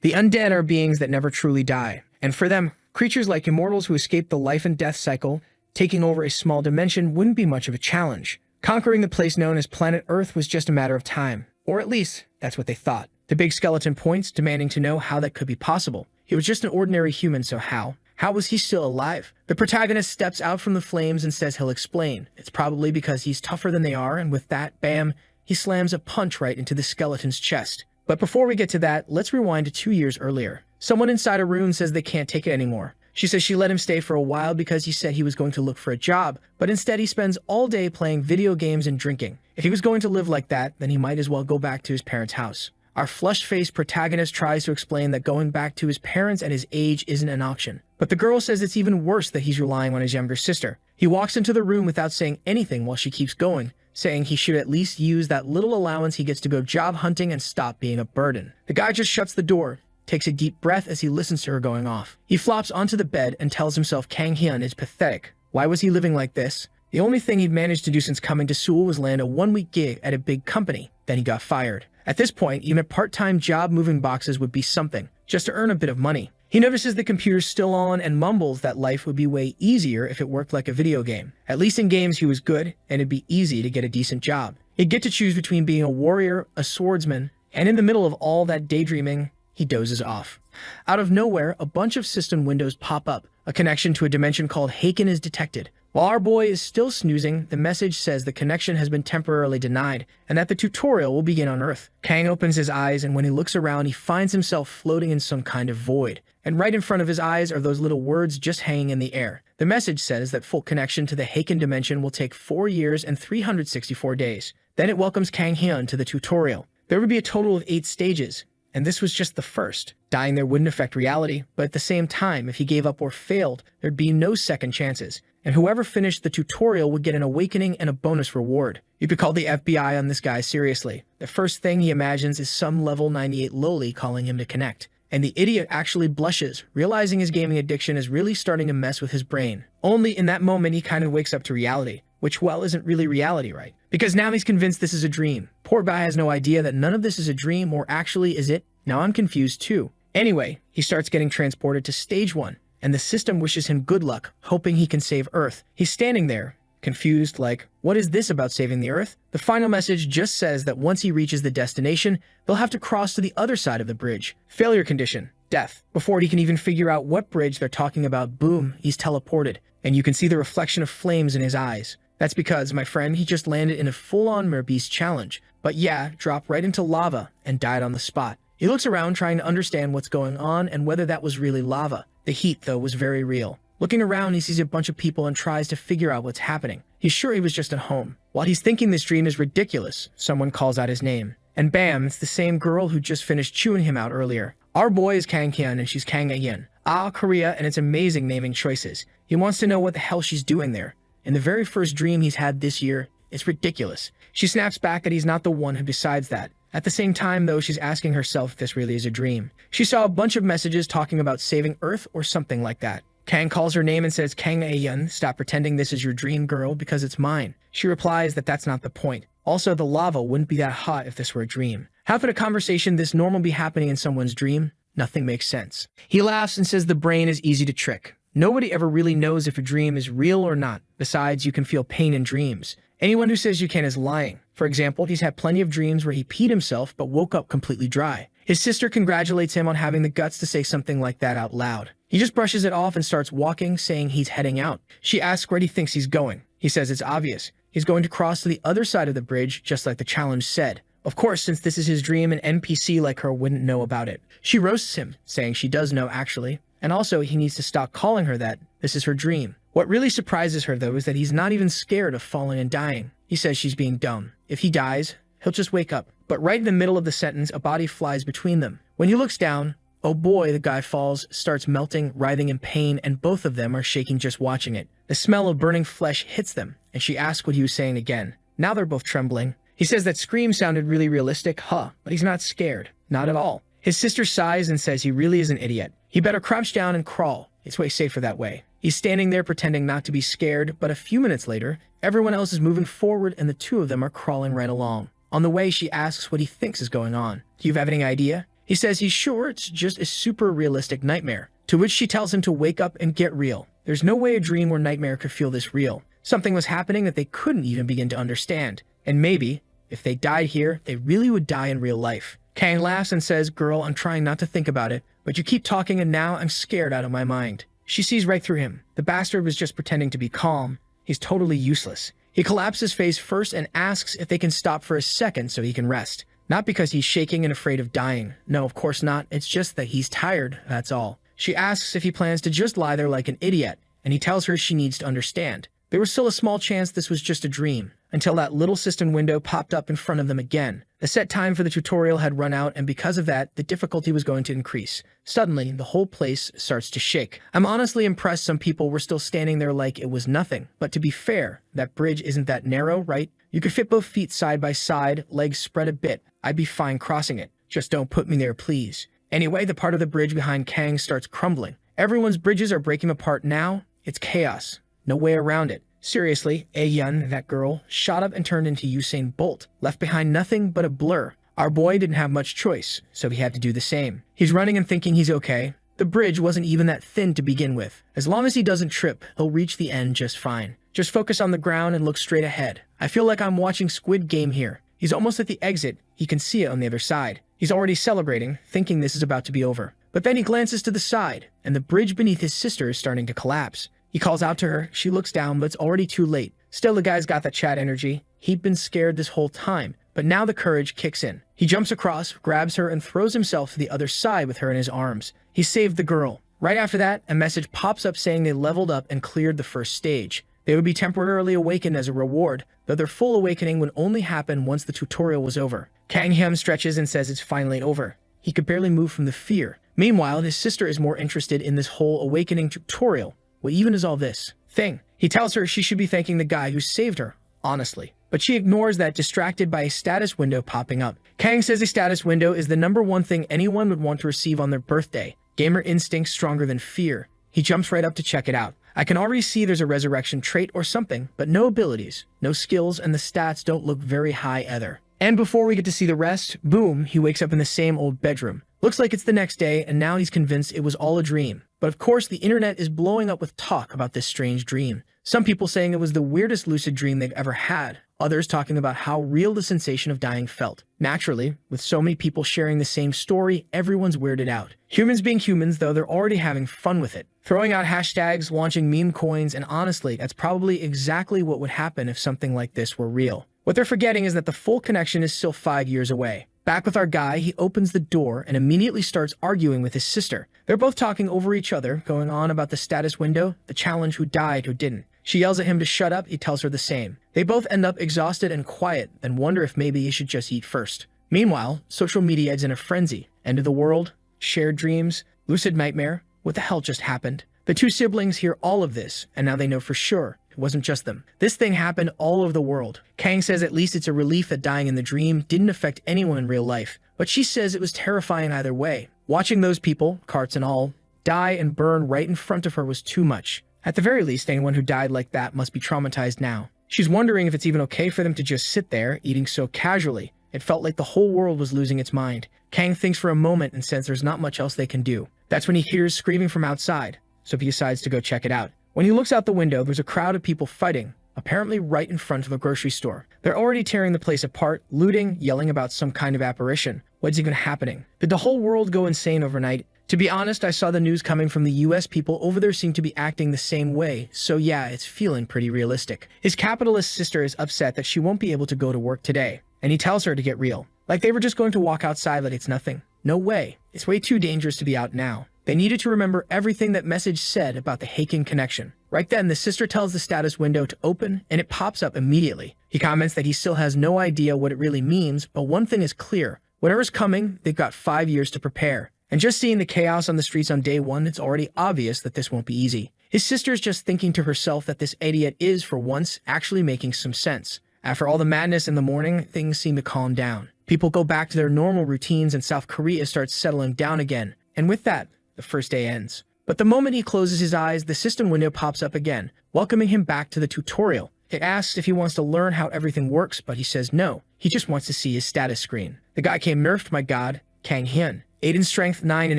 The undead are beings that never truly die, and for them, creatures like immortals who escape the life and death cycle, taking over a small dimension wouldn't be much of a challenge. Conquering the place known as Planet Earth was just a matter of time, or at least, that's what they thought. The big skeleton points, demanding to know how that could be possible. He was just an ordinary human, so how? How was he still alive? The protagonist steps out from the flames and says he'll explain. It's probably because he's tougher than they are, and with that, bam, he slams a punch right into the skeleton's chest. But before we get to that, let's rewind to 2 years earlier. Someone inside a room says they can't take it anymore. She says she let him stay for a while because he said he was going to look for a job, but instead he spends all day playing video games and drinking. If he was going to live like that, then he might as well go back to his parents' house. Our flushed-faced protagonist tries to explain that going back to his parents at his age isn't an option. But the girl says it's even worse that he's relying on his younger sister. He walks into the room without saying anything while she keeps going, saying he should at least use that little allowance he gets to go job hunting and stop being a burden. The guy just shuts the door, takes a deep breath as he listens to her going off. He flops onto the bed and tells himself Kang Hyun is pathetic. Why was he living like this? The only thing he'd managed to do since coming to Seoul was land a one-week gig at a big company. Then he got fired. At this point, even a part-time job moving boxes would be something, just to earn a bit of money. He notices the computer's still on and mumbles that life would be way easier if it worked like a video game. At least in games he was good, and it'd be easy to get a decent job. He'd get to choose between being a warrior, a swordsman, and in the middle of all that daydreaming, he dozes off. Out of nowhere, a bunch of system windows pop up. A connection to a dimension called Haken is detected. While our boy is still snoozing, the message says the connection has been temporarily denied, and that the tutorial will begin on Earth. Kang opens his eyes, and when he looks around, he finds himself floating in some kind of void. And right in front of his eyes are those little words just hanging in the air. The message says that full connection to the Haken dimension will take 4 years and 364 days. Then it welcomes Kang Hyun to the tutorial. There would be a total of 8 stages, and this was just the first. Dying there wouldn't affect reality, but at the same time, if he gave up or failed, there'd be no second chances. And whoever finished the tutorial would get an awakening and a bonus reward. You could call the FBI on this guy seriously. The first thing he imagines is some level 98 loli calling him to connect. And the idiot actually blushes, realizing his gaming addiction is really starting to mess with his brain. Only in that moment he kind of wakes up to reality, which, well, isn't really reality, right? Because now he's convinced this is a dream. Poor guy has no idea that none of this is a dream, or actually is it? Now I'm confused too. Anyway, he starts getting transported to stage 1. And the system wishes him good luck, hoping he can save Earth. He's standing there, confused, like, what is this about saving the Earth? The final message just says that once he reaches the destination, they'll have to cross to the other side of the bridge. Failure condition, death. Before he can even figure out what bridge they're talking about, boom, he's teleported. And you can see the reflection of flames in his eyes. That's because, my friend, he just landed in a full-on Merbeast challenge. But yeah, dropped right into lava and died on the spot. He looks around trying to understand what's going on and whether that was really lava. The heat, though, was very real. Looking around, he sees a bunch of people and tries to figure out what's happening. He's sure he was just at home. While he's thinking this dream is ridiculous, someone calls out his name. And bam, it's the same girl who just finished chewing him out earlier. Our boy is Kang Hyun and she's Kang Ayin. Korea, and it's amazing naming choices. He wants to know what the hell she's doing there. In the very first dream he's had this year, it's ridiculous. She snaps back that he's not the one who decides that. At the same time, though, she's asking herself if this really is a dream. She saw a bunch of messages talking about saving Earth or something like that. Kang calls her name and says, Kang Ayan, stop pretending this is your dream, girl, because it's mine. She replies that that's not the point. Also, the lava wouldn't be that hot if this were a dream. How could a conversation this normal be happening in someone's dream? Nothing makes sense. He laughs and says the brain is easy to trick. Nobody ever really knows if a dream is real or not. Besides, you can feel pain in dreams. Anyone who says you can is lying. For example, he's had plenty of dreams where he peed himself but woke up completely dry. His sister congratulates him on having the guts to say something like that out loud. He just brushes it off and starts walking, saying he's heading out. She asks where he thinks he's going. He says it's obvious. He's going to cross to the other side of the bridge, just like the challenge said. Of course, since this is his dream, an NPC like her wouldn't know about it. She roasts him, saying she does know actually. And also, he needs to stop calling her that. This is her dream. What really surprises her, though, is that he's not even scared of falling and dying. He says she's being dumb. If he dies, he'll just wake up. But right in the middle of the sentence, a body flies between them. When he looks down, oh boy, the guy falls, starts melting, writhing in pain, and both of them are shaking just watching it. The smell of burning flesh hits them, and she asks what he was saying again. Now they're both trembling. He says that scream sounded really realistic, but he's not scared. Not at all. His sister sighs and says he really is an idiot. He better crouch down and crawl. It's way safer that way. He's standing there pretending not to be scared, but a few minutes later, everyone else is moving forward and the two of them are crawling right along. On the way, she asks what he thinks is going on. Do you have any idea? He says he's sure it's just a super realistic nightmare, to which she tells him to wake up and get real. There's no way a dream or nightmare could feel this real. Something was happening that they couldn't even begin to understand. And maybe, if they died here, they really would die in real life. Kang laughs and says, "Girl, I'm trying not to think about it, but you keep talking and now I'm scared out of my mind." She sees right through him. The bastard was just pretending to be calm. He's totally useless. He collapses face first and asks if they can stop for a second so he can rest. Not because he's shaking and afraid of dying. No, of course not. It's just that he's tired, that's all. She asks if he plans to just lie there like an idiot, and he tells her she needs to understand. There was still a small chance this was just a dream, until that little cistern window popped up in front of them again. The set time for the tutorial had run out, and because of that, the difficulty was going to increase. Suddenly, the whole place starts to shake. I'm honestly impressed some people were still standing there like it was nothing. But to be fair, that bridge isn't that narrow, right? You could fit both feet side by side, legs spread a bit. I'd be fine crossing it. Just don't put me there, please. Anyway, the part of the bridge behind Kang starts crumbling. Everyone's bridges are breaking apart now. It's chaos. No way around it. Seriously, Aehyun, that girl, shot up and turned into Usain Bolt, left behind nothing but a blur. Our boy didn't have much choice, so he had to do the same. He's running and thinking he's okay. The bridge wasn't even that thin to begin with. As long as he doesn't trip, he'll reach the end just fine. Just focus on the ground and look straight ahead. I feel like I'm watching Squid Game here. He's almost at the exit. He can see it on the other side. He's already celebrating, thinking this is about to be over. But then he glances to the side, and the bridge beneath his sister is starting to collapse. He calls out to her, she looks down, but it's already too late. Still, the guy's got that Chad energy. He'd been scared this whole time, but now the courage kicks in. He jumps across, grabs her, and throws himself to the other side with her in his arms. He saved the girl. Right after that, a message pops up saying they leveled up and cleared the first stage. They would be temporarily awakened as a reward, though their full awakening would only happen once the tutorial was over. Kang Hyun stretches and says it's finally over. He could barely move from the fear. Meanwhile, his sister is more interested in this whole awakening tutorial. What even is all this thing? He tells her she should be thanking the guy who saved her, honestly. But she ignores that, distracted by a status window popping up. Kang says a status window is the #1 thing anyone would want to receive on their birthday. Gamer instinct stronger than fear. He jumps right up to check it out. I can already see there's a resurrection trait or something, but no abilities, no skills, and the stats don't look very high either. And before we get to see the rest, boom, he wakes up in the same old bedroom. Looks like it's the next day, and now he's convinced it was all a dream. But of course, the internet is blowing up with talk about this strange dream. Some people saying it was the weirdest lucid dream they've ever had. Others talking about how real the sensation of dying felt. Naturally, with so many people sharing the same story, everyone's weirded out. Humans being humans, though, they're already having fun with it. Throwing out hashtags, launching meme coins, and honestly, that's probably exactly what would happen if something like this were real. What they're forgetting is that the full connection is still 5 years away. Back with our guy, he opens the door and immediately starts arguing with his sister. They're both talking over each other, going on about the status window, the challenge, who died, who didn't. She yells at him to shut up, he tells her the same. They both end up exhausted and quiet, then wonder if maybe he should just eat first. Meanwhile, social media is in a frenzy. End of the world, shared dreams, lucid nightmare. What the hell just happened? The two siblings hear all of this, and now they know for sure it wasn't just them. This thing happened all over the world. Kang says at least it's a relief that dying in the dream didn't affect anyone in real life, but she says it was terrifying either way. Watching those people, carts and all, die and burn right in front of her was too much. At the very least, anyone who died like that must be traumatized now. She's wondering if it's even okay for them to just sit there, eating so casually. It felt like the whole world was losing its mind. Kang thinks for a moment and says there's not much else they can do. That's when he hears screaming from outside, so he decides to go check it out. When he looks out the window, there's a crowd of people fighting, apparently right in front of a grocery store. They're already tearing the place apart, looting, yelling about some kind of apparition. What's even happening? Did the whole world go insane overnight? To be honest, I saw the news coming from the US. People over there seem to be acting the same way, so yeah, it's feeling pretty realistic. His capitalist sister is upset that she won't be able to go to work today, and he tells her to get real. Like they were just going to walk outside like it's nothing. No way. It's way too dangerous to be out now. They needed to remember everything that message said about the Haken connection. Right then, the sister tells the status window to open, and it pops up immediately. He comments that he still has no idea what it really means, but one thing is clear. Whatever's coming, they've got 5 years to prepare. And just seeing the chaos on the streets on day one, it's already obvious that this won't be easy. His sister's just thinking to herself that this idiot is, for once, actually making some sense. After all the madness in the morning, things seem to calm down. People go back to their normal routines and South Korea starts settling down again. And with that, the first day ends. But the moment he closes his eyes, the system window pops up again, welcoming him back to the tutorial. It asks if he wants to learn how everything works, but he says no. He just wants to see his status screen. The guy came nerfed, my god, Kang Hyun. 8 in strength, 9 in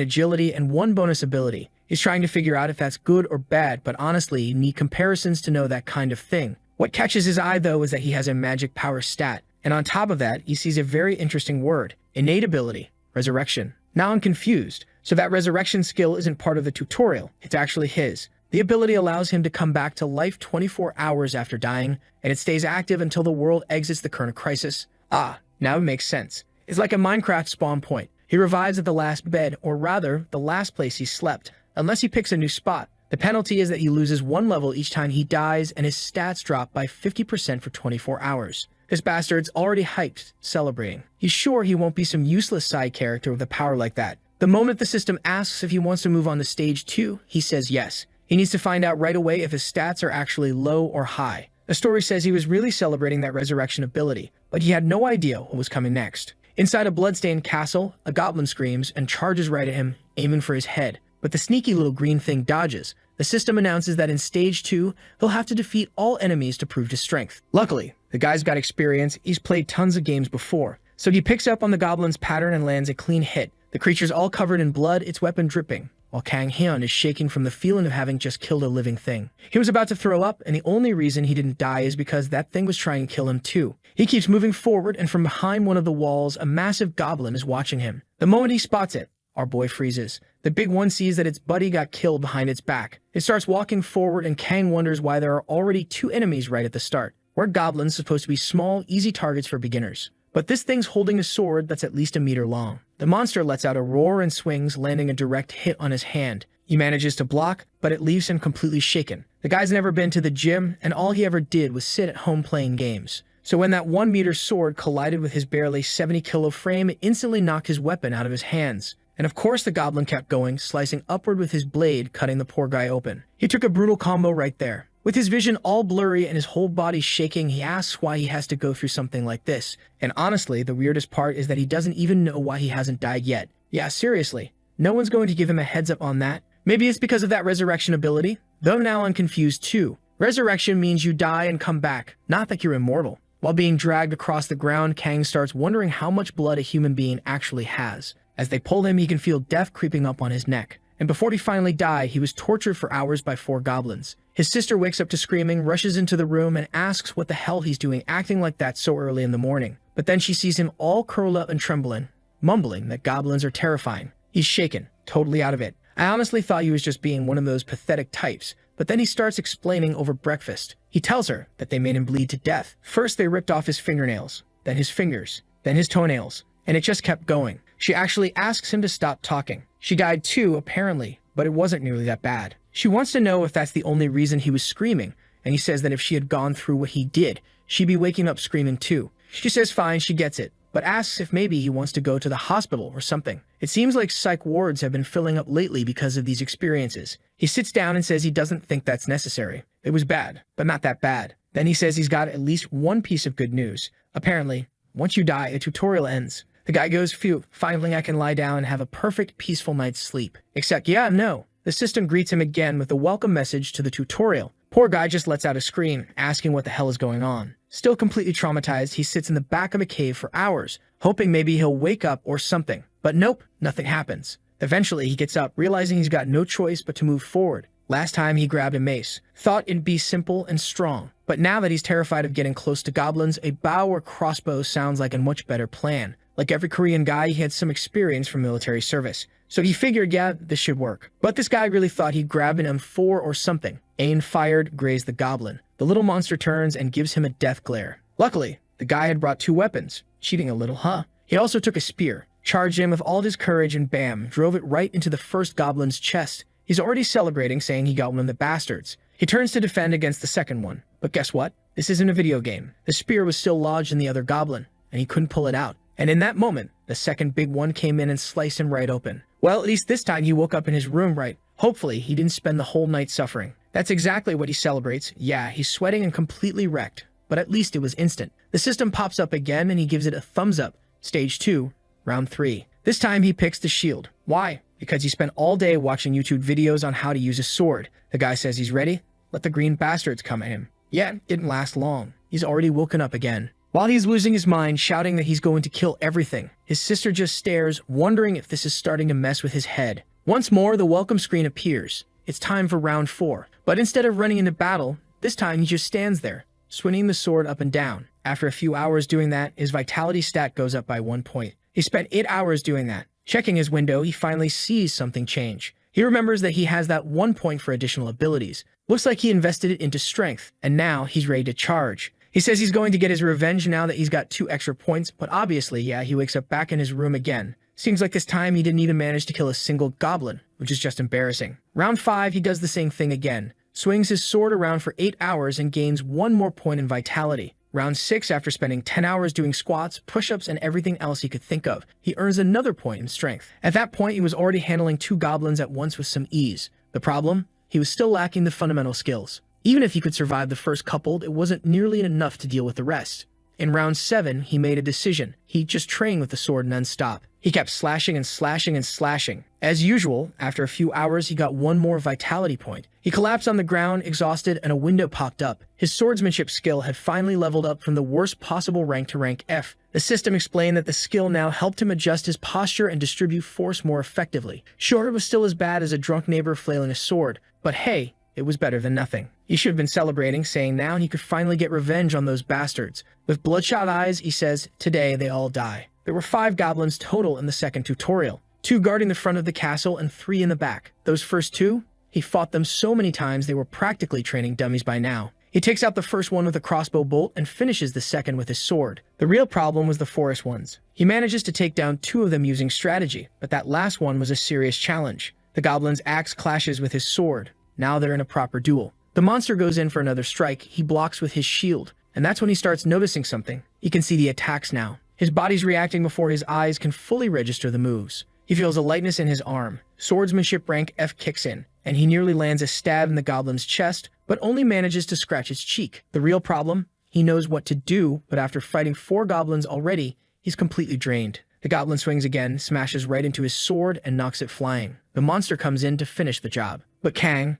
agility, and 1 bonus ability. He's trying to figure out if that's good or bad, but honestly, you need comparisons to know that kind of thing. What catches his eye, though, is that he has a magic power stat. And on top of that, he sees a very interesting word, innate ability, resurrection. Now I'm confused. So that resurrection skill isn't part of the tutorial, it's actually his. The ability allows him to come back to life 24 hours after dying, and it stays active until the world exits the current crisis. Ah, now it makes sense. It's like a Minecraft spawn point. He revives at the last bed, or rather, the last place he slept, unless he picks a new spot. The penalty is that he loses 1 level each time he dies, and his stats drop by 50% for 24 hours. This bastard's already hyped, celebrating. He's sure he won't be some useless side character with a power like that. The moment the system asks if he wants to move on to stage 2, he says yes. He needs to find out right away if his stats are actually low or high. The story says he was really celebrating that resurrection ability, but he had no idea what was coming next. Inside a bloodstained castle, a goblin screams and charges right at him, aiming for his head. But the sneaky little green thing dodges. The system announces that in stage 2, he'll have to defeat all enemies to prove his strength. Luckily, the guy's got experience, he's played tons of games before, so he picks up on the goblin's pattern and lands a clean hit. The creature's all covered in blood, its weapon dripping, while Kang Hyun is shaking from the feeling of having just killed a living thing. He was about to throw up, and the only reason he didn't die is because that thing was trying to kill him too. He keeps moving forward, and from behind one of the walls, a massive goblin is watching him. The moment he spots it, our boy freezes. The big one sees that its buddy got killed behind its back. It starts walking forward, and Kang wonders why there are already 2 enemies right at the start. We're goblins supposed to be small, easy targets for beginners. But this thing's holding a sword that's at least a meter long. The monster lets out a roar and swings, landing a direct hit on his hand. He manages to block, but it leaves him completely shaken. The guy's never been to the gym, and all he ever did was sit at home playing games. So when that 1-meter sword collided with his barely 70-kilo frame, it instantly knocked his weapon out of his hands. And of course the goblin kept going, slicing upward with his blade, cutting the poor guy open. He took a brutal combo right there. With his vision all blurry and his whole body shaking, he asks why he has to go through something like this. And honestly, the weirdest part is that he doesn't even know why he hasn't died yet. Yeah, seriously. No one's going to give him a heads up on that. Maybe it's because of that resurrection ability? Though now I'm confused too. Resurrection means you die and come back, not that you're immortal. While being dragged across the ground, Kang starts wondering how much blood a human being actually has. As they pull him, he can feel death creeping up on his neck. And before he finally died, he was tortured for hours by 4 goblins. His sister wakes up to screaming, rushes into the room, and asks what the hell he's doing acting like that so early in the morning. But then she sees him all curled up and trembling, mumbling that goblins are terrifying. He's shaken, totally out of it. I honestly thought he was just being one of those pathetic types, but then he starts explaining over breakfast. He tells her that they made him bleed to death. First they ripped off his fingernails, then his fingers, then his toenails, and it just kept going. She actually asks him to stop talking. She died too, apparently, but it wasn't nearly that bad. She wants to know if that's the only reason he was screaming, and he says that if she had gone through what he did, she'd be waking up screaming too. She says fine, she gets it, but asks if maybe he wants to go to the hospital or something. It seems like psych wards have been filling up lately because of these experiences. He sits down and says he doesn't think that's necessary. It was bad, but not that bad. Then he says he's got at least one piece of good news. Apparently, once you die, a tutorial ends. The guy goes, phew, finally I can lie down and have a perfect, peaceful night's sleep. Except, yeah, no. The system greets him again with a welcome message to the tutorial. Poor guy just lets out a scream, asking what the hell is going on. Still completely traumatized, he sits in the back of a cave for hours, hoping maybe he'll wake up or something. But nope, nothing happens. Eventually, he gets up, realizing he's got no choice but to move forward. Last time he grabbed a mace, thought it'd be simple and strong. But now that he's terrified of getting close to goblins, a bow or crossbow sounds like a much better plan. Like every Korean guy, he had some experience from military service. So he figured, yeah, this should work. But this guy really thought he'd grab an M4 or something. Aim fired, grazed the goblin. The little monster turns and gives him a death glare. Luckily, the guy had brought 2 weapons. Cheating a little, huh? He also took a spear, charged him with all his courage, and bam, drove it right into the first goblin's chest. He's already celebrating, saying he got one of the bastards. He turns to defend against the second one. But guess what? This isn't a video game. The spear was still lodged in the other goblin, and he couldn't pull it out. And in that moment, the second big one came in and sliced him right open. Well, at least this time he woke up in his room right. Hopefully, he didn't spend the whole night suffering. That's exactly what he celebrates. Yeah, he's sweating and completely wrecked. But at least it was instant. The system pops up again and he gives it a thumbs up. Stage 2, round 3. This time he picks the shield. Why? Because he spent all day watching YouTube videos on how to use a sword. The guy says he's ready. Let the green bastards come at him. Yeah, it didn't last long. He's already woken up again. While he's losing his mind, shouting that he's going to kill everything, his sister just stares, wondering if this is starting to mess with his head. Once more, the welcome screen appears. It's time for round 4. But instead of running into battle, this time he just stands there, swinging the sword up and down. After a few hours doing that, his vitality stat goes up by 1 point. He spent 8 hours doing that. Checking his window, he finally sees something change. He remembers that he has that 1 point for additional abilities. Looks like he invested it into strength, and now he's ready to charge. He says he's going to get his revenge now that he's got 2 extra points, but obviously, he wakes up back in his room again. Seems like this time he didn't even manage to kill a single goblin, which is just embarrassing. Round 5, he does the same thing again. Swings his sword around for 8 hours and gains 1 more point in vitality. Round 6, after spending 10 hours doing squats, push-ups, and everything else he could think of, he earns another point in strength. At that point, he was already handling 2 goblins at once with some ease. The problem? He was still lacking the fundamental skills. Even if he could survive the first couple, it wasn't nearly enough to deal with the rest. In round 7, he made a decision. He just trained with the sword non-stop. He kept slashing and slashing and slashing. As usual, after a few hours, he got 1 more vitality point. He collapsed on the ground, exhausted, and a window popped up. His swordsmanship skill had finally leveled up from the worst possible rank to rank F. The system explained that the skill now helped him adjust his posture and distribute force more effectively. Sure, it was still as bad as a drunk neighbor flailing a sword, but hey, it was better than nothing. He should have been celebrating, saying now he could finally get revenge on those bastards. With bloodshot eyes, he says, "Today they all die." There were 5 goblins total in the second tutorial, 2 guarding the front of the castle and 3 in the back. Those first 2, he fought them so many times they were practically training dummies by now. He takes out the first one with a crossbow bolt and finishes the second with his sword. The real problem was the forest ones. He manages to take down 2 of them using strategy, but that last one was a serious challenge. The goblin's axe clashes with his sword. Now they're in a proper duel. The monster goes in for another strike. He blocks with his shield, and that's when he starts noticing something. He can see the attacks now. His body's reacting before his eyes can fully register the moves. He feels a lightness in his arm. Swordsmanship rank F kicks in, and he nearly lands a stab in the goblin's chest, but only manages to scratch his cheek. The real problem? He knows what to do, but after fighting 4 goblins already, he's completely drained. The goblin swings again, smashes right into his sword, and knocks it flying. The monster comes in to finish the job. But Kang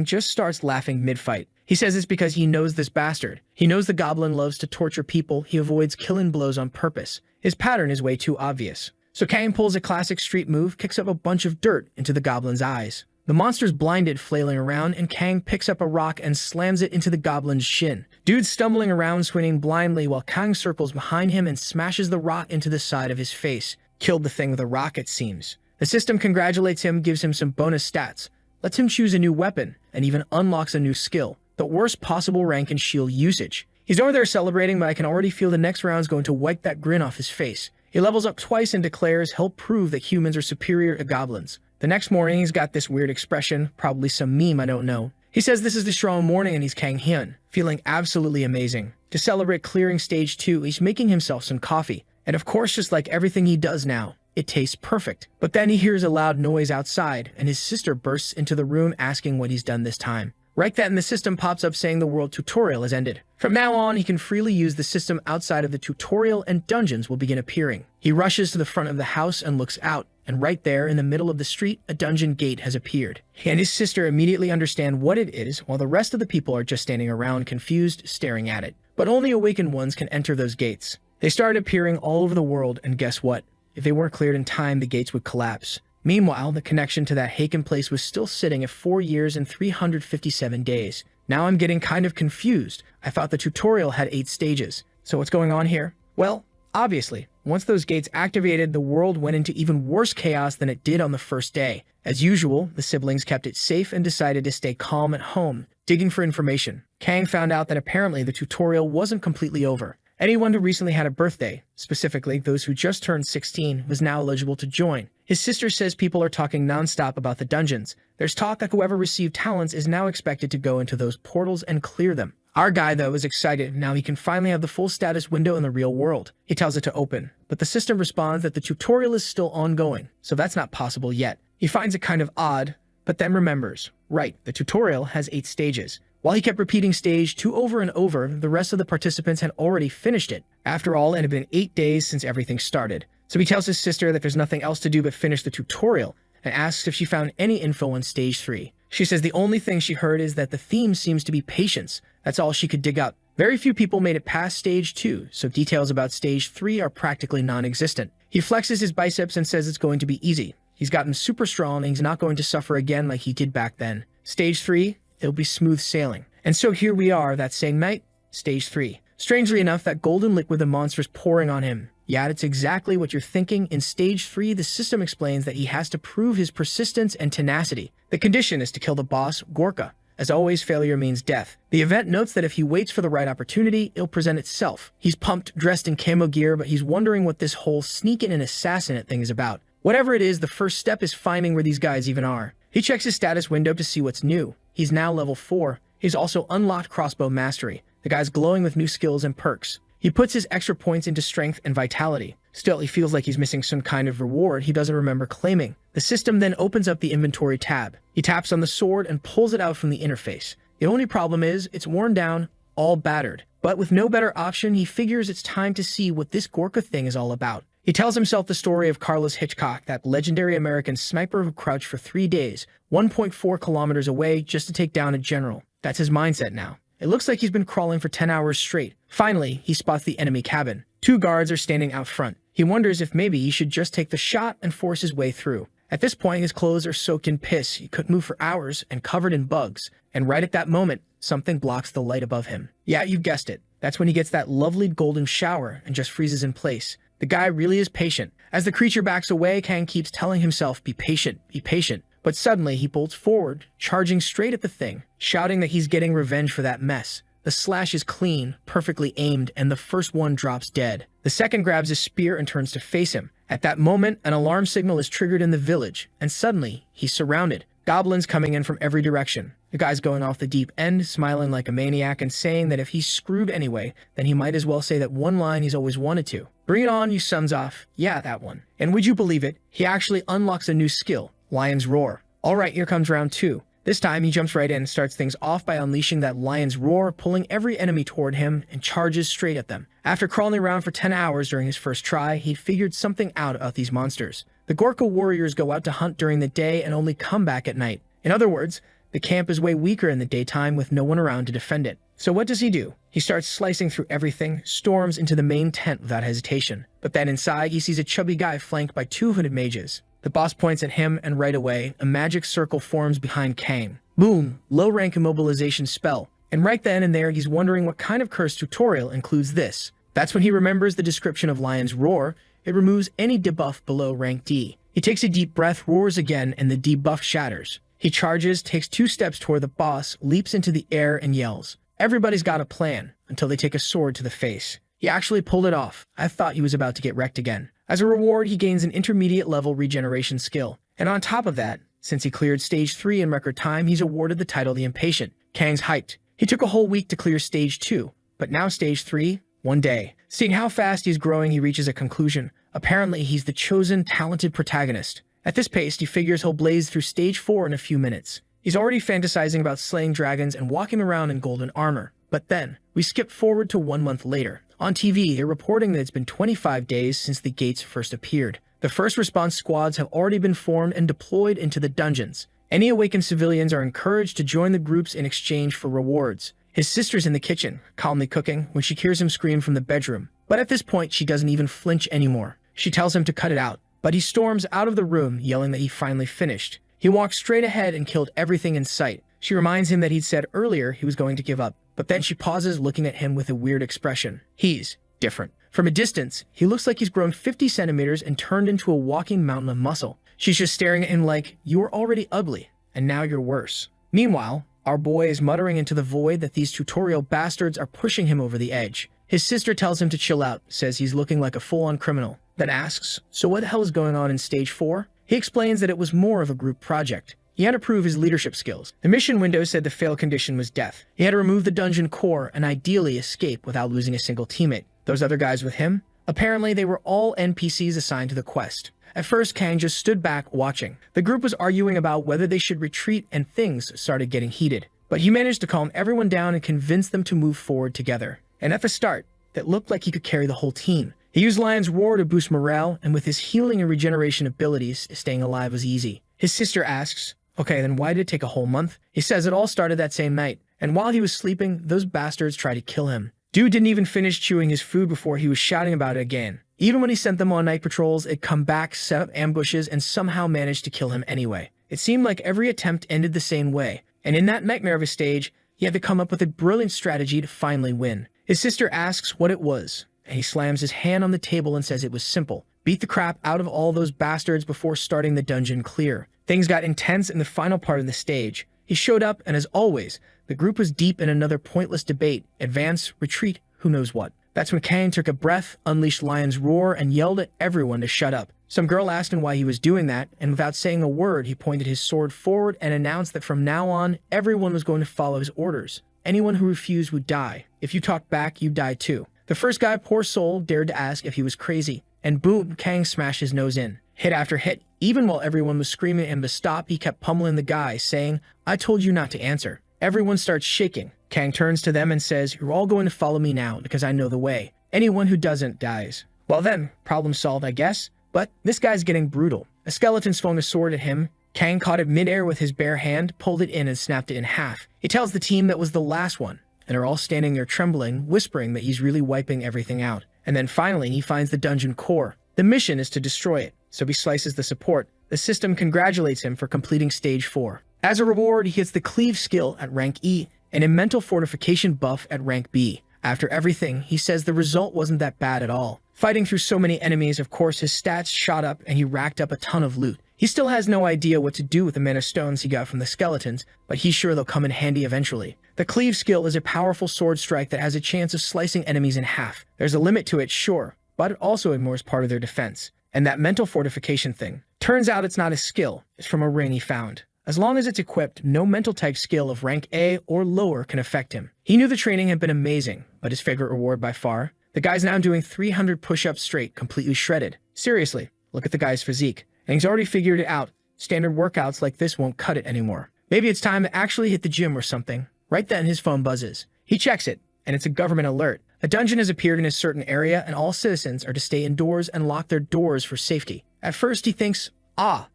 just starts laughing mid-fight. He says it's because he knows this bastard. He knows the goblin loves to torture people. He avoids killing blows on purpose. His pattern is way too obvious. So Kang pulls a classic street move, kicks up a bunch of dirt into the goblin's eyes. The monster's blinded, flailing around, and Kang picks up a rock and slams it into the goblin's shin. Dude's stumbling around, swinging blindly, while Kang circles behind him and smashes the rock into the side of his face. Killed the thing with a rock, it seems. The system congratulates him, gives him some bonus stats, lets him choose a new weapon, and even unlocks a new skill. The worst possible rank in shield usage. He's over there celebrating, but I can already feel the next round's going to wipe that grin off his face. He levels up twice and declares he'll prove that humans are superior to goblins. The next morning, he's got this weird expression, probably some meme I don't know. He says this is the strong morning and he's Kang Hyun, feeling absolutely amazing. To celebrate clearing stage 2, he's making himself some coffee. And of course, just like everything he does now, it tastes perfect. But then he hears a loud noise outside, and his sister bursts into the room asking what he's done this time. Right then, the system pops up saying the world tutorial has ended. From now on, he can freely use the system outside of the tutorial and dungeons will begin appearing. He rushes to the front of the house and looks out, and right there in the middle of the street, a dungeon gate has appeared. He and his sister immediately understand what it is, while the rest of the people are just standing around confused, staring at it. But only awakened ones can enter those gates. They started appearing all over the world, and guess what? If they weren't cleared in time, the gates would collapse. Meanwhile, the connection to that Haken place was still sitting at 4 years and 357 days. Now I'm getting kind of confused. I thought the tutorial had 8 stages. So what's going on here? Well, obviously, once those gates activated, the world went into even worse chaos than it did on the first day. As usual, the siblings kept it safe and decided to stay calm at home, digging for information. Kang found out that apparently the tutorial wasn't completely over. Anyone who recently had a birthday, specifically those who just turned 16, was now eligible to join. His sister says people are talking non-stop about the dungeons. There's talk that whoever received talents is now expected to go into those portals and clear them. Our guy, though, is excited. Now he can finally have the full status window in the real world. He tells it to open, but the system responds that the tutorial is still ongoing, so that's not possible yet. He finds it kind of odd, but then remembers, right, the tutorial has 8 stages. While he kept repeating stage 2 over and over, the rest of the participants had already finished it. After all, it had been 8 days since everything started. So he tells his sister that there's nothing else to do but finish the tutorial, and asks if she found any info on stage 3. She says the only thing she heard is that the theme seems to be patience. That's all she could dig up. Very few people made it past stage 2, so details about stage 3 are practically non-existent. He flexes his biceps and says it's going to be easy. He's gotten super strong and he's not going to suffer again like he did back then. Stage 3, it'll be smooth sailing. And so here we are that same night, stage 3. Strangely enough, that golden liquid the monster's pouring on him. Yeah, that's exactly what you're thinking. In stage 3, the system explains that he has to prove his persistence and tenacity. The condition is to kill the boss, Gorka. As always, failure means death. The event notes that if he waits for the right opportunity, it'll present itself. He's pumped, dressed in camo gear, but he's wondering what this whole sneak-in and assassinate thing is about. Whatever it is, the first step is finding where these guys even are. He checks his status window to see what's new. He's now level 4. He's also unlocked crossbow mastery. The guy's glowing with new skills and perks. He puts his extra points into strength and vitality. Still, he feels like he's missing some kind of reward he doesn't remember claiming. The system then opens up the inventory tab. He taps on the sword and pulls it out from the interface. The only problem is, it's worn down, all battered. But with no better option, he figures it's time to see what this Gorka thing is all about. He tells himself the story of Carlos Hitchcock, that legendary American sniper who crouched for 3 days, 1.4 kilometers away just to take down a general. That's his mindset now. It looks like he's been crawling for 10 hours straight. Finally, he spots the enemy cabin. 2 guards are standing out front. He wonders if maybe he should just take the shot and force his way through. At this point, his clothes are soaked in piss. He couldn't move for hours and covered in bugs. And right at that moment, something blocks the light above him. Yeah, you guessed it. That's when he gets that lovely golden shower and just freezes in place. The guy really is patient. As the creature backs away, Kang keeps telling himself, be patient, be patient. But suddenly, he bolts forward, charging straight at the thing, shouting that he's getting revenge for that mess. The slash is clean, perfectly aimed, and the first one drops dead. The second grabs his spear and turns to face him. At that moment, an alarm signal is triggered in the village, and suddenly, he's surrounded. Goblins coming in from every direction. The guy's going off the deep end, smiling like a maniac and saying that if he's screwed anyway, then he might as well say that one line he's always wanted to. Bring it on, you sons off. Yeah, that one. And would you believe it? He actually unlocks a new skill, Lion's Roar. Alright, here comes round 2. This time, he jumps right in and starts things off by unleashing that Lion's Roar, pulling every enemy toward him and charges straight at them. After crawling around for 10 hours during his first try, he'd figured something out about these monsters. The Gorka warriors go out to hunt during the day and only come back at night. In other words, the camp is way weaker in the daytime with no one around to defend it. So what does he do? He starts slicing through everything, storms into the main tent without hesitation. But then inside, he sees a chubby guy flanked by 2 hooded mages. The boss points at him, and right away, a magic circle forms behind Kang. Boom! Low-rank immobilization spell. And right then and there, he's wondering what kind of curse tutorial includes this. That's when he remembers the description of Lion's Roar. It removes any debuff below rank D. He takes a deep breath, roars again, and the debuff shatters. He charges, takes 2 steps toward the boss, leaps into the air, and yells. Everybody's got a plan, until they take a sword to the face. He actually pulled it off. I thought he was about to get wrecked again. As a reward, he gains an intermediate level regeneration skill. And on top of that, since he cleared stage 3 in record time, he's awarded the title the Impatient. Kang's hyped. He took a whole week to clear stage 2, but now stage 3, 1 day. Seeing how fast he's growing, he reaches a conclusion. Apparently, he's the chosen, talented protagonist. At this pace, he figures he'll blaze through stage 4 in a few minutes. He's already fantasizing about slaying dragons and walking around in golden armor. But then, we skip forward to 1 month later. On TV, they're reporting that it's been 25 days since the gates first appeared. The first response squads have already been formed and deployed into the dungeons. Any awakened civilians are encouraged to join the groups in exchange for rewards. His sister's in the kitchen, calmly cooking, when she hears him scream from the bedroom. But at this point, she doesn't even flinch anymore. She tells him to cut it out. But he storms out of the room, yelling that he finally finished. He walks straight ahead and killed everything in sight. She reminds him that he'd said earlier he was going to give up. But then she pauses, looking at him with a weird expression. He's different. From a distance, he looks like he's grown 50 centimeters and turned into a walking mountain of muscle. She's just staring at him like, you were already ugly, and now you're worse. Meanwhile, our boy is muttering into the void that these tutorial bastards are pushing him over the edge. His sister tells him to chill out, says he's looking like a full-on criminal, then asks, so what the hell is going on in stage 4? He explains that it was more of a group project. He had to prove his leadership skills. The mission window said the fail condition was death. He had to remove the dungeon core and ideally escape without losing a single teammate. Those other guys with him? Apparently, they were all NPCs assigned to the quest. At first, Kang just stood back watching. The group was arguing about whether they should retreat, and things started getting heated. But he managed to calm everyone down and convince them to move forward together. And at the start, that looked like he could carry the whole team. He used Lion's Roar to boost morale, and with his healing and regeneration abilities, staying alive was easy. His sister asks, okay, then why did it take a whole month? He says it all started that same night. And while he was sleeping, those bastards tried to kill him. Dude didn't even finish chewing his food before he was shouting about it again. Even when he sent them on night patrols, it'd come back, set up ambushes, and somehow managed to kill him anyway. It seemed like every attempt ended the same way, and in that nightmare of a stage, he had to come up with a brilliant strategy to finally win. His sister asks what it was, and he slams his hand on the table and says it was simple. Beat the crap out of all those bastards before starting the dungeon clear. Things got intense in the final part of the stage. He showed up, and as always, the group was deep in another pointless debate. Advance, retreat, who knows what. That's when Kang took a breath, unleashed Lion's roar, and yelled at everyone to shut up. Some girl asked him why he was doing that, and without saying a word, he pointed his sword forward and announced that from now on, everyone was going to follow his orders. Anyone who refused would die. If you talked back, you'd die too. The first guy, poor soul, dared to ask if he was crazy, and boom, Kang smashed his nose in. Hit after hit. Even while everyone was screaming at him to stop, he kept pummeling the guy, saying, "I told you not to answer." Everyone starts shaking. Kang turns to them and says, "You're all going to follow me now because I know the way. Anyone who doesn't dies." Well then, problem solved, I guess. But this guy's getting brutal. A skeleton swung a sword at him. Kang caught it midair with his bare hand, pulled it in and snapped it in half. He tells the team that was the last one, and they're all standing there trembling, whispering that he's really wiping everything out. And then finally, he finds the dungeon core. The mission is to destroy it, so he slices the support. The system congratulates him for completing stage 4. As a reward, he gets the cleave skill at rank E and a mental fortification buff at rank B. After everything, he says the result wasn't that bad at all. Fighting through so many enemies, of course, his stats shot up and he racked up a ton of loot. He still has no idea what to do with the mana stones he got from the skeletons, but he's sure they'll come in handy eventually. The cleave skill is a powerful sword strike that has a chance of slicing enemies in half. There's a limit to it, sure, but it also ignores part of their defense. And that mental fortification thing. Turns out it's not a skill, it's from a ring he found. As long as it's equipped, no mental type skill of rank A or lower can affect him. He knew the training had been amazing, but his favorite reward by far? The guy's now doing 300 push-ups straight, completely shredded. Seriously, look at the guy's physique. And he's already figured it out. Standard workouts like this won't cut it anymore. Maybe it's time to actually hit the gym or something. Right then, his phone buzzes. He checks it, and it's a government alert. A dungeon has appeared in a certain area, and all citizens are to stay indoors and lock their doors for safety. At first, he thinks,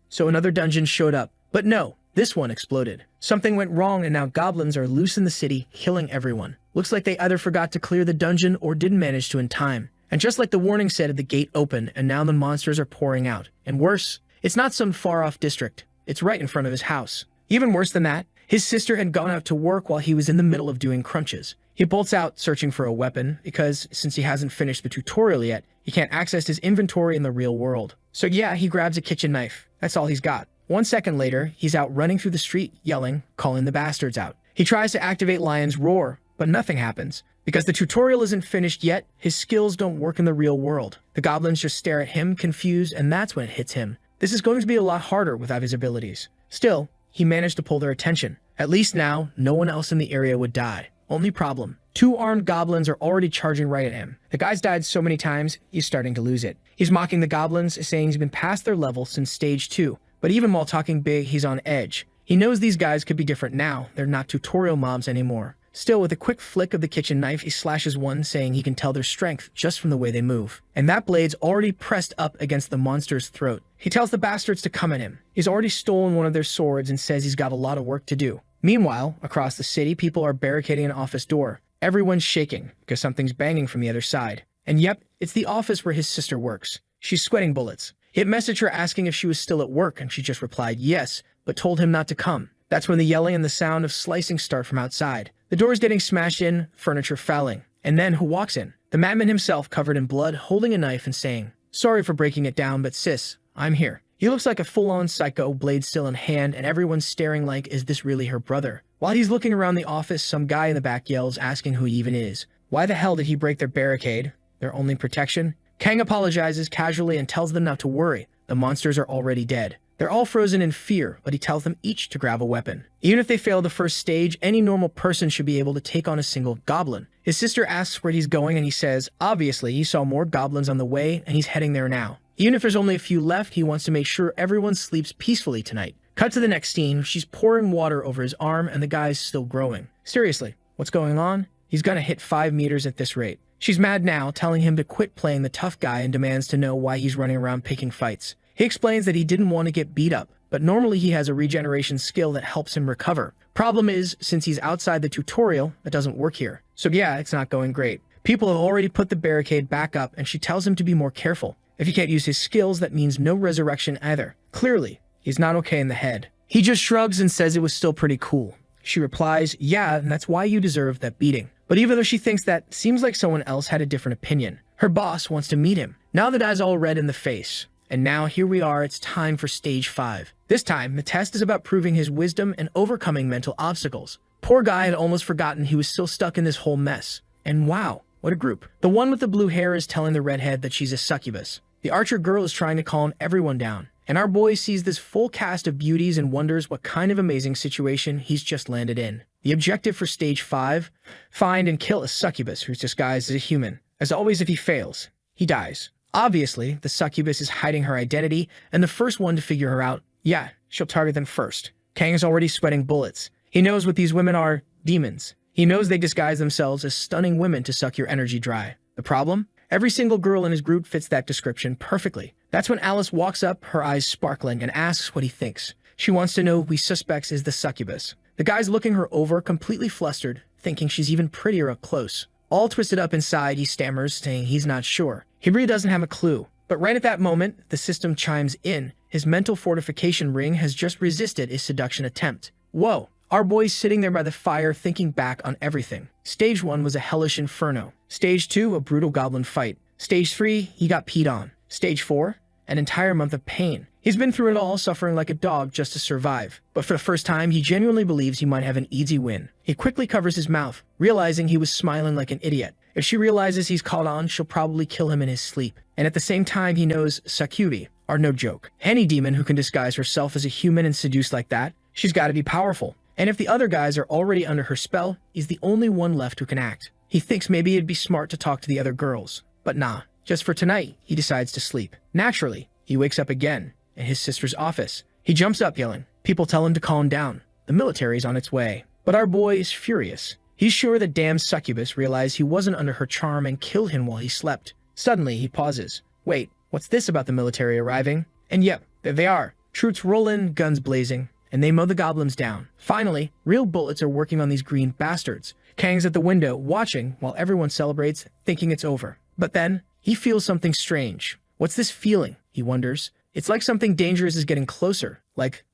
so another dungeon showed up. But no, this one exploded. Something went wrong, and now goblins are loose in the city, killing everyone. Looks like they either forgot to clear the dungeon or didn't manage to in time. And just like the warning said, the gate opened, and now the monsters are pouring out. And worse, it's not some far-off district. It's right in front of his house. Even worse than that, his sister had gone out to work while he was in the middle of doing crunches. He bolts out searching for a weapon because, since he hasn't finished the tutorial yet, he can't access his inventory in the real world. So yeah, he grabs a kitchen knife. That's all he's got. 1 second later, he's out running through the street, yelling, calling the bastards out. He tries to activate Lion's roar, but nothing happens. Because the tutorial isn't finished yet, his skills don't work in the real world. The goblins just stare at him, confused, and that's when it hits him. This is going to be a lot harder without his abilities. Still, he managed to pull their attention. At least now, no one else in the area would die. Only problem, 2 armed goblins are already charging right at him. The guy's died so many times, he's starting to lose it. He's mocking the goblins, saying he's been past their level since stage 2. But even while talking big, he's on edge. He knows these guys could be different now. They're not tutorial mobs anymore. Still, with a quick flick of the kitchen knife, he slashes one, saying he can tell their strength just from the way they move. And that blade's already pressed up against the monster's throat. He tells the bastards to come at him. He's already stolen one of their swords and says he's got a lot of work to do. Meanwhile, across the city, people are barricading an office door. Everyone's shaking because something's banging from the other side. And yep, it's the office where his sister works. She's sweating bullets. He had messaged her asking if she was still at work, and she just replied yes, but told him not to come. That's when the yelling and the sound of slicing start from outside. The door's getting smashed in, furniture fouling. And then who walks in? The madman himself, covered in blood, holding a knife and saying, "Sorry for breaking it down, but sis, I'm here." He looks like a full-on psycho, blade still in hand, and everyone's staring like, is this really her brother? While he's looking around the office, some guy in the back yells, asking who he even is. Why the hell did he break their barricade? Their only protection? Kang apologizes casually and tells them not to worry. The monsters are already dead. They're all frozen in fear, but he tells them each to grab a weapon. Even if they fail the first stage, any normal person should be able to take on a single goblin. His sister asks where he's going, and he says, obviously, he saw more goblins on the way, and he's heading there now. Even if there's only a few left, he wants to make sure everyone sleeps peacefully tonight. Cut to the next scene. She's pouring water over his arm, and the guy's still growing. Seriously, what's going on? He's gonna hit 5 meters at this rate. She's mad now, telling him to quit playing the tough guy and demands to know why he's running around picking fights. He explains that he didn't want to get beat up, but normally he has a regeneration skill that helps him recover. Problem is, since he's outside the tutorial, it doesn't work here. So yeah, it's not going great. People have already put the barricade back up, and she tells him to be more careful. If he can't use his skills, that means no resurrection either. Clearly, he's not okay in the head. He just shrugs and says it was still pretty cool. She replies, yeah, and that's why you deserve that beating. But even though she thinks that, seems like someone else had a different opinion. Her boss wants to meet him. Now the guy's all red in the face. And now here we are, it's time for stage 5. This time, the test is about proving his wisdom and overcoming mental obstacles. Poor guy had almost forgotten he was still stuck in this whole mess. And wow, what a group. The one with the blue hair is telling the redhead that she's a succubus. The archer girl is trying to calm everyone down. And our boy sees this full cast of beauties and wonders what kind of amazing situation he's just landed in. The objective for stage 5, find and kill a succubus who's disguised as a human. As always, if he fails, he dies. Obviously, the succubus is hiding her identity, and the first one to figure her out, yeah, she'll target them first. Kang is already sweating bullets. He knows what these women are, demons. He knows they disguise themselves as stunning women to suck your energy dry. The problem? Every single girl in his group fits that description perfectly. That's when Alice walks up, her eyes sparkling, and asks what he thinks. She wants to know who he suspects is the succubus. The guy's looking her over, completely flustered, thinking she's even prettier up close. All twisted up inside, he stammers, saying he's not sure. He really doesn't have a clue. But right at that moment, the system chimes in. His mental fortification ring has just resisted his seduction attempt. Whoa! Our boy's sitting there by the fire, thinking back on everything. Stage 1 was a hellish inferno. Stage 2, a brutal goblin fight. Stage 3, he got peed on. Stage 4, an entire month of pain. He's been through it all, suffering like a dog just to survive. But for the first time, he genuinely believes he might have an easy win. He quickly covers his mouth, realizing he was smiling like an idiot. If she realizes he's caught on, she'll probably kill him in his sleep. And at the same time, he knows succubi are no joke. Any demon who can disguise herself as a human and seduce like that, she's got to be powerful. And if the other guys are already under her spell, he's the only one left who can act. He thinks maybe it'd be smart to talk to the other girls. But nah, just for tonight, he decides to sleep. Naturally, he wakes up again in his sister's office. He jumps up yelling. People tell him to calm down. The military's on its way. But our boy is furious. He's sure the damn succubus realized he wasn't under her charm and killed him while he slept. Suddenly, he pauses. Wait, what's this about the military arriving? And yep, there they are. Troops roll in, guns blazing, and they mow the goblins down. Finally, real bullets are working on these green bastards. Kang's at the window, watching while everyone celebrates, thinking it's over. But then, he feels something strange. What's this feeling? He wonders. It's like something dangerous is getting closer. Like,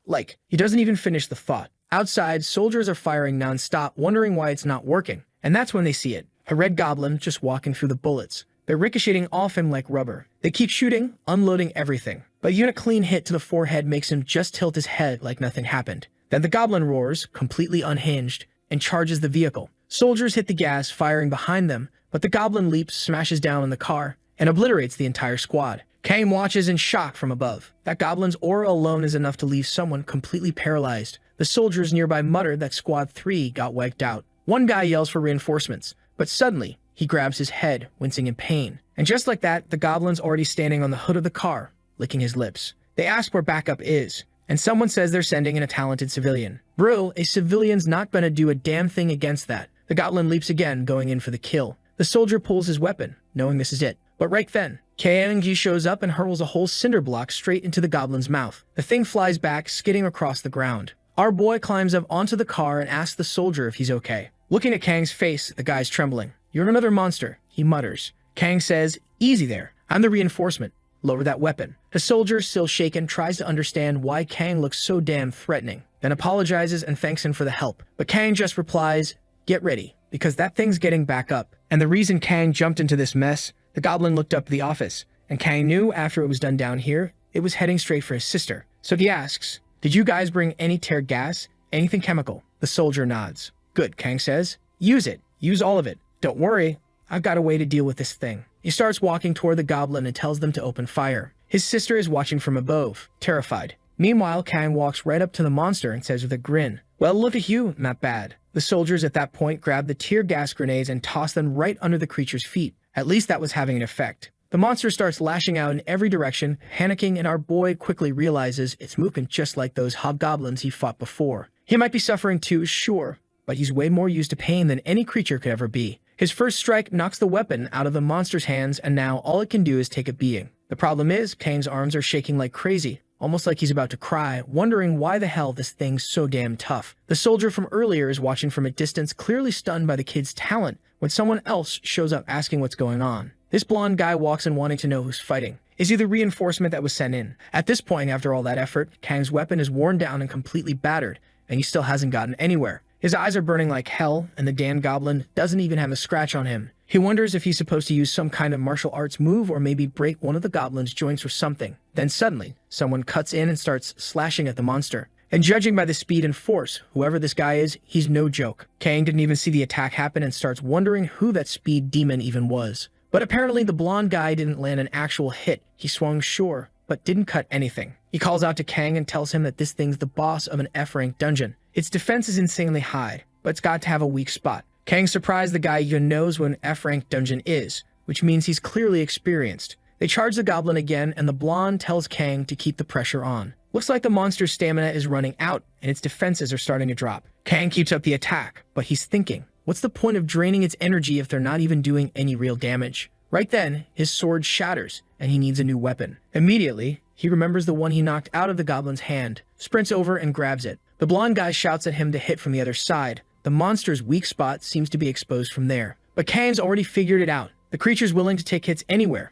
he doesn't even finish the thought. Outside, soldiers are firing non-stop, wondering why it's not working. And that's when they see it. A red goblin just walking through the bullets. They're ricocheting off him like rubber. They keep shooting, unloading everything. But even a clean hit to the forehead makes him just tilt his head like nothing happened. Then the goblin roars, completely unhinged, and charges the vehicle. Soldiers hit the gas, firing behind them, but the goblin leaps, smashes down on the car, and obliterates the entire squad. Kang watches in shock from above. That goblin's aura alone is enough to leave someone completely paralyzed. The soldiers nearby mutter that Squad 3 got wiped out. One guy yells for reinforcements, but suddenly, he grabs his head, wincing in pain. And just like that, the goblin's already standing on the hood of the car, licking his lips. They ask where backup is, and someone says they're sending in a talented civilian. Bro, a civilian's not gonna do a damn thing against that. The goblin leaps again, going in for the kill. The soldier pulls his weapon, knowing this is it. But right then, Kang shows up and hurls a whole cinder block straight into the goblin's mouth. The thing flies back, skidding across the ground. Our boy climbs up onto the car and asks the soldier if he's okay. Looking at Kang's face, the guy's trembling. You're another monster, he mutters. Kang says, easy there, I'm the reinforcement. Lower that weapon. The soldier, still shaken, tries to understand why Kang looks so damn threatening, then apologizes and thanks him for the help. But Kang just replies, get ready, because that thing's getting back up. And the reason Kang jumped into this mess, the goblin looked up the office, and Kang knew after it was done down here, it was heading straight for his sister. So he asks, did you guys bring any tear gas? Anything chemical? The soldier nods. Good, Kang says. Use it. Use all of it. Don't worry, I've got a way to deal with this thing. He starts walking toward the goblin and tells them to open fire. His sister is watching from above, terrified. Meanwhile, Kang walks right up to the monster and says with a grin, well, look at you, not bad. The soldiers at that point grab the tear gas grenades and toss them right under the creature's feet. At least that was having an effect. The monster starts lashing out in every direction, panicking, and our boy quickly realizes it's moving just like those hobgoblins he fought before. He might be suffering too, sure, but he's way more used to pain than any creature could ever be. His first strike knocks the weapon out of the monster's hands, and now all it can do is take a beating. The problem is, Kang's arms are shaking like crazy, almost like he's about to cry, wondering why the hell this thing's so damn tough. The soldier from earlier is watching from a distance, clearly stunned by the kid's talent, when someone else shows up asking what's going on. This blonde guy walks in wanting to know who's fighting. Is he the reinforcement that was sent in? At this point, after all that effort, Kang's weapon is worn down and completely battered, and he still hasn't gotten anywhere. His eyes are burning like hell, and the damn goblin doesn't even have a scratch on him. He wonders if he's supposed to use some kind of martial arts move or maybe break one of the goblin's joints or something. Then suddenly, someone cuts in and starts slashing at the monster. And judging by the speed and force, whoever this guy is, he's no joke. Kang didn't even see the attack happen and starts wondering who that speed demon even was. But apparently the blonde guy didn't land an actual hit. He swung sure, but didn't cut anything. He calls out to Kang and tells him that this thing's the boss of an F-rank dungeon. Its defense is insanely high, but it's got to have a weak spot. Kang's surprised the guy even knows what an F-rank dungeon is, which means he's clearly experienced. They charge the goblin again, and the blonde tells Kang to keep the pressure on. Looks like the monster's stamina is running out, and its defenses are starting to drop. Kang keeps up the attack, but he's thinking, what's the point of draining its energy if they're not even doing any real damage? Right then, his sword shatters, and he needs a new weapon. Immediately, he remembers the one he knocked out of the goblin's hand, sprints over and grabs it. The blonde guy shouts at him to hit from the other side. The monster's weak spot seems to be exposed from there. But Kang's already figured it out. The creature's willing to take hits anywhere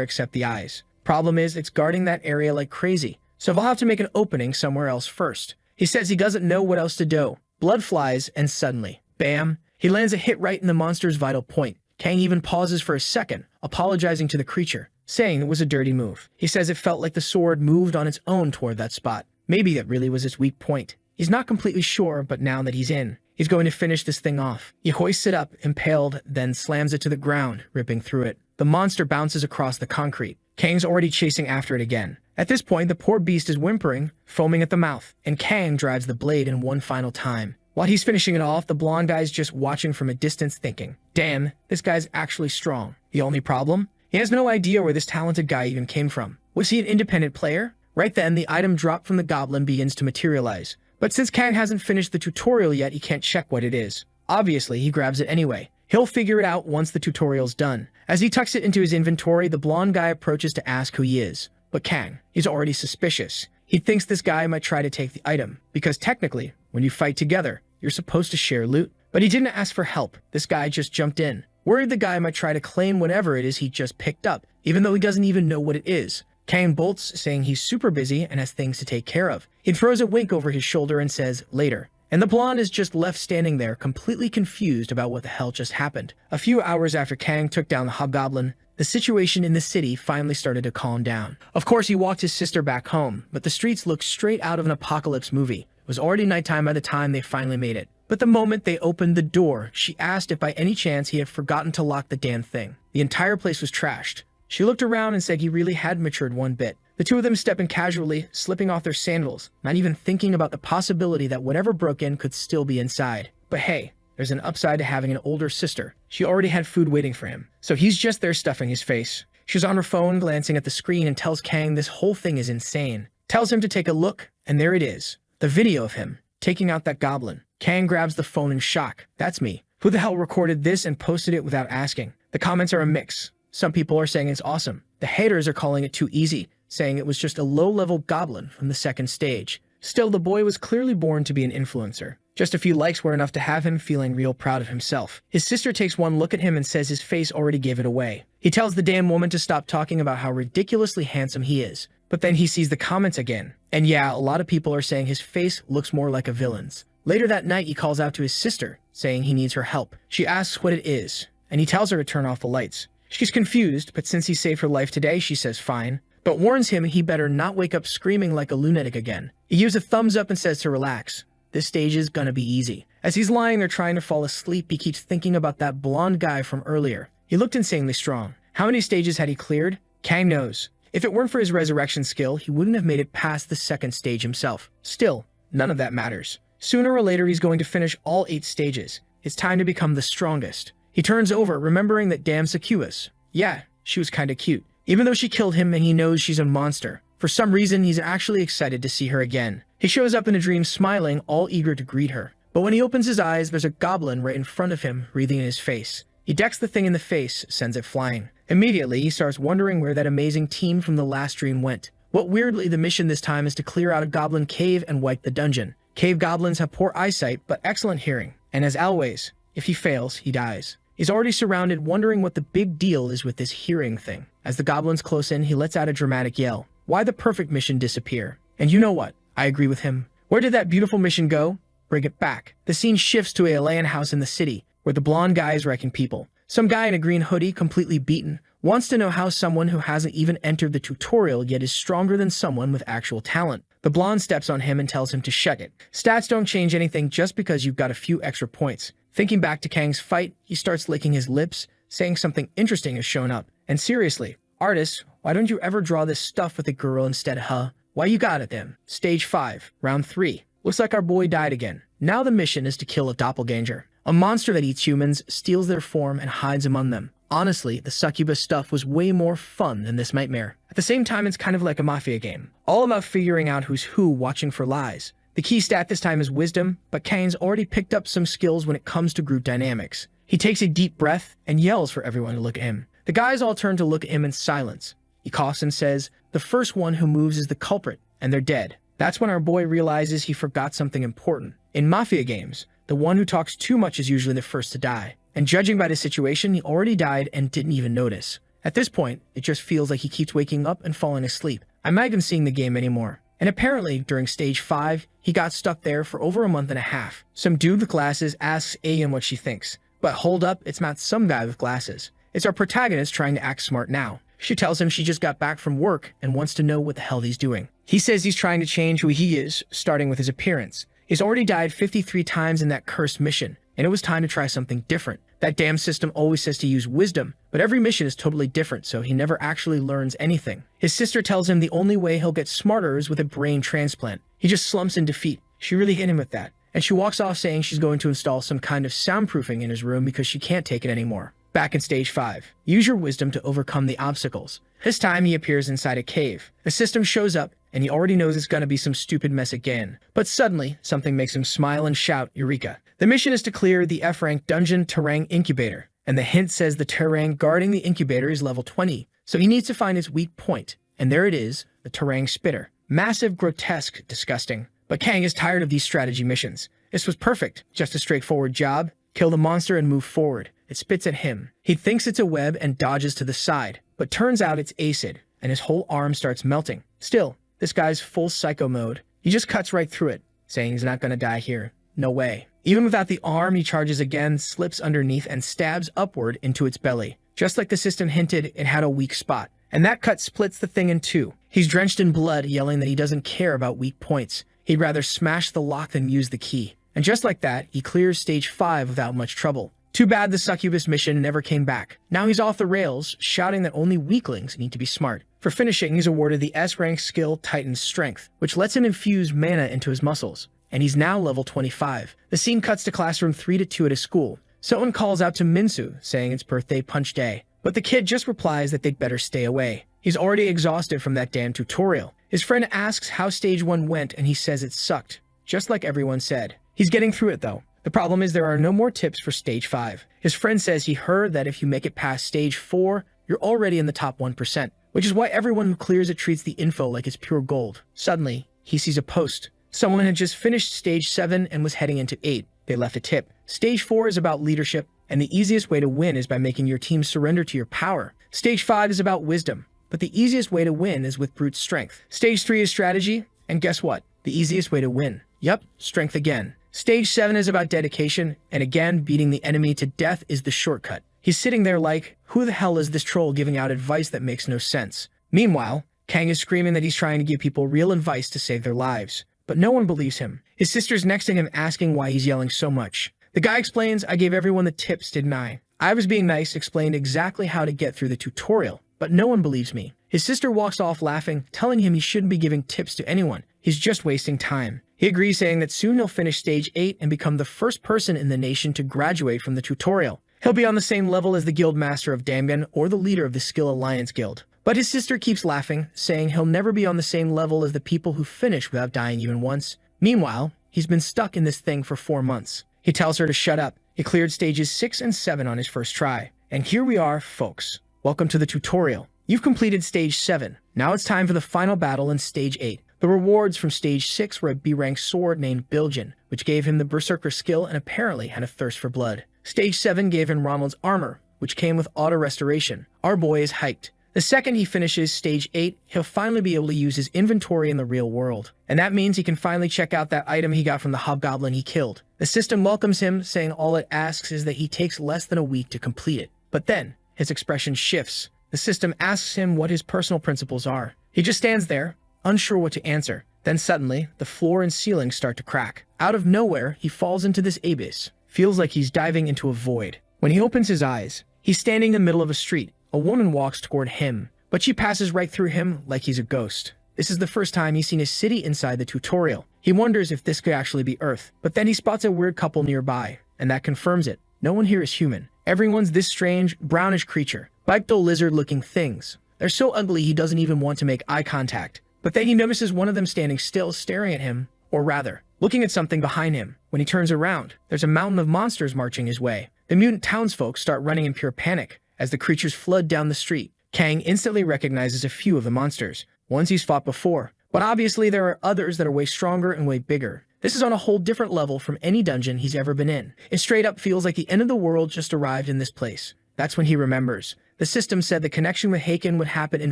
except the eyes. Problem is, it's guarding that area like crazy, so they'll have to make an opening somewhere else first. He says he doesn't know what else to do. Blood flies, and suddenly, bam, he lands a hit right in the monster's vital point. Kang even pauses for a second, apologizing to the creature, saying it was a dirty move. He says it felt like the sword moved on its own toward that spot. Maybe that really was its weak point. He's not completely sure, but now that he's in, he's going to finish this thing off. He hoists it up, impaled, then slams it to the ground, ripping through it. The monster bounces across the concrete. Kang's already chasing after it again. At this point, the poor beast is whimpering, foaming at the mouth, and Kang drives the blade in one final time. While he's finishing it off, the blonde guy's just watching from a distance thinking, damn, this guy's actually strong. The only problem? He has no idea where this talented guy even came from. Was he an independent player? Right then, the item dropped from the goblin begins to materialize. But since Kang hasn't finished the tutorial yet, he can't check what it is. Obviously, he grabs it anyway. He'll figure it out once the tutorial's done. As he tucks it into his inventory, the blonde guy approaches to ask who he is. But Kang, he's already suspicious. He thinks this guy might try to take the item, because technically, when you fight together, you're supposed to share loot. But he didn't ask for help. This guy just jumped in, worried the guy might try to claim whatever it is he just picked up, even though he doesn't even know what it is. Kang bolts, saying he's super busy and has things to take care of. He throws a wink over his shoulder and says, later. And the blonde is just left standing there, completely confused about what the hell just happened. A few hours after Kang took down the hobgoblin, the situation in the city finally started to calm down. Of course, he walked his sister back home, but the streets looked straight out of an apocalypse movie. It was already nighttime by the time they finally made it. But the moment they opened the door, she asked if by any chance he had forgotten to lock the damn thing. The entire place was trashed. She looked around and said he really had matured one bit. The two of them step in casually, slipping off their sandals, not even thinking about the possibility that whatever broke in could still be inside. But hey, there's an upside to having an older sister. She already had food waiting for him, so he's just there stuffing his face. She's on her phone, glancing at the screen, and tells Kang this whole thing is insane. Tells him to take a look, and there it is. The video of him taking out that goblin. Kang grabs the phone in shock. That's me. Who the hell recorded this and posted it without asking? The comments are a mix. Some people are saying it's awesome. The haters are calling it too easy, saying it was just a low-level goblin from the second stage. Still, the boy was clearly born to be an influencer. Just a few likes were enough to have him feeling real proud of himself. His sister takes one look at him and says his face already gave it away. He tells the damn woman to stop talking about how ridiculously handsome he is. But then he sees the comments again. And yeah, a lot of people are saying his face looks more like a villain's. Later that night, he calls out to his sister, saying he needs her help. She asks what it is, and he tells her to turn off the lights. She's confused, but since he saved her life today, she says fine, but warns him he better not wake up screaming like a lunatic again. He gives a thumbs up and says to relax. This stage is gonna be easy. As he's lying there trying to fall asleep, he keeps thinking about that blonde guy from earlier. He looked insanely strong. How many stages had he cleared? Kang knows. If it weren't for his resurrection skill, he wouldn't have made it past the second stage himself. Still, none of that matters. Sooner or later, he's going to finish all 8 stages. It's time to become the strongest. He turns over, remembering that damn Sakuas. Yeah, she was kinda cute. Even though she killed him and he knows she's a monster. For some reason, he's actually excited to see her again. He shows up in a dream smiling, all eager to greet her. But when he opens his eyes, there's a goblin right in front of him, breathing in his face. He decks the thing in the face, sends it flying. Immediately, he starts wondering where that amazing team from the last dream went. What weirdly, the mission this time is to clear out a goblin cave and wipe the dungeon. Cave goblins have poor eyesight, but excellent hearing. And as always, if he fails, he dies. He's already surrounded, wondering what the big deal is with this hearing thing. As the goblins close in, he lets out a dramatic yell. Why the perfect mission disappear? And you know what? I agree with him. Where did that beautiful mission go? Bring it back. The scene shifts to a Alayan house in the city, where the blonde guy is wrecking people. Some guy in a green hoodie, completely beaten, wants to know how someone who hasn't even entered the tutorial yet is stronger than someone with actual talent. The blonde steps on him and tells him to shut it. Stats don't change anything just because you've got a few extra points. Thinking back to Kang's fight, he starts licking his lips, saying something interesting has shown up. And seriously, artists, why don't you ever draw this stuff with a girl instead, huh? Why you got it then? Stage 5, round 3. Looks like our boy died again. Now the mission is to kill a doppelganger. A monster that eats humans, steals their form, and hides among them. Honestly, the succubus stuff was way more fun than this nightmare. At the same time, it's kind of like a mafia game. All about figuring out who's who, watching for lies. The key stat this time is wisdom, but Kang's already picked up some skills when it comes to group dynamics. He takes a deep breath and yells for everyone to look at him. The guys all turn to look at him in silence. He coughs and says, the first one who moves is the culprit, and they're dead. That's when our boy realizes he forgot something important. In mafia games, the one who talks too much is usually the first to die. And judging by the situation, he already died and didn't even notice. At this point, it just feels like he keeps waking up and falling asleep. I'm not even seeing the game anymore. And apparently, during stage 5, he got stuck there for over a month and a half. Some dude with glasses asks Ayan what she thinks. But hold up, it's not some guy with glasses. It's our protagonist trying to act smart now. She tells him she just got back from work and wants to know what the hell he's doing. He says he's trying to change who he is, starting with his appearance. He's already died 53 times in that cursed mission, and it was time to try something different. That damn system always says to use wisdom, but every mission is totally different, so he never actually learns anything. His sister tells him the only way he'll get smarter is with a brain transplant. He just slumps in defeat. She really hit him with that, and she walks off saying she's going to install some kind of soundproofing in his room because she can't take it anymore. Back in stage 5, use your wisdom to overcome the obstacles. This time he appears inside a cave. The system shows up, and he already knows it's gonna be some stupid mess again. But suddenly, something makes him smile and shout, Eureka! The mission is to clear the F-rank dungeon Terang Incubator, and the hint says the Terang guarding the incubator is level 20, so he needs to find its weak point. And there it is, the Terang Spitter. Massive, grotesque, disgusting. But Kang is tired of these strategy missions. This was perfect, just a straightforward job. Kill the monster and move forward. It spits at him. He thinks it's a web and dodges to the side, but turns out it's acid, and his whole arm starts melting. Still, this guy's full psycho mode. He just cuts right through it, saying he's not gonna die here. No way. Even without the arm, he charges again, slips underneath, and stabs upward into its belly. Just like the system hinted, it had a weak spot, and that cut splits the thing in two. He's drenched in blood, yelling that he doesn't care about weak points. He'd rather smash the lock than use the key. And just like that, he clears stage 5 without much trouble. Too bad the succubus mission never came back. Now he's off the rails, shouting that only weaklings need to be smart. For finishing, he's awarded the S-rank skill Titan's Strength, which lets him infuse mana into his muscles. And he's now level 25. The scene cuts to classroom 3-2 at his school. Someone calls out to Minsu, saying it's birthday punch day. But the kid just replies that they'd better stay away. He's already exhausted from that damn tutorial. His friend asks how stage 1 went, and he says it sucked. Just like everyone said. He's getting through it though. The problem is there are no more tips for stage 5. His friend says he heard that if you make it past stage 4, you're already in the top 1%, which is why everyone who clears it treats the info like it's pure gold. Suddenly, he sees a post. Someone had just finished stage 7 and was heading into 8. They left a tip. Stage 4 is about leadership, and the easiest way to win is by making your team surrender to your power. Stage 5 is about wisdom, but the easiest way to win is with brute strength. Stage 3 is strategy, and guess what? The easiest way to win. Yup, strength again. Stage 7 is about dedication, and again, beating the enemy to death is the shortcut. He's sitting there like, who the hell is this troll giving out advice that makes no sense? Meanwhile, Kang is screaming that he's trying to give people real advice to save their lives. But no one believes him. His sister's next to him asking why he's yelling so much. The guy explains, I gave everyone the tips, didn't I? I was being nice, explained exactly how to get through the tutorial, but no one believes me. His sister walks off laughing, telling him he shouldn't be giving tips to anyone. He's just wasting time. He agrees, saying that soon he'll finish stage 8 and become the first person in the nation to graduate from the tutorial. He'll be on the same level as the guild master of Damgan or the leader of the Skill Alliance Guild. But his sister keeps laughing, saying he'll never be on the same level as the people who finish without dying even once. Meanwhile, he's been stuck in this thing for 4 months. He tells her to shut up. He cleared stages 6 and 7 on his first try. And here we are, folks. Welcome to the tutorial. You've completed Stage 7. Now it's time for the final battle in Stage 8. The rewards from Stage 6 were a B-rank sword named Bilgen, which gave him the Berserker skill and apparently had a thirst for blood. Stage 7 gave him Ronald's armor, which came with auto-restoration. Our boy is hyped. The second he finishes Stage 8, he'll finally be able to use his inventory in the real world. And that means he can finally check out that item he got from the hobgoblin he killed. The system welcomes him, saying all it asks is that he takes less than a week to complete it. But then, his expression shifts. The system asks him what his personal principles are. He just stands there, unsure what to answer. Then suddenly, the floor and ceiling start to crack. Out of nowhere, he falls into this abyss. Feels like he's diving into a void. When he opens his eyes, he's standing in the middle of a street. A woman walks toward him, but she passes right through him like he's a ghost. This is the first time he's seen a city inside the tutorial. He wonders if this could actually be Earth, but then he spots a weird couple nearby, and that confirms it. No one here is human. Everyone's this strange, brownish creature. Bipedal lizard-looking things. They're so ugly he doesn't even want to make eye contact. But then he notices one of them standing still, staring at him, or rather, looking at something behind him. When he turns around, there's a mountain of monsters marching his way. The mutant townsfolk start running in pure panic as the creatures flood down the street. Kang instantly recognizes a few of the monsters, ones he's fought before. But obviously there are others that are way stronger and way bigger. This is on a whole different level from any dungeon he's ever been in. It straight up feels like the end of the world just arrived in this place. That's when he remembers. The system said the connection with Haken would happen in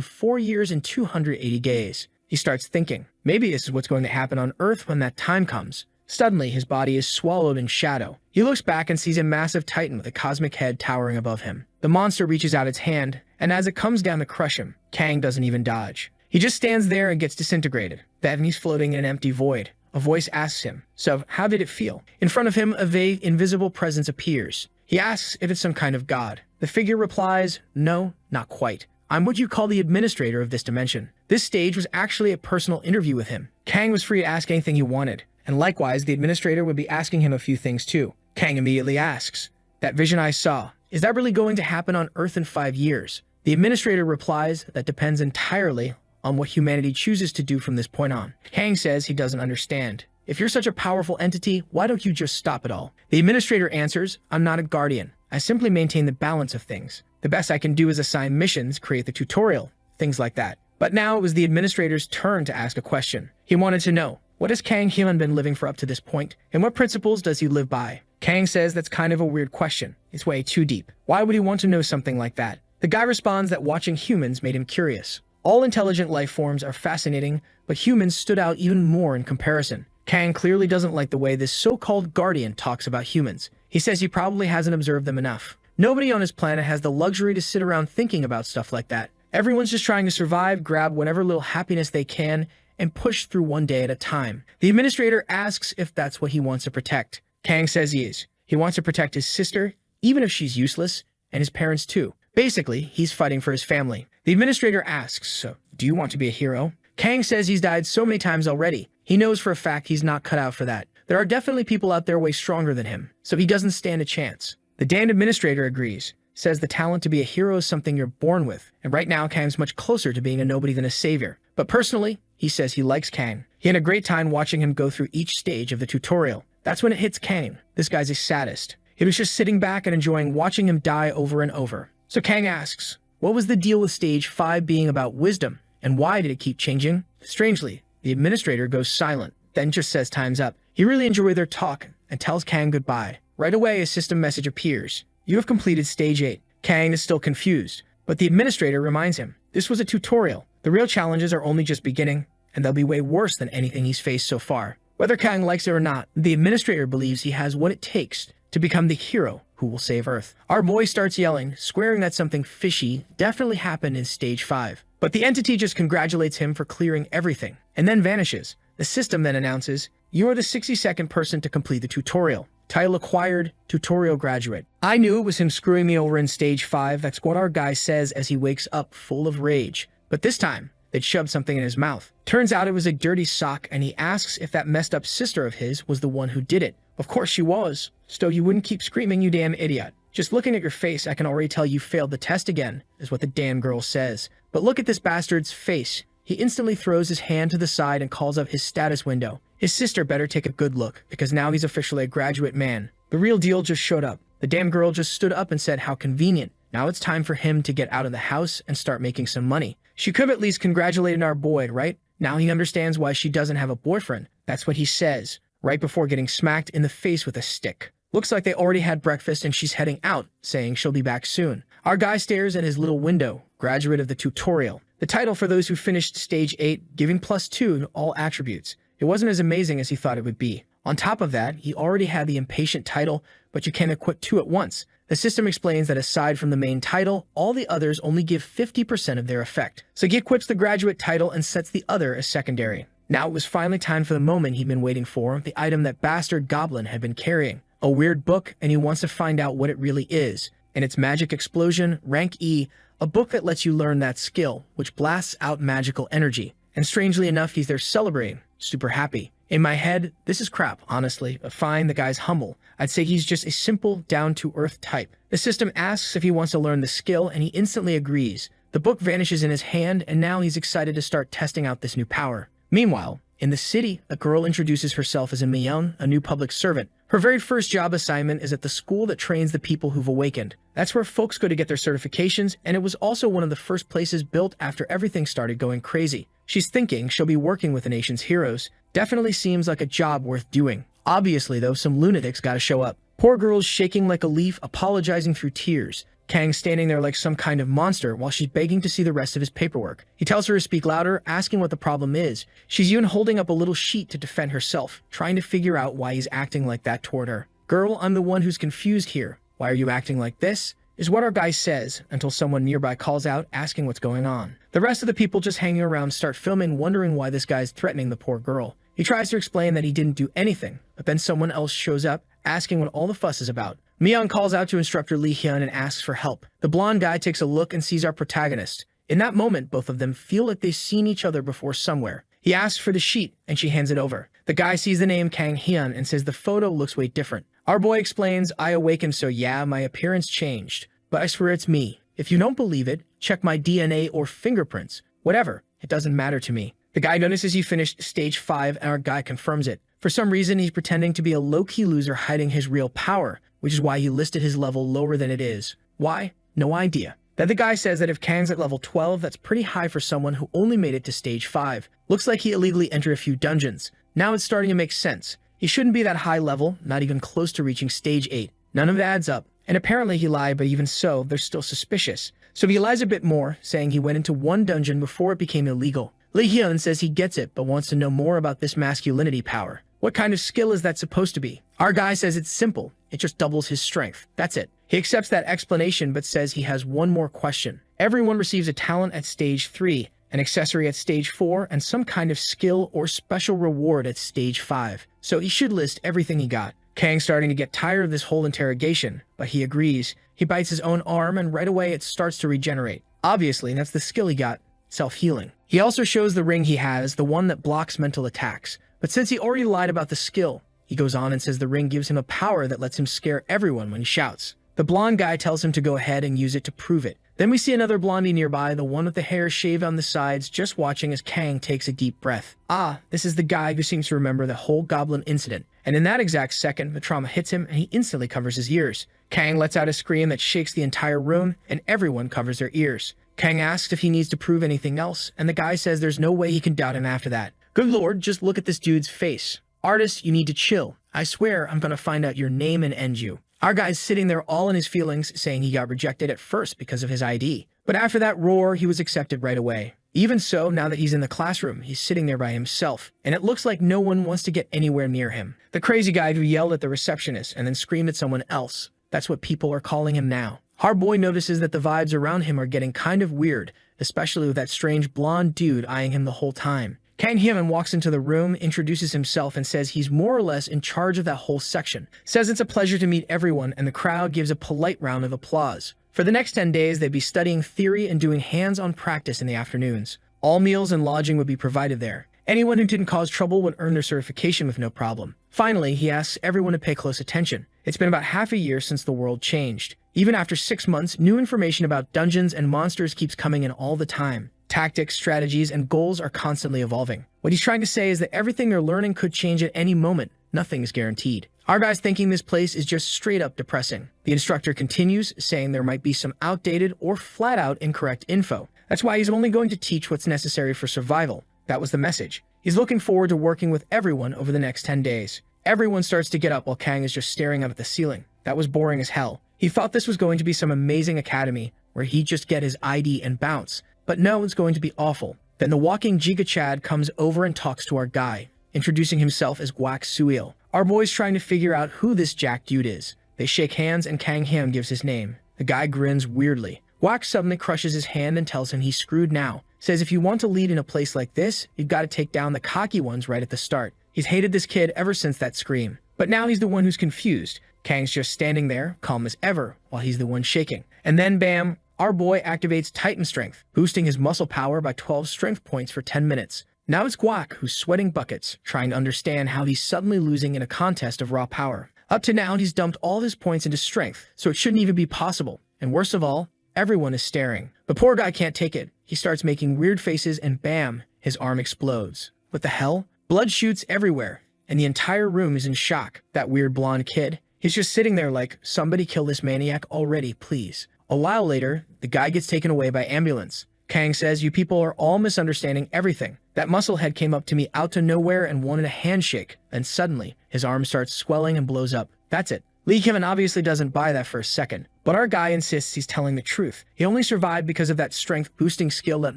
4 years and 280 days. He starts thinking, maybe this is what's going to happen on Earth when that time comes. Suddenly, his body is swallowed in shadow. He looks back and sees a massive titan with a cosmic head towering above him. The monster reaches out its hand, and as it comes down to crush him, Kang doesn't even dodge. He just stands there and gets disintegrated. Then he's floating in an empty void. A voice asks him, so how did it feel? In front of him, a vague, invisible presence appears. He asks if it's some kind of god. The figure replies, no, not quite. I'm what you call the administrator of this dimension. This stage was actually a personal interview with him. Kang was free to ask anything he wanted, and likewise, the administrator would be asking him a few things too. Kang immediately asks, that vision I saw, is that really going to happen on Earth in 5 years? The administrator replies that depends entirely on what humanity chooses to do from this point on. Kang says he doesn't understand. If you're such a powerful entity, why don't you just stop it all? The administrator answers, I'm not a guardian. I simply maintain the balance of things. The best I can do is assign missions, create the tutorial, things like that. But now it was the administrator's turn to ask a question. He wanted to know, what has Kang Hyun been living for up to this point? And what principles does he live by? Kang says that's kind of a weird question. It's way too deep. Why would he want to know something like that? The guy responds that watching humans made him curious. All intelligent life forms are fascinating, but humans stood out even more in comparison. Kang clearly doesn't like the way this so-called guardian talks about humans. He says he probably hasn't observed them enough. Nobody on his planet has the luxury to sit around thinking about stuff like that. Everyone's just trying to survive, grab whatever little happiness they can, and push through one day at a time. The administrator asks if that's what he wants to protect. Kang says he is. He wants to protect his sister, even if she's useless, and his parents too. Basically, he's fighting for his family. The administrator asks, so, do you want to be a hero? Kang says he's died so many times already. He knows for a fact he's not cut out for that. There are definitely people out there way stronger than him, so he doesn't stand a chance. The damned administrator agrees, says the talent to be a hero is something you're born with, and right now Kang's much closer to being a nobody than a savior. But personally, he says he likes Kang. He had a great time watching him go through each stage of the tutorial. That's when it hits Kang. This guy's a sadist. He was just sitting back and enjoying watching him die over and over. So Kang asks, what was the deal with stage 5 being about wisdom, and why did it keep changing? Strangely, the administrator goes silent, then just says time's up. He really enjoyed their talk and tells Kang goodbye. Right away, a system message appears. You have completed stage 8. Kang is still confused, but the administrator reminds him, this was a tutorial. The real challenges are only just beginning, and they'll be way worse than anything he's faced so far. Whether Kang likes it or not, the administrator believes he has what it takes to become the hero who will save Earth. Our boy starts yelling, swearing that something fishy definitely happened in stage 5. But the entity just congratulates him for clearing everything, and then vanishes. The system then announces, you are the 62nd person to complete the tutorial. Title acquired, tutorial graduate. I knew it was him screwing me over in stage 5. That's what our guy says as he wakes up full of rage. But this time, they'd shoved something in his mouth. Turns out it was a dirty sock, and he asks if that messed up sister of his was the one who did it. Of course she was. So you wouldn't keep screaming, you damn idiot. Just looking at your face, I can already tell you failed the test again, is what the damn girl says. But look at this bastard's face. He instantly throws his hand to the side and calls up his status window. His sister better take a good look, because now he's officially a graduate man. The real deal just showed up. The damn girl just stood up and said how convenient. Now it's time for him to get out of the house and start making some money. She could have at least congratulated our boy, right? Now he understands why she doesn't have a boyfriend. That's what he says, right before getting smacked in the face with a stick. Looks like they already had breakfast and she's heading out, saying she'll be back soon. Our guy stares at his little window, graduate of the tutorial. The title for those who finished Stage 8, giving +2 to all attributes. It wasn't as amazing as he thought it would be. On top of that, he already had the impatient title, but you can't equip 2 at once. The system explains that aside from the main title, all the others only give 50% of their effect. So he equips the graduate title and sets the other as secondary. Now it was finally time for the moment he'd been waiting for, the item that bastard goblin had been carrying. A weird book, and he wants to find out what it really is. And it's Magic Explosion, Rank E, a book that lets you learn that skill, which blasts out magical energy. And strangely enough, he's there celebrating, super happy. In my head, this is crap, honestly, but fine, the guy's humble. I'd say he's just a simple, down-to-earth type. The system asks if he wants to learn the skill, and he instantly agrees. The book vanishes in his hand, and now he's excited to start testing out this new power. Meanwhile, in the city, a girl introduces herself as Myung, a new public servant. Her very first job assignment is at the school that trains the people who've awakened. That's where folks go to get their certifications, and it was also one of the first places built after everything started going crazy. She's thinking she'll be working with the nation's heroes. Definitely seems like a job worth doing. Obviously, though, some lunatics gotta show up. Poor girl's shaking like a leaf, apologizing through tears. Kang standing there like some kind of monster while she's begging to see the rest of his paperwork. He tells her to speak louder, asking what the problem is. She's even holding up a little sheet to defend herself, trying to figure out why he's acting like that toward her. Girl, I'm the one who's confused here. Why are you acting like this? Is what our guy says, until someone nearby calls out, asking what's going on. The rest of the people just hanging around start filming, wondering why this guy's threatening the poor girl. He tries to explain that he didn't do anything, but then someone else shows up, asking what all the fuss is about. Myung calls out to instructor Lee Hyun and asks for help. The blonde guy takes a look and sees our protagonist. In that moment, both of them feel like they've seen each other before somewhere. He asks for the sheet, and she hands it over. The guy sees the name Kang Hyun and says the photo looks way different. Our boy explains, I awakened, so yeah, my appearance changed. But I swear it's me. If you don't believe it, check my DNA or fingerprints. Whatever, it doesn't matter to me. The guy notices he finished Stage 5, and our guy confirms it. For some reason, he's pretending to be a low-key loser hiding his real power, which is why he listed his level lower than it is. Why? No idea. Then the guy says that if Kang's at level 12, that's pretty high for someone who only made it to Stage 5. Looks like he illegally entered a few dungeons. Now it's starting to make sense. He shouldn't be that high level, not even close to reaching Stage 8. None of it adds up. And apparently he lied, but even so, they're still suspicious. So he lies a bit more, saying he went into one dungeon before it became illegal. Lee Hyun says he gets it, but wants to know more about this masculinity power. What kind of skill is that supposed to be? Our guy says it's simple. It just doubles his strength. That's it. He accepts that explanation, but says he has one more question. Everyone receives a talent at Stage 3, an accessory at Stage 4, and some kind of skill or special reward at Stage 5. So he should list everything he got. Kang's starting to get tired of this whole interrogation, but he agrees. He bites his own arm, and right away it starts to regenerate. Obviously, that's the skill he got, self-healing. He also shows the ring he has, the one that blocks mental attacks. But since he already lied about the skill, he goes on and says the ring gives him a power that lets him scare everyone when he shouts. The blonde guy tells him to go ahead and use it to prove it. Then we see another blondie nearby, the one with the hair shaved on the sides, just watching as Kang takes a deep breath. Ah, this is the guy who seems to remember the whole goblin incident. And in that exact second, the trauma hits him and he instantly covers his ears. Kang lets out a scream that shakes the entire room, and everyone covers their ears. Kang asks if he needs to prove anything else, and the guy says there's no way he can doubt him after that. Good lord, just look at this dude's face. Artist, you need to chill. I swear I'm gonna find out your name and end you. Our guy's sitting there all in his feelings, saying he got rejected at first because of his ID. But after that roar, he was accepted right away. Even so, now that he's in the classroom, he's sitting there by himself, and it looks like no one wants to get anywhere near him. The crazy guy who yelled at the receptionist and then screamed at someone else. That's what people are calling him now. Our boy notices that the vibes around him are getting kind of weird, especially with that strange blonde dude eyeing him the whole time. Kang Hyun walks into the room, introduces himself, and says he's more or less in charge of that whole section. Says it's a pleasure to meet everyone, and the crowd gives a polite round of applause. For the next 10 days, they'd be studying theory and doing hands-on practice in the afternoons. All meals and lodging would be provided there. Anyone who didn't cause trouble would earn their certification with no problem. Finally, he asks everyone to pay close attention. It's been about half a year since the world changed. Even after 6 months, new information about dungeons and monsters keeps coming in all the time. Tactics, strategies, and goals are constantly evolving. What he's trying to say is that everything they're learning could change at any moment. nothing is guaranteed. Our guy's thinking this place is just straight up depressing. The instructor continues, saying there might be some outdated or flat-out incorrect info. That's why he's only going to teach what's necessary for survival. That was the message. He's looking forward to working with everyone over the next 10 days. Everyone starts to get up while Kang is just staring up at the ceiling. That was boring as hell. He thought this was going to be some amazing academy where he'd just get his ID and bounce. But no, it's going to be awful. Then the walking Giga Chad comes over and talks to our guy, introducing himself as Guak Suil. Our boy's trying to figure out who this Jack dude is. They shake hands and Kang Hyun gives his name. The guy grins weirdly. Guak suddenly crushes his hand and tells him he's screwed now. Says if you want to lead in a place like this, you've got to take down the cocky ones right at the start. He's hated this kid ever since that scream. But now he's the one who's confused. Kang's just standing there, calm as ever, while he's the one shaking. And then bam, our boy activates Titan Strength, boosting his muscle power by 12 strength points for 10 minutes. Now it's Guak who's sweating buckets, trying to understand how he's suddenly losing in a contest of raw power. Up to now, he's dumped all his points into strength, so it shouldn't even be possible. And worst of all, everyone is staring. The poor guy can't take it. He starts making weird faces and bam, his arm explodes. What the hell? Blood shoots everywhere, and the entire room is in shock. That weird blonde kid, he's just sitting there like, somebody kill this maniac already, please. A while later, the guy gets taken away by ambulance. Kang says, you people are all misunderstanding everything. That musclehead came up to me out to nowhere and wanted a handshake. And suddenly, his arm starts swelling and blows up. That's it. Lee Kim obviously doesn't buy that for a second. But our guy insists he's telling the truth. He only survived because of that strength-boosting skill that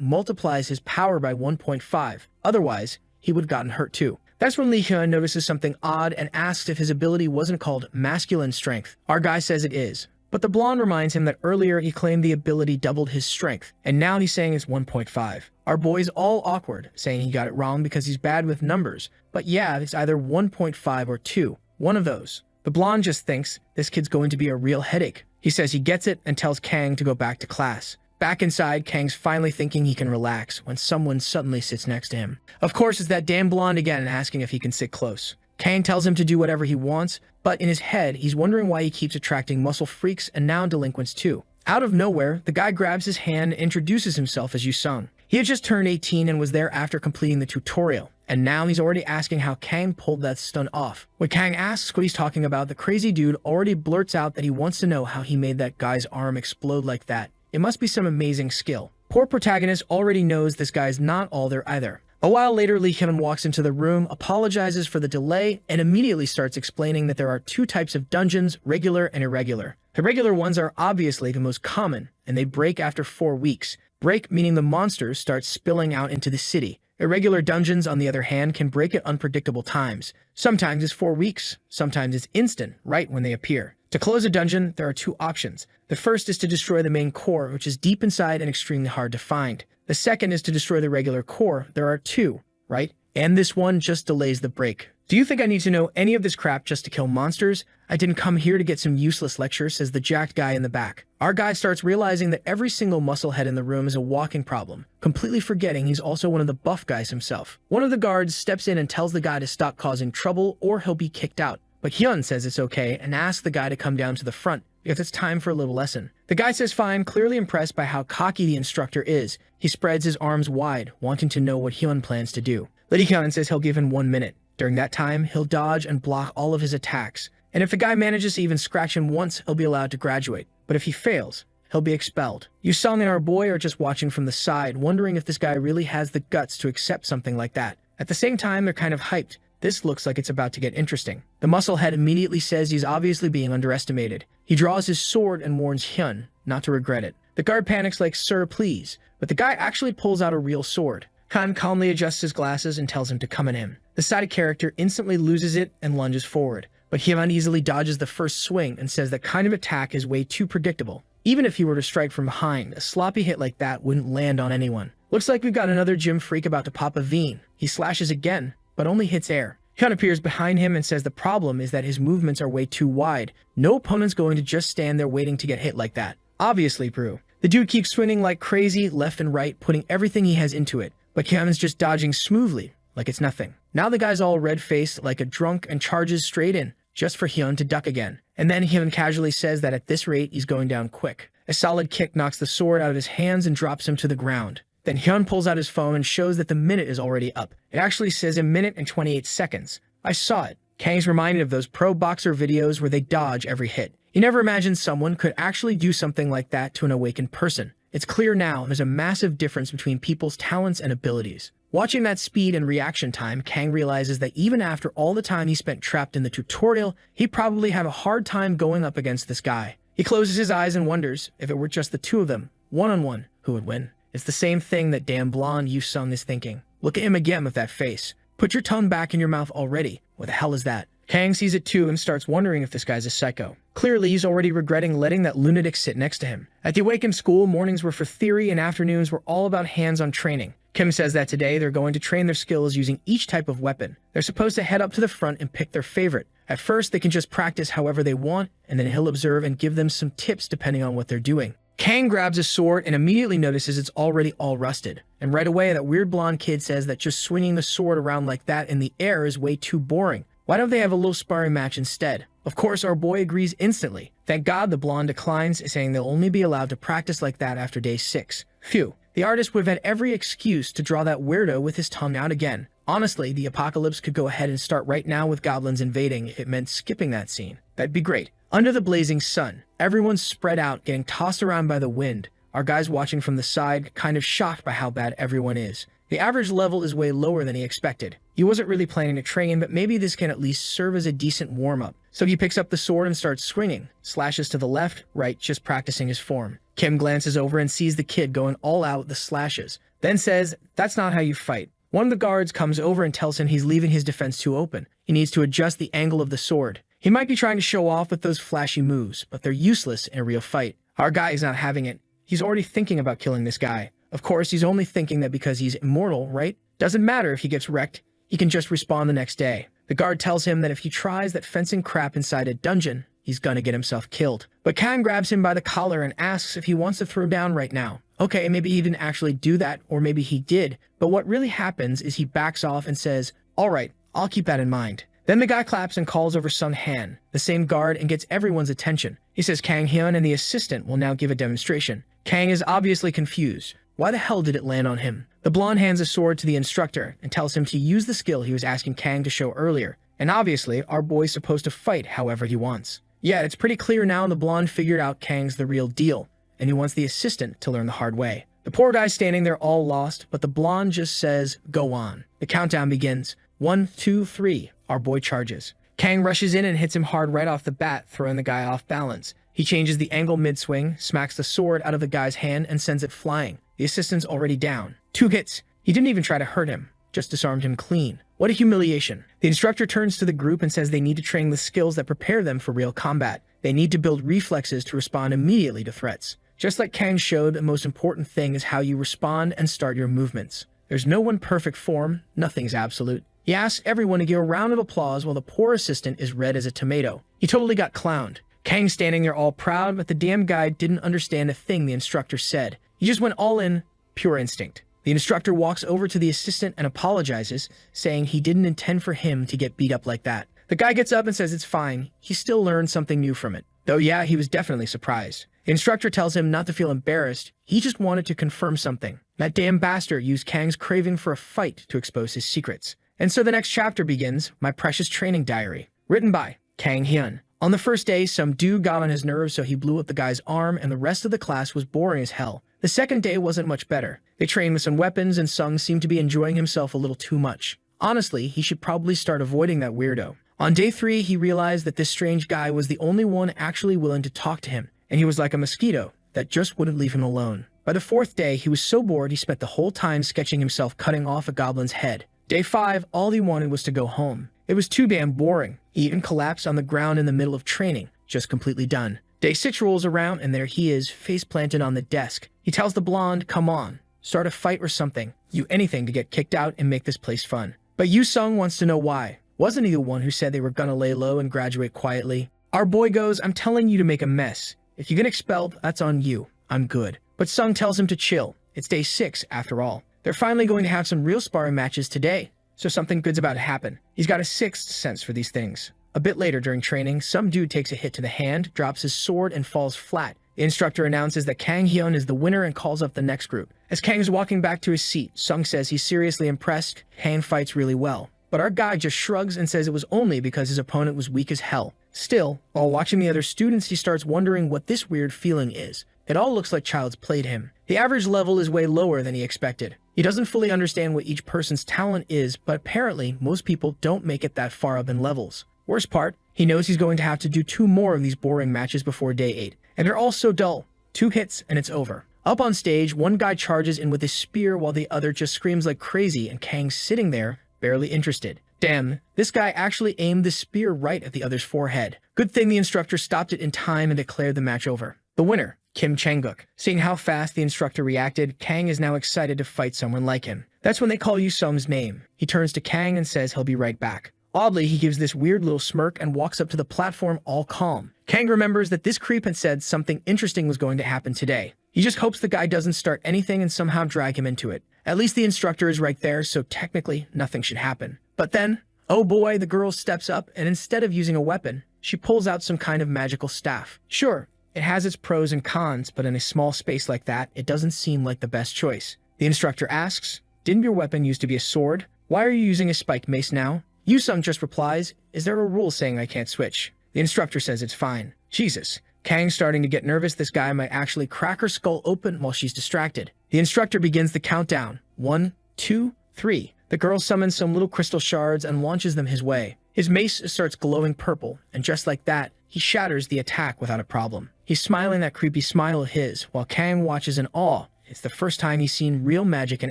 multiplies his power by 1.5. Otherwise, he would have gotten hurt too. That's when Lee Hyun notices something odd and asks if his ability wasn't called masculine strength. Our guy says it is. But the blonde reminds him that earlier he claimed the ability doubled his strength, and now he's saying it's 1.5. Our boy's all awkward, saying he got it wrong because he's bad with numbers. But yeah, it's either 1.5 or 2. One of those. The blonde just thinks this kid's going to be a real headache. He says he gets it and tells Kang to go back to class. Back inside, Kang's finally thinking he can relax when someone suddenly sits next to him. Of course, it's that damn blonde again asking if he can sit close. Kang tells him to do whatever he wants, but in his head, he's wondering why he keeps attracting muscle freaks and now delinquents too. Out of nowhere, the guy grabs his hand and introduces himself as Yusung. He had just turned 18 and was there after completing the tutorial, and now he's already asking how Kang pulled that stunt off. When Kang asks what he's talking about, the crazy dude already blurts out that he wants to know how he made that guy's arm explode like that. It must be some amazing skill. Poor protagonist already knows this guy's not all there either. A while later, Lee Hyun walks into the room, apologizes for the delay, and immediately starts explaining that there are 2 types of dungeons, regular and irregular. The regular ones are obviously the most common, and they break after 4 weeks. Break meaning the monsters start spilling out into the city. Irregular dungeons, on the other hand, can break at unpredictable times. Sometimes it's 4 weeks, sometimes it's instant, right when they appear. To close a dungeon, there are 2 options. The first is to destroy the main core, which is deep inside and extremely hard to find. The second is to destroy the regular core. There are 2, right? And this one just delays the break. Do you think I need to know any of this crap just to kill monsters? I didn't come here to get some useless lecture, says the jacked guy in the back. Our guy starts realizing that every single musclehead in the room is a walking problem, completely forgetting he's also one of the buff guys himself. One of the guards steps in and tells the guy to stop causing trouble or he'll be kicked out. But Hyun says it's okay and asks the guy to come down to the front because it's time for a little lesson. The guy says fine, clearly impressed by how cocky the instructor is. He spreads his arms wide, wanting to know what Hyun plans to do. Lady Hyun says he'll give him 1 minute. During that time, he'll dodge and block all of his attacks. And if the guy manages to even scratch him once, he'll be allowed to graduate. But if he fails, he'll be expelled. Yusung and our boy are just watching from the side, wondering if this guy really has the guts to accept something like that. At the same time, they're kind of hyped. This looks like it's about to get interesting. The musclehead immediately says he's obviously being underestimated. He draws his sword and warns Hyun not to regret it. The guard panics like, sir, please. But the guy actually pulls out a real sword. Khan calmly adjusts his glasses and tells him to come at him. The side character instantly loses it and lunges forward. But Hyun easily dodges the first swing and says that kind of attack is way too predictable. Even if he were to strike from behind, a sloppy hit like that wouldn't land on anyone. Looks like we've got another gym freak about to pop a vein. He slashes again, but only hits air. Hyun appears behind him and says the problem is that his movements are way too wide. No opponent's going to just stand there waiting to get hit like that. Obviously, Brew. The dude keeps swinging like crazy, left and right, putting everything he has into it. But Hyun's just dodging smoothly, like it's nothing. Now the guy's all red-faced like a drunk and charges straight in, just for Hyun to duck again. And then Hyun casually says that at this rate, he's going down quick. A solid kick knocks the sword out of his hands and drops him to the ground. Then Hyun pulls out his phone and shows that the minute is already up. It actually says a minute and 28 seconds. I saw it. Kang's reminded of those pro boxer videos where they dodge every hit. You never imagined someone could actually do something like that to an awakened person. It's clear now there's a massive difference between people's talents and abilities. Watching that speed and reaction time, Kang realizes that even after all the time he spent trapped in the tutorial, he'd probably have a hard time going up against this guy. He closes his eyes and wonders, if it were just the two of them, one-on-one, who would win? It's the same thing that damn blonde Yu Sung is thinking. Look at him again with that face. Put your tongue back in your mouth already. What the hell is that? Kang sees it too and starts wondering if this guy's a psycho. Clearly, he's already regretting letting that lunatic sit next to him. At the Awakened School, mornings were for theory and afternoons were all about hands-on training. Kim says that today they're going to train their skills using each type of weapon. They're supposed to head up to the front and pick their favorite. At first, they can just practice however they want, and then he'll observe and give them some tips depending on what they're doing. Kang grabs his sword and immediately notices it's already all rusted. And right away, that weird blonde kid says that just swinging the sword around like that in the air is way too boring. Why don't they have a little sparring match instead? Of course, our boy agrees instantly. Thank God the blonde declines, saying they'll only be allowed to practice like that after day 6. Phew. The artist would have had every excuse to draw that weirdo with his tongue out again. Honestly, the apocalypse could go ahead and start right now with goblins invading if it meant skipping that scene. That'd be great. Under the blazing sun, everyone's spread out, getting tossed around by the wind. Our guys watching from the side, kind of shocked by how bad everyone is. The average level is way lower than he expected. He wasn't really planning to train, but maybe this can at least serve as a decent warm-up. So he picks up the sword and starts swinging. Slashes to the left, right, just practicing his form. Kim glances over and sees the kid going all out with the slashes. Then says, "That's not how you fight." One of the guards comes over and tells him he's leaving his defense too open. He needs to adjust the angle of the sword. He might be trying to show off with those flashy moves, but they're useless in a real fight. Our guy is not having it. He's already thinking about killing this guy. Of course, he's only thinking that because he's immortal, right? Doesn't matter if he gets wrecked. He can just respawn the next day. The guard tells him that if he tries that fencing crap inside a dungeon, he's gonna get himself killed. But Kang grabs him by the collar and asks if he wants to throw down right now. Okay, maybe he didn't actually do that, or maybe he did. But what really happens is he backs off and says, "All right, I'll keep that in mind." Then the guy claps and calls over Sung Han, the same guard, and gets everyone's attention. He says Kang Hyun and the assistant will now give a demonstration. Kang is obviously confused. Why the hell did it land on him? The blonde hands a sword to the instructor and tells him to use the skill he was asking Kang to show earlier. And obviously, our boy's supposed to fight however he wants. Yeah, it's pretty clear now the blonde figured out Kang's the real deal, and he wants the assistant to learn the hard way. The poor guy's standing there all lost, but the blonde just says, "Go on." The countdown begins. 1, 2, 3. Our boy charges. Kang rushes in and hits him hard right off the bat, throwing the guy off balance. He changes the angle mid-swing, smacks the sword out of the guy's hand, and sends it flying. The assistant's already down. 2 hits. He didn't even try to hurt him, just disarmed him clean. What a humiliation. The instructor turns to the group and says they need to train the skills that prepare them for real combat. They need to build reflexes to respond immediately to threats. Just like Kang showed, the most important thing is how you respond and start your movements. There's no one perfect form, nothing's absolute. He asks everyone to give a round of applause while the poor assistant is red as a tomato. He totally got clowned. Kang's standing there all proud, but the damn guy didn't understand a thing the instructor said. He just went all in, pure instinct. The instructor walks over to the assistant and apologizes, saying he didn't intend for him to get beat up like that. The guy gets up and says it's fine. He still learned something new from it. Though yeah, he was definitely surprised. The instructor tells him not to feel embarrassed. He just wanted to confirm something. That damn bastard used Kang's craving for a fight to expose his secrets. And so the next chapter begins, My Precious Training Diary. Written by Kang Hyun. On the first day, some dude got on his nerves, so he blew up the guy's arm, and the rest of the class was boring as hell. The second day wasn't much better. They trained with some weapons, and Sung seemed to be enjoying himself a little too much. Honestly, he should probably start avoiding that weirdo. On day 3, he realized that this strange guy was the only one actually willing to talk to him, and he was like a mosquito that just wouldn't leave him alone. By the 4th day, he was so bored he spent the whole time sketching himself cutting off a goblin's head. Day 5, all he wanted was to go home. It was too damn boring. He even collapsed on the ground in the middle of training, just completely done. Day 6 rolls around, and there he is, face planted on the desk. He tells the blonde, "Come on, start a fight or something. Do anything to get kicked out and make this place fun." But Yu Sung wants to know why. Wasn't he the one who said they were gonna lay low and graduate quietly? Our boy goes, "I'm telling you to make a mess. If you get expelled, that's on you. I'm good." But Sung tells him to chill. It's day 6, after all. They're finally going to have some real sparring matches today, so something good's about to happen. He's got a 6th sense for these things. A bit later during training, some dude takes a hit to the hand, drops his sword, and falls flat. The instructor announces that Kang Hyun is the winner and calls up the next group. As Kang is walking back to his seat, Sung says he's seriously impressed. Kang fights really well. but our guy just shrugs and says it was only because his opponent was weak as hell. Still, while watching the other students, he starts wondering what this weird feeling is. It all looks like Child's played him. The average level is way lower than he expected. He doesn't fully understand what each person's talent is, but apparently most people don't make it that far up in levels. Worst part, he knows he's going to have to do 2 more of these boring matches before day 8, and they're all so dull. 2 hits and it's over. Up on stage, one guy charges in with his spear while the other just screams like crazy, and Kang's sitting there, barely interested. Damn, this guy actually aimed the spear right at the other's forehead. Good thing the instructor stopped it in time and declared the match over. The winner, Kim Chang-guk. Seeing how fast the instructor reacted, Kang is now excited to fight someone like him. That's when they call Yu-sung's name. He turns to Kang and says he'll be right back. Oddly, he gives this weird little smirk and walks up to the platform all calm. Kang remembers that this creep had said something interesting was going to happen today. He just hopes the guy doesn't start anything and somehow drag him into it. At least the instructor is right there, so technically nothing should happen. But then, oh boy, the girl steps up, and instead of using a weapon, she pulls out some kind of magical staff. Sure, it has its pros and cons, but in a small space like that, it doesn't seem like the best choice. The instructor asks, "Didn't your weapon used to be a sword? Why are you using a spiked mace now?" Yu-sung just replies, "Is there a rule saying I can't switch?" The instructor says it's fine. Jesus. Kang's starting to get nervous. This guy might actually crack her skull open while she's distracted. The instructor begins the countdown. 1, 2, 3. The girl summons some little crystal shards and launches them his way. His mace starts glowing purple, and just like that, he shatters the attack without a problem. He's smiling that creepy smile of his, while Kang watches in awe. It's the first time he's seen real magic in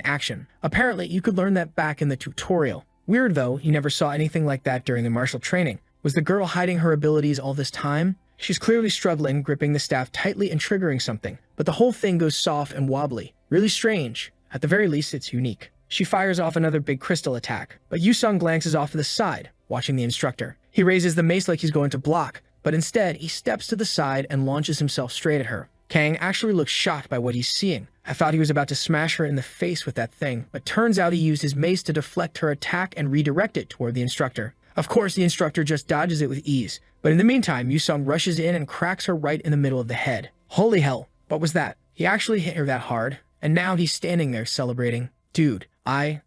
action. Apparently, you could learn that back in the tutorial. Weird though, he never saw anything like that during the martial training. Was the girl hiding her abilities all this time? She's clearly struggling, gripping the staff tightly and triggering something, but the whole thing goes soft and wobbly. Really strange. At the very least, it's unique. She fires off another big crystal attack, but Yu-sung glances off to the side, watching the instructor. He raises the mace like he's going to block, but instead, he steps to the side and launches himself straight at her. Kang actually looks shocked by what he's seeing. I thought he was about to smash her in the face with that thing, but turns out he used his mace to deflect her attack and redirect it toward the instructor. Of course, the instructor just dodges it with ease, but in the meantime, Yu-sung rushes in and cracks her right in the middle of the head. Holy hell, what was that? He actually hit her that hard, and now he's standing there celebrating. Dude, I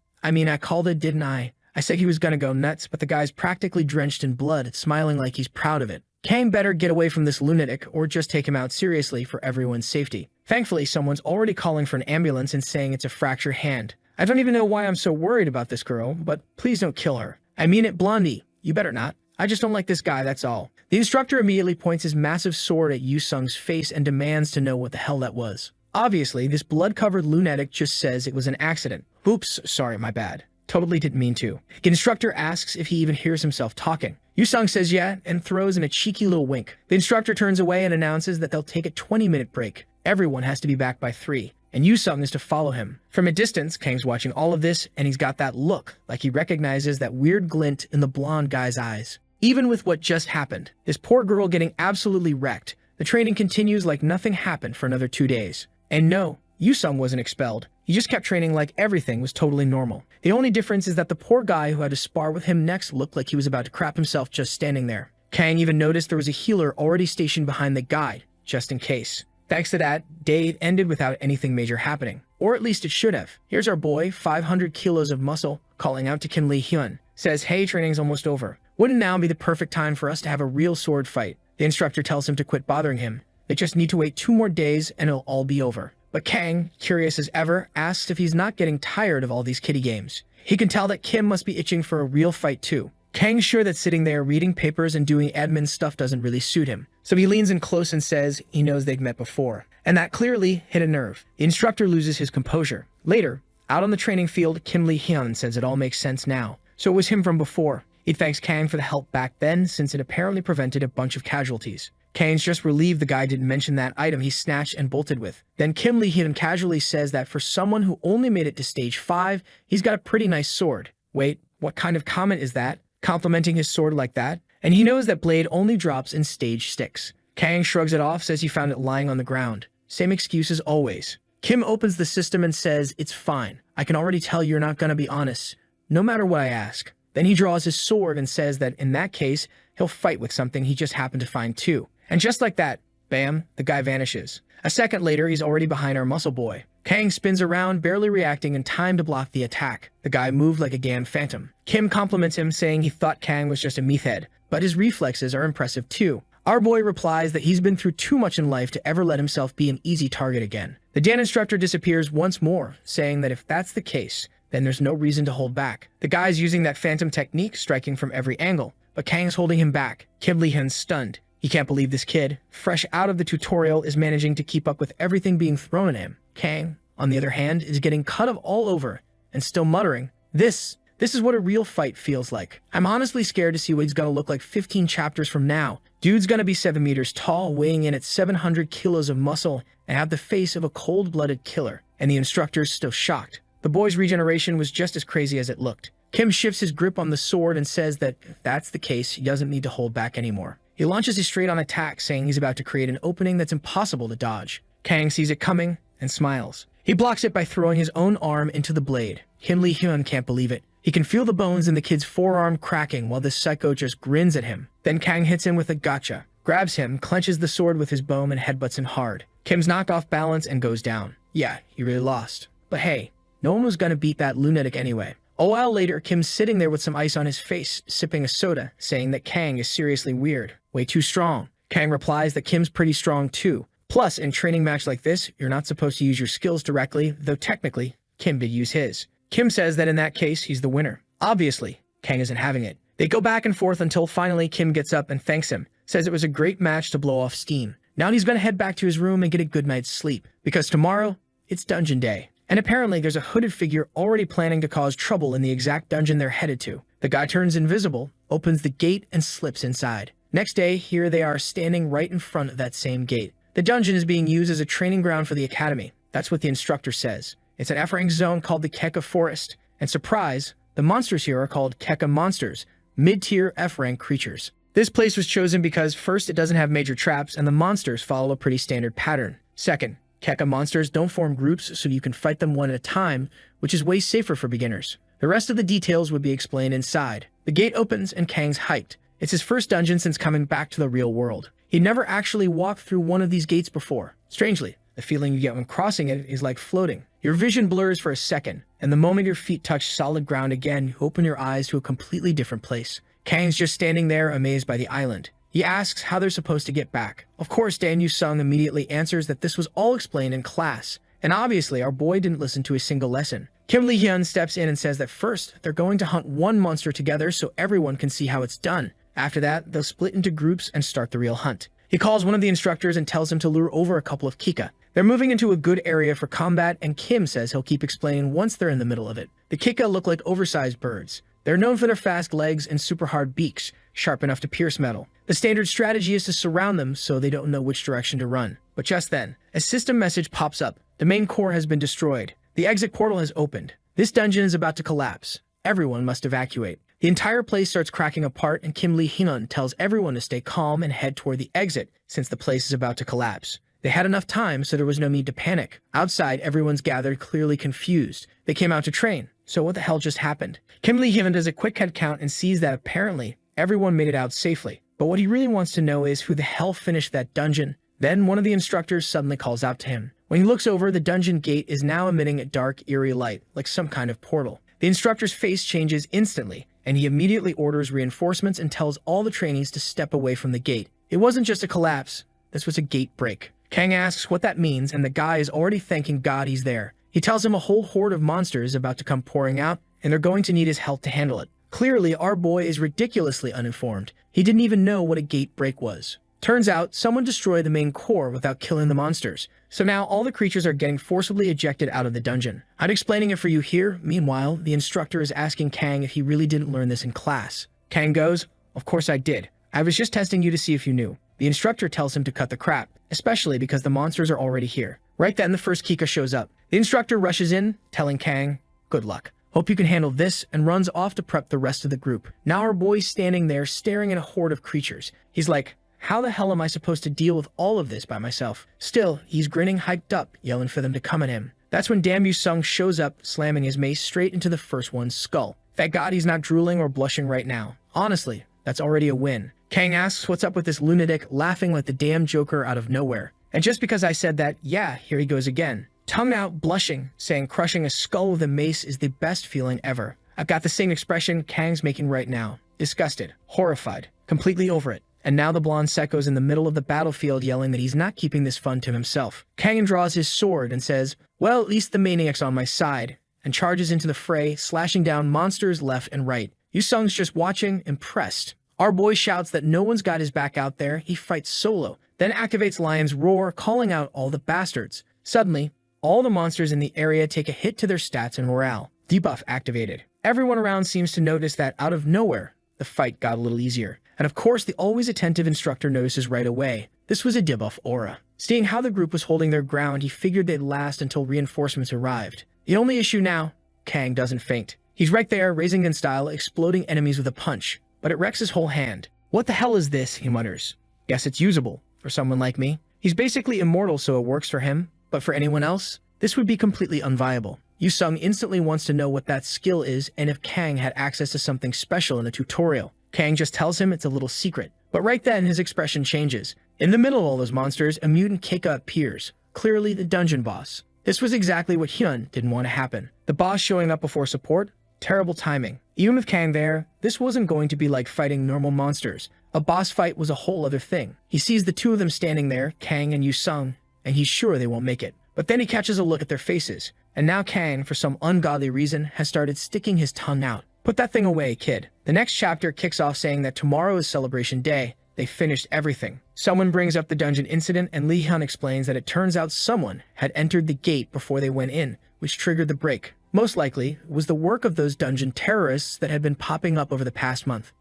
called it, didn't I? I said he was gonna go nuts, but the guy's practically drenched in blood, smiling like he's proud of it. Kang better get away from this lunatic or just take him out seriously for everyone's safety. Thankfully, someone's already calling for an ambulance and saying it's a fractured hand. I don't even know why I'm so worried about this girl, but please don't kill her. I mean it, Blondie. You better not. I just don't like this guy, that's all. The instructor immediately points his massive sword at Yu-sung's face and demands to know what the hell that was. Obviously, this blood-covered lunatic just says it was an accident. Oops, sorry, my bad. Totally didn't mean to. The instructor asks if he even hears himself talking. Yu-sung says yeah, and throws in a cheeky little wink. The instructor turns away and announces that they'll take a 20-minute break. Everyone has to be back by 3, and Yu-sung is to follow him. From a distance, Kang's watching all of this, and he's got that look, like he recognizes that weird glint in the blonde guy's eyes. Even with what just happened, this poor girl getting absolutely wrecked, the training continues like nothing happened for another 2 days. And no, Yu-sung wasn't expelled. He just kept training like everything was totally normal. The only difference is that the poor guy who had to spar with him next looked like he was about to crap himself just standing there. Kang even noticed there was a healer already stationed behind the guide, just in case. Thanks to that, day ended without anything major happening. Or at least it should have. Here's our boy, 500 kilos of muscle, calling out to Kim Lee-hyun. Says, hey, training's almost over. Wouldn't now be the perfect time for us to have a real sword fight? The instructor tells him to quit bothering him. They just need to wait 2 more days and it'll all be over. But Kang, curious as ever, asks if he's not getting tired of all these kiddie games. He can tell that Kim must be itching for a real fight too. Kang's sure that sitting there reading papers and doing admin stuff doesn't really suit him. So he leans in close and says he knows they've met before. And that clearly hit a nerve. The instructor loses his composure. Later, out on the training field, Kim Lee-hyun says it all makes sense now. So it was him from before. He thanks Kang for the help back then since it apparently prevented a bunch of casualties. Kang's just relieved the guy didn't mention that item he snatched and bolted with. Then Kim Lee-hyun casually says that for someone who only made it to stage 5, he's got a pretty nice sword. Wait, what kind of comment is that? Complimenting his sword like that? And he knows that blade only drops in stage 6. Kang shrugs it off, says he found it lying on the ground. Same excuse as always. Kim opens the system and says, it's fine. I can already tell you're not gonna be honest, no matter what I ask. Then he draws his sword and says that in that case, he'll fight with something he just happened to find too. And just like that, bam, the guy vanishes. A second later, he's already behind our muscle boy. Kang spins around, barely reacting in time to block the attack. The guy moved like a damn phantom. Kim compliments him, saying he thought Kang was just a meathead, but his reflexes are impressive too. Our boy replies that he's been through too much in life to ever let himself be an easy target again. The Dan instructor disappears once more, saying that if that's the case, then there's no reason to hold back. The guy's using that phantom technique, striking from every angle, but Kang's holding him back. Kim Lee-hyun's stunned. He can't believe this kid, fresh out of the tutorial, is managing to keep up with everything being thrown at him. Kang, on the other hand, is getting cut of all over and still muttering, This is what a real fight feels like. I'm honestly scared to see what he's gonna look like 15 chapters from now. Dude's gonna be 7 meters tall, weighing in at 700 kilos of muscle, and have the face of a cold-blooded killer. And the instructor's still shocked. The boy's regeneration was just as crazy as it looked. Kim shifts his grip on the sword and says that if that's the case, he doesn't need to hold back anymore. He launches a straight-on attack, saying he's about to create an opening that's impossible to dodge. Kang sees it coming and smiles. He blocks it by throwing his own arm into the blade. Kim Lee-hyun can't believe it. He can feel the bones in the kid's forearm cracking while this psycho just grins at him. Then Kang hits him with a gotcha, grabs him, clenches the sword with his bone and headbutts him hard. Kim's knocked off balance and goes down. Yeah, he really lost. But hey, no one was gonna beat that lunatic anyway. A while later, Kim's sitting there with some ice on his face, sipping a soda, saying that Kang is seriously weird. Way too strong. Kang replies that Kim's pretty strong too. Plus, in a training match like this, you're not supposed to use your skills directly, though technically, Kim did use his. Kim says that in that case, he's the winner. Obviously, Kang isn't having it. They go back and forth until finally Kim gets up and thanks him, says it was a great match to blow off steam. Now he's gonna head back to his room and get a good night's sleep, because tomorrow, it's dungeon day. And apparently there's a hooded figure already planning to cause trouble in the exact dungeon they're headed to. The guy turns invisible, opens the gate, and slips inside. Next day, here they are standing right in front of that same gate. The dungeon is being used as a training ground for the academy. That's what the instructor says. It's an F-rank zone called the Keka Forest. And surprise, the monsters here are called Keka Monsters, mid-tier F-rank creatures. This place was chosen because first, it doesn't have major traps, and the monsters follow a pretty standard pattern. Second, Keka monsters don't form groups, so you can fight them one at a time, which is way safer for beginners. The rest of the details would be explained inside. The gate opens and Kang's hyped. It's his first dungeon since coming back to the real world. He'd never actually walked through one of these gates before. Strangely, the feeling you get when crossing it is like floating. Your vision blurs for a second, and the moment your feet touch solid ground again, you open your eyes to a completely different place. Kang's just standing there, amazed by the island. He asks how they're supposed to get back. Of course, Dan Yu-sung immediately answers that this was all explained in class, and obviously our boy didn't listen to a single lesson. Kim Lee-hyun steps in and says that first, they're going to hunt one monster together so everyone can see how it's done. After that, they'll split into groups and start the real hunt. He calls one of the instructors and tells him to lure over a couple of Kika. They're moving into a good area for combat, and Kim says he'll keep explaining once they're in the middle of it. The Kika look like oversized birds. They're known for their fast legs and super hard beaks, sharp enough to pierce metal. The standard strategy is to surround them so they don't know which direction to run. But just then, a system message pops up. The main core has been destroyed. The exit portal has opened. This dungeon is about to collapse. Everyone must evacuate. The entire place starts cracking apart, and Kim Lee-hyun tells everyone to stay calm and head toward the exit since the place is about to collapse. They had enough time, so there was no need to panic. Outside, everyone's gathered, clearly confused. They came out to train, so what the hell just happened? Kim Lee-hyun does a quick head count and sees that apparently everyone made it out safely. But what he really wants to know is who the hell finished that dungeon. Then one of the instructors suddenly calls out to him. When he looks over, the dungeon gate is now emitting a dark, eerie light, like some kind of portal. The instructor's face changes instantly, and he immediately orders reinforcements and tells all the trainees to step away from the gate. It wasn't just a collapse, this was a gate break. Kang asks what that means, and the guy is already thanking God he's there. He tells him a whole horde of monsters is about to come pouring out, and they're going to need his help to handle it. Clearly, our boy is ridiculously uninformed. He didn't even know what a gate break was. Turns out, someone destroyed the main core without killing the monsters. So now all the creatures are getting forcibly ejected out of the dungeon. I'm explaining it for you here. Meanwhile, the instructor is asking Kang if he really didn't learn this in class. Kang goes, "Of course I did. I was just testing you to see if you knew." The instructor tells him to cut the crap, especially because the monsters are already here. Right then, the first Kika shows up. The instructor rushes in, telling Kang, "Good luck. Hope you can handle this," and runs off to prep the rest of the group. Now our boy's standing there staring at a horde of creatures. He's like, how the hell am I supposed to deal with all of this by myself? Still, he's grinning hyped up, yelling for them to come at him. That's when Dan Yu-sung shows up, slamming his mace straight into the first one's skull. Thank God he's not drooling or blushing right now. Honestly, that's already a win. Kang asks what's up with this lunatic, laughing like the damn Joker out of nowhere. And just because I said that, yeah, here he goes again. tongue out, blushing, saying crushing a skull with a mace is the best feeling ever. I've got the same expression Kang's making right now. Disgusted, horrified, completely over it. And now the blonde Sekko's in the middle of the battlefield yelling that he's not keeping this fun to himself. Kang draws his sword and says, "Well, at least the maniac's on my side," and charges into the fray, slashing down monsters left and right. Yusung's just watching, impressed. Our boy shouts that no one's got his back out there. He fights solo, then activates Lion's Roar, calling out all the bastards. Suddenly, all the monsters in the area take a hit to their stats and morale. Debuff activated. Everyone around seems to notice that out of nowhere, the fight got a little easier. And of course, the always attentive instructor notices right away. This was a debuff aura. Seeing how the group was holding their ground, he figured they'd last until reinforcements arrived. The only issue now, Kang doesn't faint. He's right there, Rasengan style, exploding enemies with a punch. But it wrecks his whole hand. "What the hell is this?" he mutters. "Guess it's usable for someone like me." He's basically immortal, so it works for him. But for anyone else, this would be completely unviable. Yusung instantly wants to know what that skill is and if Kang had access to something special in the tutorial. Kang just tells him it's a little secret. But right then, his expression changes. In the middle of all those monsters, a mutant Keika appears, clearly the dungeon boss. This was exactly what Hyun didn't want to happen. The boss showing up before support? Terrible timing. Even with Kang there, this wasn't going to be like fighting normal monsters. A boss fight was a whole other thing. He sees the two of them standing there, Kang and Yusung, and he's sure they won't make it. But then he catches a look at their faces. And now Kang, for some ungodly reason, has started sticking his tongue out. "Put that thing away, kid." The next chapter kicks off saying that tomorrow is celebration day. They finished everything. Someone brings up the dungeon incident, and Lee Hyun explains that it turns out someone had entered the gate before they went in, which triggered the break. Most likely, it was the work of those dungeon terrorists that had been popping up over the past month.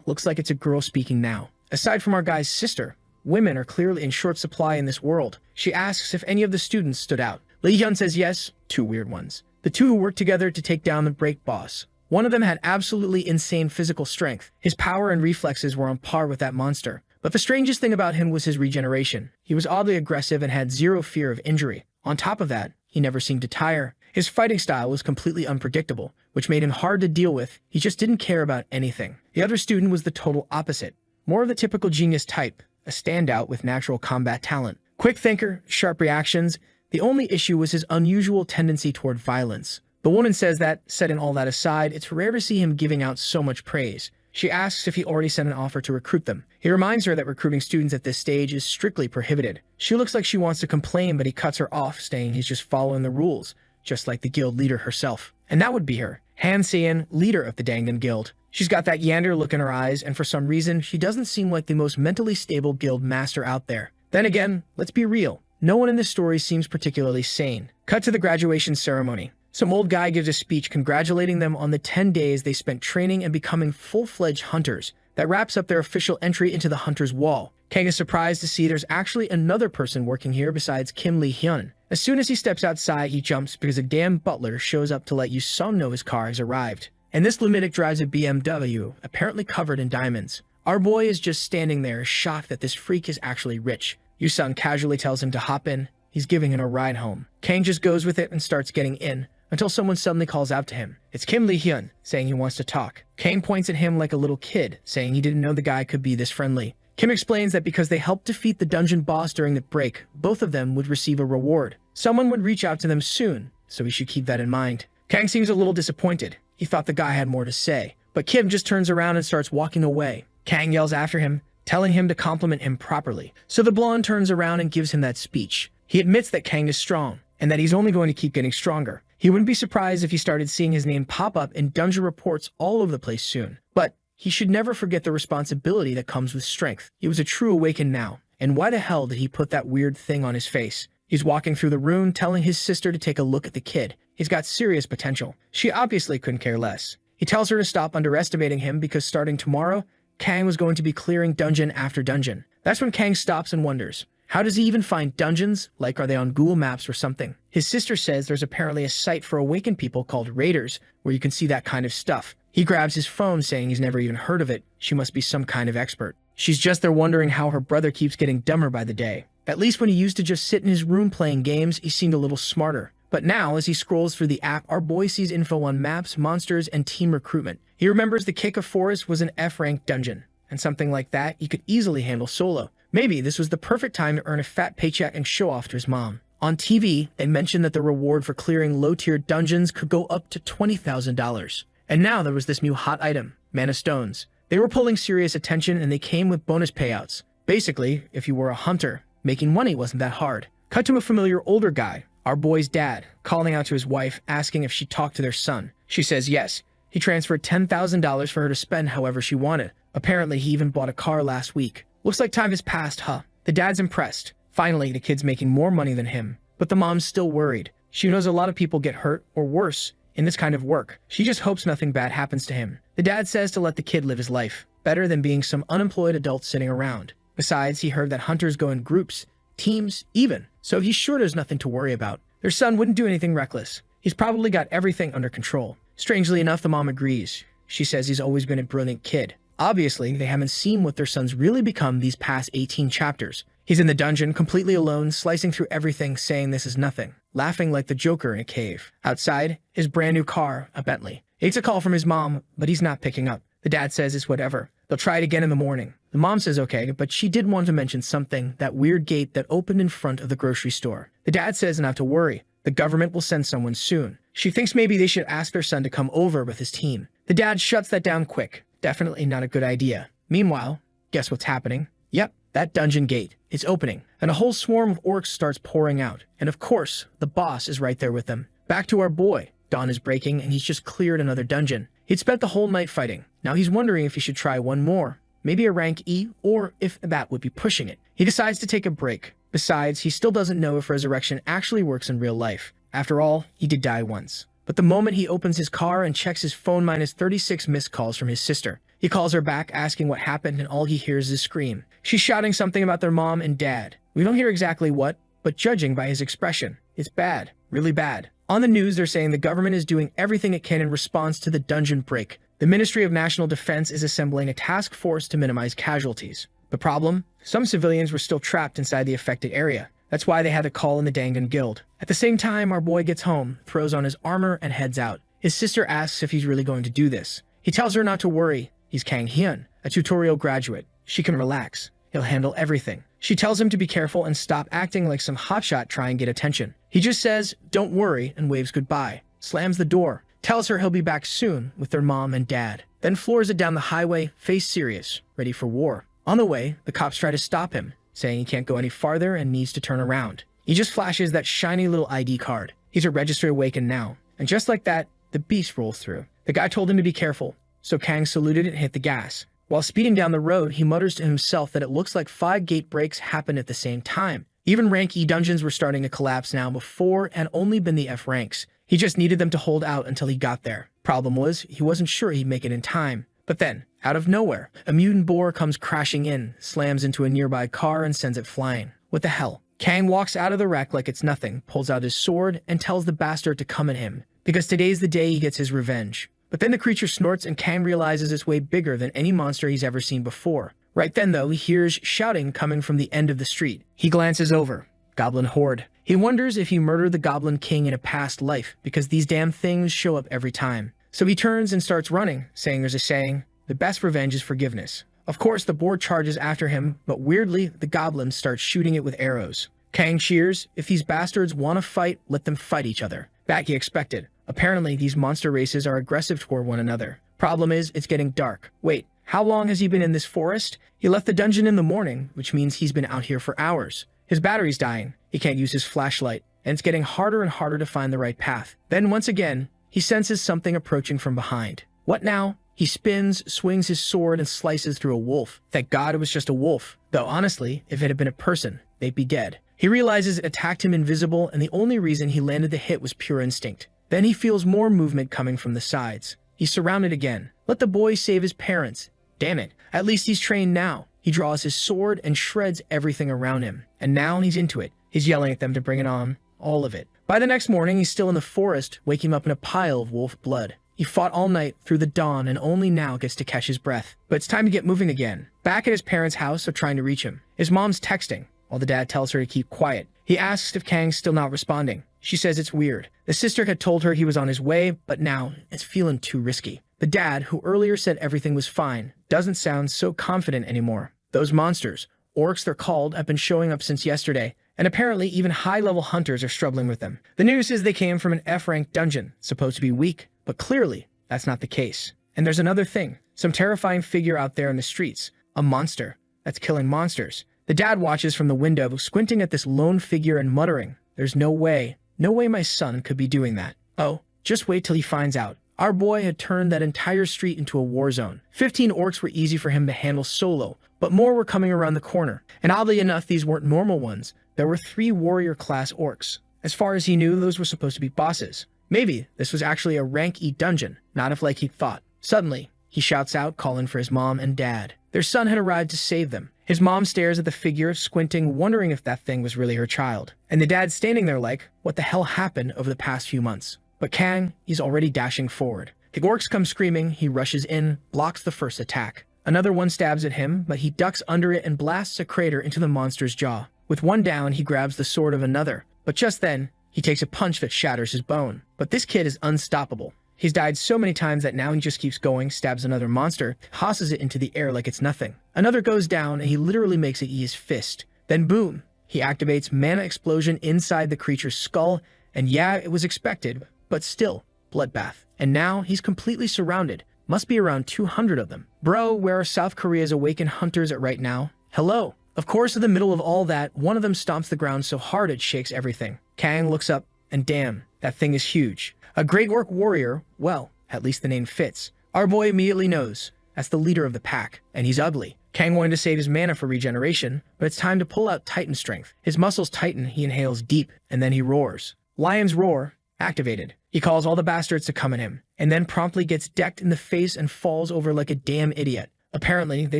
Looks like it's a girl speaking now. Aside from our guy's sister, women are clearly in short supply in this world. She asks if any of the students stood out. Lee Hyun says yes, two weird ones. The two who worked together to take down the break boss. One of them had absolutely insane physical strength. His power and reflexes were on par with that monster. But the strangest thing about him was his regeneration. He was oddly aggressive and had zero fear of injury. On top of that, he never seemed to tire. His fighting style was completely unpredictable, which made him hard to deal with. He just didn't care about anything. The other student was the total opposite. More of the typical genius type, a standout with natural combat talent. Quick thinker, sharp reactions. The only issue was his unusual tendency toward violence. The woman says that, setting all that aside, it's rare to see him giving out so much praise. She asks if he already sent an offer to recruit them. He reminds her that recruiting students at this stage is strictly prohibited. She looks like she wants to complain, but he cuts her off, saying he's just following the rules, just like the guild leader herself. And that would be her, Han Seon, leader of the Dangan Guild. She's got that yander look in her eyes, and for some reason, she doesn't seem like the most mentally stable guild master out there. Then again, let's be real. No one in this story seems particularly sane. Cut to the graduation ceremony. Some old guy gives a speech congratulating them on the 10 days they spent training and becoming full-fledged hunters. That wraps up their official entry into the Hunter's Wall. Kang is surprised to see there's actually another person working here besides Kim Lee Hyun. As soon as he steps outside, he jumps because a damn butler shows up to let Yusung know his car has arrived. And this lunatic drives a BMW, apparently covered in diamonds. Our boy is just standing there, shocked that this freak is actually rich. Yusung casually tells him to hop in. He's giving him a ride home. Kang just goes with it and starts getting in, until someone suddenly calls out to him. It's Kim Lee Hyun, saying he wants to talk. Kang points at him like a little kid, saying he didn't know the guy could be this friendly. Kim explains that because they helped defeat the dungeon boss during the break, both of them would receive a reward. Someone would reach out to them soon, so he should keep that in mind. Kang seems a little disappointed. He thought the guy had more to say. But Kim just turns around and starts walking away. Kang yells after him, telling him to compliment him properly. So the blonde turns around and gives him that speech. He admits that Kang is strong, and that he's only going to keep getting stronger. He wouldn't be surprised if he started seeing his name pop up in dungeon reports all over the place soon. But he should never forget the responsibility that comes with strength. He was a true awakened now. And why the hell did he put that weird thing on his face? He's walking through the room, telling his sister to take a look at the kid. He's got serious potential. She obviously couldn't care less. He tells her to stop underestimating him because starting tomorrow, Kang was going to be clearing dungeon after dungeon. That's when Kang stops and wonders, how does he even find dungeons? Like, are they on Google Maps or something? His sister says there's apparently a site for awakened people called Raiders, where you can see that kind of stuff. He grabs his phone, saying he's never even heard of it. She must be some kind of expert. She's just there wondering how her brother keeps getting dumber by the day. At least when he used to just sit in his room playing games, he seemed a little smarter. But now, as he scrolls through the app, our boy sees info on maps, monsters, and team recruitment. He remembers the Keika Forest was an F-ranked dungeon, and something like that he could easily handle solo. Maybe this was the perfect time to earn a fat paycheck and show off to his mom. On TV, they mentioned that the reward for clearing low-tier dungeons could go up to $20,000. And now there was this new hot item, Mana Stones. They were pulling serious attention and they came with bonus payouts. Basically, if you were a hunter, making money wasn't that hard. Cut to a familiar older guy, our boy's dad, calling out to his wife, asking if she talked to their son. She says yes. He transferred $10,000 for her to spend however she wanted. Apparently, he even bought a car last week. Looks like time has passed, huh? The dad's impressed. Finally, the kid's making more money than him. But the mom's still worried. She knows a lot of people get hurt, or worse, in this kind of work. She just hopes nothing bad happens to him. The dad says to let the kid live his life, better than being some unemployed adult sitting around. Besides, he heard that hunters go in groups, teams, even, so he's sure there's nothing to worry about. Their son wouldn't do anything reckless. He's probably got everything under control. Strangely enough, the mom agrees. She says he's always been a brilliant kid. Obviously, they haven't seen what their son's really become these past 18 chapters. He's in the dungeon, completely alone, slicing through everything, saying this is nothing, laughing like the Joker in a cave. Outside, his brand new car, a Bentley. It's a call from his mom, but he's not picking up. The dad says it's whatever. They'll try it again in the morning. The mom says okay, but she did want to mention something, that weird gate that opened in front of the grocery store. The dad says not to worry. The government will send someone soon. She thinks maybe they should ask their son to come over with his team. The dad shuts that down quick. Definitely not a good idea. Meanwhile, guess what's happening? Yep, that dungeon gate. It's opening, and a whole swarm of orcs starts pouring out. And of course, the boss is right there with them. Back to our boy. Dawn is breaking, and he's just cleared another dungeon. He'd spent the whole night fighting. Now he's wondering if he should try one more. Maybe a rank E, or if that would be pushing it. He decides to take a break. Besides, he still doesn't know if resurrection actually works in real life. After all, he did die once. But the moment he opens his car and checks his phone, minus 36 missed calls from his sister. He calls her back asking what happened, and all he hears is a scream. She's shouting something about their mom and dad. We don't hear exactly what, but judging by his expression, it's bad. Really bad. On the news, they're saying the government is doing everything it can in response to the dungeon break. The Ministry of National Defense is assembling a task force to minimize casualties. The problem? Some civilians were still trapped inside the affected area. That's why they had to call in the Dangan Guild. At the same time, our boy gets home, throws on his armor, and heads out. His sister asks if he's really going to do this. He tells her not to worry. He's Kang Hyun, a tutorial graduate. She can relax. He'll handle everything. She tells him to be careful and stop acting like some hotshot trying to get attention. He just says, "Don't worry," and waves goodbye. Slams the door. Tells her he'll be back soon with their mom and dad. Then floors it down the highway, face serious, ready for war. On the way, the cops try to stop him, saying he can't go any farther and needs to turn around. He just flashes that shiny little ID card. He's a registered awakened now. And just like that, the beast rolls through. The guy told him to be careful, so Kang saluted and hit the gas. While speeding down the road, he mutters to himself that it looks like 5 gate breaks happened at the same time. Even rank E dungeons were starting to collapse now. Before had only been the F ranks. He just needed them to hold out until he got there. Problem was, he wasn't sure he'd make it in time. But then, out of nowhere, a mutant boar comes crashing in, slams into a nearby car and sends it flying. What the hell? Kang walks out of the wreck like it's nothing, pulls out his sword, and tells the bastard to come at him, because today's the day he gets his revenge. But then the creature snorts and Kang realizes it's way bigger than any monster he's ever seen before. Right then, though, he hears shouting coming from the end of the street. He glances over. Goblin horde. He wonders if he murdered the Goblin King in a past life, because these damn things show up every time. So he turns and starts running, saying there's a saying, the best revenge is forgiveness. Of course, the boar charges after him, but weirdly, the goblins start shooting it with arrows. Kang cheers. If these bastards want to fight, let them fight each other. That he expected. Apparently, these monster races are aggressive toward one another. Problem is, it's getting dark. Wait, how long has he been in this forest? He left the dungeon in the morning, which means he's been out here for hours. His battery's dying. He can't use his flashlight, and it's getting harder and harder to find the right path. Then once again, he senses something approaching from behind. What now? He spins, swings his sword, and slices through a wolf. Thank God it was just a wolf. Though honestly, if it had been a person, they'd be dead. He realizes it attacked him invisible, and the only reason he landed the hit was pure instinct. Then he feels more movement coming from the sides. He's surrounded again. Let the boy save his parents. Damn it. At least he's trained now. He draws his sword and shreds everything around him. And now he's into it. He's yelling at them to bring it on. All of it. By the next morning, he's still in the forest, waking up in a pile of wolf blood. He fought all night through the dawn and only now gets to catch his breath. But it's time to get moving again. Back at his parents' house, they're trying to reach him. His mom's texting, while the dad tells her to keep quiet. He asks if Kang's still not responding. She says it's weird. The sister had told her he was on his way, but now it's feeling too risky. The dad, who earlier said everything was fine, doesn't sound so confident anymore. Those monsters, orcs they're called, have been showing up since yesterday, and apparently even high-level hunters are struggling with them. The news is they came from an F-rank dungeon, supposed to be weak, but clearly that's not the case. And there's another thing, some terrifying figure out there in the streets, a monster that's killing monsters. The dad watches from the window, squinting at this lone figure and muttering, "There's no way my son could be doing that." Oh, just wait till he finds out. Our boy had turned that entire street into a war zone. 15 orcs were easy for him to handle solo, but more were coming around the corner. And oddly enough, these weren't normal ones. There were 3 warrior-class orcs. As far as he knew, those were supposed to be bosses. Maybe this was actually a rank E dungeon, not if like he'd thought. Suddenly, he shouts out, calling for his mom and dad. Their son had arrived to save them. His mom stares at the figure, squinting, wondering if that thing was really her child. And the dad's standing there like, what the hell happened over the past few months? But Kang, he's already dashing forward. The orcs come screaming, he rushes in, blocks the first attack. Another one stabs at him, but he ducks under it and blasts a crater into the monster's jaw. With one down, he grabs the sword of another. But just then, he takes a punch that shatters his bone. But this kid is unstoppable. He's died so many times that now he just keeps going, stabs another monster, tosses it into the air like it's nothing. Another goes down, and he literally makes it eat his fist. Then boom, he activates mana explosion inside the creature's skull, and yeah, it was expected, but still, bloodbath. And now, he's completely surrounded. Must be around 200 of them. Bro, where are South Korea's awakened hunters at right now? Hello? Of course, in the middle of all that, one of them stomps the ground so hard it shakes everything. Kang looks up, and damn, that thing is huge. A great orc warrior, well, at least the name fits. Our boy immediately knows. That's the leader of the pack, and he's ugly. Kang wanted to save his mana for regeneration, but it's time to pull out Titan strength. His muscles tighten, he inhales deep, and then he roars. Lion's roar, activated. He calls all the bastards to come at him, and then promptly gets decked in the face and falls over like a damn idiot. Apparently, they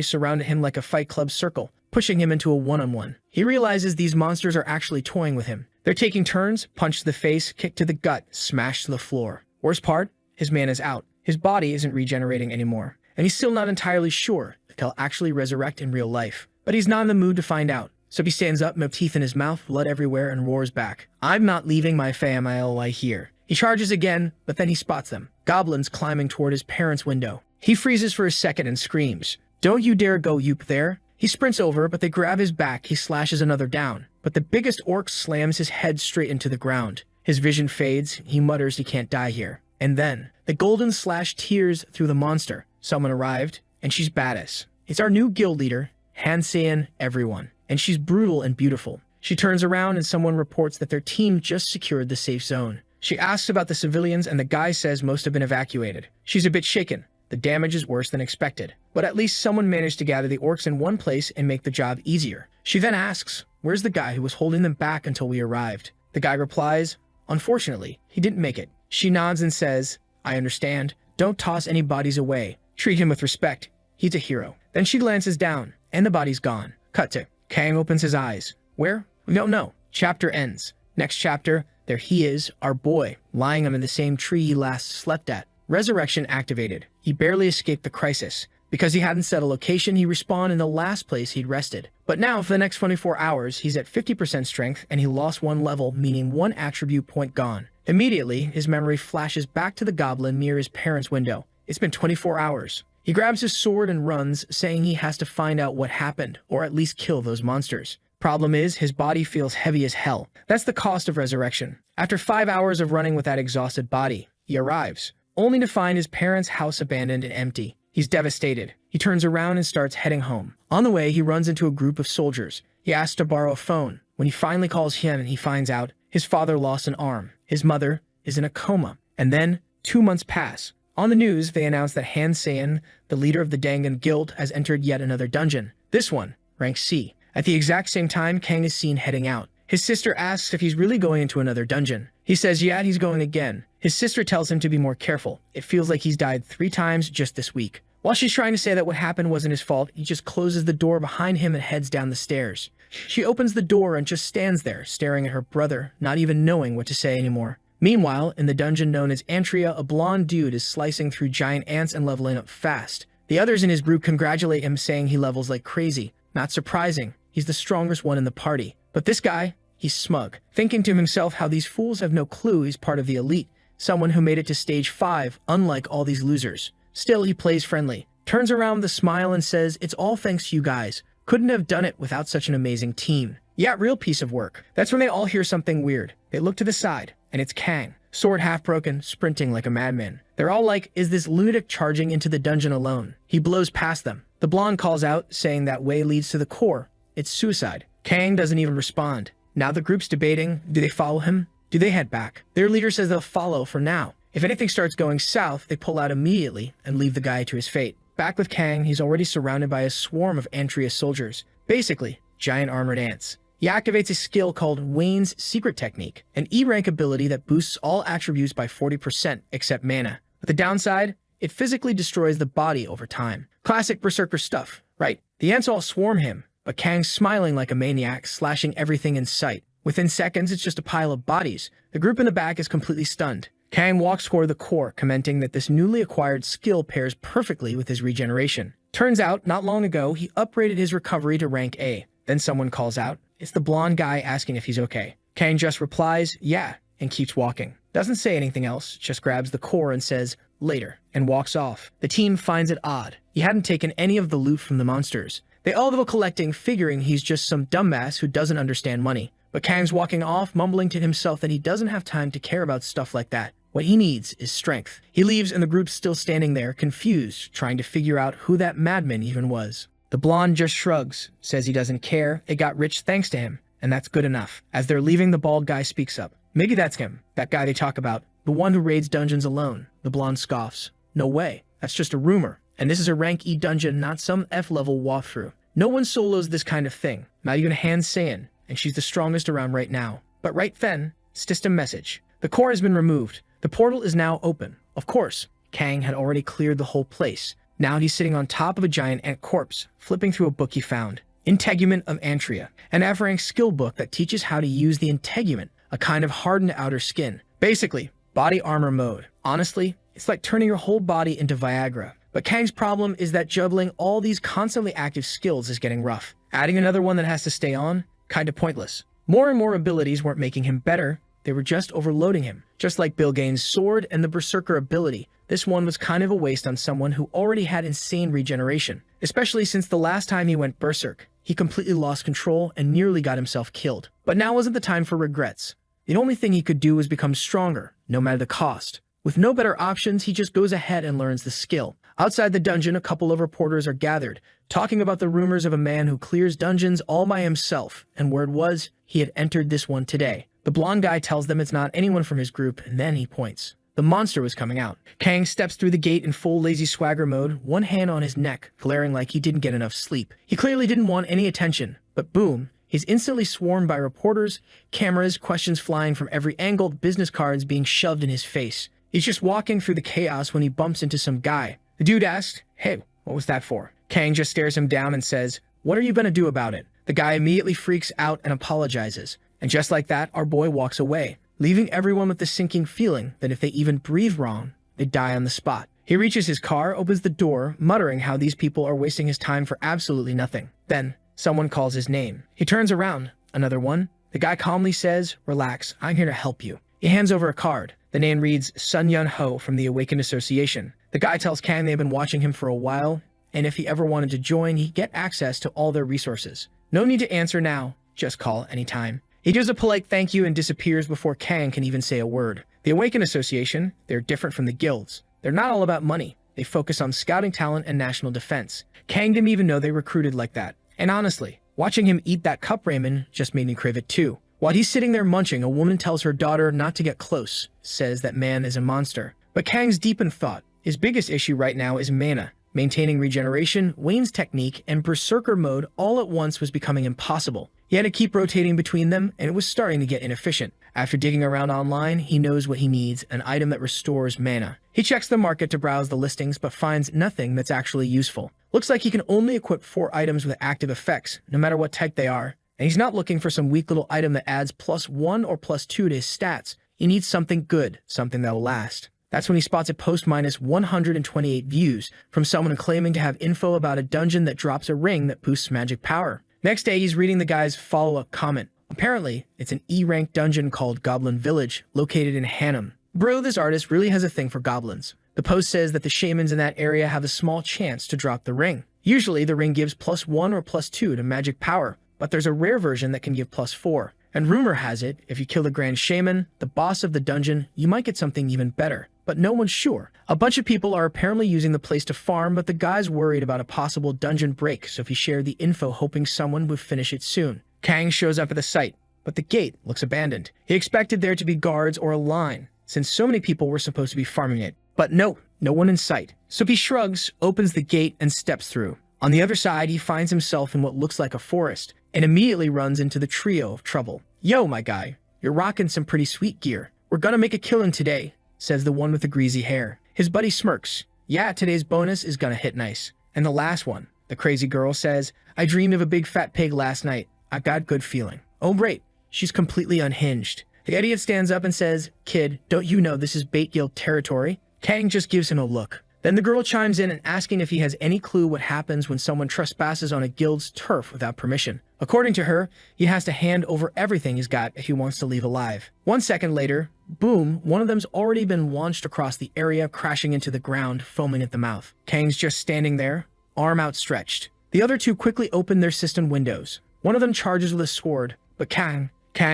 surrounded him like a Fight Club circle, pushing him into a one-on-one. He realizes these monsters are actually toying with him. They're taking turns, punch to the face, kick to the gut, smash to the floor. Worst part, his mana's out. His body isn't regenerating anymore, and he's still not entirely sure if he'll actually resurrect in real life. But he's not in the mood to find out. So he stands up, no teeth in his mouth, blood everywhere, and roars back. "I'm not leaving my family here." He charges again, but then he spots them. Goblins climbing toward his parents' window. He freezes for a second and screams, "Don't you dare go yoop there." He sprints over, but they grab his back. He slashes another down. But the biggest orc slams his head straight into the ground. His vision fades. He mutters he can't die here. And then, the golden slash tears through the monster. Someone arrived, and she's badass. It's our new guild leader, Han-Seon everyone. And she's brutal and beautiful. She turns around and someone reports that their team just secured the safe zone. She asks about the civilians and the guy says most have been evacuated. She's a bit shaken. The damage is worse than expected. But at least someone managed to gather the orcs in one place and make the job easier. She then asks, "Where's the guy who was holding them back until we arrived?" The guy replies, "Unfortunately, he didn't make it." She nods and says, "I understand. Don't toss any bodies away. Treat him with respect. He's a hero." Then she glances down, and the body's gone. Cut to Kang opens his eyes. Where? We don't know. Chapter ends. Next chapter, there he is, our boy, lying under the same tree he last slept at. Resurrection activated. He barely escaped the crisis. Because he hadn't set a location, he respawned in the last place he'd rested. But now, for the next 24 hours, he's at 50% strength, and he lost 1 level, meaning 1 attribute point gone. Immediately, his memory flashes back to the goblin near his parents' window. It's been 24 hours. He grabs his sword and runs, saying he has to find out what happened, or at least kill those monsters. Problem is, his body feels heavy as hell. That's the cost of resurrection. After 5 hours of running with that exhausted body, he arrives, only to find his parents' house abandoned and empty. He's devastated. He turns around and starts heading home. On the way, he runs into a group of soldiers. He asks to borrow a phone. When he finally calls him, he finds out his father lost an arm. His mother is in a coma. And then, 2 months pass. On the news, they announce that Han-Seon, the leader of the Dangan Guild, has entered yet another dungeon. This one, rank C. At the exact same time, Kang is seen heading out. His sister asks if he's really going into another dungeon. He says, yeah, he's going again. His sister tells him to be more careful. It feels like he's died 3 times just this week. While she's trying to say that what happened wasn't his fault, he just closes the door behind him and heads down the stairs. She opens the door and just stands there, staring at her brother, not even knowing what to say anymore. Meanwhile, in the dungeon known as Antria, a blonde dude is slicing through giant ants and leveling up fast. The others in his group congratulate him, saying he levels like crazy. Not surprising, he's the strongest one in the party. But this guy, he's smug, thinking to himself how these fools have no clue he's part of the elite, someone who made it to stage 5, unlike all these losers. Still, he plays friendly, turns around with a smile and says, it's all thanks to you guys. Couldn't have done it without such an amazing team. Yeah, real piece of work. That's when they all hear something weird. They look to the side, and it's Kang, sword half broken, sprinting like a madman. They're all like, is this lunatic charging into the dungeon alone? He blows past them. The blonde calls out, saying that way leads to the core. It's suicide. Kang doesn't even respond. Now the group's debating, do they follow him? Do they head back? Their leader says they'll follow for now. If anything starts going south, they pull out immediately and leave the guy to his fate. Back with Kang, he's already surrounded by a swarm of Antria soldiers. Basically, giant armored ants. He activates a skill called Wayne's Secret Technique, an E-rank ability that boosts all attributes by 40% except mana. But the downside, it physically destroys the body over time. Classic Berserker stuff, right? The ants all swarm him, but Kang's smiling like a maniac, slashing everything in sight. Within seconds, it's just a pile of bodies. The group in the back is completely stunned. Kang walks toward the core, commenting that this newly acquired skill pairs perfectly with his regeneration. Turns out, not long ago, he upgraded his recovery to rank A. Then someone calls out. It's the blonde guy asking if he's okay. Kang just replies, yeah, and keeps walking. Doesn't say anything else, just grabs the core and says, later, and walks off. The team finds it odd. He hadn't taken any of the loot from the monsters. They all go collecting, figuring he's just some dumbass who doesn't understand money. But Kang's walking off, mumbling to himself that he doesn't have time to care about stuff like that. What he needs is strength. He leaves and the group's still standing there, confused, trying to figure out who that madman even was. The blonde just shrugs, says he doesn't care, they got rich thanks to him, and that's good enough. As they're leaving, the bald guy speaks up. Maybe that's him, that guy they talk about, the one who raids dungeons alone. The blonde scoffs. No way, that's just a rumor. And this is a rank E dungeon, not some F-level walkthrough. No one solos this kind of thing, not even Han Saiyan, and she's the strongest around right now. But right then, system message. The core has been removed. The portal is now open. Of course, Kang had already cleared the whole place. Now he's sitting on top of a giant ant corpse, flipping through a book he found. Integument of Antria, an F-rank skill book that teaches how to use the integument, a kind of hardened outer skin. Basically, body armor mode. Honestly, it's like turning your whole body into Viagra. But Kang's problem is that juggling all these constantly active skills is getting rough. Adding another one that has to stay on? Kinda pointless. More and more abilities weren't making him better, they were just overloading him. Just like Bill Gaines' sword and the Berserker ability, this one was kind of a waste on someone who already had insane regeneration. Especially since the last time he went berserk, he completely lost control and nearly got himself killed. But now wasn't the time for regrets. The only thing he could do was become stronger, no matter the cost. With no better options, he just goes ahead and learns the skill. Outside the dungeon, a couple of reporters are gathered, talking about the rumors of a man who clears dungeons all by himself, and word was, he had entered this one today. The blonde guy tells them it's not anyone from his group, and then he points. The monster was coming out. Kang steps through the gate in full lazy swagger mode, one hand on his neck, glaring like he didn't get enough sleep. He clearly didn't want any attention, but boom, he's instantly swarmed by reporters, cameras, questions flying from every angle, business cards being shoved in his face. He's just walking through the chaos when he bumps into some guy. The dude asks, hey, what was that for? Kang just stares him down and says, what are you gonna do about it? The guy immediately freaks out and apologizes. And just like that, our boy walks away, leaving everyone with the sinking feeling that if they even breathe wrong, they die on the spot. He reaches his car, opens the door, muttering how these people are wasting his time for absolutely nothing. Then, someone calls his name. He turns around. Another one. The guy calmly says, relax, I'm here to help you. He hands over a card. The name reads Sun Yun Ho from the Awakened Association. The guy tells Kang they've been watching him for a while, and if he ever wanted to join, he'd get access to all their resources. No need to answer now, just call anytime. He gives a polite thank you and disappears before Kang can even say a word. The Awakened Association, they're different from the guilds. They're not all about money. They focus on scouting talent and national defense. Kang didn't even know they recruited like that. And honestly, watching him eat that cup ramen just made me crave it too. While he's sitting there munching, a woman tells her daughter not to get close, says that man is a monster. But Kang's deep in thought. His biggest issue right now is mana. Maintaining regeneration, Wayne's technique, and Berserker mode all at once was becoming impossible. He had to keep rotating between them, and it was starting to get inefficient. After digging around online, he knows what he needs, an item that restores mana. He checks the market to browse the listings, but finds nothing that's actually useful. Looks like he can only equip 4 items with active effects, no matter what type they are. And he's not looking for some weak little item that adds +1 or +2 to his stats. He needs something good, something that'll last. That's when he spots a post minus 128 views from someone claiming to have info about a dungeon that drops a ring that boosts magic power. Next day, he's reading the guy's follow-up comment. Apparently, it's an E-rank dungeon called Goblin Village, located in Hannam. Bro, this artist really has a thing for goblins. The post says that the shamans in that area have a small chance to drop the ring. Usually, the ring gives +1 or +2 to magic power, but there's a rare version that can give +4. And rumor has it, if you kill the Grand Shaman, the boss of the dungeon, you might get something even better. But no one's sure. A bunch of people are apparently using the place to farm, but the guy's worried about a possible dungeon break, so he shared the info hoping someone would finish it soon. Kang shows up at the site, but the gate looks abandoned. He expected there to be guards or a line, since so many people were supposed to be farming it. But no one in sight. So he shrugs, opens the gate, and steps through. On the other side, he finds himself in what looks like a forest, and immediately runs into the trio of trouble. "Yo, my guy, you're rocking some pretty sweet gear. We're gonna make a killing today," says the one with the greasy hair. His buddy smirks. "Yeah, today's bonus is gonna hit nice." And the last one, the crazy girl, says, "I dreamed of a big fat pig last night. I got good feeling." Oh, great. She's completely unhinged. The idiot stands up and says, "Kid, don't you know this is Bait Guild territory?" Kang just gives him a look. Then the girl chimes in and asking if he has any clue what happens when someone trespasses on a guild's turf without permission. According to her, he has to hand over everything he's got if he wants to leave alive. 1 second later, boom, one of them's already been launched across the area, crashing into the ground, foaming at the mouth. Kang's just standing there, arm outstretched. The other two quickly open their cistern windows. One of them charges with a sword, but Kang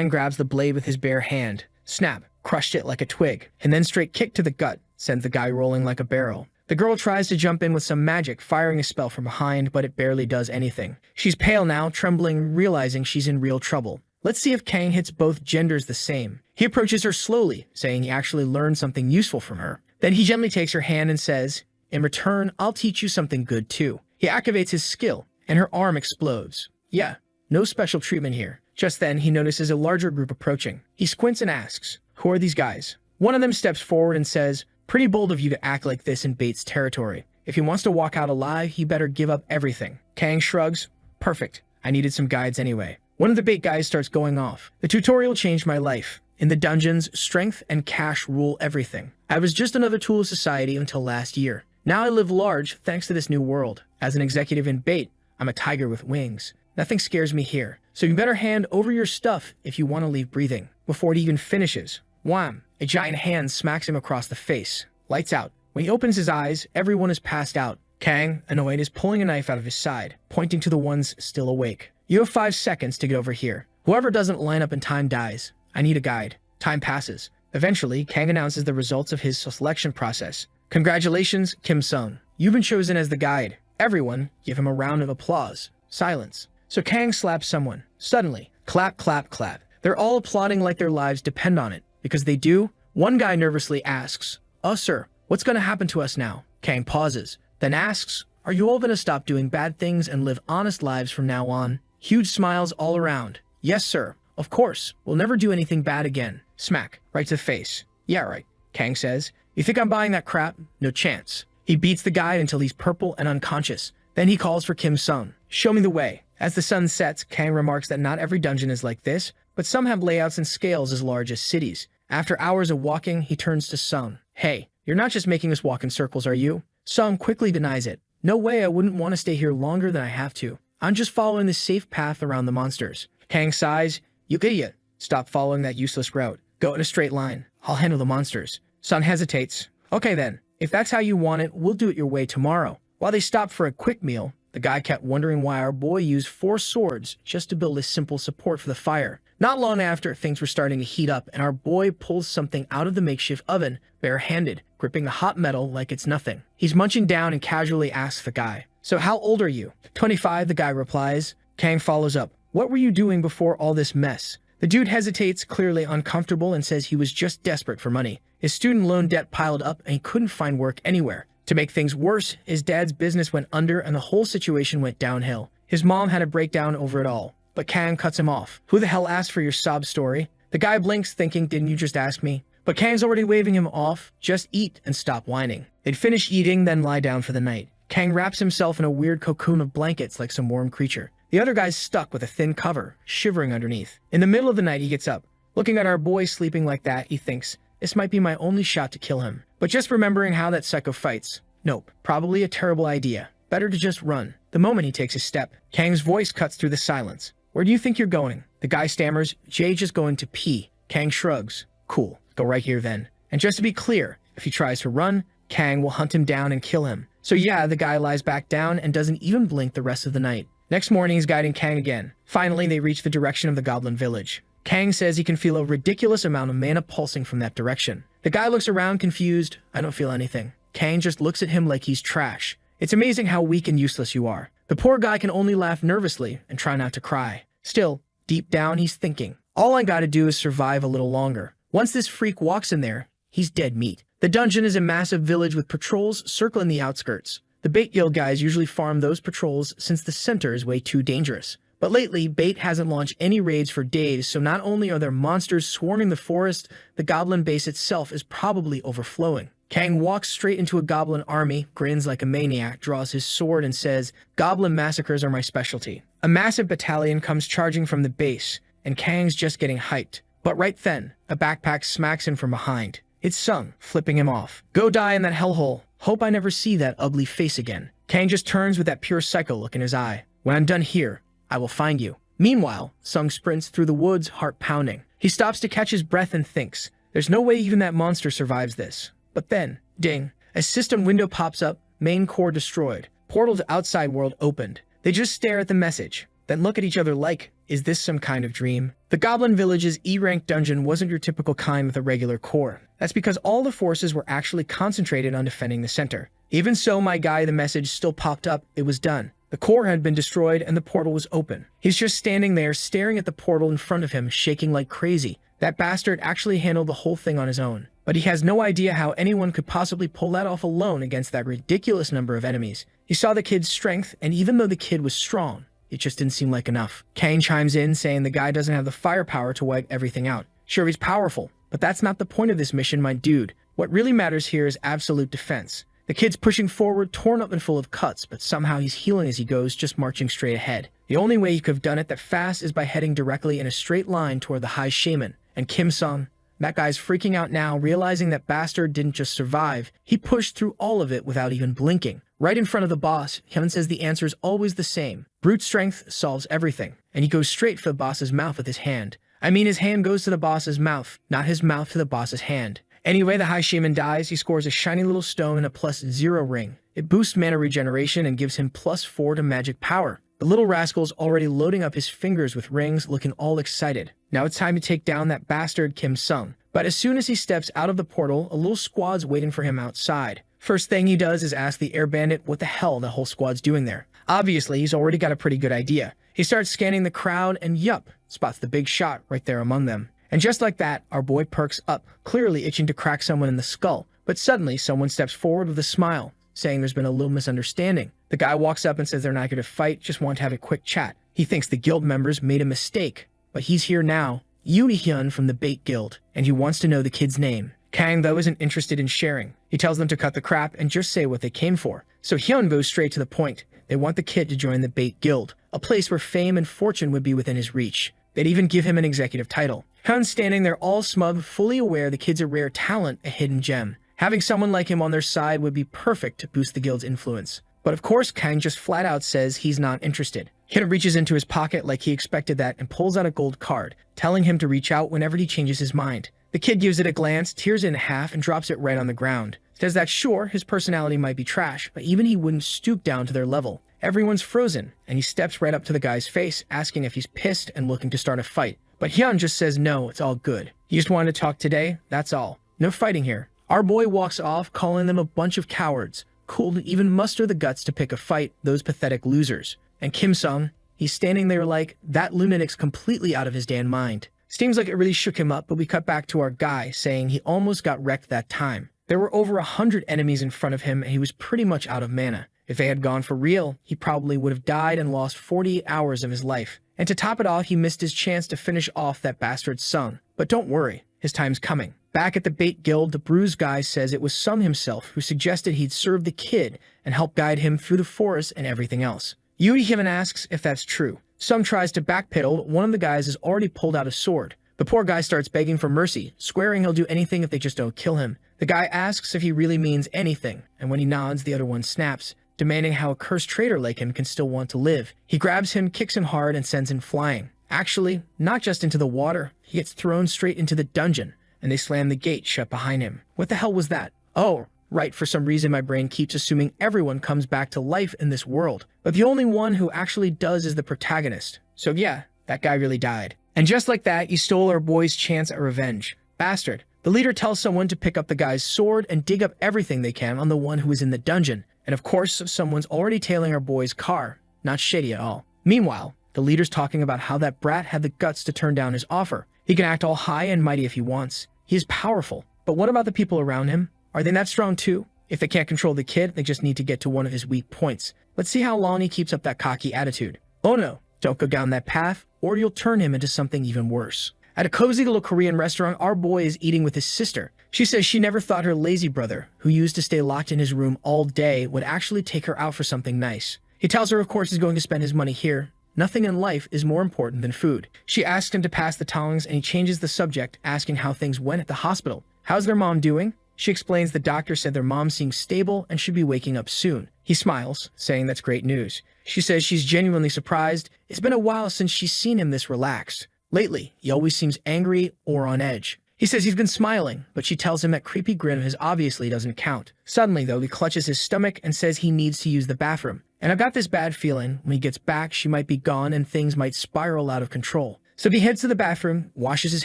grabs the blade with his bare hand. Snap, crushed it like a twig, and then straight kick to the gut sends the guy rolling like a barrel. The girl tries to jump in with some magic, firing a spell from behind, but it barely does anything. She's pale now, trembling, realizing she's in real trouble. Let's see if Kang hits both genders the same. He approaches her slowly, saying he actually learned something useful from her. Then he gently takes her hand and says, "In return, I'll teach you something good too." He activates his skill, and her arm explodes. Yeah, no special treatment here. Just then, he notices a larger group approaching. He squints and asks, "Who are these guys?" One of them steps forward and says, "Pretty bold of you to act like this in Bait's territory. If he wants to walk out alive, he better give up everything." Kang shrugs. "Perfect. I needed some guides anyway." One of the Bait guys starts going off. "The tutorial changed my life. In the dungeons, strength and cash rule everything. I was just another tool of society until last year. Now I live large thanks to this new world. As an executive in Bait, I'm a tiger with wings. Nothing scares me here. So you better hand over your stuff if you want to leave breathing." Before it even finishes, wham! A giant hand smacks him across the face. Lights out. When he opens his eyes, everyone is passed out. Kang, annoyed, is pulling a knife out of his side, pointing to the ones still awake. "You have 5 seconds to get over here. Whoever doesn't line up in time dies. I need a guide." Time passes. Eventually, Kang announces the results of his selection process. "Congratulations, Kim Sung. You've been chosen as the guide." Everyone give him a round of applause. Silence. So Kang slaps someone. Suddenly, clap, clap, clap. They're all applauding like their lives depend on it. Because they do. One guy nervously asks, "Oh, sir, what's going to happen to us now?" Kang pauses, then asks, "Are you all going to stop doing bad things and live honest lives from now on?" Huge smiles all around. "Yes, sir. Of course. We'll never do anything bad again." Smack, right to the face. "Yeah, right," Kang says. "You think I'm buying that crap? No chance." He beats the guy until he's purple and unconscious. Then he calls for Kim Sung. "Show me the way." As the sun sets, Kang remarks that not every dungeon is like this, but some have layouts and scales as large as cities. After hours of walking, he turns to Sung. "Hey, you're not just making us walk in circles, are you?" Sung quickly denies it. "No way, I wouldn't want to stay here longer than I have to. I'm just following the safe path around the monsters." Kang sighs. "You idiot. Stop following that useless route. Go in a straight line. I'll handle the monsters." Sung hesitates. "Okay then, if that's how you want it, we'll do it your way tomorrow." While they stopped for a quick meal, the guy kept wondering why our boy used 4 swords just to build a simple support for the fire. Not long after, things were starting to heat up, and our boy pulls something out of the makeshift oven, barehanded, gripping the hot metal like it's nothing. He's munching down and casually asks the guy, "So how old are you?" 25, the guy replies. Kang follows up, "What were you doing before all this mess?" The dude hesitates, clearly uncomfortable, and says he was just desperate for money. His student loan debt piled up, and he couldn't find work anywhere. To make things worse, his dad's business went under, and the whole situation went downhill. His mom had a breakdown over it all. But Kang cuts him off. "Who the hell asked for your sob story?" The guy blinks, thinking, "Didn't you just ask me?" But Kang's already waving him off. "Just eat and stop whining." They'd finish eating, then lie down for the night. Kang wraps himself in a weird cocoon of blankets like some warm creature. The other guy's stuck with a thin cover, shivering underneath. In the middle of the night, he gets up. Looking at our boy sleeping like that, he thinks, this might be my only shot to kill him. But just remembering how that psycho fights, nope, probably a terrible idea. Better to just run. The moment he takes a step, Kang's voice cuts through the silence. "Where do you think you're going?" The guy stammers, "Jay just going to pee." Kang shrugs. "Cool, go right here then." And just to be clear, if he tries to run, Kang will hunt him down and kill him. So yeah, the guy lies back down and doesn't even blink the rest of the night. Next morning, he's guiding Kang again. Finally, they reach the direction of the goblin village. Kang says he can feel a ridiculous amount of mana pulsing from that direction. The guy looks around confused. I don't feel anything. Kang just looks at him like he's trash. It's amazing how weak and useless you are. The poor guy can only laugh nervously and try not to cry. Still, deep down, he's thinking, all I gotta do is survive a little longer. Once this freak walks in there, he's dead meat. The dungeon is a massive village with patrols circling the outskirts. The Bait Guild guys usually farm those patrols since the center is way too dangerous. But lately, Bait hasn't launched any raids for days, so not only are there monsters swarming the forest, the goblin base itself is probably overflowing. Kang walks straight into a goblin army, grins like a maniac, draws his sword and says, "Goblin massacres are my specialty." A massive battalion comes charging from the base, and Kang's just getting hyped. But right then, a backpack smacks him from behind. It's Sung, flipping him off. "Go die in that hellhole. Hope I never see that ugly face again." Kang just turns with that pure psycho look in his eye. "When I'm done here, I will find you." Meanwhile, Sung sprints through the woods, heart pounding. He stops to catch his breath and thinks, there's no way even that monster survives this. But then, ding, a system window pops up, main core destroyed. Portal to outside world opened. They just stare at the message, then look at each other like, is this some kind of dream? The Goblin Village's E-rank dungeon wasn't your typical kind with a regular core. That's because all the forces were actually concentrated on defending the center. Even so, my guy, the message still popped up, it was done. The core had been destroyed and the portal was open. He's just standing there staring at the portal in front of him, shaking like crazy. That bastard actually handled the whole thing on his own. But he has no idea how anyone could possibly pull that off alone against that ridiculous number of enemies. He saw the kid's strength, and even though the kid was strong, it just didn't seem like enough. Kang chimes in, saying the guy doesn't have the firepower to wipe everything out. Sure, he's powerful, but that's not the point of this mission, my dude. What really matters here is absolute defense. The kid's pushing forward, torn up and full of cuts, but somehow he's healing as he goes, just marching straight ahead. The only way he could have done it that fast is by heading directly in a straight line toward the High Shaman. And Kim Sung, that guy's freaking out now, realizing that bastard didn't just survive, he pushed through all of it without even blinking. Right in front of the boss, Hyun says the answer is always the same. Brute strength solves everything, and he goes straight for the boss's mouth with his hand. I mean, his hand goes to the boss's mouth, not his mouth to the boss's hand. Anyway, the High Shaman dies. He scores a shiny little stone and a +0 ring. It boosts mana regeneration and gives him +4 to magic power. The little rascal's already loading up his fingers with rings, looking all excited. Now it's time to take down that bastard Kim Sung. But as soon as he steps out of the portal, a little squad's waiting for him outside. First thing he does is ask the air bandit what the hell the whole squad's doing there. Obviously, he's already got a pretty good idea. He starts scanning the crowd and yup, spots the big shot right there among them. And just like that, our boy perks up, clearly itching to crack someone in the skull. But suddenly, someone steps forward with a smile, saying there's been a little misunderstanding. The guy walks up and says they're not going to fight, just want to have a quick chat. He thinks the guild members made a mistake, but he's here now, Yuri Hyun from the Bait Guild, and he wants to know the kid's name. Kang, though, isn't interested in sharing. He tells them to cut the crap and just say what they came for. So Hyun goes straight to the point. They want the kid to join the Bait Guild, a place where fame and fortune would be within his reach. They'd even give him an executive title. Hyun's standing there all smug, fully aware the kid's a rare talent, a hidden gem. Having someone like him on their side would be perfect to boost the guild's influence. But of course, Kang just flat out says he's not interested. Hyun reaches into his pocket like he expected that and pulls out a gold card, telling him to reach out whenever he changes his mind. The kid gives it a glance, tears it in half, and drops it right on the ground. Says that sure, his personality might be trash, but even he wouldn't stoop down to their level. Everyone's frozen, and he steps right up to the guy's face, asking if he's pissed and looking to start a fight. But Hyun just says no, it's all good. He just wanted to talk today, that's all. No fighting here. Our boy walks off, calling them a bunch of cowards. Cool to even muster the guts to pick a fight, those pathetic losers. And Kim Sung, he's standing there like, that lunatic's completely out of his damn mind. Seems like it really shook him up, but we cut back to our guy, saying he almost got wrecked that time. There were over 100 enemies in front of him, and he was pretty much out of mana. If they had gone for real, he probably would have died and lost 48 hours of his life. And to top it off, he missed his chance to finish off that bastard Sung. But don't worry, his time's coming. Back at the Bait Guild, the bruised guy says it was Sung himself who suggested he'd serve the kid and help guide him through the forest and everything else. Yuri even asks if that's true. Sung tries to backpedal, but one of the guys has already pulled out a sword. The poor guy starts begging for mercy, swearing he'll do anything if they just don't kill him. The guy asks if he really means anything, and when he nods, the other one snaps, demanding how a cursed traitor like him can still want to live. He grabs him, kicks him hard, and sends him flying. Actually, not just into the water, he gets thrown straight into the dungeon, and they slam the gate shut behind him. What the hell was that? Oh, Right, for some reason my brain keeps assuming everyone comes back to life in this world, but the only one who actually does is the protagonist. So yeah, that guy really died. And just like that, he stole our boy's chance at revenge. Bastard. The leader tells someone to pick up the guy's sword and dig up everything they can on the one who is in the dungeon. And of course, someone's already tailing our boy's car. Not shady at all. Meanwhile, the leader's talking about how that brat had the guts to turn down his offer. He can act all high and mighty if he wants. He is powerful. But what about the people around him? Are they that strong too? If they can't control the kid, they just need to get to one of his weak points. Let's see how long he keeps up that cocky attitude. Oh no, don't go down that path, or you'll turn him into something even worse. At a cozy little Korean restaurant, our boy is eating with his sister. She says she never thought her lazy brother, who used to stay locked in his room all day, would actually take her out for something nice. He tells her of course he's going to spend his money here. Nothing in life is more important than food. She asks him to pass the tongs and he changes the subject, asking how things went at the hospital. How's their mom doing? She explains the doctor said their mom seems stable and should be waking up soon. He smiles, saying that's great news. She says she's genuinely surprised. It's been a while since she's seen him this relaxed. Lately, he always seems angry or on edge. He says he's been smiling, but she tells him that creepy grin of his obviously doesn't count. Suddenly, though, he clutches his stomach and says he needs to use the bathroom. And I've got this bad feeling, when he gets back, she might be gone and things might spiral out of control. So he heads to the bathroom, washes his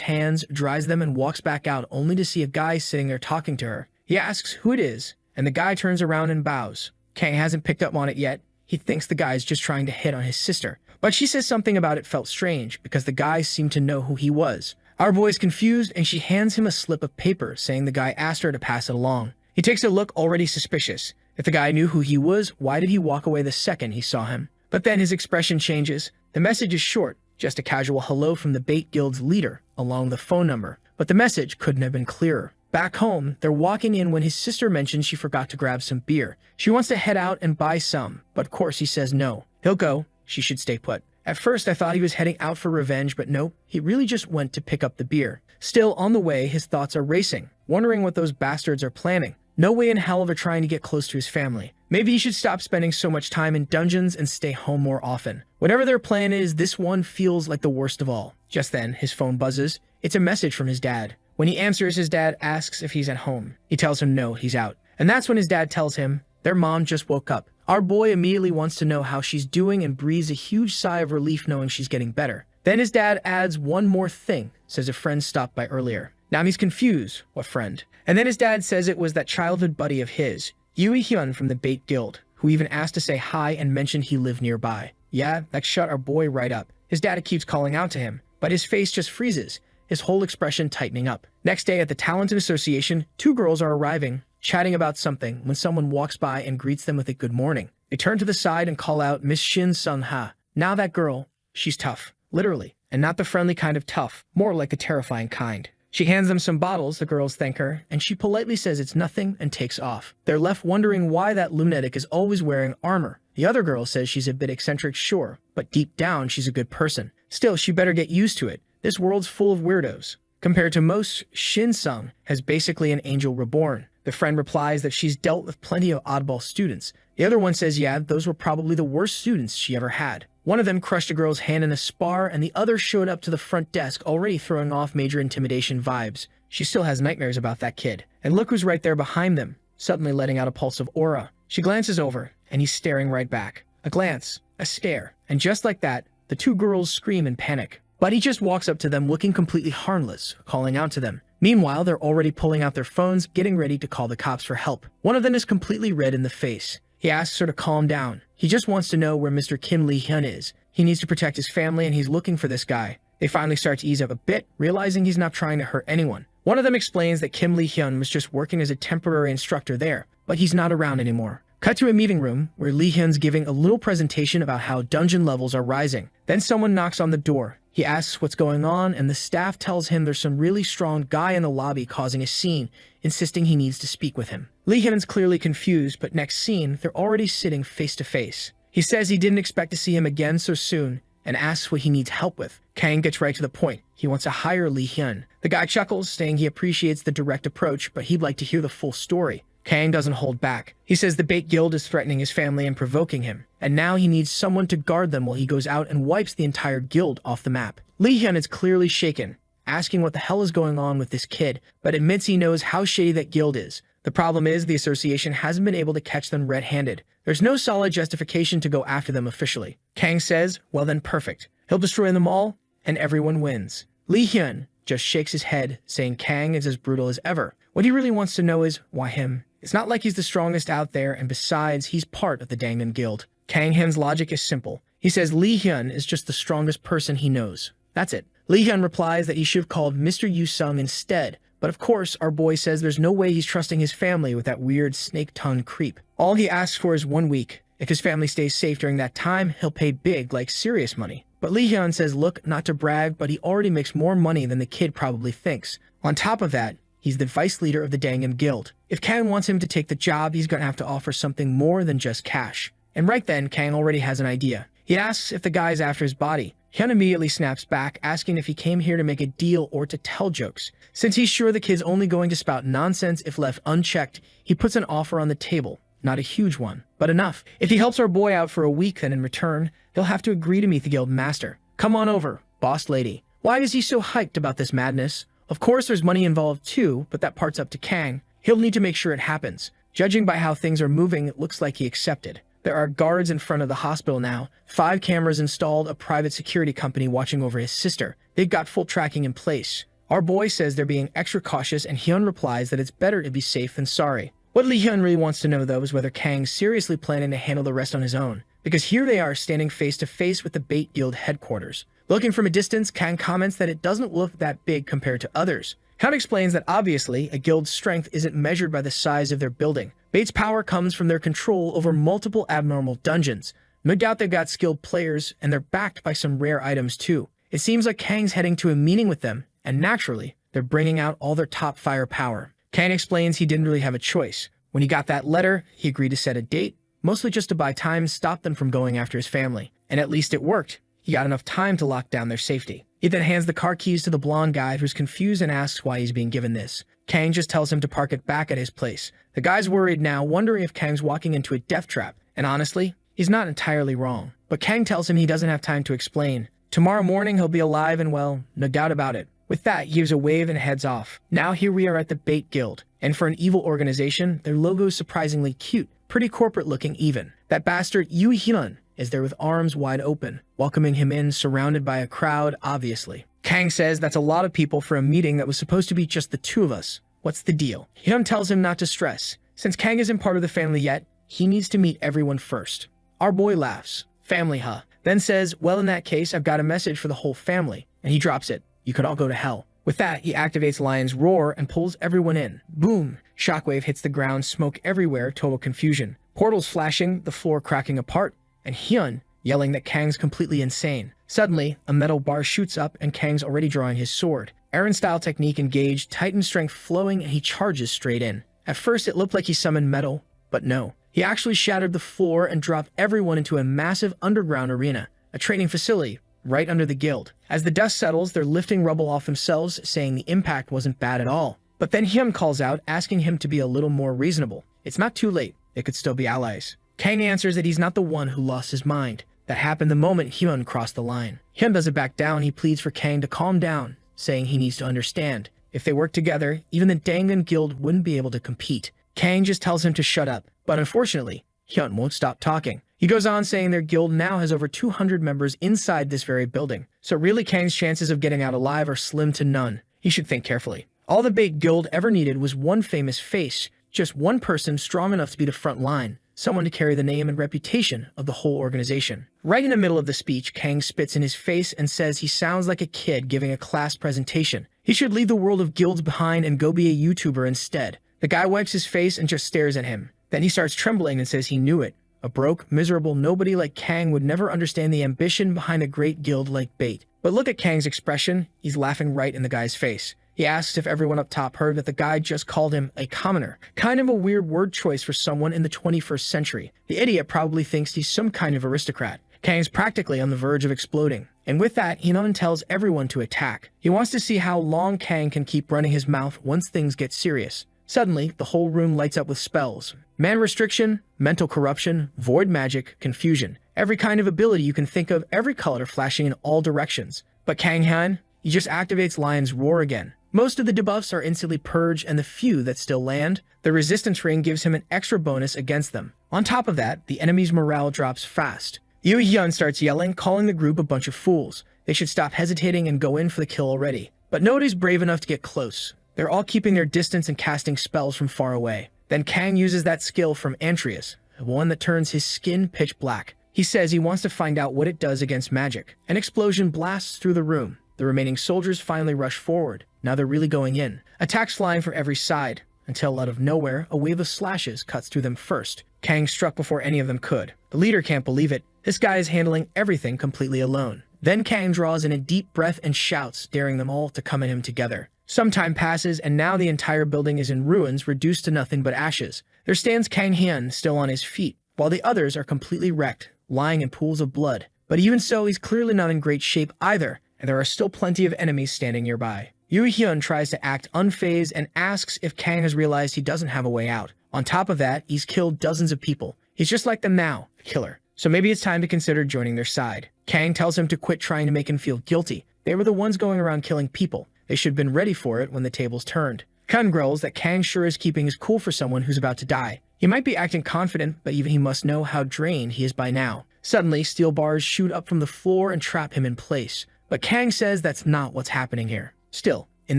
hands, dries them, and walks back out only to see a guy sitting there talking to her. He asks who it is, and the guy turns around and bows. Kang hasn't picked up on it yet. He thinks the guy's just trying to hit on his sister. But she says something about it felt strange, because the guy seemed to know who he was. Our boy's confused, and she hands him a slip of paper, saying the guy asked her to pass it along. He takes a look already suspicious. If the guy knew who he was, why did he walk away the second he saw him? But then his expression changes. The message is short, just a casual hello from the Bait Guild's leader, along the phone number. But the message couldn't have been clearer. Back home, they're walking in when his sister mentions she forgot to grab some beer. She wants to head out and buy some, but of course he says no. He'll go. She should stay put. At first, I thought he was heading out for revenge, but nope, he really just went to pick up the beer. Still, on the way, his thoughts are racing, wondering what those bastards are planning. No way in hell they're trying to get close to his family. Maybe he should stop spending so much time in dungeons and stay home more often. Whatever their plan is, this one feels like the worst of all. Just then, his phone buzzes. It's a message from his dad. When he answers, his dad asks if he's at home. He tells him no, he's out. And that's when his dad tells him their mom just woke up. Our boy immediately wants to know how she's doing and breathes a huge sigh of relief knowing she's getting better. Then his dad adds one more thing, says a friend stopped by earlier. Now he's confused. What friend? And then his dad says it was that childhood buddy of his, Yui Hyun from the Bait Guild, who even asked to say hi and mentioned he lived nearby. Yeah, that shut our boy right up. His dad keeps calling out to him, but his face just freezes, his whole expression tightening up. Next day at the Talented Association, two girls are arriving, chatting about something when someone walks by and greets them with a good morning. They turn to the side and call out Miss Shin Sun-ha. Now that girl, she's tough. Literally. And not the friendly kind of tough, more like the terrifying kind. She hands them some bottles, the girls thank her, and she politely says it's nothing and takes off. They're left wondering why that lunatic is always wearing armor. The other girl says she's a bit eccentric, sure, but deep down she's a good person. Still, she better get used to it. This world's full of weirdos. Compared to most, Shin-sung has basically an angel reborn. The friend replies that she's dealt with plenty of oddball students. The other one says yeah, those were probably the worst students she ever had. One of them crushed a girl's hand in a spar, and the other showed up to the front desk already throwing off major intimidation vibes. She still has nightmares about that kid. And look who's right there behind them, suddenly letting out a pulse of aura. She glances over, and he's staring right back. A glance, a stare, and just like that, the two girls scream in panic. But he just walks up to them looking completely harmless, calling out to them. Meanwhile, they're already pulling out their phones, getting ready to call the cops for help. One of them is completely red in the face. He asks her to calm down. He just wants to know where Mr. Kim Lee-hyun is. He needs to protect his family and he's looking for this guy. They finally start to ease up a bit, realizing he's not trying to hurt anyone. One of them explains that Kim Lee-hyun was just working as a temporary instructor there, but he's not around anymore. Cut to a meeting room where Lee-hyun's giving a little presentation about how dungeon levels are rising. Then someone knocks on the door. He asks what's going on, and the staff tells him there's some really strong guy in the lobby causing a scene, insisting he needs to speak with him. Lee-hyun's clearly confused, but next scene, they're already sitting face to face. He says he didn't expect to see him again so soon, and asks what he needs help with. Kang gets right to the point. He wants to hire Lee-hyun. The guy chuckles, saying he appreciates the direct approach, but he'd like to hear the full story. Kang doesn't hold back. He says the Bait Guild is threatening his family and provoking him, and now he needs someone to guard them while he goes out and wipes the entire guild off the map. Lee-hyun is clearly shaken, asking what the hell is going on with this kid, but admits he knows how shady that guild is. The problem is the association hasn't been able to catch them red-handed. There's no solid justification to go after them officially. Kang says, well then perfect. He'll destroy them all, and everyone wins. Lee Hyun just shakes his head, saying Kang is as brutal as ever. What he really wants to know is, why him? It's not like he's the strongest out there, and besides, he's part of the Gangnam Guild. Kang Hyun's logic is simple. He says Lee Hyun is just the strongest person he knows. That's it. Lee Hyun replies that he should have called Mr. Yu Sung instead, but of course, our boy says there's no way he's trusting his family with that weird snake-tongued creep. All he asks for is 1 week. If his family stays safe during that time, he'll pay big, like serious money. But Lee Hyun says, look, not to brag, but he already makes more money than the kid probably thinks. On top of that, he's the vice leader of the Gangnam Guild. If Kang wants him to take the job, he's gonna have to offer something more than just cash. And right then, Kang already has an idea. He asks if the guy's after his body. Hyun immediately snaps back, asking if he came here to make a deal or to tell jokes. Since he's sure the kid's only going to spout nonsense if left unchecked, he puts an offer on the table. Not a huge one, but enough. If he helps our boy out for a week, then in return, he'll have to agree to meet the guild master. Come on over, boss lady. Why is he so hyped about this madness? Of course there's money involved too, but that part's up to Kang. He'll need to make sure it happens. Judging by how things are moving, it looks like he accepted. There are guards in front of the hospital now, 5 cameras installed, a private security company watching over his sister. They've got full tracking in place. Our boy says they're being extra cautious, and Hyun replies that it's better to be safe than sorry. What Lee Hyun really wants to know, though, is whether Kang's seriously planning to handle the rest on his own. Because here they are standing face to face with the Bait Guild headquarters. Looking from a distance, Kang comments that it doesn't look that big compared to others. Hyun explains that obviously, a guild's strength isn't measured by the size of their building. Bait's power comes from their control over multiple abnormal dungeons. No doubt they've got skilled players, and they're backed by some rare items too. It seems like Kang's heading to a meeting with them, and naturally, they're bringing out all their top firepower. Kang explains he didn't really have a choice. When he got that letter, he agreed to set a date, mostly just to buy time and stop them from going after his family. And at least it worked. He got enough time to lock down their safety. He then hands the car keys to the blonde guy who's confused and asks why he's being given this. Kang just tells him to park it back at his place. The guy's worried now, wondering if Kang's walking into a death trap. And honestly, he's not entirely wrong. But Kang tells him he doesn't have time to explain. Tomorrow morning he'll be alive and well, no doubt about it. With that, he gives a wave and heads off. Now here we are at the Bait Guild. And for an evil organization, their logo is surprisingly cute. Pretty corporate looking even. That bastard Yu Hyun is there with arms wide open, welcoming him in, surrounded by a crowd, obviously. Kang says that's a lot of people for a meeting that was supposed to be just the 2 of us. What's the deal? Hyun tells him not to stress. Since Kang isn't part of the family yet, he needs to meet everyone first. Our boy laughs. Family, huh? Then says, well, in that case, I've got a message for the whole family. And he drops it. You could all go to hell. With that, he activates Lion's Roar and pulls everyone in. Boom! Shockwave hits the ground, smoke everywhere, total confusion. Portals flashing, the floor cracking apart, and Hyun yelling that Kang's completely insane. Suddenly, a metal bar shoots up and Kang's already drawing his sword. Aaron-style technique engaged, Titan strength flowing, and he charges straight in. At first, it looked like he summoned metal, but no. He actually shattered the floor and dropped everyone into a massive underground arena, a training facility, right under the guild. As the dust settles, they're lifting rubble off themselves, saying the impact wasn't bad at all. But then Hyun calls out, asking him to be a little more reasonable. It's not too late. They could still be allies. Kang answers that he's not the one who lost his mind. That happened the moment Hyun crossed the line. Hyun doesn't back down. He pleads for Kang to calm down, saying he needs to understand. If they work together, even the Gangnam Guild wouldn't be able to compete. Kang just tells him to shut up. But unfortunately, Hyun won't stop talking. He goes on saying their guild now has over 200 members inside this very building. So really Kang's chances of getting out alive are slim to none. He should think carefully. All the Bait Guild ever needed was one famous face. Just one person strong enough to be the front line. Someone to carry the name and reputation of the whole organization. Right in the middle of the speech, Kang spits in his face and says he sounds like a kid giving a class presentation. He should leave the world of guilds behind and go be a YouTuber instead. The guy wipes his face and just stares at him. Then he starts trembling and says he knew it. A broke, miserable nobody like Kang would never understand the ambition behind a great guild like Bait. But look at Kang's expression. He's laughing right in the guy's face. He asks if everyone up top heard that the guy just called him a commoner. Kind of a weird word choice for someone in the 21st century. The idiot probably thinks he's some kind of aristocrat. Kang's practically on the verge of exploding. And with that, Hyun tells everyone to attack. He wants to see how long Kang can keep running his mouth once things get serious. Suddenly, the whole room lights up with spells. Man restriction, mental corruption, void magic, confusion. Every kind of ability you can think of, every color flashing in all directions. But Kang Han, he just activates Lion's Roar again. Most of the debuffs are instantly purged, and the few that still land, the resistance ring gives him an extra bonus against them. On top of that, the enemy's morale drops fast. Yu Hyun starts yelling, calling the group a bunch of fools. They should stop hesitating and go in for the kill already. But nobody's brave enough to get close. They're all keeping their distance and casting spells from far away. Then Kang uses that skill from Antreus, the one that turns his skin pitch black. He says he wants to find out what it does against magic. An explosion blasts through the room. The remaining soldiers finally rush forward. Now they're really going in. Attacks flying from every side, until out of nowhere, a wave of slashes cuts through them first. Kang struck before any of them could. The leader can't believe it. This guy is handling everything completely alone. Then Kang draws in a deep breath and shouts, daring them all to come at him together. Some time passes, and now the entire building is in ruins, reduced to nothing but ashes. There stands Kang Hyun, still on his feet, while the others are completely wrecked, lying in pools of blood. But even so, he's clearly not in great shape either, and there are still plenty of enemies standing nearby. Yu Hyun tries to act unfazed and asks if Kang has realized he doesn't have a way out. On top of that, he's killed dozens of people. He's just like them now, the killer. So maybe it's time to consider joining their side. Kang tells him to quit trying to make him feel guilty. They were the ones going around killing people. They should have been ready for it when the tables turned. Kun growls that Kang sure is keeping his cool for someone who's about to die. He might be acting confident, but even he must know how drained he is by now. Suddenly, steel bars shoot up from the floor and trap him in place. But Kang says that's not what's happening here. Still, in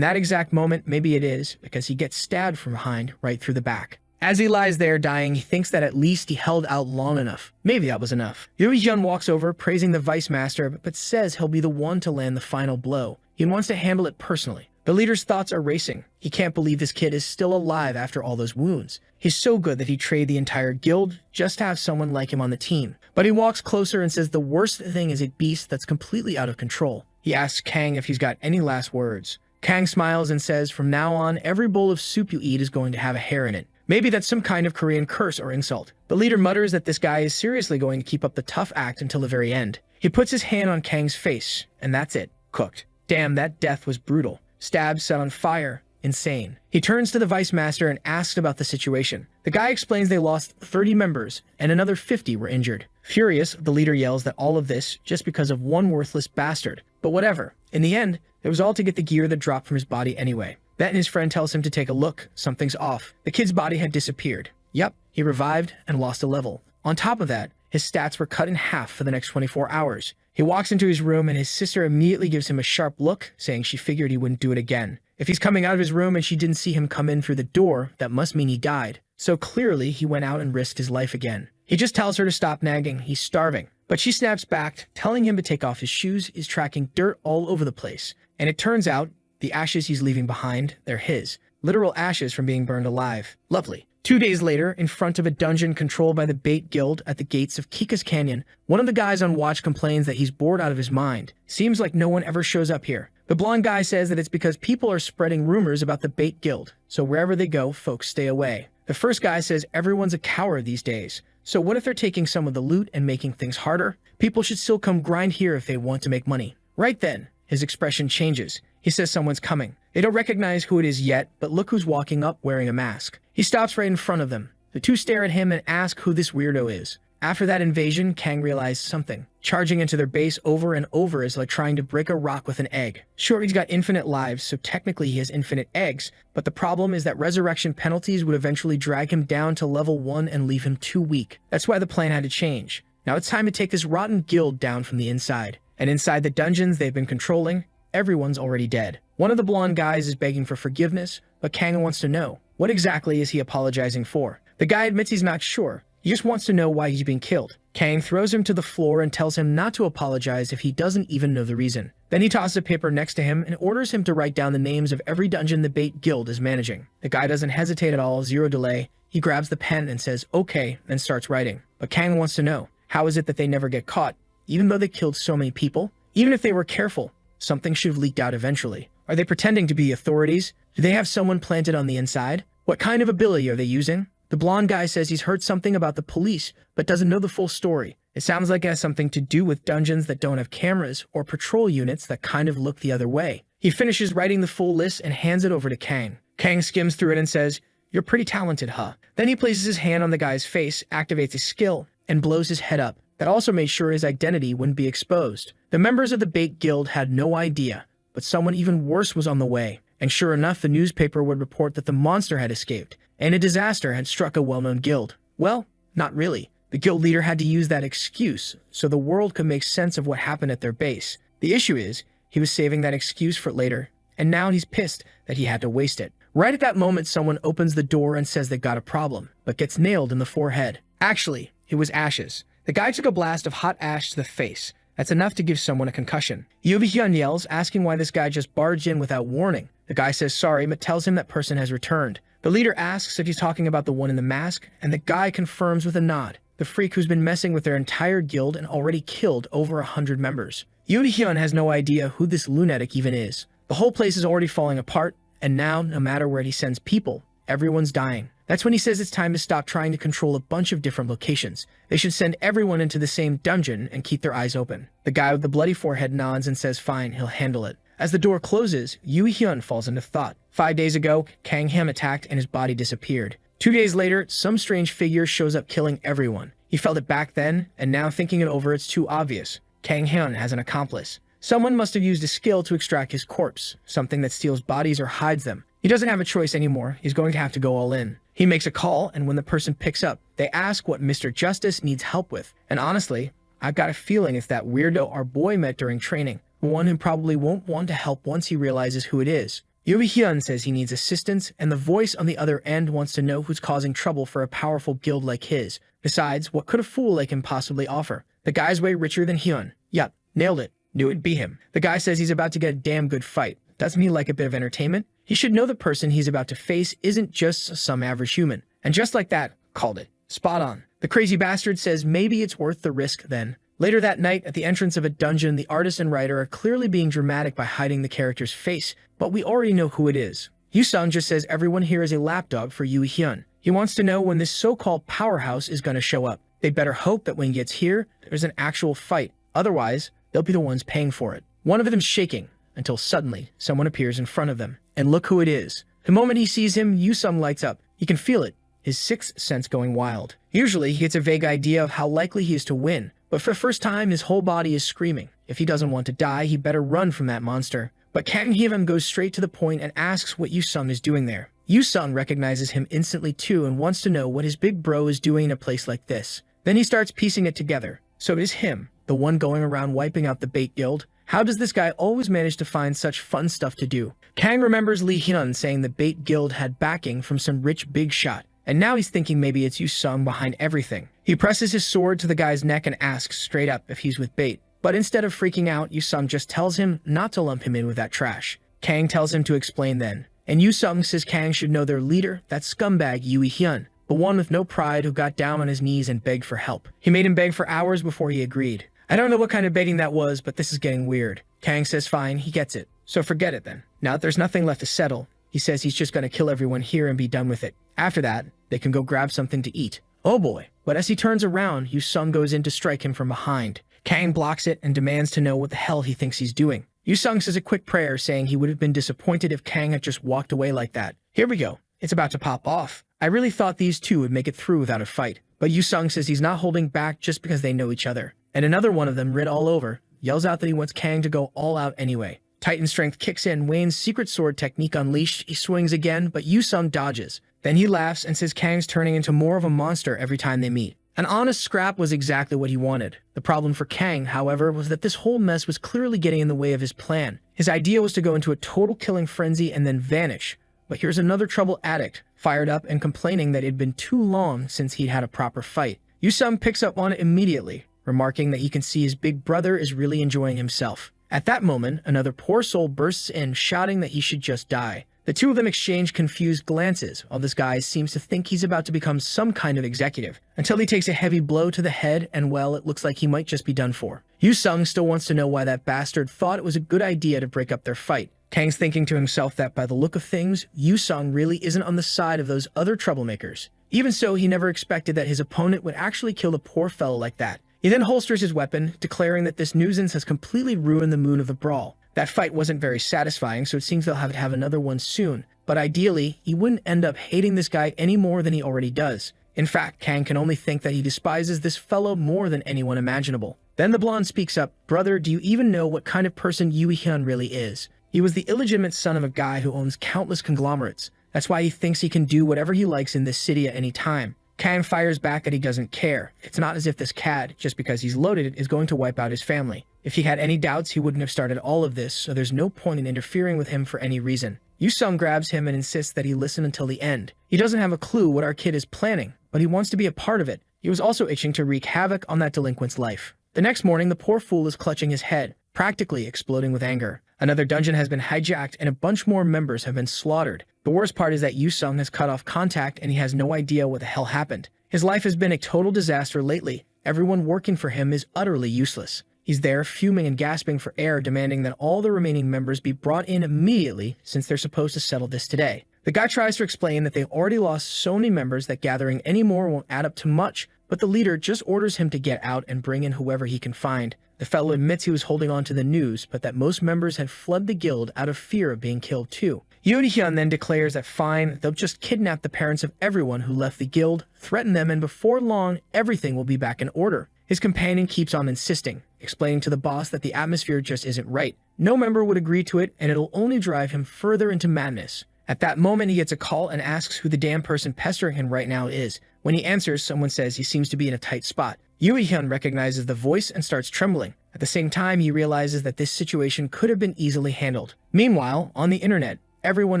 that exact moment, maybe it is, because he gets stabbed from behind right through the back. As he lies there dying, he thinks that at least he held out long enough. Maybe that was enough. Yu Hyun walks over, praising the Vice Master, but says he'll be the one to land the final blow. He wants to handle it personally. The leader's thoughts are racing. He can't believe this kid is still alive after all those wounds. He's so good that he'd trade the entire guild just to have someone like him on the team. But he walks closer and says the worst thing is a beast that's completely out of control. He asks Kang if he's got any last words. Kang smiles and says from now on, every bowl of soup you eat is going to have a hair in it. Maybe that's some kind of Korean curse or insult. The leader mutters that this guy is seriously going to keep up the tough act until the very end. He puts his hand on Kang's face, and that's it. Cooked. Damn, that death was brutal. Stabbed, set on fire. Insane. He turns to the Vice Master and asks about the situation. The guy explains they lost 30 members, and another 50 were injured. Furious, the leader yells that all of this just because of one worthless bastard. But whatever. In the end, it was all to get the gear that dropped from his body anyway. Then his friend tells him to take a look. Something's off. The kid's body had disappeared. Yep, he revived and lost a level. On top of that, his stats were cut in half for the next 24 hours. He walks into his room and his sister immediately gives him a sharp look, saying she figured he wouldn't do it again. If he's coming out of his room and she didn't see him come in through the door, that must mean he died. So clearly he went out and risked his life again. He just tells her to stop nagging. He's starving. But she snaps back, telling him to take off his shoes. Is tracking dirt all over the place. And it turns out the ashes he's leaving behind, they're his. Literal ashes from being burned alive. Lovely. 2 days later, in front of a dungeon controlled by the Bait Guild at the gates of Kika's Canyon, one of the guys on watch complains that he's bored out of his mind. Seems like no one ever shows up here. The blonde guy says that it's because people are spreading rumors about the Bait Guild, so wherever they go, folks stay away. The first guy says everyone's a coward these days. So what if they're taking some of the loot and making things harder? People should still come grind here if they want to make money. Right then, his expression changes. He says someone's coming. They don't recognize who it is yet, but look who's walking up wearing a mask. He stops right in front of them. The two stare at him and ask who this weirdo is. After that invasion, Kang realized something. Charging into their base over and over is like trying to break a rock with an egg. Sure, he's got infinite lives, so technically he has infinite eggs, but the problem is that resurrection penalties would eventually drag him down to level 1 and leave him too weak. That's why the plan had to change. Now it's time to take this rotten guild down from the inside. And inside the dungeons they've been controlling, everyone's already dead. One of the blonde guys is begging for forgiveness, but Kang wants to know, what exactly is he apologizing for? The guy admits he's not sure. He just wants to know why he's being killed. Kang throws him to the floor and tells him not to apologize if he doesn't even know the reason. Then he tosses a paper next to him and orders him to write down the names of every dungeon the Bait Guild is managing. The guy doesn't hesitate at all, zero delay. He grabs the pen and says, okay, then starts writing. But Kang wants to know, how is it that they never get caught? Even though they killed so many people? Even if they were careful, something should have leaked out eventually. Are they pretending to be authorities? Do they have someone planted on the inside? What kind of ability are they using? The blonde guy says he's heard something about the police, but doesn't know the full story. It sounds like it has something to do with dungeons that don't have cameras or patrol units that kind of look the other way. He finishes writing the full list and hands it over to Kang. Kang skims through it and says, "You're pretty talented, huh?" Then he places his hand on the guy's face, activates a skill, and blows his head up. That also made sure his identity wouldn't be exposed. The members of the Bait Guild had no idea, but someone even worse was on the way. and sure enough, the newspaper would report that the monster had escaped, and a disaster had struck a well-known guild. Well, not really. The guild leader had to use that excuse so the world could make sense of what happened at their base. The issue is, he was saving that excuse for later, and now he's pissed that he had to waste it. Right at that moment, someone opens the door and says they've got a problem, but gets nailed in the forehead. Actually, it was Ashes. The guy took a blast of hot ash to the face. That's enough to give someone a concussion. Hyun yells, asking why this guy just barged in without warning. The guy says sorry, but tells him that person has returned. The leader asks if he's talking about the one in the mask, and the guy confirms with a nod. The freak who's been messing with their entire guild and already killed over 100 members. Hyun has no idea who this lunatic even is. The whole place is already falling apart, and now, no matter where he sends people, everyone's dying. That's when he says it's time to stop trying to control a bunch of different locations. They should send everyone into the same dungeon and keep their eyes open. The guy with the bloody forehead nods and says fine, he'll handle it. As the door closes, Hyun falls into thought. 5 days ago, Kang Ham attacked and his body disappeared. 2 days later, some strange figure shows up killing everyone. He felt it back then, and now thinking it over, it's too obvious. Kang Hyun has an accomplice. Someone must have used a skill to extract his corpse, something that steals bodies or hides them. He doesn't have a choice anymore. He's going to have to go all in. He makes a call, and when the person picks up, they ask what Mr. Justice needs help with. And honestly, I've got a feeling it's that weirdo our boy met during training, the one who probably won't want to help once he realizes who it is. Hyun says he needs assistance, and the voice on the other end wants to know who's causing trouble for a powerful guild like his. Besides, what could a fool like him possibly offer? The guy's way richer than Hyun. Yup, nailed it. Knew it'd be him. The guy says he's about to get a damn good fight. Doesn't he like a bit of entertainment? He should know the person he's about to face isn't just some average human. And just like that, called it. Spot on. The crazy bastard says maybe it's worth the risk then. Later that night, at the entrance of a dungeon, the artist and writer are clearly being dramatic by hiding the character's face, but we already know who it is. Yu-sung just says everyone here is a lapdog for Hyun. He wants to know when this so-called powerhouse is going to show up. They'd better hope that when he gets here, there's an actual fight. Otherwise, they'll be the ones paying for it. One of them's shaking, until suddenly, someone appears in front of them. And look who it is. The moment he sees him, Yu-sung lights up. He can feel it, his sixth sense going wild. Usually, he gets a vague idea of how likely he is to win, but for the first time, his whole body is screaming. If he doesn't want to die, he better run from that monster. But Kang Hyun goes straight to the point and asks what Yu-sung is doing there. Yu-sung recognizes him instantly too and wants to know what his big bro is doing in a place like this. Then he starts piecing it together. So it is him, the one going around wiping out the bait guild. How does this guy always manage to find such fun stuff to do? Kang remembers Lee Hyun saying the bait guild had backing from some rich big shot, and now he's thinking maybe it's Yu-sung behind everything. He presses his sword to the guy's neck and asks straight up if he's with bait. But instead of freaking out, Yu-sung just tells him not to lump him in with that trash. Kang tells him to explain then. And Yu-sung says Kang should know their leader, that scumbag Yu Hyun, the one with no pride who got down on his knees and begged for help. He made him beg for hours before he agreed. I don't know what kind of begging that was, but this is getting weird. Kang says fine, he gets it. So forget it then. Now that there's nothing left to settle, he says he's just going to kill everyone here and be done with it. After that, they can go grab something to eat. Oh boy. But as he turns around, Yu-sung goes in to strike him from behind. Kang blocks it and demands to know what the hell he thinks he's doing. Yu-sung says a quick prayer saying he would have been disappointed if Kang had just walked away like that. Here we go. It's about to pop off. I really thought these two would make it through without a fight. But Yu-sung says he's not holding back just because they know each other. And another one of them, red all over, yells out that he wants Kang to go all out anyway. Titan strength kicks in, Wayne's secret sword technique unleashed. He swings again, but Yu-sung dodges. Then he laughs and says Kang's turning into more of a monster every time they meet. An honest scrap was exactly what he wanted. The problem for Kang, however, was that this whole mess was clearly getting in the way of his plan. His idea was to go into a total killing frenzy and then vanish. But here's another trouble addict, fired up and complaining that it had been too long since he'd had a proper fight. Yu-sung picks up on it immediately, remarking that he can see his big brother is really enjoying himself. At that moment, another poor soul bursts in, shouting that he should just die. The two of them exchange confused glances, while this guy seems to think he's about to become some kind of executive, until he takes a heavy blow to the head and, well, it looks like he might just be done for. Yu-sung still wants to know why that bastard thought it was a good idea to break up their fight. Kang's thinking to himself that by the look of things, Yu-sung really isn't on the side of those other troublemakers. Even so, he never expected that his opponent would actually kill a poor fellow like that. He then holsters his weapon, declaring that this nuisance has completely ruined the mood of the brawl. That fight wasn't very satisfying, so it seems they'll have to have another one soon. But ideally, he wouldn't end up hating this guy any more than he already does. In fact, Kang can only think that he despises this fellow more than anyone imaginable. Then the blonde speaks up, "Brother, do you even know what kind of person Yu Hyun really is?" He was the illegitimate son of a guy who owns countless conglomerates. That's why he thinks he can do whatever he likes in this city at any time. Kang fires back that he doesn't care. It's not as if this cad, just because he's loaded, is going to wipe out his family. If he had any doubts, he wouldn't have started all of this, so there's no point in interfering with him for any reason. Yu-sung grabs him and insists that he listen until the end. He doesn't have a clue what our kid is planning, but he wants to be a part of it. He was also itching to wreak havoc on that delinquent's life. The next morning, the poor fool is clutching his head, practically exploding with anger. Another dungeon has been hijacked and a bunch more members have been slaughtered. The worst part is that Yu-sung has cut off contact and he has no idea what the hell happened. His life has been a total disaster lately. Everyone working for him is utterly useless. He's there, fuming and gasping for air, demanding that all the remaining members be brought in immediately since they're supposed to settle this today. The guy tries to explain that they've already lost so many members that gathering any more won't add up to much, but the leader just orders him to get out and bring in whoever he can find. The fellow admits he was holding on to the news, but that most members had fled the guild out of fear of being killed too. Yoon-hyun then declares that fine, they'll just kidnap the parents of everyone who left the guild, threaten them, and before long, everything will be back in order. His companion keeps on insisting, explaining to the boss that the atmosphere just isn't right. No member would agree to it, and it'll only drive him further into madness. At that moment, he gets a call and asks who the damn person pestering him right now is. When he answers, someone says he seems to be in a tight spot. Yoo-hyun recognizes the voice and starts trembling. At the same time, he realizes that this situation could have been easily handled. Meanwhile, on the internet, everyone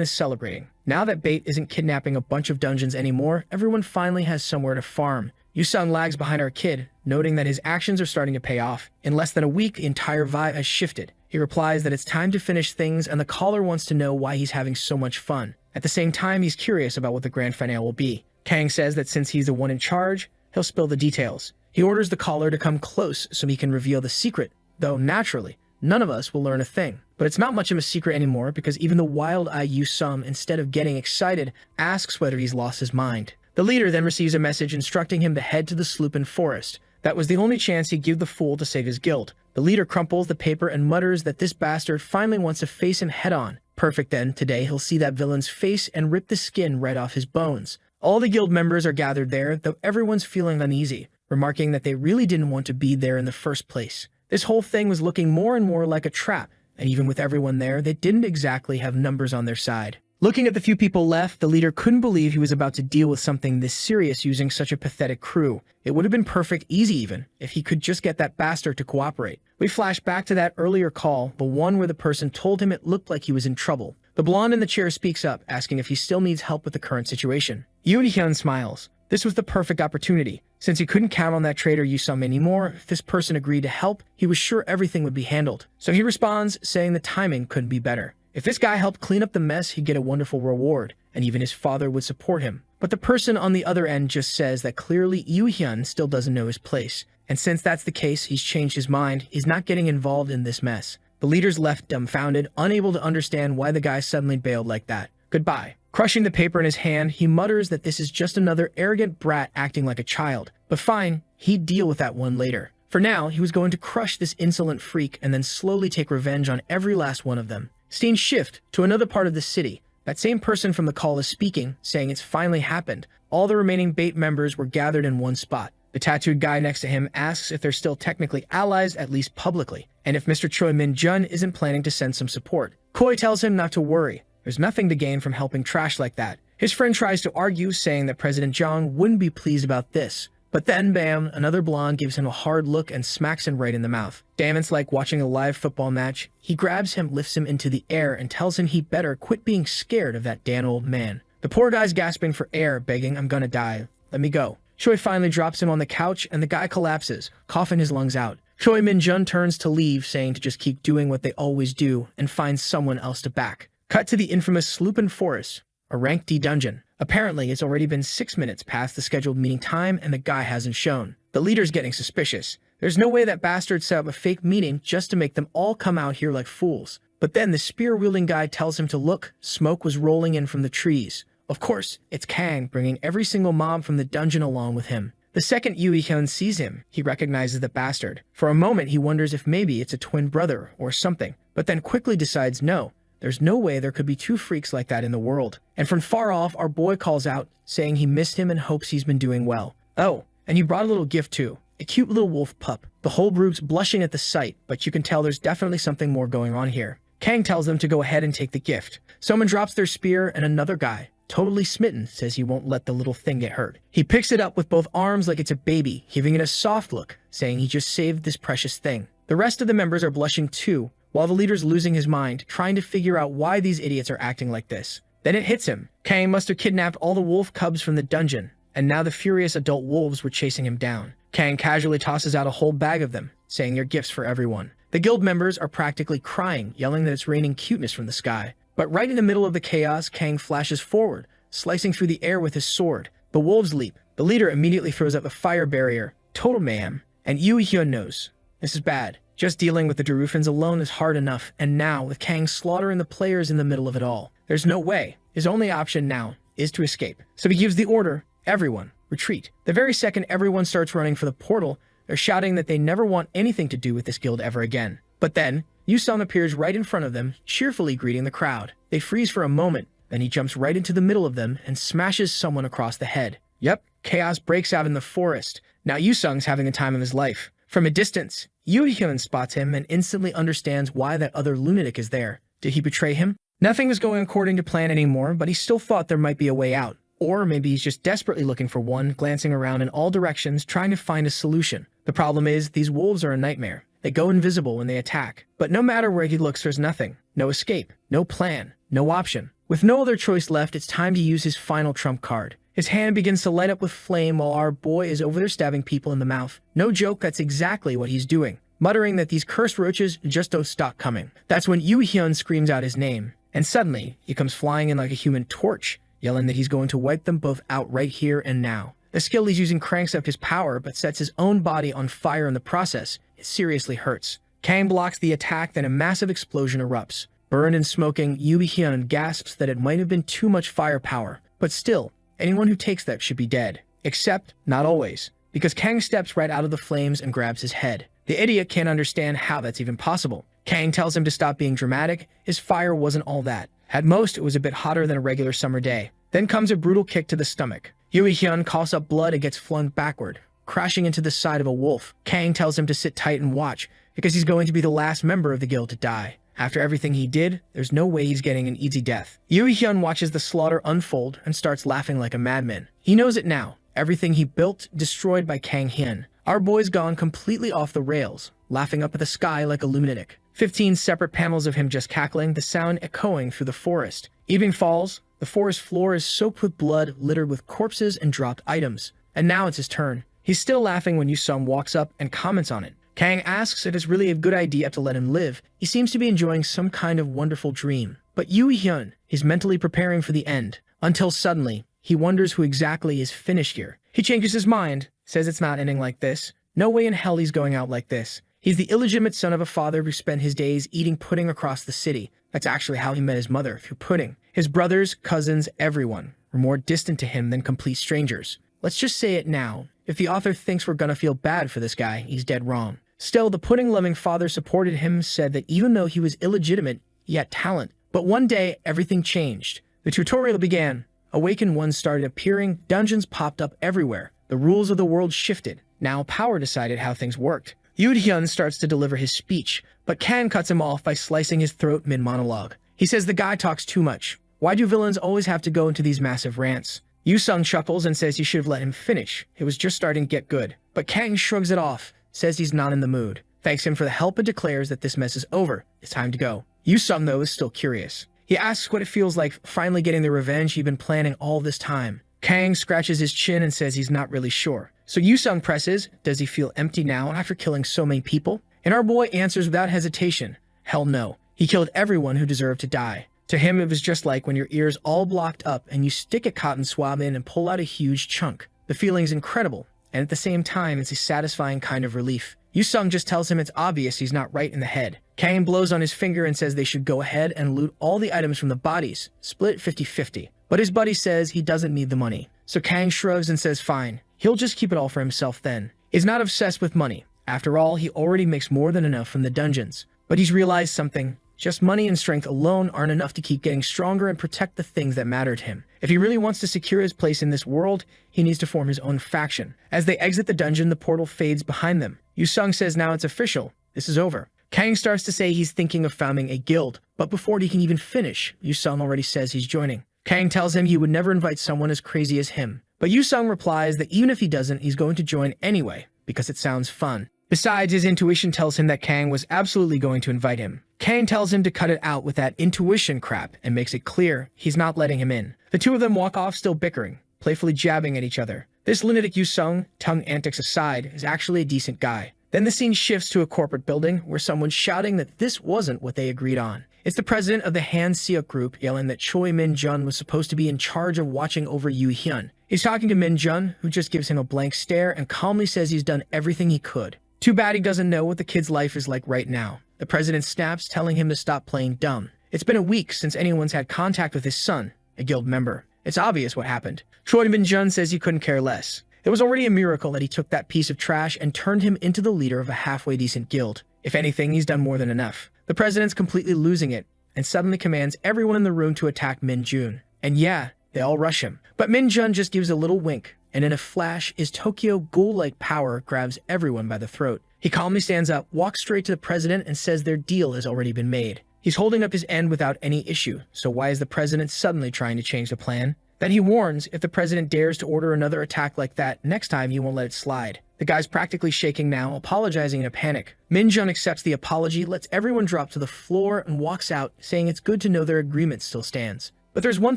is celebrating. Now that Bait isn't kidnapping a bunch of dungeons anymore, everyone finally has somewhere to farm. Yu-sung lags behind our kid, noting that his actions are starting to pay off. In less than a week, the entire vibe has shifted. He replies that it's time to finish things and the caller wants to know why he's having so much fun. At the same time, he's curious about what the grand finale will be. Kang says that since he's the one in charge, he'll spill the details. He orders the caller to come close so he can reveal the secret, though naturally, none of us will learn a thing. But it's not much of a secret anymore because even the wild-eyed Yu-sung, instead of getting excited, asks whether he's lost his mind. The leader then receives a message instructing him to head to the Sloopin Forest. That was the only chance he'd give the fool to save his guild. The leader crumples the paper and mutters that this bastard finally wants to face him head-on. Perfect then, today he'll see that villain's face and rip the skin right off his bones. All the guild members are gathered there, though everyone's feeling uneasy, remarking that they really didn't want to be there in the first place. This whole thing was looking more and more like a trap, and even with everyone there, they didn't exactly have numbers on their side. Looking at the few people left, the leader couldn't believe he was about to deal with something this serious using such a pathetic crew. It would have been perfect, easy even, if he could just get that bastard to cooperate. We flash back to that earlier call, the one where the person told him it looked like he was in trouble. The blonde in the chair speaks up, asking if he still needs help with the current situation. Yoon-hyun smiles. This was the perfect opportunity. Since he couldn't count on that traitor Yu-sung anymore, if this person agreed to help, he was sure everything would be handled. So he responds, saying the timing couldn't be better. If this guy helped clean up the mess, he'd get a wonderful reward, and even his father would support him. But the person on the other end just says that clearly Yoo-hyun still doesn't know his place. And since that's the case, he's changed his mind. He's not getting involved in this mess. The leader's left dumbfounded, unable to understand why the guy suddenly bailed like that. Goodbye. Crushing the paper in his hand, he mutters that this is just another arrogant brat acting like a child. But fine, he'd deal with that one later. For now, he was going to crush this insolent freak and then slowly take revenge on every last one of them. Scenes shift to another part of the city. That same person from the call is speaking, saying it's finally happened. All the remaining Bait members were gathered in one spot. The tattooed guy next to him asks if they're still technically allies, at least publicly, and if Mr. Choi Min-jun isn't planning to send some support. Koi tells him not to worry. There's nothing to gain from helping trash like that. His friend tries to argue, saying that President Jong wouldn't be pleased about this. But then, bam, another blonde gives him a hard look and smacks him right in the mouth. Damn, it's like watching a live football match. He grabs him, lifts him into the air, and tells him he better quit being scared of that damn old man. The poor guy's gasping for air, begging, "I'm gonna die. Let me go." Choi finally drops him on the couch, and the guy collapses, coughing his lungs out. Choi Min-jun turns to leave, saying to just keep doing what they always do, and find someone else to back. Cut to the infamous Sloopin Forest, a rank D dungeon. Apparently, it's already been 6 minutes past the scheduled meeting time and the guy hasn't shown. The leader's getting suspicious. There's no way that bastard set up a fake meeting just to make them all come out here like fools. But then the spear-wielding guy tells him to look. Smoke was rolling in from the trees. Of course, it's Kang, bringing every single mob from the dungeon along with him. The second Yoo-hyun sees him, he recognizes the bastard. For a moment, he wonders if maybe it's a twin brother or something, but then quickly decides no. There's no way there could be two freaks like that in the world. And from far off, our boy calls out, saying he missed him and hopes he's been doing well. Oh, and you brought a little gift too. A cute little wolf pup. The whole group's blushing at the sight, but you can tell there's definitely something more going on here. Kang tells them to go ahead and take the gift. Someone drops their spear and another guy, totally smitten, says he won't let the little thing get hurt. He picks it up with both arms like it's a baby, giving it a soft look, saying he just saved this precious thing. The rest of the members are blushing too, while the leader's losing his mind, trying to figure out why these idiots are acting like this. Then it hits him. Kang must have kidnapped all the wolf cubs from the dungeon, and now the furious adult wolves were chasing him down. Kang casually tosses out a whole bag of them, saying they're gifts for everyone. The guild members are practically crying, yelling that it's raining cuteness from the sky. But right in the middle of the chaos, Kang flashes forward, slicing through the air with his sword. The wolves leap. The leader immediately throws up a fire barrier. Total mayhem. And Yui Hyun knows. This is bad. Just dealing with the Darufans alone is hard enough, and now, with Kang slaughtering the players in the middle of it all, there's no way. His only option now is to escape. So he gives the order, everyone, retreat. The very second everyone starts running for the portal, they're shouting that they never want anything to do with this guild ever again. But then, Yusung appears right in front of them, cheerfully greeting the crowd. They freeze for a moment, then he jumps right into the middle of them and smashes someone across the head. Yep, chaos breaks out in the forest. Now Yusung's having the time of his life. From a distance, Yui Hyun spots him and instantly understands why that other lunatic is there. Did he betray him? Nothing was going according to plan anymore, but he still thought there might be a way out. Or maybe he's just desperately looking for one, glancing around in all directions, trying to find a solution. The problem is, these wolves are a nightmare. They go invisible when they attack. But no matter where he looks, there's nothing. No escape, no plan, no option. With no other choice left, it's time to use his final trump card. His hand begins to light up with flame while our boy is over there stabbing people in the mouth. No joke, that's exactly what he's doing. Muttering that these cursed roaches just don't stop coming. That's when Yui Hyun screams out his name. And suddenly, he comes flying in like a human torch, yelling that he's going to wipe them both out right here and now. The skill he's using cranks up his power, but sets his own body on fire in the process. It seriously hurts. Kang blocks the attack, then a massive explosion erupts. Burned and smoking, Yui Hyun gasps that it might have been too much firepower. But still, anyone who takes that should be dead. Except, not always. Because Kang steps right out of the flames and grabs his head. The idiot can't understand how that's even possible. Kang tells him to stop being dramatic. His fire wasn't all that. At most, it was a bit hotter than a regular summer day. Then comes a brutal kick to the stomach. Yui Hyun coughs up blood and gets flung backward, crashing into the side of a wolf. Kang tells him to sit tight and watch, because he's going to be the last member of the guild to die. After everything he did, there's no way he's getting an easy death. Yui Hyun watches the slaughter unfold and starts laughing like a madman. He knows it now. Everything he built, destroyed by Kang Hyun. Our boy's gone completely off the rails, laughing up at the sky like a lunatic. 15 separate panels of him just cackling, the sound echoing through the forest. Evening falls. The forest floor is soaked with blood, littered with corpses and dropped items. And now it's his turn. He's still laughing when Yusung walks up and comments on it. Kang asks if it's really a good idea to let him live. He seems to be enjoying some kind of wonderful dream. But Yui Hyun is mentally preparing for the end. Until suddenly, he wonders who exactly is finished here. He changes his mind, says it's not ending like this. No way in hell he's going out like this. He's the illegitimate son of a father who spent his days eating pudding across the city. That's actually how he met his mother, through pudding. His brothers, cousins, everyone were more distant to him than complete strangers. Let's just say it now. If the author thinks we're gonna feel bad for this guy, he's dead wrong. Still, the pudding-loving father supported him, said that even though he was illegitimate, he had talent. But one day, everything changed. The tutorial began. Awakened ones started appearing, dungeons popped up everywhere. The rules of the world shifted. Now power decided how things worked. Yui Hyun starts to deliver his speech, but Kang cuts him off by slicing his throat mid-monologue. He says the guy talks too much. Why do villains always have to go into these massive rants? Yusung chuckles and says he should have let him finish. It was just starting to get good. But Kang shrugs it off, says he's not in the mood, thanks him for the help and declares that this mess is over. It's time to go. Yusung, though, is still curious. He asks what it feels like finally getting the revenge he'd been planning all this time. Kang scratches his chin and says he's not really sure. So Yusung presses, does he feel empty now after killing so many people? And our boy answers without hesitation, hell no. He killed everyone who deserved to die. To him, it was just like when your ears all blocked up and you stick a cotton swab in and pull out a huge chunk. The feeling's incredible, and at the same time, it's a satisfying kind of relief. Yusung just tells him it's obvious he's not right in the head. Kang blows on his finger and says they should go ahead and loot all the items from the bodies, split 50-50. But his buddy says he doesn't need the money. So Kang shrugs and says fine, he'll just keep it all for himself then. He's not obsessed with money. After all, he already makes more than enough from the dungeons. But he's realized something. Just money and strength alone aren't enough to keep getting stronger and protect the things that matter to him. If he really wants to secure his place in this world, he needs to form his own faction. As they exit the dungeon, the portal fades behind them. Yusung says now it's official. This is over. Kang starts to say he's thinking of founding a guild, But before he can even finish, Yu-sung already says he's joining. Kang tells him he would never invite someone as crazy as him. But Yu-sung replies that even if he doesn't, he's going to join anyway, because it sounds fun. Besides, his intuition tells him that Kang was absolutely going to invite him. Kang tells him to cut it out with that intuition crap and makes it clear he's not letting him in. The two of them walk off still bickering, playfully jabbing at each other. This lunatic Yu-sung, tongue antics aside, is actually a decent guy. Then the scene shifts to a corporate building where someone's shouting that this wasn't what they agreed on. It's the president of the Han Seok group yelling that Choi Min-jun was supposed to be in charge of watching over Yoo Hyun. He's talking to Min-jun, who just gives him a blank stare and calmly says he's done everything he could. Too bad he doesn't know what the kid's life is like right now. The president snaps, telling him to stop playing dumb. It's been a week since anyone's had contact with his son, a guild member. It's obvious what happened. Choi Min-jun says he couldn't care less. It was already a miracle that he took that piece of trash and turned him into the leader of a halfway decent guild. If anything, he's done more than enough. The president's completely losing it, and suddenly commands everyone in the room to attack Min-jun. And yeah, they all rush him. But Min-jun just gives a little wink, and in a flash, his Tokyo Ghoul-like power grabs everyone by the throat. He calmly stands up, walks straight to the president, and says their deal has already been made. He's holding up his end without any issue, so why is the president suddenly trying to change the plan? Then he warns if the president dares to order another attack like that, next time he won't let it slide. The guy's practically shaking now, apologizing in a panic. Min-jun accepts the apology, lets everyone drop to the floor, and walks out, saying it's good to know their agreement still stands. But there's one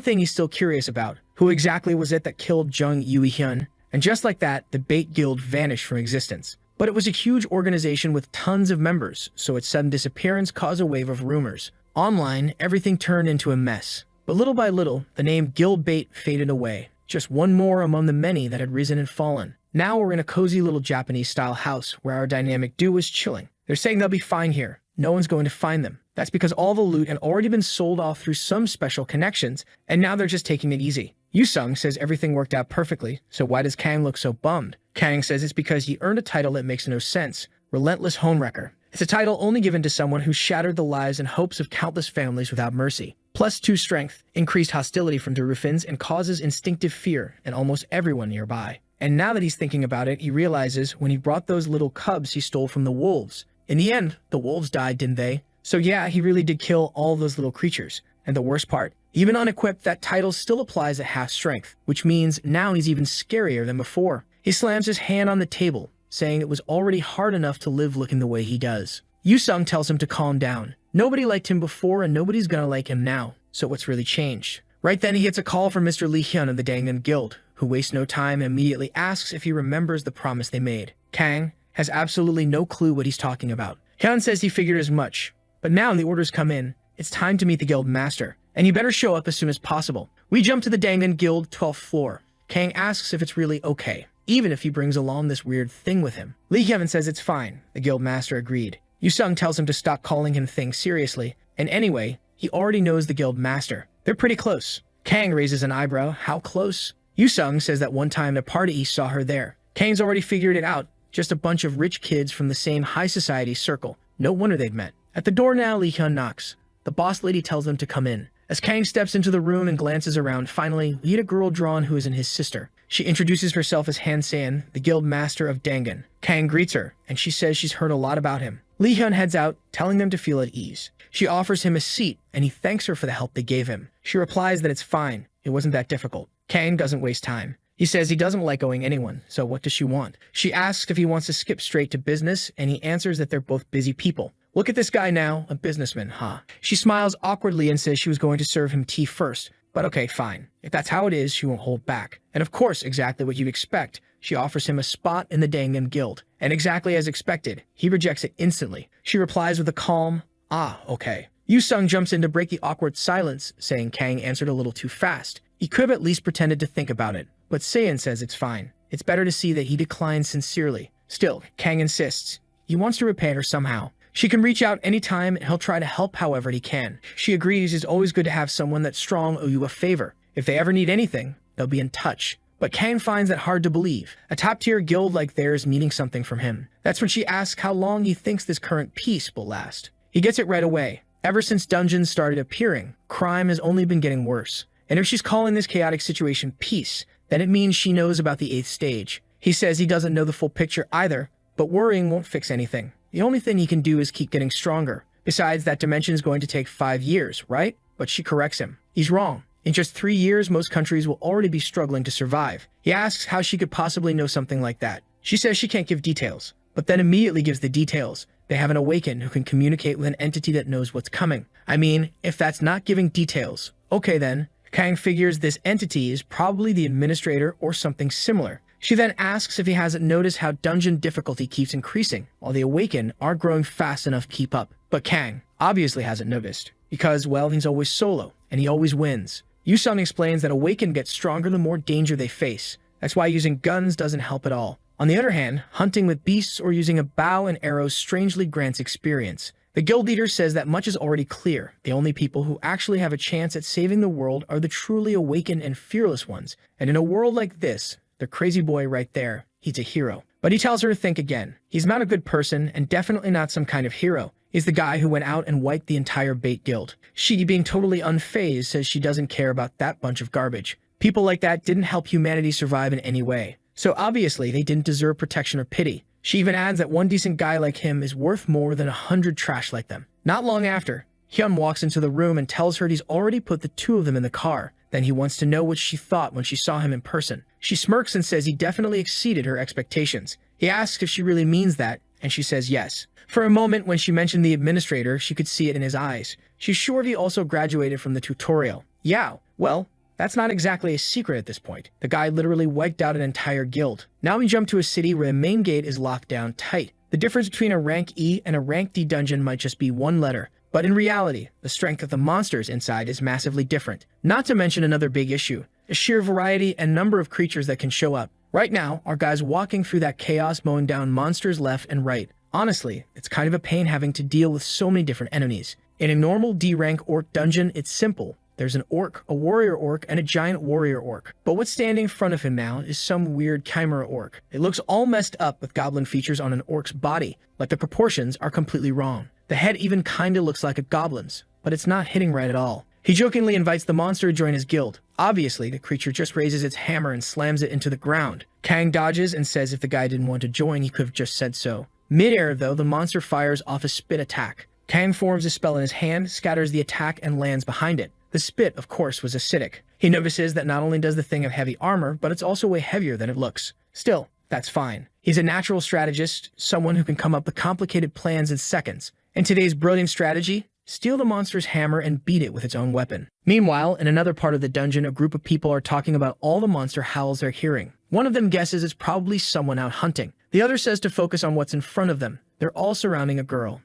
thing he's still curious about. Who exactly was it that killed Jung Yoo-hyun? And just like that, the Bait Guild vanished from existence. But it was a huge organization with tons of members, so its sudden disappearance caused a wave of rumors. Online, everything turned into a mess. But little by little, the name Guild Bait faded away. Just one more among the many that had risen and fallen. Now we're in a cozy little Japanese-style house where our dynamic duo is chilling. They're saying they'll be fine here. No one's going to find them. That's because all the loot had already been sold off through some special connections, and now they're just taking it easy. Yu-sung says everything worked out perfectly, so why does Kang look so bummed? Kang says it's because he earned a title that makes no sense. Relentless Homewrecker. It's a title only given to someone who shattered the lives and hopes of countless families without mercy. +2 strength, increased hostility from Durufins, and causes instinctive fear in almost everyone nearby. And now that he's thinking about it, he realizes when he brought those little cubs he stole from the wolves. In the end, the wolves died, didn't they? So yeah, he really did kill all those little creatures. And the worst part, even unequipped, that title still applies at half strength, which means now he's even scarier than before. He slams his hand on the table, saying it was already hard enough to live looking the way he does. Yu-sung tells him to calm down. Nobody liked him before and nobody's gonna like him now, so what's really changed? Right then he gets a call from Mr. Lee Hyun of the Dangan Guild, who wastes no time and immediately asks if he remembers the promise they made. Kang has absolutely no clue what he's talking about. Hyun says he figured as much, but now the orders come in. It's time to meet the guild master, and he better show up as soon as possible. We jump to the Dangan Guild 12th floor. Kang asks if it's really okay, even if he brings along this weird thing with him. Lee Hyun says it's fine. The guild master agreed. Yu-sung tells him to stop calling him things seriously, and anyway, he already knows the guild master. They're pretty close. Kang raises an eyebrow. How close? Yu-sung says that one time at a party he saw her there. Kang's already figured it out. Just a bunch of rich kids from the same high society circle. No wonder they'd met. At the door now, Lee Hyun knocks. The boss lady tells them to come in. As Kang steps into the room and glances around, finally, we get a girl drawn who isn't his sister. She introduces herself as Han San, the guild master of Dangan. Kang greets her, and she says she's heard a lot about him. Lee Hyun heads out, telling them to feel at ease. She offers him a seat, and he thanks her for the help they gave him. She replies that it's fine. It wasn't that difficult. Kang doesn't waste time. He says he doesn't like owing anyone, so what does she want? She asks if he wants to skip straight to business, and he answers that they're both busy people. Look at this guy now, a businessman, huh? She smiles awkwardly and says she was going to serve him tea first. But okay, fine. If that's how it is, she won't hold back. And of course, exactly what you'd expect. She offers him a spot in the Dangan Guild. And exactly as expected, he rejects it instantly. She replies with a calm, "Ah, okay." Yu-sung jumps in to break the awkward silence, saying Kang answered a little too fast. He could have at least pretended to think about it. But Seiyan says it's fine. It's better to see that he declines sincerely. Still, Kang insists. He wants to repay her somehow. She can reach out anytime and he'll try to help however he can. She agrees it's always good to have someone that's strong owe you a favor. If they ever need anything, they'll be in touch. But Kang finds that hard to believe. A top-tier guild like theirs needing something from him. That's when she asks how long he thinks this current peace will last. He gets it right away. Ever since dungeons started appearing, crime has only been getting worse. And if she's calling this chaotic situation peace, then it means she knows about the 8th stage. He says he doesn't know the full picture either, but worrying won't fix anything. The only thing he can do is keep getting stronger. Besides, that dimension is going to take 5 years, right? But she corrects him. He's wrong. In just 3 years, most countries will already be struggling to survive. He asks how she could possibly know something like that. She says she can't give details, but then immediately gives the details. They have an awakened who can communicate with an entity that knows what's coming. I mean, if that's not giving details, okay then. Kang figures this entity is probably the administrator or something similar. She then asks if he hasn't noticed how dungeon difficulty keeps increasing, while the awakened aren't growing fast enough to keep up. But Kang obviously hasn't noticed, because, well, he's always solo, and he always wins. Yusung explains that awakened get stronger the more danger they face. That's why using guns doesn't help at all. On the other hand, hunting with beasts or using a bow and arrows strangely grants experience. The guild leader says that much is already clear. The only people who actually have a chance at saving the world are the truly awakened and fearless ones. And in a world like this, the crazy boy right there, he's a hero. But he tells her to think again. He's not a good person and definitely not some kind of hero. He's the guy who went out and wiped the entire bait guild. She, being totally unfazed, says she doesn't care about that bunch of garbage. People like that didn't help humanity survive in any way. So obviously they didn't deserve protection or pity. She even adds that one decent guy like him is worth more than 100 trash like them. Not long after, Hyun walks into the room and tells her he's already put the two of them in the car. Then he wants to know what she thought when she saw him in person. She smirks and says he definitely exceeded her expectations. He asks if she really means that, and she says yes. For a moment, when she mentioned the administrator, she could see it in his eyes. She's sure he also graduated from the tutorial. Yeah, well, that's not exactly a secret at this point. The guy literally wiped out an entire guild. Now we jump to a city where the main gate is locked down tight. The difference between a rank E and a rank D dungeon might just be one letter. But in reality, the strength of the monsters inside is massively different. Not to mention another big issue, the sheer variety and number of creatures that can show up. Right now, our guy's walking through that chaos, mowing down monsters left and right. Honestly, it's kind of a pain having to deal with so many different enemies. In a normal D-rank orc dungeon, it's simple. There's an orc, a warrior orc, and a giant warrior orc. But what's standing in front of him now is some weird chimera orc. It looks all messed up with goblin features on an orc's body, like the proportions are completely wrong. The head even kinda looks like a goblin's, but it's not hitting right at all. He jokingly invites the monster to join his guild. Obviously, the creature just raises its hammer and slams it into the ground. Kang dodges and says if the guy didn't want to join, he could have just said so. Mid-air, though, the monster fires off a spit attack. Kang forms a spell in his hand, scatters the attack, and lands behind it. The spit, of course, was acidic. He notices that not only does the thing have heavy armor, but it's also way heavier than it looks. Still, that's fine. He's a natural strategist, someone who can come up with complicated plans in seconds. And today's brilliant strategy? Steal the monster's hammer and beat it with its own weapon. Meanwhile, in another part of the dungeon, a group of people are talking about all the monster howls they're hearing. One of them guesses it's probably someone out hunting. The other says to focus on what's in front of them. They're all surrounding a girl.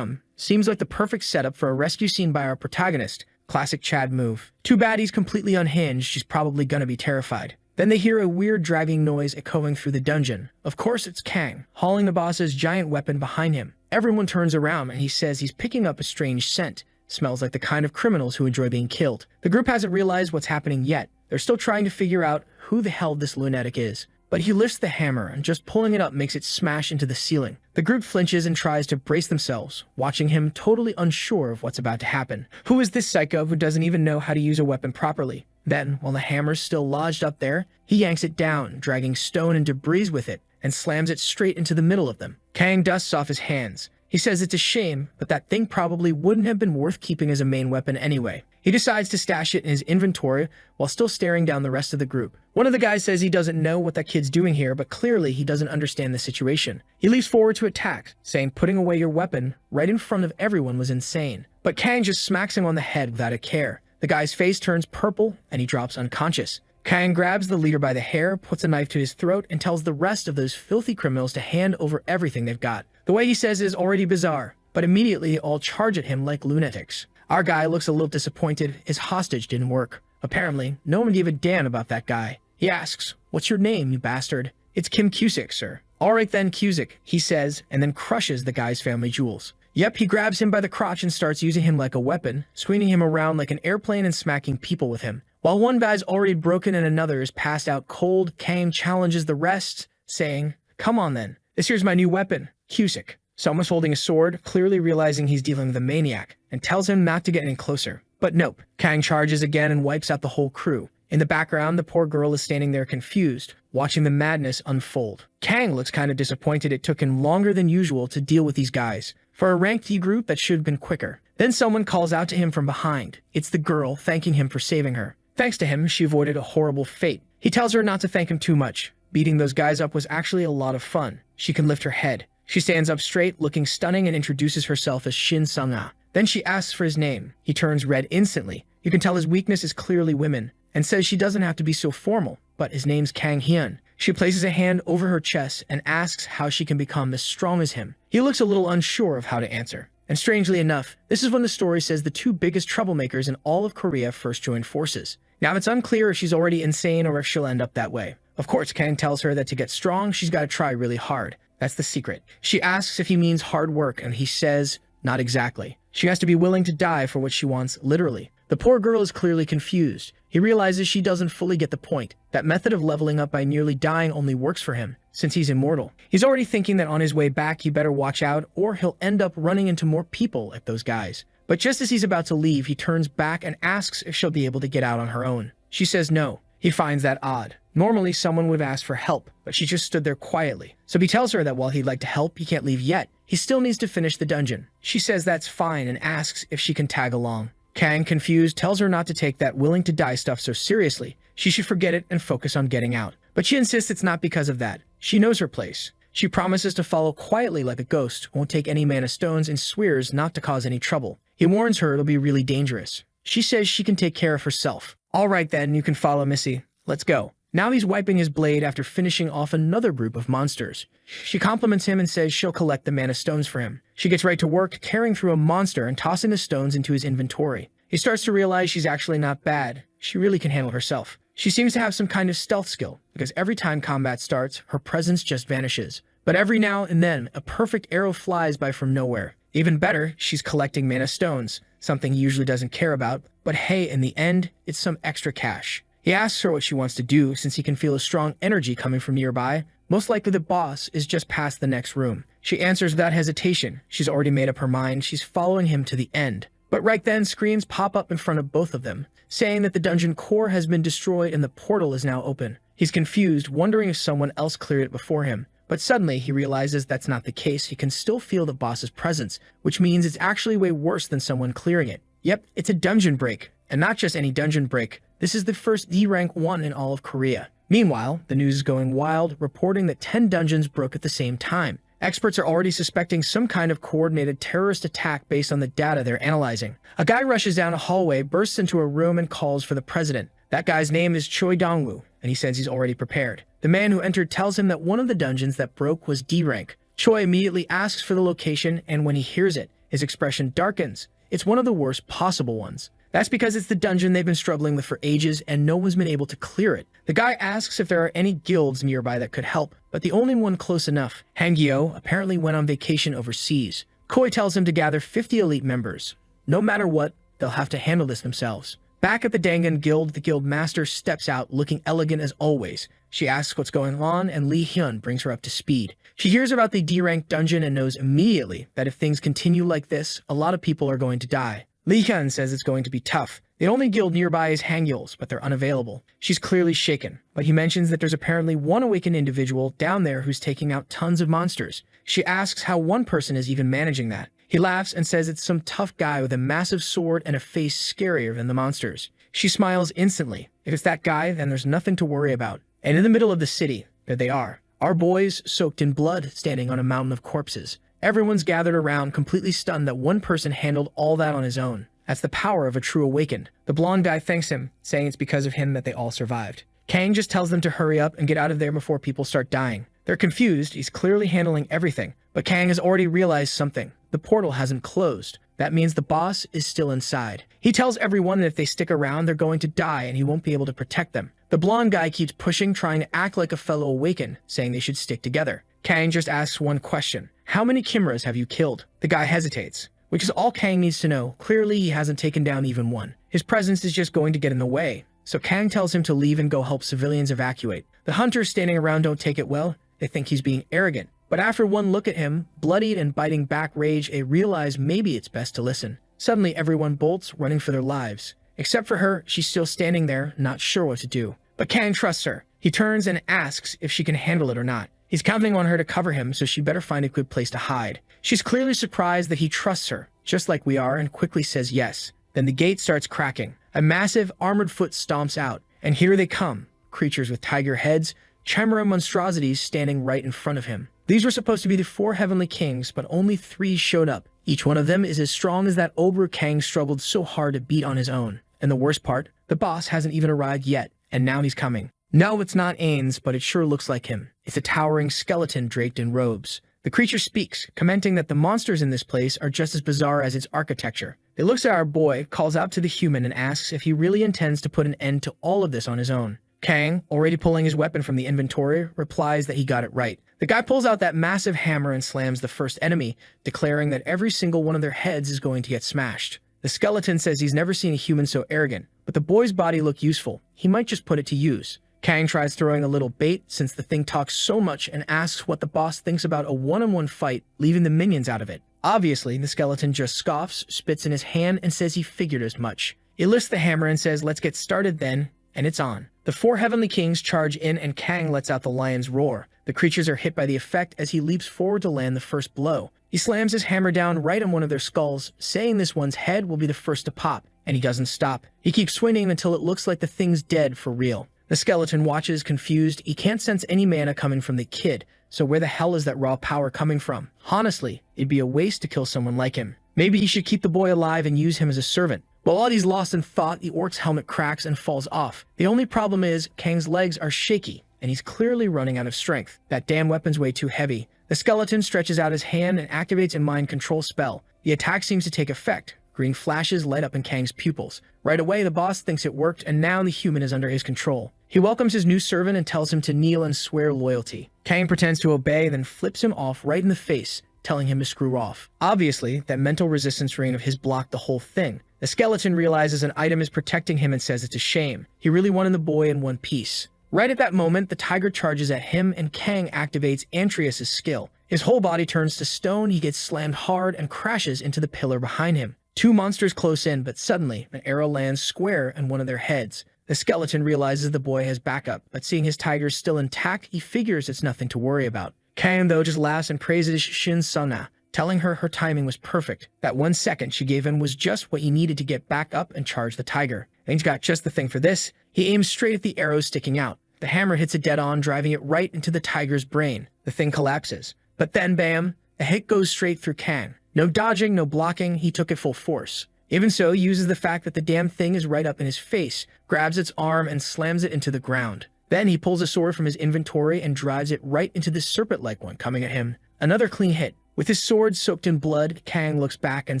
Seems like the perfect setup for a rescue scene by our protagonist. Classic Chad move. Too bad he's completely unhinged, she's probably gonna be terrified. Then they hear a weird dragging noise echoing through the dungeon. Of course it's Kang, hauling the boss's giant weapon behind him. Everyone turns around and he says he's picking up a strange scent. Smells like the kind of criminals who enjoy being killed. The group hasn't realized what's happening yet. They're still trying to figure out who the hell this lunatic is. But he lifts the hammer and just pulling it up makes it smash into the ceiling. The group flinches and tries to brace themselves, watching him totally unsure of what's about to happen. Who is this psycho who doesn't even know how to use a weapon properly? Then, while the hammer's still lodged up there, he yanks it down, dragging stone and debris with it, and slams it straight into the middle of them. Kang dusts off his hands. He says it's a shame, but that thing probably wouldn't have been worth keeping as a main weapon anyway. He decides to stash it in his inventory while still staring down the rest of the group. One of the guys says he doesn't know what that kid's doing here, but clearly he doesn't understand the situation. He leaps forward to attack, saying putting away your weapon right in front of everyone was insane. But Kang just smacks him on the head without a care. The guy's face turns purple and he drops unconscious. Kang grabs the leader by the hair, puts a knife to his throat, and tells the rest of those filthy criminals to hand over everything they've got. The way he says it is already bizarre, but immediately they all charge at him like lunatics. Our guy looks a little disappointed. His hostage didn't work. Apparently, no one gave a damn about that guy. He asks, "What's your name, you bastard?" "It's Kim Cusick, sir." "All right then, Cusick," he says, and then crushes the guy's family jewels. Yep, he grabs him by the crotch and starts using him like a weapon, swinging him around like an airplane and smacking people with him. While one guy's already broken and another is passed out cold, Kang challenges the rest, saying, "Come on then, this here's my new weapon, Cusick." Someone's holding a sword, clearly realizing he's dealing with a maniac, and tells him not to get any closer. But nope, Kang charges again and wipes out the whole crew. In the background, the poor girl is standing there confused, watching the madness unfold. Kang looks kind of disappointed it took him longer than usual to deal with these guys. For a ranked E group, that should have been quicker. Then someone calls out to him from behind. It's the girl, thanking him for saving her. Thanks to him, she avoided a horrible fate. He tells her not to thank him too much. Beating those guys up was actually a lot of fun. She can lift her head. She stands up straight, looking stunning, and introduces herself as Shin Sung-ah. Then she asks for his name. He turns red instantly. You can tell his weakness is clearly women, and says she doesn't have to be so formal, but his name's Kang Hyun. She places a hand over her chest and asks how she can become as strong as him. He looks a little unsure of how to answer. And strangely enough, this is when the story says the two biggest troublemakers in all of Korea first joined forces. Now it's unclear if she's already insane or if she'll end up that way. Of course, Kang tells her that to get strong, she's got to try really hard. That's the secret. She asks if he means hard work, and he says, not exactly. She has to be willing to die for what she wants, literally. The poor girl is clearly confused. He realizes she doesn't fully get the point. That method of leveling up by nearly dying only works for him, since he's immortal. He's already thinking that on his way back he better watch out, or he'll end up running into more people like those guys. But just as he's about to leave, he turns back and asks if she'll be able to get out on her own. She says no. He finds that odd. Normally, someone would have asked for help, but she just stood there quietly. So he tells her that while he'd like to help, he can't leave yet. He still needs to finish the dungeon. She says that's fine and asks if she can tag along. Kang, confused, tells her not to take that willing to die stuff so seriously. She should forget it and focus on getting out. But she insists it's not because of that. She knows her place. She promises to follow quietly like a ghost, won't take any mana stones, and swears not to cause any trouble. He warns her it'll be really dangerous. She says she can take care of herself. All right then, you can follow Missy. Let's go. Now he's wiping his blade after finishing off another group of monsters. She compliments him and says she'll collect the mana stones for him. She gets right to work, tearing through a monster and tossing the stones into his inventory. He starts to realize she's actually not bad. She really can handle herself. She seems to have some kind of stealth skill, because every time combat starts, her presence just vanishes. But every now and then, a perfect arrow flies by from nowhere. Even better, she's collecting mana stones, something he usually doesn't care about, but hey, in the end, it's some extra cash. He asks her what she wants to do, since he can feel a strong energy coming from nearby. Most likely the boss is just past the next room. She answers without hesitation. She's already made up her mind. She's following him to the end. But right then, screams pop up in front of both of them, saying that the dungeon core has been destroyed and the portal is now open. He's confused, wondering if someone else cleared it before him. But suddenly, he realizes that's not the case. He can still feel the boss's presence, which means it's actually way worse than someone clearing it. Yep, it's a dungeon break. And not just any dungeon break. This is the first D-rank 1 in all of Korea. Meanwhile, the news is going wild, reporting that 10 dungeons broke at the same time. Experts are already suspecting some kind of coordinated terrorist attack based on the data they're analyzing. A guy rushes down a hallway, bursts into a room, and calls for the president. That guy's name is Choi Dong-woo, and he says he's already prepared. The man who entered tells him that one of the dungeons that broke was D-rank. Choi immediately asks for the location, and when he hears it, his expression darkens. It's one of the worst possible ones. That's because it's the dungeon they've been struggling with for ages, and no one's been able to clear it. The guy asks if there are any guilds nearby that could help, but the only one close enough, Hangyo, apparently went on vacation overseas. Koi tells him to gather 50 elite members. No matter what, they'll have to handle this themselves. Back at the Dangan Guild, the guild master steps out, looking elegant as always. She asks what's going on, and Lee Hyun brings her up to speed. She hears about the D-rank dungeon and knows immediately that if things continue like this, a lot of people are going to die. Lee Hyun says it's going to be tough. The only guild nearby is Hangyul's, but they're unavailable. She's clearly shaken, but he mentions that there's apparently one awakened individual down there who's taking out tons of monsters. She asks how one person is even managing that. He laughs and says it's some tough guy with a massive sword and a face scarier than the monsters. She smiles instantly. If it's that guy, then there's nothing to worry about. And in the middle of the city, there they are. Our boys, soaked in blood, standing on a mountain of corpses. Everyone's gathered around, completely stunned that one person handled all that on his own. That's the power of a true awakened. The blonde guy thanks him, saying it's because of him that they all survived. Kang just tells them to hurry up and get out of there before people start dying. They're confused. He's clearly handling everything. But Kang has already realized something. The portal hasn't closed. That means the boss is still inside. He tells everyone that if they stick around, they're going to die and he won't be able to protect them. The blonde guy keeps pushing, trying to act like a fellow awakened, saying they should stick together. Kang just asks one question. How many Kimras have you killed? The guy hesitates, which is all Kang needs to know. Clearly, he hasn't taken down even one. His presence is just going to get in the way. So Kang tells him to leave and go help civilians evacuate. The hunters standing around don't take it well. They think he's being arrogant. But after one look at him, bloodied and biting back rage, they realize maybe it's best to listen. Suddenly, everyone bolts, running for their lives. Except for her, she's still standing there, not sure what to do. But Kang trusts her. He turns and asks if she can handle it or not. He's counting on her to cover him, so she better find a good place to hide. She's clearly surprised that he trusts her, just like we are, and quickly says yes. Then the gate starts cracking. A massive, armored foot stomps out, and here they come. Creatures with tiger heads, chimera monstrosities standing right in front of him. These were supposed to be the 4 heavenly kings, but only 3 showed up. Each one of them is as strong as that ogre Kang struggled so hard to beat on his own. And the worst part, the boss hasn't even arrived yet, and now he's coming. No, it's not Ains, but it sure looks like him. It's a towering skeleton draped in robes. The creature speaks, commenting that the monsters in this place are just as bizarre as its architecture. It looks at our boy, calls out to the human, and asks if he really intends to put an end to all of this on his own. Kang, already pulling his weapon from the inventory, replies that he got it right. The guy pulls out that massive hammer and slams the first enemy, declaring that every single one of their heads is going to get smashed. The skeleton says he's never seen a human so arrogant, but the boy's body looked useful. He might just put it to use. Kang tries throwing a little bait since the thing talks so much and asks what the boss thinks about a one-on-one fight, leaving the minions out of it. Obviously, the skeleton just scoffs, spits in his hand, and says he figured as much. He lifts the hammer and says, "Let's get started then," and it's on. The 4 heavenly kings charge in and Kang lets out the lion's roar. The creatures are hit by the effect as he leaps forward to land the first blow. He slams his hammer down right on one of their skulls, saying this one's head will be the first to pop, and he doesn't stop. He keeps swinging until it looks like the thing's dead for real. The skeleton watches, confused. He can't sense any mana coming from the kid, so where the hell is that raw power coming from? Honestly, it'd be a waste to kill someone like him. Maybe he should keep the boy alive and use him as a servant. While he's lost in thought, the orc's helmet cracks and falls off. The only problem is, Kang's legs are shaky, and he's clearly running out of strength. That damn weapon's way too heavy. The skeleton stretches out his hand and activates a mind control spell. The attack seems to take effect. Green flashes light up in Kang's pupils. Right away, the boss thinks it worked, and now the human is under his control. He welcomes his new servant and tells him to kneel and swear loyalty. Kang pretends to obey, then flips him off right in the face, telling him to screw off. Obviously, that mental resistance ring of his blocked the whole thing. The skeleton realizes an item is protecting him and says it's a shame. He really wanted the boy in one piece. Right at that moment, the tiger charges at him and Kang activates Antreus' skill. His whole body turns to stone, he gets slammed hard and crashes into the pillar behind him. 2 monsters close in, but suddenly, an arrow lands square in one of their heads. The skeleton realizes the boy has backup, but seeing his tiger still intact, he figures it's nothing to worry about. Kang, though, just laughs and praises Shin Suna, telling her timing was perfect. That 1 second she gave him was just what he needed to get back up and charge the tiger. And he's got just the thing for this. He aims straight at the arrow sticking out. The hammer hits it dead on, driving it right into the tiger's brain. The thing collapses. But then, bam, a hit goes straight through Kang. No dodging, no blocking, he took it full force. Even so, he uses the fact that the damn thing is right up in his face, grabs its arm and slams it into the ground. Then he pulls a sword from his inventory and drives it right into the serpent-like one coming at him. Another clean hit. With his sword soaked in blood, Kang looks back and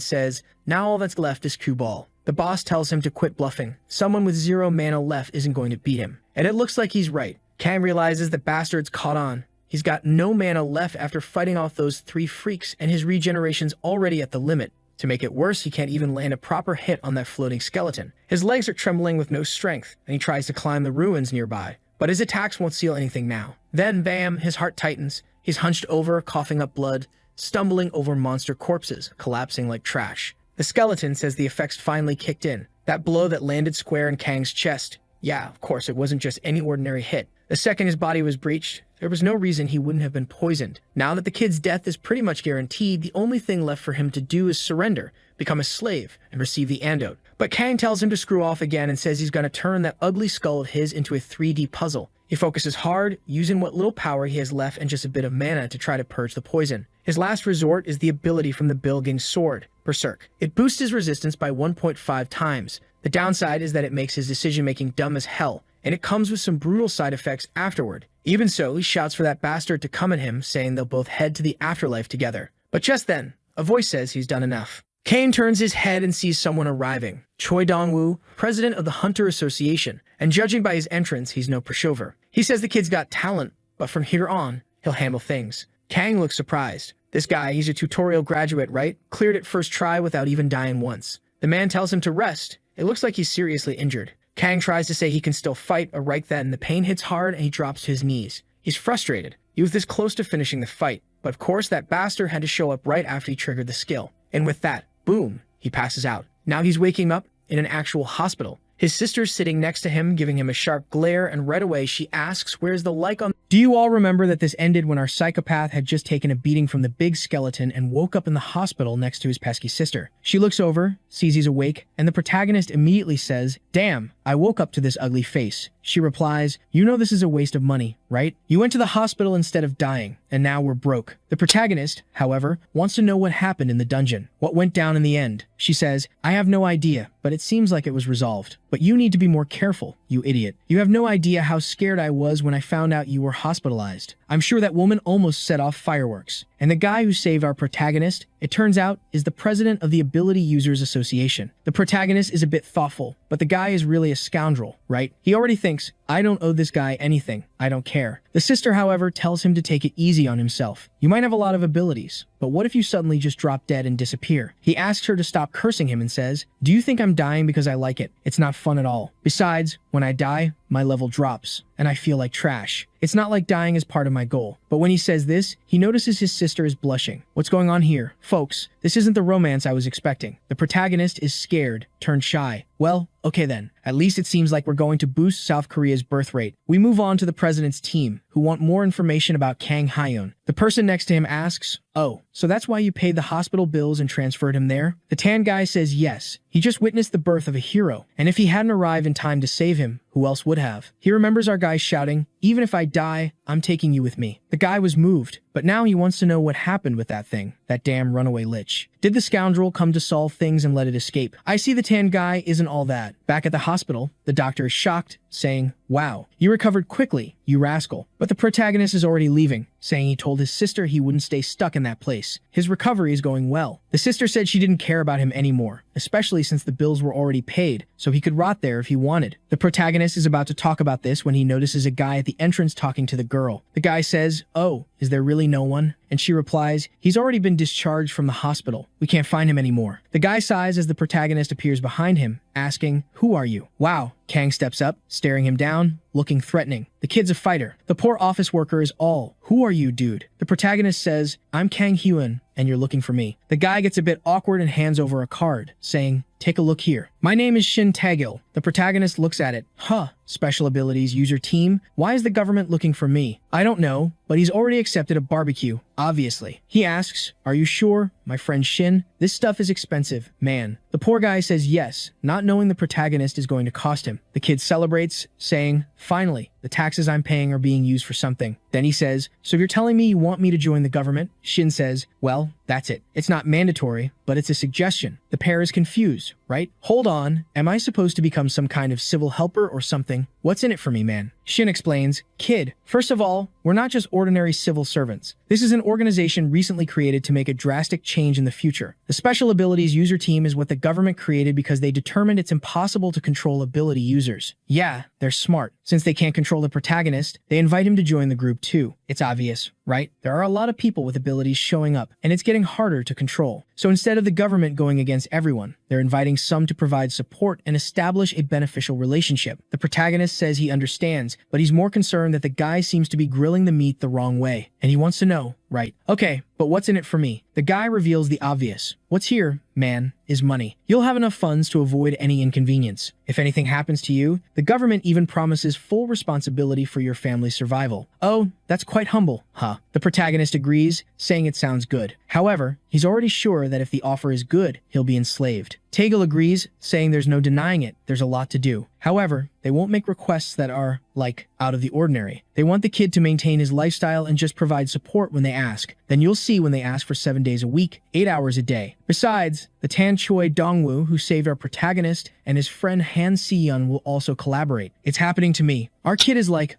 says, "Now all that's left is cue ball." The boss tells him to quit bluffing. Someone with 0 mana left isn't going to beat him. And it looks like he's right. Kang realizes the bastard's caught on. He's got no mana left after fighting off those 3 freaks, and his regeneration's already at the limit. To make it worse, he can't even land a proper hit on that floating skeleton. His legs are trembling with no strength, and he tries to climb the ruins nearby. But his attacks won't seal anything now. Then, bam, his heart tightens. He's hunched over, coughing up blood, stumbling over monster corpses, collapsing like trash. The skeleton says the effects finally kicked in. That blow that landed square in Kang's chest. Yeah, of course, it wasn't just any ordinary hit. The second his body was breached, there was no reason he wouldn't have been poisoned. Now that the kid's death is pretty much guaranteed, the only thing left for him to do is surrender, become a slave, and receive the antidote. But Kang tells him to screw off again and says he's going to turn that ugly skull of his into a 3D puzzle. He focuses hard, using what little power he has left and just a bit of mana to try to purge the poison. His last resort is the ability from the Bilging's sword, Berserk. It boosts his resistance by 1.5 times. The downside is that it makes his decision-making dumb as hell, and it comes with some brutal side effects afterward. Even so, he shouts for that bastard to come at him, saying they'll both head to the afterlife together. But just then, a voice says he's done enough. Kang turns his head and sees someone arriving. Choi Dong-woo, president of the Hunter Association, and judging by his entrance, he's no pushover. He says the kid's got talent, but from here on, he'll handle things. Kang looks surprised. This guy, he's a tutorial graduate, right? Cleared it first try without even dying once. The man tells him to rest. It looks like he's seriously injured. Kang tries to say he can still fight, but right then, the pain hits hard and he drops to his knees. He's frustrated. He was this close to finishing the fight, but of course that bastard had to show up right after he triggered the skill. And with that, boom, he passes out. Now he's waking up in an actual hospital. His sister's sitting next to him, giving him a sharp glare, and right away she asks, "Where's the like on?" Do you all remember that this ended when our psychopath had just taken a beating from the big skeleton and woke up in the hospital next to his pesky sister? She looks over, sees he's awake, and the protagonist immediately says, "Damn, I woke up to this ugly face." She replies, "You know this is a waste of money, right? You went to the hospital instead of dying, and now we're broke." The protagonist, however, wants to know what happened in the dungeon, what went down in the end. She says, "I have no idea, but it seems like it was resolved. But you need to be more careful, you idiot. You have no idea how scared I was when I found out you were hospitalized. I'm sure that woman almost set off fireworks." And the guy who saved our protagonist, it turns out, is the president of the Ability Users Association. The protagonist is a bit thoughtful, but the guy is really a scoundrel, right? He already thinks, "I don't owe this guy anything. I don't care." The sister, however, tells him to take it easy on himself. "You might have a lot of abilities, but what if you suddenly just drop dead and disappear?" He asks her to stop cursing him and says, "Do you think I'm dying because I like it? It's not fun at all. Besides, when I die, my level drops, and I feel like trash. It's not like dying is part of my goal." But when he says this, he notices his sister is blushing. What's going on here? Folks, this isn't the romance I was expecting. The protagonist is scared, turned shy. Well, okay then. At least it seems like we're going to boost South Korea's birth rate. We move on to the president's team, who want more information about Kang Hyun. The person next to him asks, "Oh, so that's why you paid the hospital bills and transferred him there?" The tan guy says yes. He just witnessed the birth of a hero, and if he hadn't arrived in time to save him, who else would have? He remembers our guy shouting, "Even if I die, I'm taking you with me." The guy was moved, but now he wants to know what happened with that thing, that damn runaway lich. Did the scoundrel come to solve things and let it escape? I see the tan guy isn't all that. Back at the hospital, the doctor is shocked, saying, "Wow, you recovered quickly, you rascal." But the protagonist is already leaving, saying he told his sister he wouldn't stay stuck in that place. His recovery is going well. The sister said she didn't care about him anymore, especially since the bills were already paid, so he could rot there if he wanted. The protagonist is about to talk about this when he notices a guy at the entrance talking to the girl. The guy says, "Oh, is there really no one?" And she replies, "He's already been discharged from the hospital. We can't find him anymore." The guy sighs as the protagonist appears behind him, asking, "Who are you?" Wow. Kang steps up, staring him down, looking threatening. The kid's a fighter. The poor office worker is all, "Who are you, dude?" The protagonist says, "I'm Kang Hyun, and you're looking for me." The guy gets a bit awkward and hands over a card, saying, "Take a look here. My name is Shin Taegil." The protagonist looks at it. Huh. Special abilities user team? Why is the government looking for me? I don't know, but he's already accepted a barbecue, obviously. He asks, "Are you sure, my friend Shin? This stuff is expensive, man." The poor guy says yes, not knowing the protagonist is going to cost him. The kid celebrates, saying, "Finally, the taxes I'm paying are being used for something." Then he says, "So you're telling me you want me to join the government?" Shin says, "Well, that's it. It's not mandatory, but it's a suggestion." The pair is confused, right? Hold on, am I supposed to become some kind of civil helper or something? What's in it for me, man? Shin explains, "Kid, first of all, we're not just ordinary civil servants. This is an organization recently created to make a drastic change in the future. The Special Abilities User Team is what the government created because they determined it's impossible to control ability users. Yeah, they're smart. Since they can't control the protagonist, they invite him to join the group too. It's obvious, right? There are a lot of people with abilities showing up, and it's getting harder to control. So instead of the government going against everyone, they're inviting some to provide support and establish a beneficial relationship." The protagonist says he understands, but he's more concerned that the guy seems to be grilling the meat the wrong way, and he wants to know, right? Okay, but what's in it for me? The guy reveals the obvious. What's here, man, is money. You'll have enough funds to avoid any inconvenience. If anything happens to you, the government even promises full responsibility for your family's survival. Oh, that's quite humble, huh? The protagonist agrees, saying it sounds good. However, he's already sure that if the offer is good, he'll be enslaved. Taegil agrees, saying there's no denying it, there's a lot to do. However, they won't make requests that are, like, out of the ordinary. They want the kid to maintain his lifestyle and just provide support when they ask. Then you'll see when they ask for 7 days a week, 8 hours a day. Besides, the Tan Choi Dongwoo, who saved our protagonist, and his friend Han Si-yeon will also collaborate. It's happening to me. Our kid is like,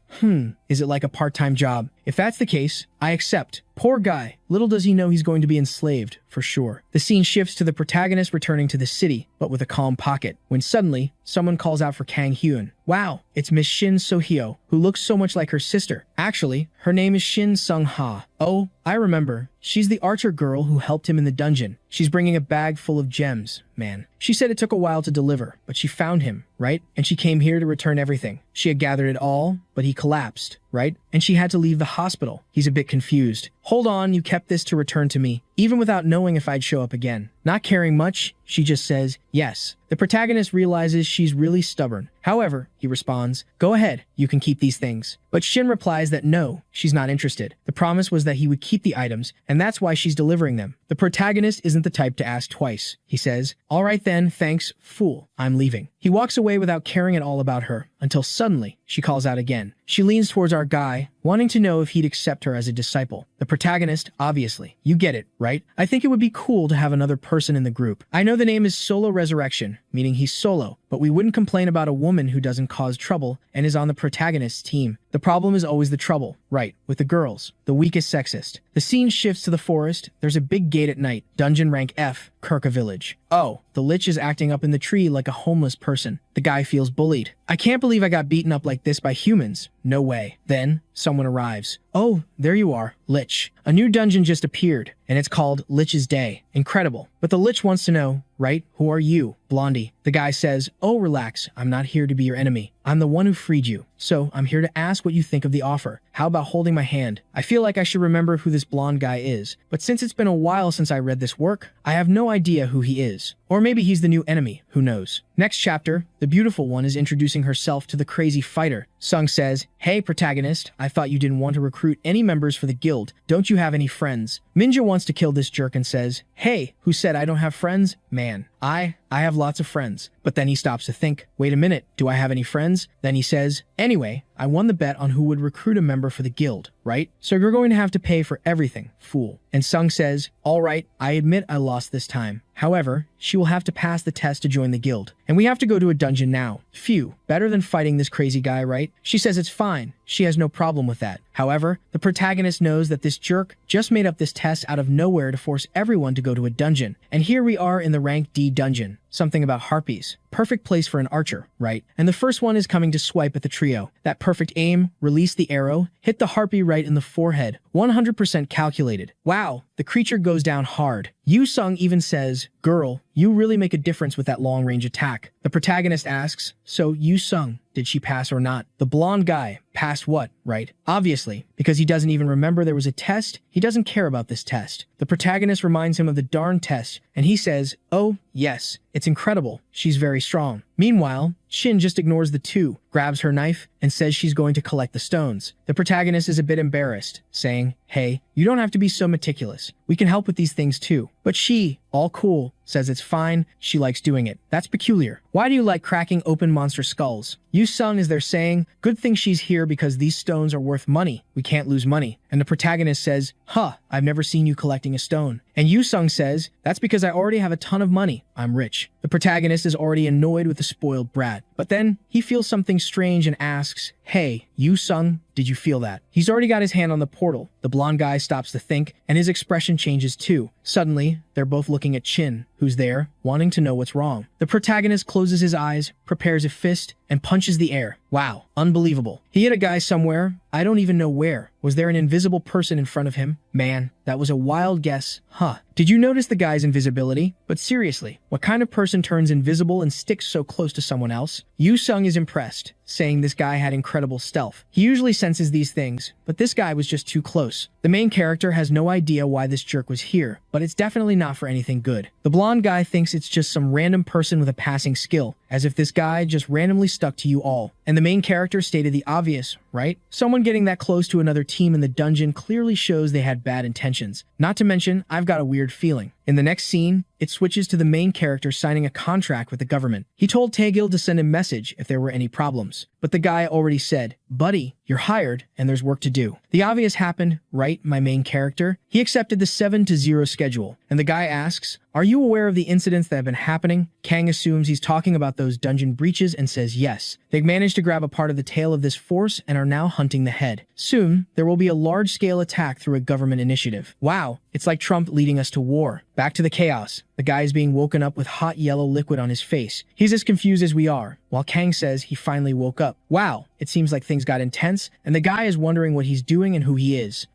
is it like a part-time job? If that's the case, I accept. Poor guy. Little does he know he's going to be enslaved, for sure. The scene shifts to the protagonist returning to the city, but with a calm pocket, when suddenly, someone calls out for Kang Hyun. Wow, it's Miss Shin So-hyo, who looks so much like her sister. Actually, her name is Shin Sung-ha. Oh, I remember. She's the archer girl who helped him in the dungeon. She's bringing a bag full of gems, man. She said it took a while to deliver, but she found him, right? And she came here to return everything. She had gathered it all, but he collapsed, right? And she had to leave the hospital. He's a bit confused. Hold on, you kept this to return to me, even without knowing if I'd show up again. Not caring much, she just says, yes. The protagonist realizes she's really stubborn. However, he responds, go ahead, you can keep these things. But Shin replies that no, she's not interested. The promise was that he would keep the items, and that's why she's delivering them. The protagonist isn't the type to ask twice. He says, all right then, thanks, fool, I'm leaving. He walks away without caring at all about her, until suddenly, she calls out again. She leans towards our guy, wanting to know if he'd accept her as a disciple. The protagonist, obviously. You get it, right? I think it would be cool to have another person in the group. I know the name is Solo Resurrection, meaning he's solo, but we wouldn't complain about a woman who doesn't cause trouble and is on the protagonist's team. The problem is always the trouble, right, with the girls, the weakest sexist. The scene shifts to the forest. There's a big gate at night. Dungeon rank F, Kirka Village. Oh, the lich is acting up in the tree like a homeless person. The guy feels bullied. I can't believe I got beaten up like this by humans. No way. Then, someone arrives. Oh, there you are, Lich. A new dungeon just appeared, and it's called Lich's Day. Incredible. But the Lich wants to know, right? Who are you, Blondie? The guy says, oh, relax. I'm not here to be your enemy. I'm the one who freed you. So, I'm here to ask what you think of the offer. How about holding my hand? I feel like I should remember who this blonde guy is, but since it's been a while since I read this work, I have no idea who he is. Or maybe he's the new enemy, who knows? Next chapter, the beautiful one is introducing herself to the crazy fighter. Sung says, hey protagonist, I thought you didn't want to recruit any members for the guild. Don't you have any friends? Minja wants to kill this jerk and says, hey, who said I don't have friends? Man, I have lots of friends. But then he stops to think, wait a minute, do I have any friends? Then he says, anyway, I won the bet on who would recruit a member for the guild, right? So you're going to have to pay for everything, fool. And Sung says, all right, I admit I lost this time. However, she will have to pass the test to join the guild. And we have to go to a dungeon now. Phew, better than fighting this crazy guy, right? She says it's fine. She has no problem with that. However, the protagonist knows that this jerk just made up this test out of nowhere to force everyone to go to a dungeon. And here we are in the rank D dungeon. Something about harpies. Perfect place for an archer, right? And the first one is coming to swipe at the trio. That perfect aim, release the arrow, hit the harpy right in the forehead. 100% calculated. Wow, the creature goes down hard. Yu Sung even says, girl, you really make a difference with that long-range attack. The protagonist asks, so Yu Sung, did she pass or not? The blonde guy passed what, right? Obviously, because he doesn't even remember there was a test, he doesn't care about this test. The protagonist reminds him of the darn test, and he says, oh, yes, it's incredible. She's very strong. Meanwhile, Shin just ignores the two, grabs her knife, and says she's going to collect the stones. The protagonist is a bit embarrassed, saying, hey, you don't have to be so meticulous. We can help with these things too. But she, all cool, says it's fine. She likes doing it. That's peculiar. Why do you like cracking open monster skulls? Yu Sung is there saying, good thing she's here because these stones are worth money. We can't lose money. And the protagonist says, huh, I've never seen you collecting a stone. And Yu Sung says, that's because I already have a ton of money. I'm rich. The protagonist is already annoyed with the spoiled brat. But then he feels something strange and asks, hey, Yu Sung, did you feel that? He's already got his hand on the portal. The blonde guy stops to think, and his expression changes too. Suddenly, they're both looking at Chin, who's there, wanting to know what's wrong. The protagonist closes his eyes, prepares a fist, and punches the air. Wow, unbelievable. He hit a guy somewhere. I don't even know where. Was there an invisible person in front of him? Man, that was a wild guess. Huh. Did you notice the guy's invisibility? But seriously, what kind of person turns invisible and sticks so close to someone else? Yu Sung is impressed, saying this guy had incredible stealth. He usually senses these things, but this guy was just too close. The main character has no idea why this jerk was here, but it's definitely not for anything good. The blonde guy thinks it's just some random person with a passing skill, as if this guy just randomly stuck to you all. And the main character stated the obvious, right? Someone getting that close to another team in the dungeon clearly shows they had bad intentions. Not to mention, I've got a weird feeling. In the next scene, it switches to the main character signing a contract with the government. He told Taegil to send a message if there were any problems. But the guy already said, buddy, you're hired and there's work to do. The obvious happened, right, my main character? He accepted the 7-0 schedule. And the guy asks, are you aware of the incidents that have been happening? Kang assumes he's talking about those dungeon breaches and says yes. They've managed to grab a part of the tail of this force and are now hunting the head. Soon, there will be a large-scale attack through a government initiative. Wow, It's like Trump leading us to war. Back to the chaos. The guy is being woken up with hot yellow liquid on his face. He's as confused as we are, while Kang says he finally woke up. Wow, it seems like things got intense, and the guy is wondering what he's doing and who he is.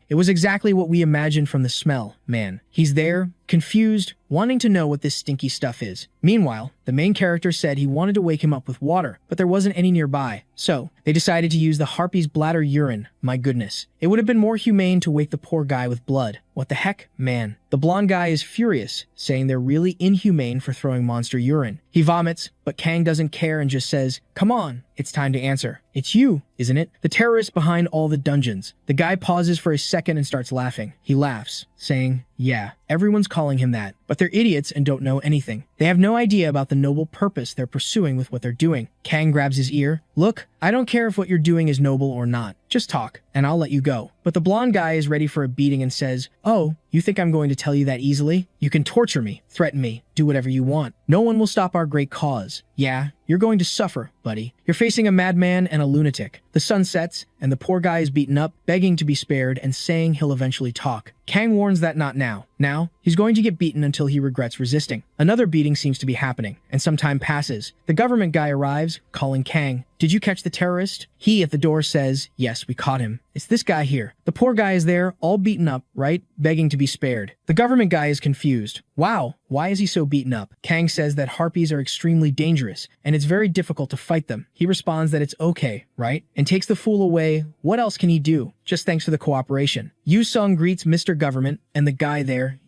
It was exactly what we imagined from the smell, man. He's there, confused, wanting to know what this stinky stuff is. Meanwhile, the main character said he wanted to wake him up with water, but there wasn't any nearby. So, they decided to use the harpy's bladder urine. My goodness. It would have been more humane to wake the poor guy with blood. What the heck, man? The blonde guy is furious, saying they're really inhumane for throwing monster urine. He vomits, but Kang doesn't care and just says, "Come on, it's time to answer. It's you, isn't it? The terrorist behind all the dungeons." The guy pauses for a second and starts laughing. He laughs, saying, "Yeah, everyone's calling him that, but they're idiots and don't know anything. They have no idea about the noble purpose they're pursuing with what they're doing." Kang grabs his ear. "Look, I don't care if what you're doing is noble or not. Just talk, and I'll let you go." But the blonde guy is ready for a beating and says, "Oh, you think I'm going to tell you that easily? You can torture me, threaten me, do whatever you want. No one will stop our great cause. Yeah, you're going to suffer, buddy. You're facing a madman and a lunatic." The sun sets, and the poor guy is beaten up, begging to be spared and saying he'll eventually talk. Kang warns that not now. Now, he's going to get beaten until he regrets resisting. Another beating seems to be happening, and some time passes. The government guy arrives, calling Kang. "Did you catch the terrorist?" He at the door says, "Yes, we caught him. It's this guy here." The poor guy is there, all beaten up, right? Begging to be spared. The government guy is confused. Wow, why is he so beaten up? Kang says that harpies are extremely dangerous, and it's very difficult to fight them. He responds that it's okay, right? And takes the fool away. What else can he do? Just thanks for the cooperation. Yu Sung greets Mr. Government, and the guy there,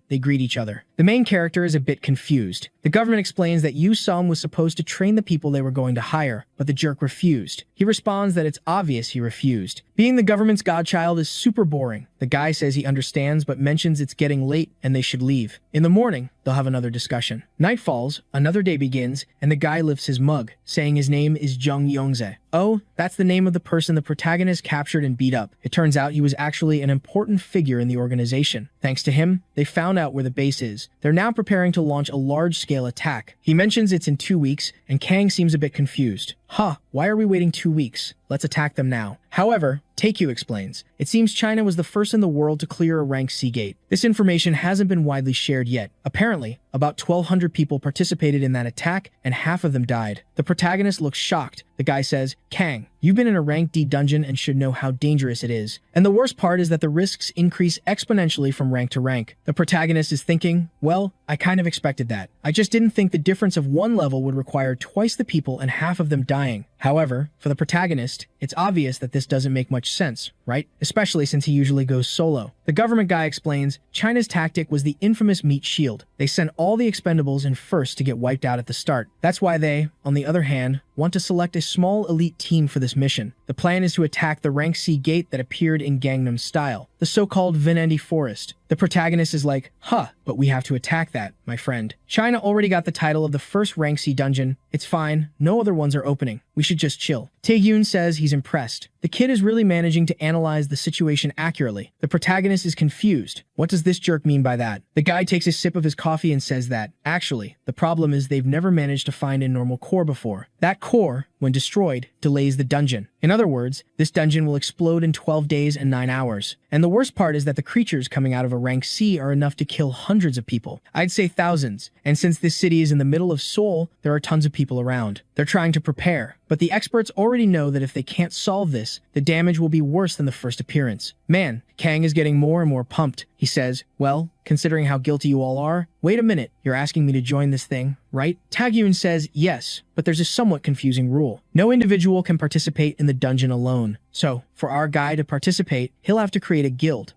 they greet each other. The main character is a bit confused. The government explains that Yu Sung was supposed to train the people they were going to hire, but the jerk refused. He responds that it's obvious he refused. Being the government's godchild is super boring. The guy says he understands but mentions it's getting late and they should leave. In the morning, they'll have another discussion. Night falls, another day begins, and the guy lifts his mug, saying his name is Jung Yongze. Oh, that's the name of the person the protagonist captured and beat up. It turns out he was actually an important figure in the organization. Thanks to him, they found out where the base is. They're now preparing to launch a large-scale attack. He mentions it's in 2 weeks, and Kang seems a bit confused. Why are we waiting 2 weeks? Let's attack them now. However, Taekyu explains, it seems China was the first in the world to clear a rank C gate. This information hasn't been widely shared yet. Apparently, about 1,200 people participated in that attack, and half of them died. The protagonist looks shocked. The guy says, "Kang, you've been in a rank D dungeon and should know how dangerous it is. And the worst part is that the risks increase exponentially from rank to rank." The protagonist is thinking, well, I kind of expected that. I just didn't think the difference of one level would require twice the people and half of them dying. However, for the protagonist, it's obvious that this doesn't make much sense, right? Especially since he usually goes solo. The government guy explains, China's tactic was the infamous meat shield. They sent all the expendables in first to get wiped out at the start. That's why they, on the other hand, want to select a small elite team for this mission. The plan is to attack the rank C gate that appeared in Gangnam Style, the so-called Vinendi Forest. The protagonist is like, but we have to attack that, my friend. China already got the title of the first rank C dungeon. It's fine, no other ones are opening. We should just chill. Tae-yoon says he's impressed. The kid is really managing to analyze the situation accurately. The protagonist is confused. What does this jerk mean by that? The guy takes a sip of his coffee and says that, actually, the problem is they've never managed to find a normal core before. That core, when destroyed, delays the dungeon. In other words, this dungeon will explode in 12 days and 9 hours. And the worst part is that the creatures coming out of a rank C are enough to kill hundreds of people. I'd say thousands. And since this city is in the middle of Seoul, there are tons of people around. They're trying to prepare. But the experts already know that if they can't solve this, the damage will be worse than the first appearance. Man, Kang is getting more and more pumped. He says, well, considering how guilty you all are, wait a minute, you're asking me to join this thing, right? Tae-yoon says yes, but there's a somewhat confusing rule. No individual can participate in the dungeon alone. So, for our guy to participate, he'll have to create a guild.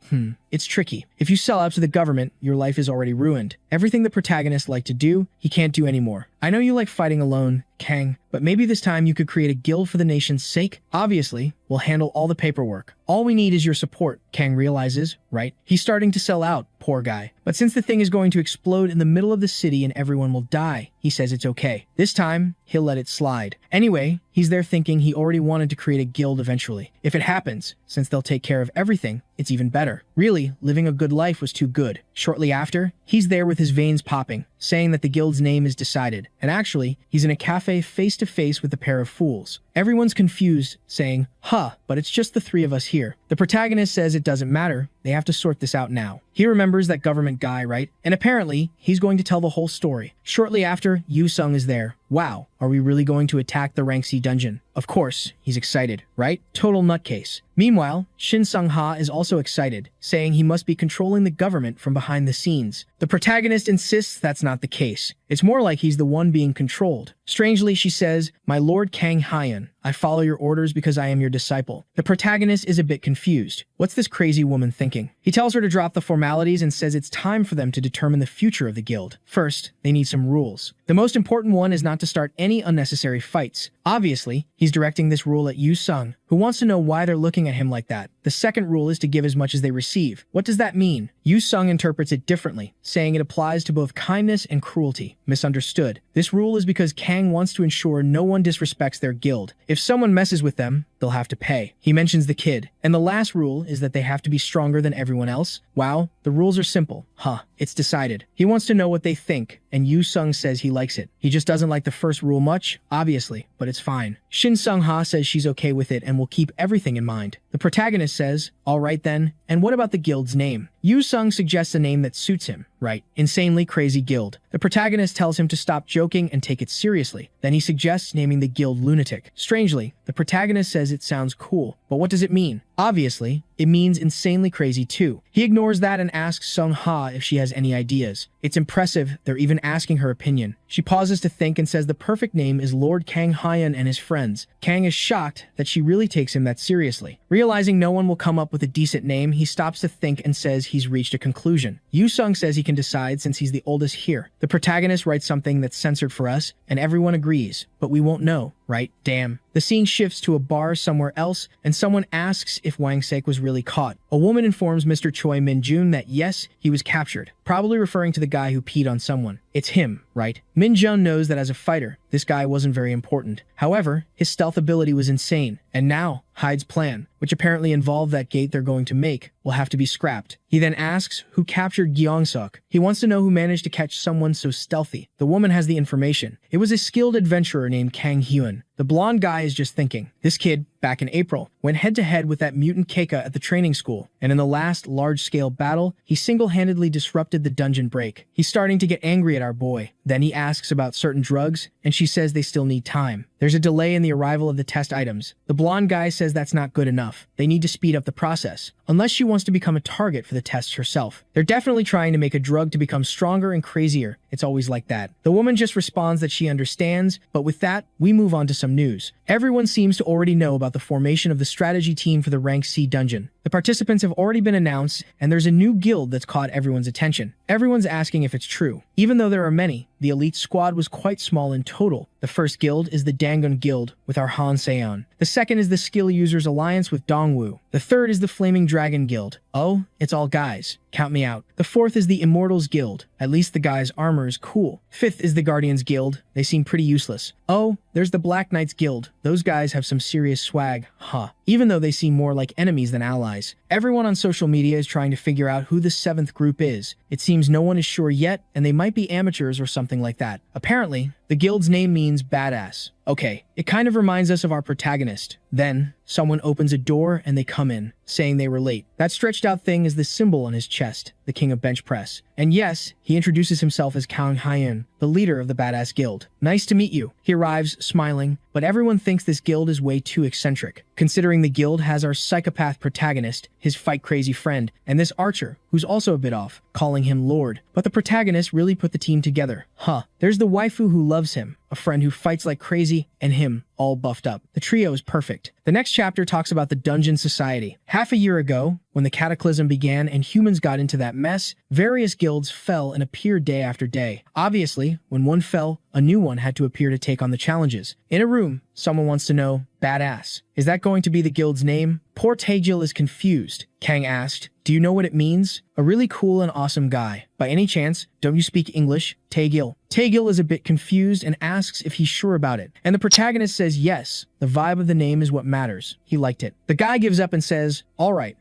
It's tricky. If you sell out to the government, your life is already ruined. Everything the protagonist liked to do, he can't do anymore. I know you like fighting alone, Kang, but maybe this time you could create a guild for the nation's sake? Obviously, we'll handle all the paperwork. All we need is your support, Kang realizes, right? He's starting to sell out, poor guy. But since the thing is going to explode in the middle of the city and everyone will die, he says it's okay. This time, he'll let it slide. Anyway, he's there thinking he already wanted to create a guild eventually. If it happens, since they'll take care of everything, it's even better. Really, living a good life was too good. Shortly after, he's there with his veins popping, saying that the guild's name is decided. And actually, he's in a cafe face to face with a pair of fools. Everyone's confused, saying, "Huh, but it's just the three of us here." The protagonist says it doesn't matter, they have to sort this out now. He remembers that government guy, right? And apparently, he's going to tell the whole story. Shortly after, Yu Sung is there. Wow, are we really going to attack the Rank C dungeon? Of course, he's excited, right? Total nutcase. Meanwhile, Shin Sung-ha is also excited, saying he must be controlling the government from behind the scenes. The protagonist insists that's not the case. It's more like he's the one being controlled. Strangely, she says, "My lord Kang Hyan, I follow your orders because I am your disciple." The protagonist is a bit confused. What's this crazy woman thinking? He tells her to drop the formalities and says it's time for them to determine the future of the guild. First, they need some rules. The most important one is not to start any unnecessary fights. Obviously, he's directing this rule at Yu Sung, who wants to know why they're looking at him like that. The second rule is to give as much as they receive. What does that mean? Yu Sung interprets it differently, saying it applies to both kindness and cruelty. Misunderstood. This rule is because Kang wants to ensure no one disrespects their guild. If someone messes with them, they'll have to pay. He mentions the kid. And the last rule is that they have to be stronger than everyone else. Wow, the rules are simple. Huh, it's decided. He wants to know what they think, and Yu Sung says he likes it. He just doesn't like the first rule much, obviously, but it's fine. Shin Sung-ha says she's okay with it and will keep everything in mind. The protagonist says, "All right then, and what about the guild's name?" Yu Sung suggests a name that suits him, right? Insanely Crazy Guild. The protagonist tells him to stop joking and take it seriously. Then he suggests naming the guild Lunatic. Strangely, the protagonist says it sounds cool, but what does it mean? Obviously, it means insanely crazy too. He ignores that and asks Sung-ha if she has any ideas. It's impressive, they're even asking her opinion. She pauses to think and says the perfect name is Lord Kang Hyan and his friends. Kang is shocked that she really takes him that seriously. Realizing no one will come up with a decent name, he stops to think and says he's reached a conclusion. Yu Sung says he can decide since he's the oldest here. The protagonist writes something that's censored for us, and everyone agrees, but we won't know, right? Damn. The scene shifts to a bar somewhere else, and someone asks if Wang Sek was really caught. A woman informs Mr. Choi Min-jun that yes, he was captured, probably referring to the guy who peed on someone. It's him, right? Min-jun knows that as a fighter, this guy wasn't very important. However, his stealth ability was insane, and now, Hyde's plan, which apparently involved that gate they're going to make, will have to be scrapped. He then asks who captured Gyeong-suk. He wants to know who managed to catch someone so stealthy. The woman has the information. It was a skilled adventurer named Kang Hyun. The blonde guy is just thinking, this kid, back in April, went head-to-head with that mutant Keika at the training school, and in the last large-scale battle, he single-handedly disrupted the dungeon break. He's starting to get angry at our boy. Then he asks about certain drugs, and she says they still need time. There's a delay in the arrival of the test items. The blonde guy says that's not good enough. They need to speed up the process, unless she wants to become a target for the tests herself. They're definitely trying to make a drug to become stronger and crazier. It's always like that. The woman just responds that she understands, but with that, we move on to some news. Everyone seems to already know about the formation of the strategy team for the Rank C dungeon. The participants have already been announced, and there's a new guild that's caught everyone's attention. Everyone's asking if it's true. Even though there are many, the elite squad was quite small in total. The first guild is the Dangun Guild with our Han Seon. The second is the Skill Users Alliance with Dongwu. The third is the Flaming Dragon Guild. Oh, it's all guys. Count me out. The fourth is the Immortals Guild. At least the guy's armor is cool. Fifth is the Guardians Guild. They seem pretty useless. Oh, there's the Black Knights Guild. Those guys have some serious swag. Huh. Even though they seem more like enemies than allies. Everyone on social media is trying to figure out who the seventh group is. It seems no one is sure yet, and they might be amateurs or something like that. Apparently, the guild's name means badass. Okay, it kind of reminds us of our protagonist. Then, someone opens a door and they come in, saying they were late. That stretched out thing is the symbol on his chest, the king of bench press. And yes, he introduces himself as Kang Hyun, the leader of the badass guild. Nice to meet you. He arrives, smiling, but everyone thinks this guild is way too eccentric, considering the guild has our psychopath protagonist, his fight-crazy friend, and this archer, who's also a bit off, calling him Lord. But the protagonist really put the team together. Huh. There's the waifu who loves him, a friend who fights like crazy, and him, all buffed up. The trio is perfect. The next chapter talks about the Dungeon Society. Half a year ago, when the cataclysm began and humans got into that mess, various guilds fell and appeared day after day. Obviously, when one fell, a new one had to appear to take on the challenges. In a room, someone wants to know, badass. Is that going to be the guild's name? Poor Taejil is confused. Kang asked, do you know what it means? A really cool and awesome guy. by any chance, don't you speak English? Taegil is a bit confused and asks if he's sure about it. And the protagonist says yes, the vibe of the name is what matters. He liked it. The guy gives up and says, all right,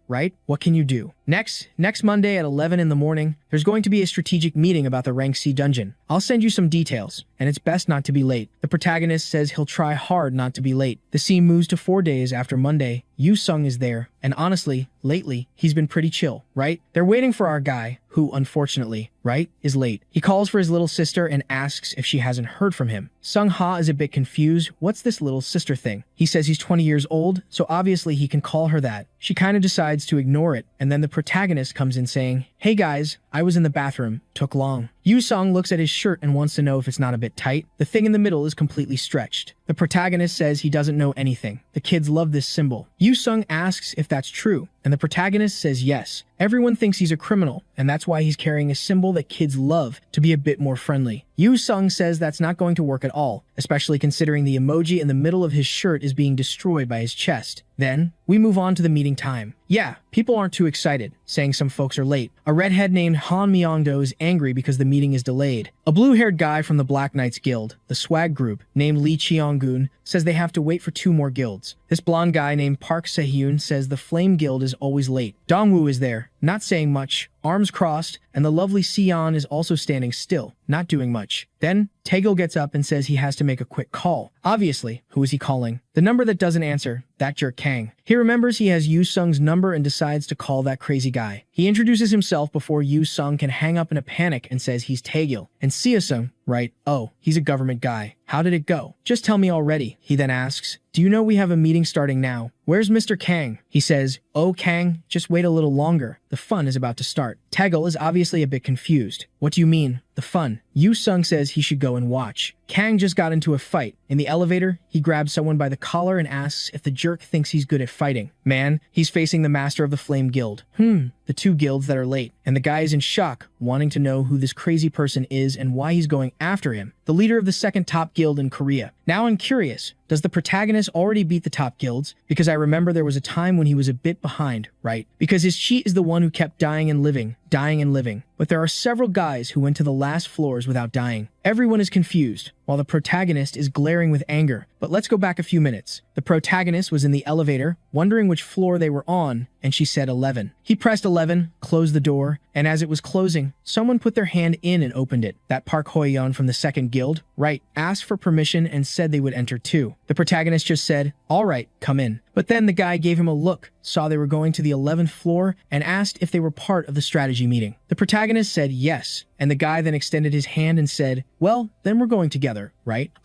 what can you do? Next Monday at 11 in the morning, there's going to be a strategic meeting about the Rank C dungeon. I'll send you some details, and it's best not to be late. The protagonist says he'll try hard not to be late. The scene moves to 4 days after Monday. Yu Sung is there, and honestly, lately, he's been pretty chill, right? They're waiting for our guy, who, unfortunately, is late. He calls for his little sister and asks if she hasn't heard from him. Sung Ha is a bit confused. What's this little sister thing? He says he's 20 years old, so obviously he can call her that. She kind of decides to ignore it, and then the protagonist comes in saying, hey guys, I was in the bathroom. Took long. Yu Sung looks at his shirt and wants to know if it's not a bit tight. The thing in the middle is completely stretched. The protagonist says he doesn't know anything. The kids love this symbol. Yu Sung asks if that's true, and the protagonist says yes. Everyone thinks he's a criminal, and that's why he's carrying a symbol that kids love to be a bit more friendly. Yu Sung says that's not going to work at all, especially considering the emoji in the middle of his shirt is being destroyed by his chest. Then, we move on to the meeting time. Yeah, people aren't too excited, saying some folks are late. A redhead named Han Myongdo is angry because the meeting is delayed. A blue-haired guy from the Black Knights Guild, the swag group, named Lee Cheonggun, says they have to wait for 2 more guilds. This blonde guy named Park Sehyun says the Flame Guild is always late. Dongwoo is there, not saying much, arms crossed, and the lovely Sion is also standing still, not doing much. Then, Taegil gets up and says he has to make a quick call. Obviously, who is he calling? The number that doesn't answer, that jerk Kang. He remembers he has Yu Sung's number and decides to call that crazy guy. He introduces himself before Yu Sung can hang up in a panic and says he's Taegil. And Sia-sung, oh, he's a government guy. How did it go? Just tell me already. He then asks, do you know we have a meeting starting now? Where's Mr. Kang? He says, oh Kang, just wait a little longer. The fun is about to start. Taegil is obviously a bit confused. What do you mean, the fun? Yu Sung says he should go and watch. Kang just got into a fight. In the elevator, he grabs someone by the collar and asks if the jerk thinks he's good at fighting. Man, he's facing the master of the Flame Guild. The 2 guilds that are late. And the guy is in shock, wanting to know who this crazy person is and why he's going after him. The leader of the 2nd top guild in Korea. Now I'm curious, does the protagonist already beat the top guilds? Because I remember there was a time when he was a bit behind, Because his cheat is the one who kept dying and living. But there are several guys who went to the last floors without dying. Everyone is confused, while the protagonist is glaring with anger. But let's go back a few minutes. The protagonist was in the elevator, wondering which floor they were on, and she said 11. He pressed 11, closed the door, and as it was closing, someone put their hand in and opened it. That Park Hoyeon from the 2nd guild, asked for permission and said they would enter too. The protagonist just said, all right, come in. But then the guy gave him a look, saw they were going to the 11th floor, and asked if they were part of the strategy meeting. The protagonist said yes, and the guy then extended his hand and said, well, then we're going together,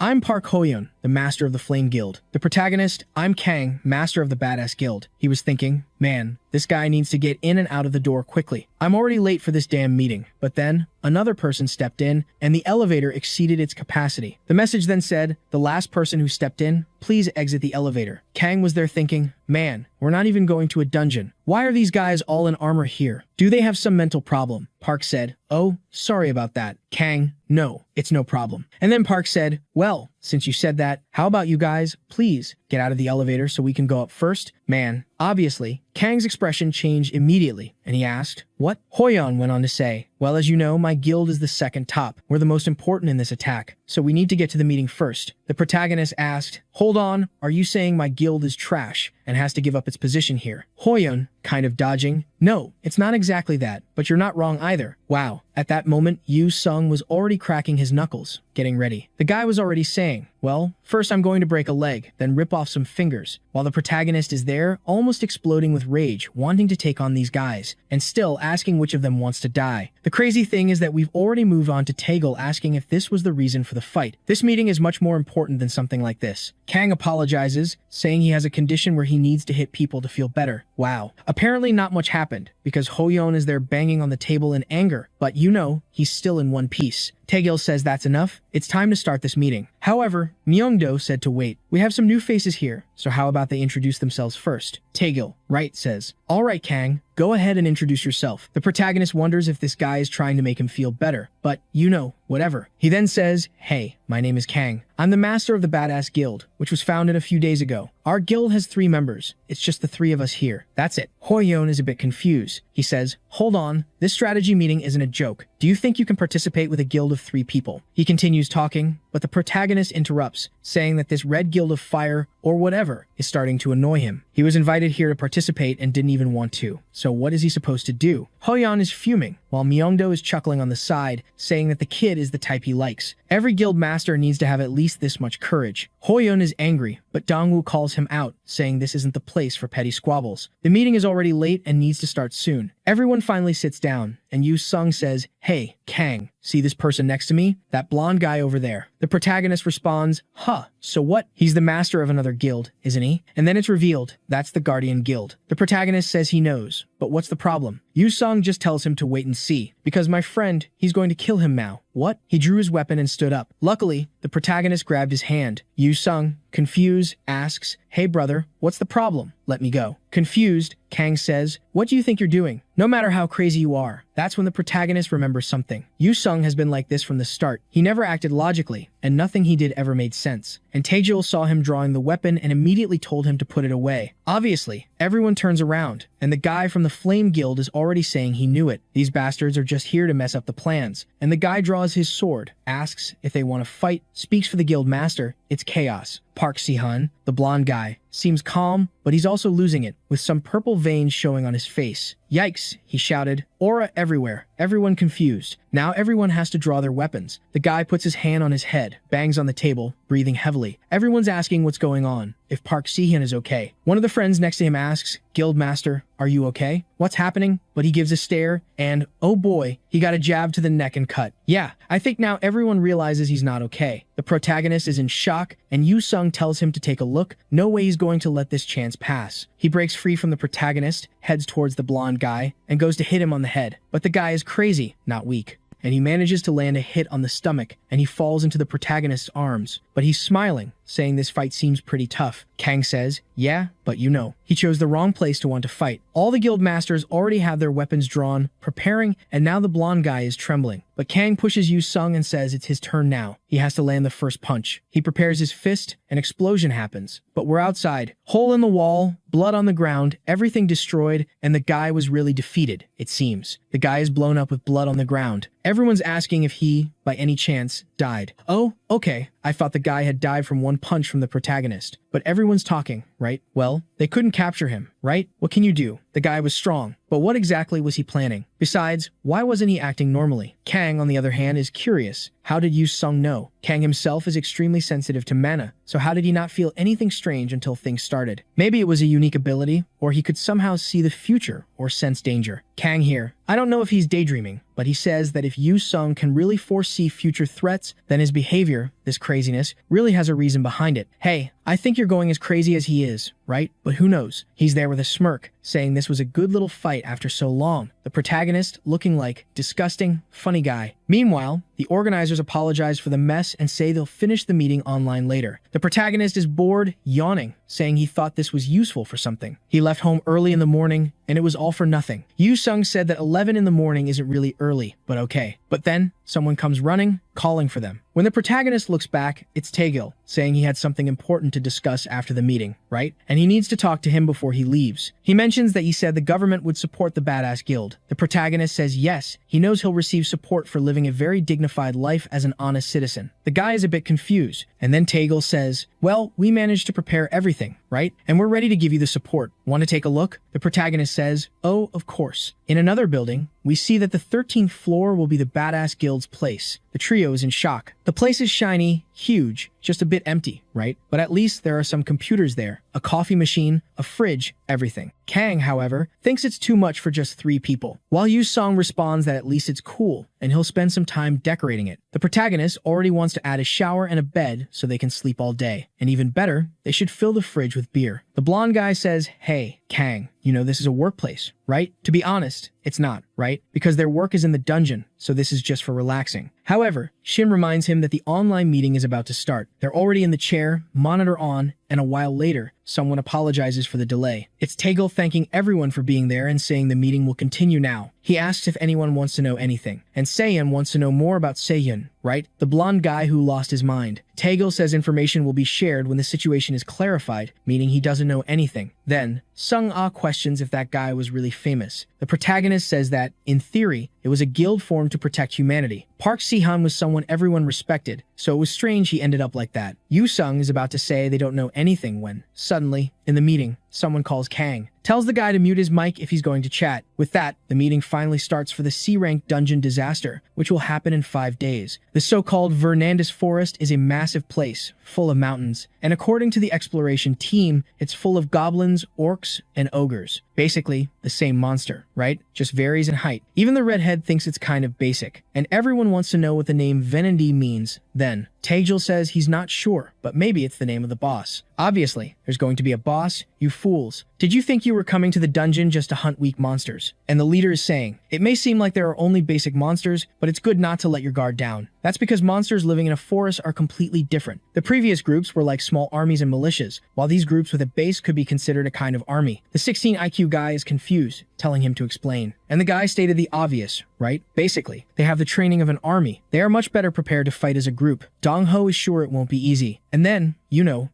I'm Park Hoyeon, the master of the Flame Guild. The protagonist, I'm Kang, master of the Badass Guild. He was thinking, man, this guy needs to get in and out of the door quickly. I'm already late for this damn meeting. But then, another person stepped in, and the elevator exceeded its capacity. The message then said, the last person who stepped in, please exit the elevator. Kang was there thinking, man, we're not even going to a dungeon. Why are these guys all in armor here? Do they have some mental problem? Park said, oh, sorry about that. Kang, no, it's no problem. And then Park said, well, since you said that, how about you guys, please, get out of the elevator so we can go up first? Man, obviously, Kang's expression changed immediately, and he asked, what? Hoyeon went on to say, well, as you know, my guild is the 2nd top. We're the most important in this attack, so we need to get to the meeting first. The protagonist asked, hold on, are you saying my guild is trash and has to give up its position here? Hoyeon, kind of dodging, no, it's not exactly that, but you're not wrong either. Wow. At that moment, Yu Sung was already cracking his knuckles, getting ready. The guy was already saying, well, first I'm going to break a leg, then rip off some fingers, while the protagonist is there, almost exploding with rage, wanting to take on these guys, and still asking which of them wants to die. The crazy thing is that we've already moved on to Taegil asking if this was the reason for the fight. This meeting is much more important than something like this. Kang apologizes, saying he has a condition where he needs to hit people to feel better. Wow. Apparently not much happened, because Hoyeon is there banging on the table in anger, but you know, he's still in one piece. Taegil says that's enough, it's time to start this meeting. However, Myongdo said to wait. We have some new faces here, so how about they introduce themselves first? Taegil, says, all right Kang, go ahead and introduce yourself. The protagonist wonders if this guy is trying to make him feel better, but you know, whatever. He then says, "Hey, my name is Kang. I'm the master of the Badass Guild, which was founded a few days ago. Our guild has 3 members. It's just the 3 of us here. That's it." Hoyeon is a bit confused. He says, "Hold on, this strategy meeting isn't a joke. Do you think you can participate with a guild of 3 people?" He continues talking, but the protagonist interrupts, saying that this red guild of fire, or whatever, is starting to annoy him. He was invited here to participate and didn't even want to. So what is he supposed to do? Hoyeon is fuming, while Myeongdo is chuckling on the side, saying that the kid is the type he likes. Every guild master needs to have at least this much courage. Hoyeon is angry, but Dongwoo calls him out, saying this isn't the place for petty squabbles. The meeting is already late and needs to start soon. Everyone finally sits down, and Yu Sung says, "Hey, Kang, see this person next to me? That blonde guy over there." The protagonist responds, "Huh, so what? He's the master of another guild, isn't he?" And then it's revealed, that's the Guardian Guild. The protagonist says he knows, but what's the problem? Yu Sung just tells him to wait and see, because my friend, he's going to kill him now. What? He drew his weapon and stood up. Luckily, the protagonist grabbed his hand. Yu Sung, confused, asks, "Hey brother, what's the problem? Let me go." Confused, Kang says, "What do you think you're doing? No matter how crazy you are." That's when the protagonist remembers something. Yu Sung has been like this from the start. He never acted logically, and nothing he did ever made sense. And Taejul saw him drawing the weapon and immediately told him to put it away. Obviously, everyone turns around, and the guy from the Flame Guild is already saying he knew it. These bastards are just here to mess up the plans. And the guy draws his sword, asks if they want to fight, speaks for the guild master. It's chaos. Park Si-hun, the blonde guy, seems calm, but he's also losing it, with some purple veins showing on his face. "Yikes," he shouted. Aura everywhere. Everyone confused. Now everyone has to draw their weapons. The guy puts his hand on his head, bangs on the table, breathing heavily. Everyone's asking what's going on, if Park Si-hun is okay. One of the friends next to him asks, "Guild Master, are you okay? What's happening?" But he gives a stare, and, oh boy, he got a jab to the neck and cut. Yeah, I think now everyone realizes he's not okay. The protagonist is in shock, and Yu Sung tells him to take a look. No way he's going to let this chance pass. He breaks free from the protagonist, heads towards the blonde guy, and goes to hit him on the head. But the guy is crazy, not weak. And he manages to land a hit on the stomach, and he falls into the protagonist's arms. But he's smiling, saying this fight seems pretty tough. Kang says, "Yeah, but you know, he chose the wrong place to want to fight." All the guild masters already have their weapons drawn, preparing, and now the blonde guy is trembling. But Kang pushes Yu Sung and says it's his turn now. He has to land the first punch. He prepares his fist, an explosion happens. But we're outside. Hole in the wall, blood on the ground, everything destroyed, and the guy was really defeated, it seems. The guy is blown up with blood on the ground. Everyone's asking if he, by any chance, died. Oh, okay. I thought the guy had died from one punch from the protagonist. But everyone's talking, right? Well, they couldn't capture him, right? What can you do? The guy was strong. But what exactly was he planning? Besides, why wasn't he acting normally? Kang, on the other hand, is curious. How did Yu Sung know? Kang himself is extremely sensitive to mana, so how did he not feel anything strange until things started? Maybe it was a unique ability, or he could somehow see the future or sense danger. Kang here. I don't know if he's daydreaming, but he says that if Yu Sung can really foresee future threats, then his behavior, this craziness, really has a reason behind it. Hey, I think you're going as crazy as he is, right? But who knows? He's there with a smirk, saying this was a good little fight after so long. The protagonist looking like disgusting, funny guy. Meanwhile, the organizers apologize for the mess and say they'll finish the meeting online later. The protagonist is bored, yawning, saying he thought this was useful for something. He left home early in the morning, and it was all for nothing. Yu Sung said that 11 in the morning isn't really early, but okay. But then, someone comes running, calling for them. When the protagonist looks back, it's Taegil, saying he had something important to discuss after the meeting, right? And he needs to talk to him before he leaves. He mentions that he said the government would support the Badass Guild. The protagonist says yes, he knows he'll receive support for living a very dignified life as an honest citizen. The guy is a bit confused, and then Taegil says, "Well, we managed to prepare everything, right? And we're ready to give you the support. Want to take a look?" The protagonist says, "Oh, of course." In another building, we see that the 13th floor will be the Badass Guild's place. The trio is in shock. The place is shiny, huge, just a bit empty, right? But at least there are some computers there, a coffee machine, a fridge, everything. Kang, however, thinks it's too much for just 3 people, while Yu Sung responds that at least it's cool, and he'll spend some time decorating it. The protagonist already wants to add a shower and a bed so they can sleep all day. And even better, they should fill the fridge with beer. The blonde guy says, "Hey, Kang, this is a workplace, right? To be honest, it's not, right? Because their work is in the dungeon, so this is just for relaxing. However, Shin reminds him that the online meeting is about to start. They're already in the chair, monitor on, and a while later, someone apologizes for the delay. It's Taegil thanking everyone for being there and saying the meeting will continue now. He asks if anyone wants to know anything, and Seyun wants to know more about Seyun, right? The blonde guy who lost his mind. Taegil says information will be shared when the situation is clarified, meaning he doesn't know anything. Then, Sung-ah questions if that guy was really famous. The protagonist says that, in theory, it was a guild formed to protect humanity. Park Si-han was someone everyone respected, so it was strange he ended up like that. Yu-sung is about to say they don't know anything when, suddenly, in the meeting, someone calls Kang. Tells the guy to mute his mic if he's going to chat. With that, the meeting finally starts for the C-rank dungeon disaster, which will happen in 5 days. The so-called Vernandus Forest is a massive place, full of mountains, and according to the exploration team, it's full of goblins, orcs, and ogres. Basically, the same monster, right? Just varies in height. Even the redhead thinks it's kind of basic, and everyone wants to know what the name Venendi means. Then, Taegil says he's not sure, but maybe it's the name of the boss. Obviously, there's going to be a boss, you fools. Did you think you were coming to the dungeon just to hunt weak monsters? And the leader is saying, it may seem like there are only basic monsters, but it's good not to let your guard down. That's because monsters living in a forest are completely different. The previous groups were like small armies and militias, while these groups with a base could be considered a kind of army. The 16 IQ guy is confused, telling him to explain. And the guy stated the obvious, right? Basically, they have the training of an army. They are much better prepared to fight as a group. Dong-ho is sure it won't be easy. And then,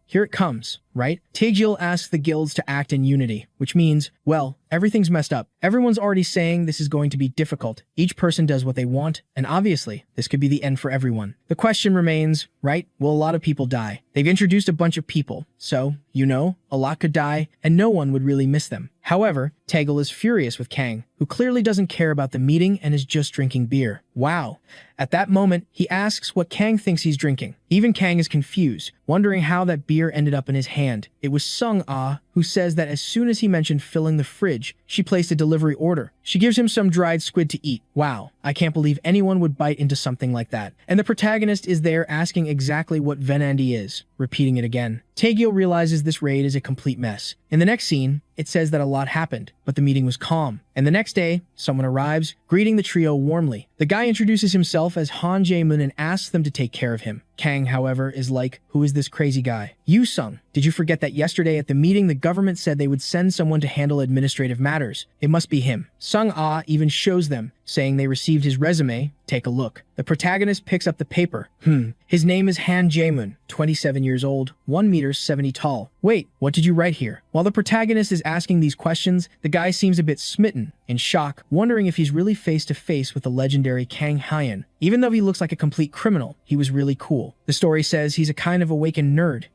here it comes, right? Taegil asks the guilds to act in unity, which means, well, everything's messed up. Everyone's already saying this is going to be difficult. Each person does what they want, and obviously, this could be the end for everyone. The question remains, right? Will a lot of people die? They've introduced a bunch of people, so, a lot could die, and no one would really miss them. However, Taegil is furious with Kang, who clearly doesn't care about the meeting and is just drinking beer. Wow. At that moment, he asks what Kang thinks he's drinking. Even Kang is confused, wondering how that beer ended up in his hand. It was Sung-ah, who says that as soon as he mentioned filling the fridge, she placed a delivery order. She gives him some dried squid to eat. Wow, I can't believe anyone would bite into something like that. And the protagonist is there asking exactly what Venandi is, repeating it again. Taegil realizes this raid is a complete mess. In the next scene, it says that a lot happened, but the meeting was calm. And the next day, someone arrives, greeting the trio warmly. The guy introduces himself as Han Jae-mun and asks them to take care of him. Kang, however, is like, who is this crazy guy? Yu-sung, did you forget that yesterday at the meeting the government said they would send someone to handle administrative matters? It must be him. Sung-ah even shows them, saying they received his resume. Take a look. The protagonist picks up the paper. His name is Han Jae-mun, 27 years old, 1 meter 70 tall. Wait, what did you write here? While the protagonist is asking these questions, the guy seems a bit smitten, in shock, wondering if he's really face to face with the legendary Kang Hyun. Even though he looks like a complete criminal, he was really cool. The story says he's a kind of awakened nerd,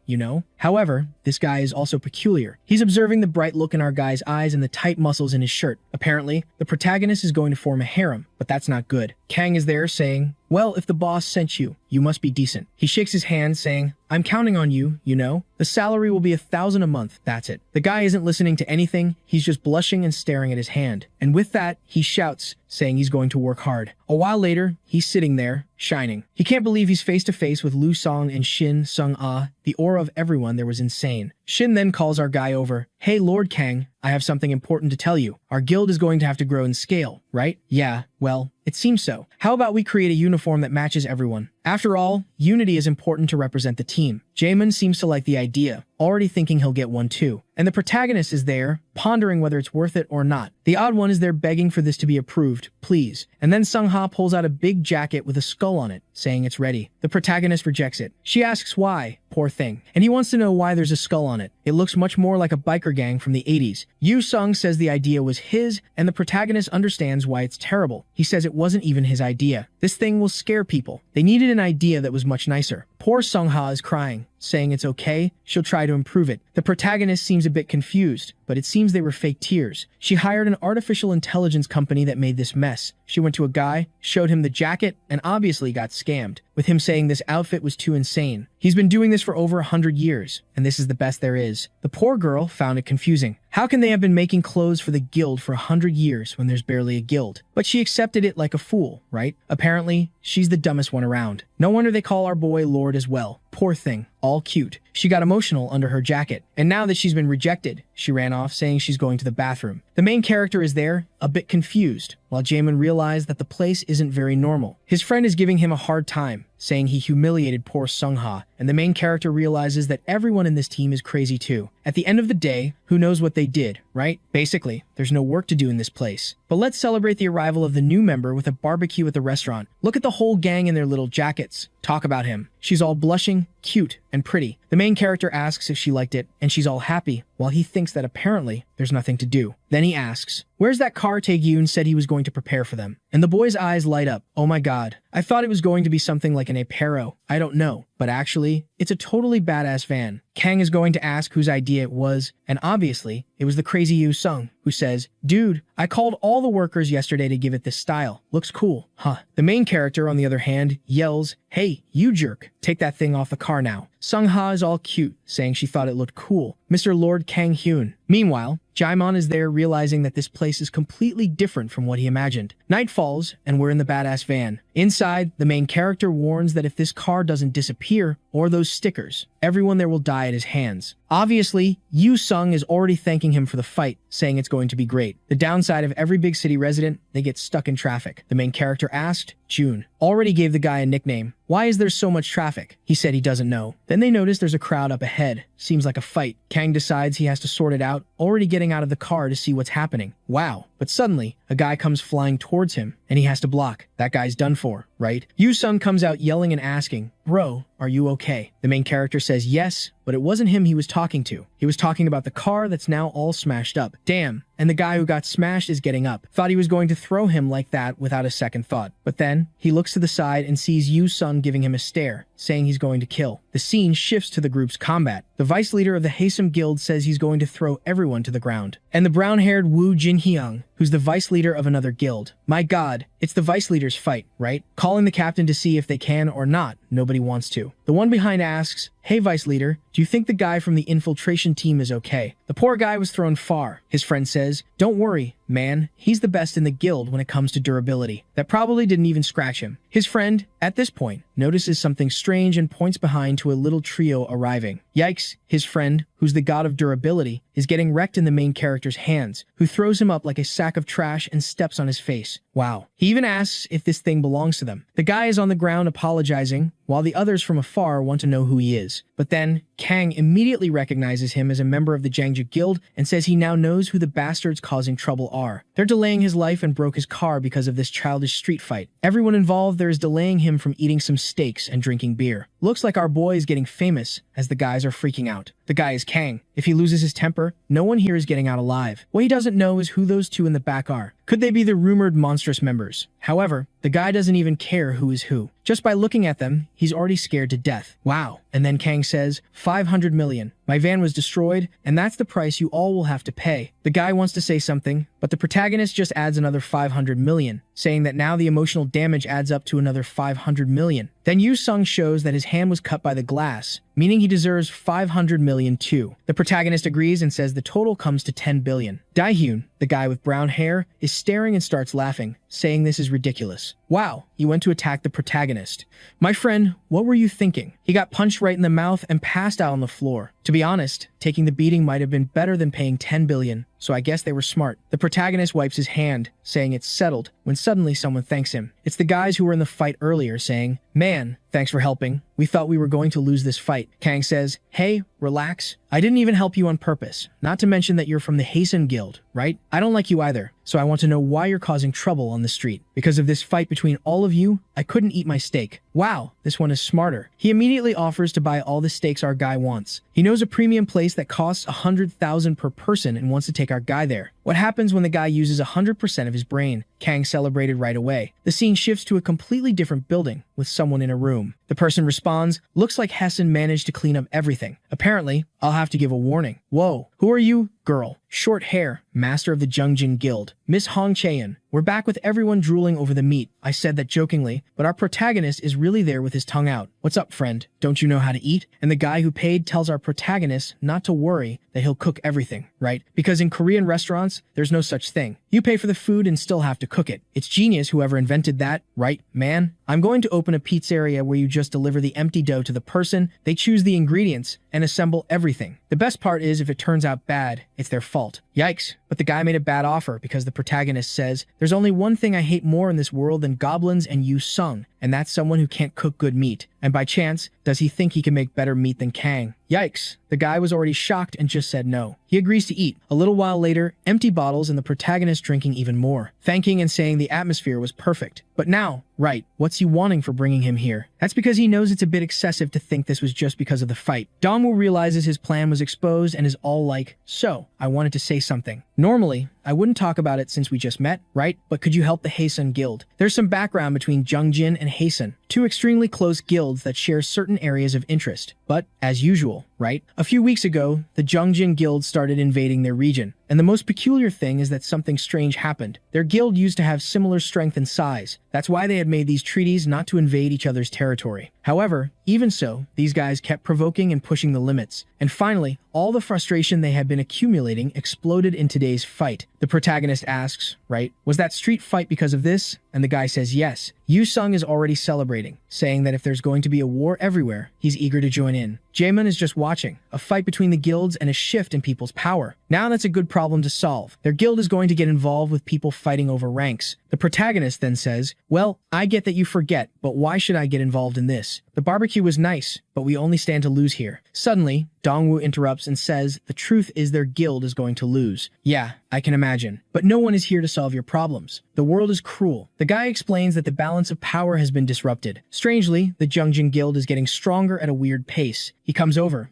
However, this guy is also peculiar. He's observing the bright look in our guy's eyes and the tight muscles in his shirt. Apparently, the protagonist is going to form a harem, but that's not good. Kang is there saying, well, if the boss sent you, you must be decent. He shakes his hand saying, I'm counting on you, The salary will be 1,000 a month, that's it. The guy isn't listening to anything, he's just blushing and staring at his hand. And with that, he shouts, saying he's going to work hard. A while later, he's sitting there, shining. He can't believe he's face to face with Lu Song and Shin Sung-ah. The aura of everyone there was insane. Shin then calls our guy over. Hey, Lord Kang, I have something important to tell you. Our guild is going to have to grow in scale, right? Yeah, well, it seems so. How about we create a uniform that matches everyone? After all, unity is important to represent the team. Jaemun seems to like the idea, already thinking he'll get one too. And the protagonist is there, pondering whether it's worth it or not. The odd one is there begging for this to be approved, please. And then Sung-ha pulls out a big jacket with a skull on it, saying it's ready. The protagonist rejects it. She asks why, poor thing. And he wants to know why there's a skull on it. It looks much more like a biker gang from the 80s. Yu-sung says the idea was his, and the protagonist understands why it's terrible. He says it wasn't even his idea. This thing will scare people. They needed an idea that was much nicer. Poor Sung-ha is crying, saying it's okay, she'll try to improve it. The protagonist seems a bit confused, but it seems they were fake tears. She hired an artificial intelligence company that made this mess. She went to a guy, showed him the jacket, and obviously got scammed, with him saying this outfit was too insane. He's been doing this for over 100 years, and this is the best there is. The poor girl found it confusing. How can they have been making clothes for the guild for 100 years when there's barely a guild? But she accepted it like a fool, right? Apparently, she's the dumbest one around. No wonder they call our boy Lord as well. Poor thing, all cute. She got emotional under her jacket, and now that she's been rejected, she ran off saying she's going to the bathroom. The main character is there, a bit confused, while Jaemin realized that the place isn't very normal. His friend is giving him a hard time, saying he humiliated poor Sungha, and the main character realizes that everyone in this team is crazy too. At the end of the day, who knows what they did, right? Basically, there's no work to do in this place. But let's celebrate the arrival of the new member with a barbecue at the restaurant. Look at the whole gang in their little jackets. Talk about him. She's all blushing, cute, and pretty. The main character asks if she liked it, and she's all happy, while he thinks that apparently there's nothing to do. Then he asks, "Where's that car Tae-gyun said he was going to prepare for them?" And the boy's eyes light up. Oh my god. I thought it was going to be something like an Apero. I don't know. But actually, it's a totally badass van. Kang is going to ask whose idea it was, and obviously, it was the crazy Yu Sung, who says, "Dude, I called all the workers yesterday to give it this style. Looks cool, huh?" The main character, on the other hand, yells, "Hey, you jerk, take that thing off the car now." Sung-ha is all cute, saying she thought it looked cool. Mr. Lord Kang-hyun. Meanwhile, Jaimon is there realizing that this place is completely different from what he imagined. Night falls, and we're in the badass van. Inside, the main character warns that if this car doesn't disappear, or those stickers, everyone there will die at his hands. Obviously, Yu Sung is already thanking him for the fight, saying it's going to be great. The downside of every big city resident, they get stuck in traffic. The main character asked, June already gave the guy a nickname. Why is there so much traffic? He said he doesn't know. Then they notice there's a crowd up ahead. Seems like a fight. Kang decides he has to sort it out, already getting out of the car to see what's happening. Wow. But suddenly, a guy comes flying towards him, and he has to block. That guy's done for, right? Yu Sung comes out yelling and asking, "Bro, are you okay?" The main character says yes, but it wasn't him he was talking to. He was talking about the car that's now all smashed up. Damn, and the guy who got smashed is getting up. Thought he was going to throw him like that without a second thought. But then, he looks to the side and sees Yu Sung giving him a stare, saying he's going to kill. The scene shifts to the group's combat. The vice leader of the Haesum Guild says he's going to throw everyone to the ground. And the brown-haired Woo Jin-hyung, who's the vice leader of another guild. My god, it's the vice leader's fight, right? Calling the captain to see if they can or not. Nobody wants to. The one behind asks, "Hey vice leader, do you think the guy from the infiltration team is okay?" The poor guy was thrown far. His friend says, "Don't worry, man, he's the best in the guild when it comes to durability." That probably didn't even scratch him. His friend, at this point, notices something strange and points behind to a little trio arriving. Yikes, his friend, who's the god of durability, is getting wrecked in the main character's hands, who throws him up like a sack of trash and steps on his face. Wow. He even asks if this thing belongs to them. The guy is on the ground apologizing, while the others from afar want to know who he is. But then, Kang immediately recognizes him as a member of the Jangju Guild and says he now knows who the bastards causing trouble are. They're delaying his life and broke his car because of this childish street fight. Everyone involved there is delaying him from eating some steaks and drinking beer. Looks like our boy is getting famous, as the guys are freaking out. The guy is Kang. If he loses his temper, no one here is getting out alive. What he doesn't know is who those two in the back are. Could they be the rumored monstrous members? However, the guy doesn't even care who is who. Just by looking at them, he's already scared to death. Wow. And then Kang says, 500 million. My van was destroyed, and that's the price you all will have to pay. The guy wants to say something, but the protagonist just adds another 500 million, saying that now the emotional damage adds up to another 500 million. Then Yu Sung shows that his hand was cut by the glass, meaning he deserves 500 million too. The protagonist agrees and says the total comes to 10 billion. Daehyun, the guy with brown hair, is staring and starts laughing, saying this is ridiculous. Wow, he went to attack the protagonist. My friend, what were you thinking? He got punched right in the mouth and passed out on the floor. To be honest, taking the beating might have been better than paying 10 billion, so I guess they were smart. The protagonist wipes his hand, saying it's settled, when suddenly someone thanks him. It's the guys who were in the fight earlier, saying, "Man, thanks for helping. We thought we were going to lose this fight." Kang says, "Hey, relax. I didn't even help you on purpose. Not to mention that you're from the Haesum Guild, right? I don't like you either, so I want to know why you're causing trouble on the street. Because of this fight between all of you, I couldn't eat my steak." Wow, this one is smarter. He immediately offers to buy all the steaks our guy wants. He knows a premium place that costs 100,000 per person and wants to take our guy there. What happens when the guy uses 100% of his brain? Kang celebrated right away. The scene shifts to a completely different building, with someone in a room. The person responds, "Looks like Hessen managed to clean up everything. Apparently, I'll have to give a warning." Whoa, who are you? Girl. Short hair, master of the Jungjin Guild. Miss Hong Chaeun. We're back with everyone drooling over the meat. I said that jokingly, but our protagonist is really there with his tongue out. What's up, friend? Don't you know how to eat? And the guy who paid tells our protagonist not to worry, that he'll cook everything, right? Because in Korean restaurants, there's no such thing. You pay for the food and still have to cook it. It's genius whoever invented that, right, man? I'm going to open a pizzeria where you just deliver the empty dough to the person, they choose the ingredients, and assemble everything. The best part is if it turns out bad, it's their fault. Yikes, but the guy made a bad offer because the protagonist says, there's only one thing I hate more in this world than goblins and Yu Sung, and that's someone who can't cook good meat. And by chance, does he think he can make better meat than Kang? Yikes, the guy was already shocked and just said no. He agrees to eat. A little while later, empty bottles and the protagonist drinking even more, thanking and saying the atmosphere was perfect. But now, right, what's he wanting for bringing him here? That's because he knows it's a bit excessive to think this was just because of the fight. Dongwoo realizes his plan was exposed and is all like, so, I wanted to say something. Normally, I wouldn't talk about it since we just met, right? But could you help the Haesun Guild? There's some background between Jungjin and Haesun, two extremely close guilds that share certain areas of interest. But, as usual, right? A few weeks ago, the Jungjin Guild started invading their region. And the most peculiar thing is that something strange happened. Their guild used to have similar strength and size. That's why they had made these treaties not to invade each other's territory. However, even so, these guys kept provoking and pushing the limits. And finally, all the frustration they had been accumulating exploded in today's fight. The protagonist asks, right, was that street fight because of this? And the guy says yes. Yu Sung is already celebrating, saying that if there's going to be a war everywhere, he's eager to join in. Jaemun is just watching, a fight between the guilds and a shift in people's power. Now that's a good problem to solve. Their guild is going to get involved with people fighting over ranks. The protagonist then says, well, I get that you forget, but why should I get involved in this? The barbecue was nice, but we only stand to lose here. Suddenly, Dongwoo interrupts and says the truth is their guild is going to lose. Yeah, I can imagine. But no one is here to solve your problems. The world is cruel. The guy explains that the balance of power has been disrupted. Strangely, the Jungjin Guild is getting stronger at a weird pace. He comes over,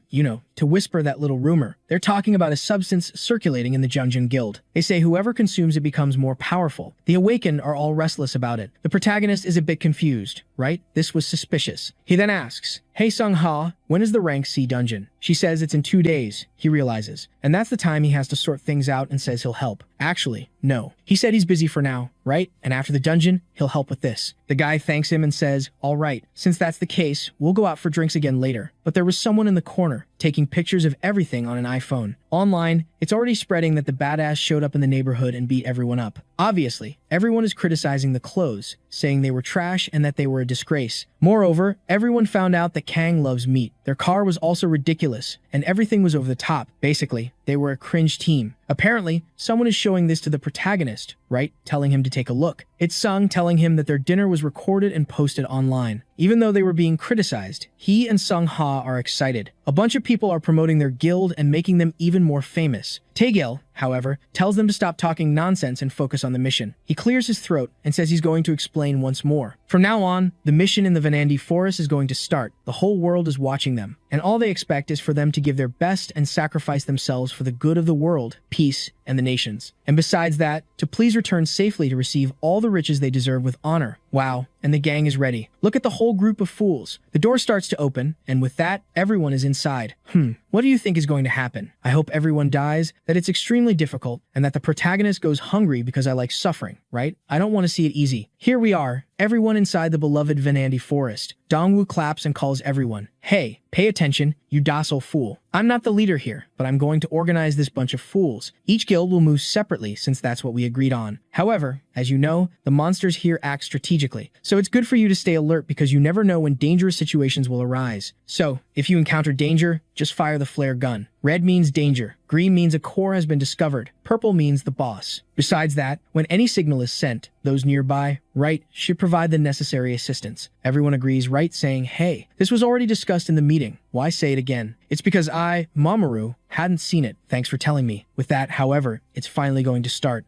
to whisper that little rumor. They're talking about a substance circulating in the Jungjin Guild. They say whoever consumes it becomes more powerful. The Awakened are all restless about it. The protagonist is a bit confused, right? This was suspicious. He then asks, hey Sung-ha, when is the rank C dungeon? She says it's in 2 days, he realizes. And that's the time he has to sort things out and says he'll help. Actually, no. He said he's busy for now, right? And after the dungeon, he'll help with this. The guy thanks him and says, all right, since that's the case, we'll go out for drinks again later. But there was someone in the corner, taking pictures of everything on an iPhone. Online, it's already spreading that the badass showed up in the neighborhood and beat everyone up. Obviously, everyone is criticizing the clothes, saying they were trash and that they were a disgrace. Moreover, everyone found out that Kang loves meat. Their car was also ridiculous, and everything was over the top. Basically, they were a cringe team. Apparently, someone is showing this to the protagonist, right? Telling him to take a look. It's Sung telling him that their dinner was recorded and posted online. Even though they were being criticized, he and Sung-ha are excited. A bunch of people are promoting their guild and making them even more famous. Taegil, however, tells them to stop talking nonsense and focus on the mission. He clears his throat and says he's going to explain once more. From now on, the mission in the Vanandi Forest is going to start. The whole world is watching them, and all they expect is for them to give their best and sacrifice themselves for the good of the world, peace, and the nations. And besides that, to please return safely to receive all the riches they deserve with honor. Wow, and the gang is ready. Look at the whole group of fools. The door starts to open, and with that, everyone is inside. What do you think is going to happen? I hope everyone dies, that it's extremely difficult, and that the protagonist goes hungry because I like suffering, right? I don't want to see it easy. Here we are, everyone inside the beloved Vanandi Forest. Dongwoo claps and calls everyone. Hey, pay attention, you docile fool. I'm not the leader here, but I'm going to organize this bunch of fools. Each guild will move separately since that's what we agreed on. However, as you know, the monsters here act strategically. So it's good for you to stay alert because you never know when dangerous situations will arise. So, if you encounter danger, just fire the flare gun. Red means danger. Green means a core has been discovered. Purple means the boss. Besides that, when any signal is sent, those nearby, right, should provide the necessary assistance. Everyone agrees, right, saying, hey, this was already discussed in the meeting. Why say it again? It's because I, Mamoru, hadn't seen it. Thanks for telling me. With that, however, it's finally going to start.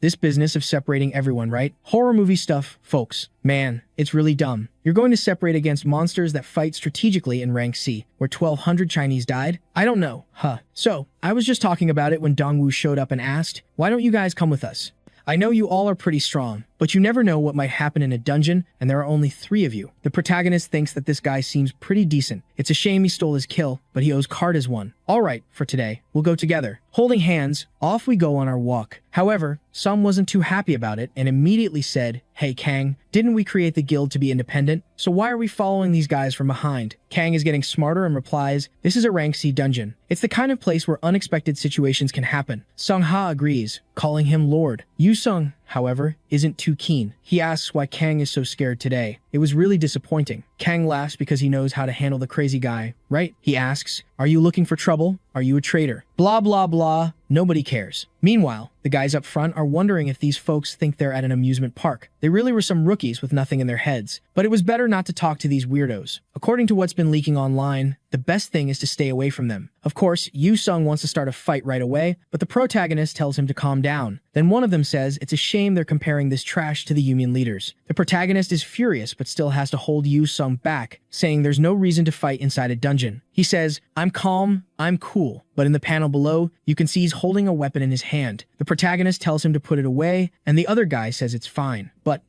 This business of separating everyone, right? Horror movie stuff, folks. Man, it's really dumb. You're going to separate against monsters that fight strategically in rank C, where 1,200 Chinese died? I don't know, So, I was just talking about it when Dongwoo showed up and asked, why don't you guys come with us? I know you all are pretty strong, but you never know what might happen in a dungeon, and there are only 3 of you. The protagonist thinks that this guy seems pretty decent. It's a shame he stole his kill, but he owes Card as one. Alright, for today, we'll go together. Holding hands, off we go on our walk. However, Sum wasn't too happy about it and immediately said, hey Kang, didn't we create the guild to be independent? So why are we following these guys from behind? Kang is getting smarter and replies, this is a rank C dungeon. It's the kind of place where unexpected situations can happen. Sung-ha agrees, calling him Lord. Yu Sung, however, isn't too keen. He asks why Kang is so scared today. It was really disappointing. Kang laughs because he knows how to handle the crazy guy, right? He asks, "Are you looking for trouble? Are you a traitor?" Blah, blah, blah. Nobody cares. Meanwhile, the guys up front are wondering if these folks think they're at an amusement park. They really were some rookies with nothing in their heads. But it was better not to talk to these weirdos. According to what's been leaking online, the best thing is to stay away from them. Of course, Yu-sung wants to start a fight right away, but the protagonist tells him to calm down. Then one of them says it's a shame they're comparing this trash to the Union leaders. The protagonist is furious but still has to hold Yu-sung back, saying there's no reason to fight inside a dungeon. He says, "I'm calm, I'm cool." But in the panel below, you can see he's holding a weapon in his hand. The protagonist tells him to put it away, and the other guy says it's fine. But,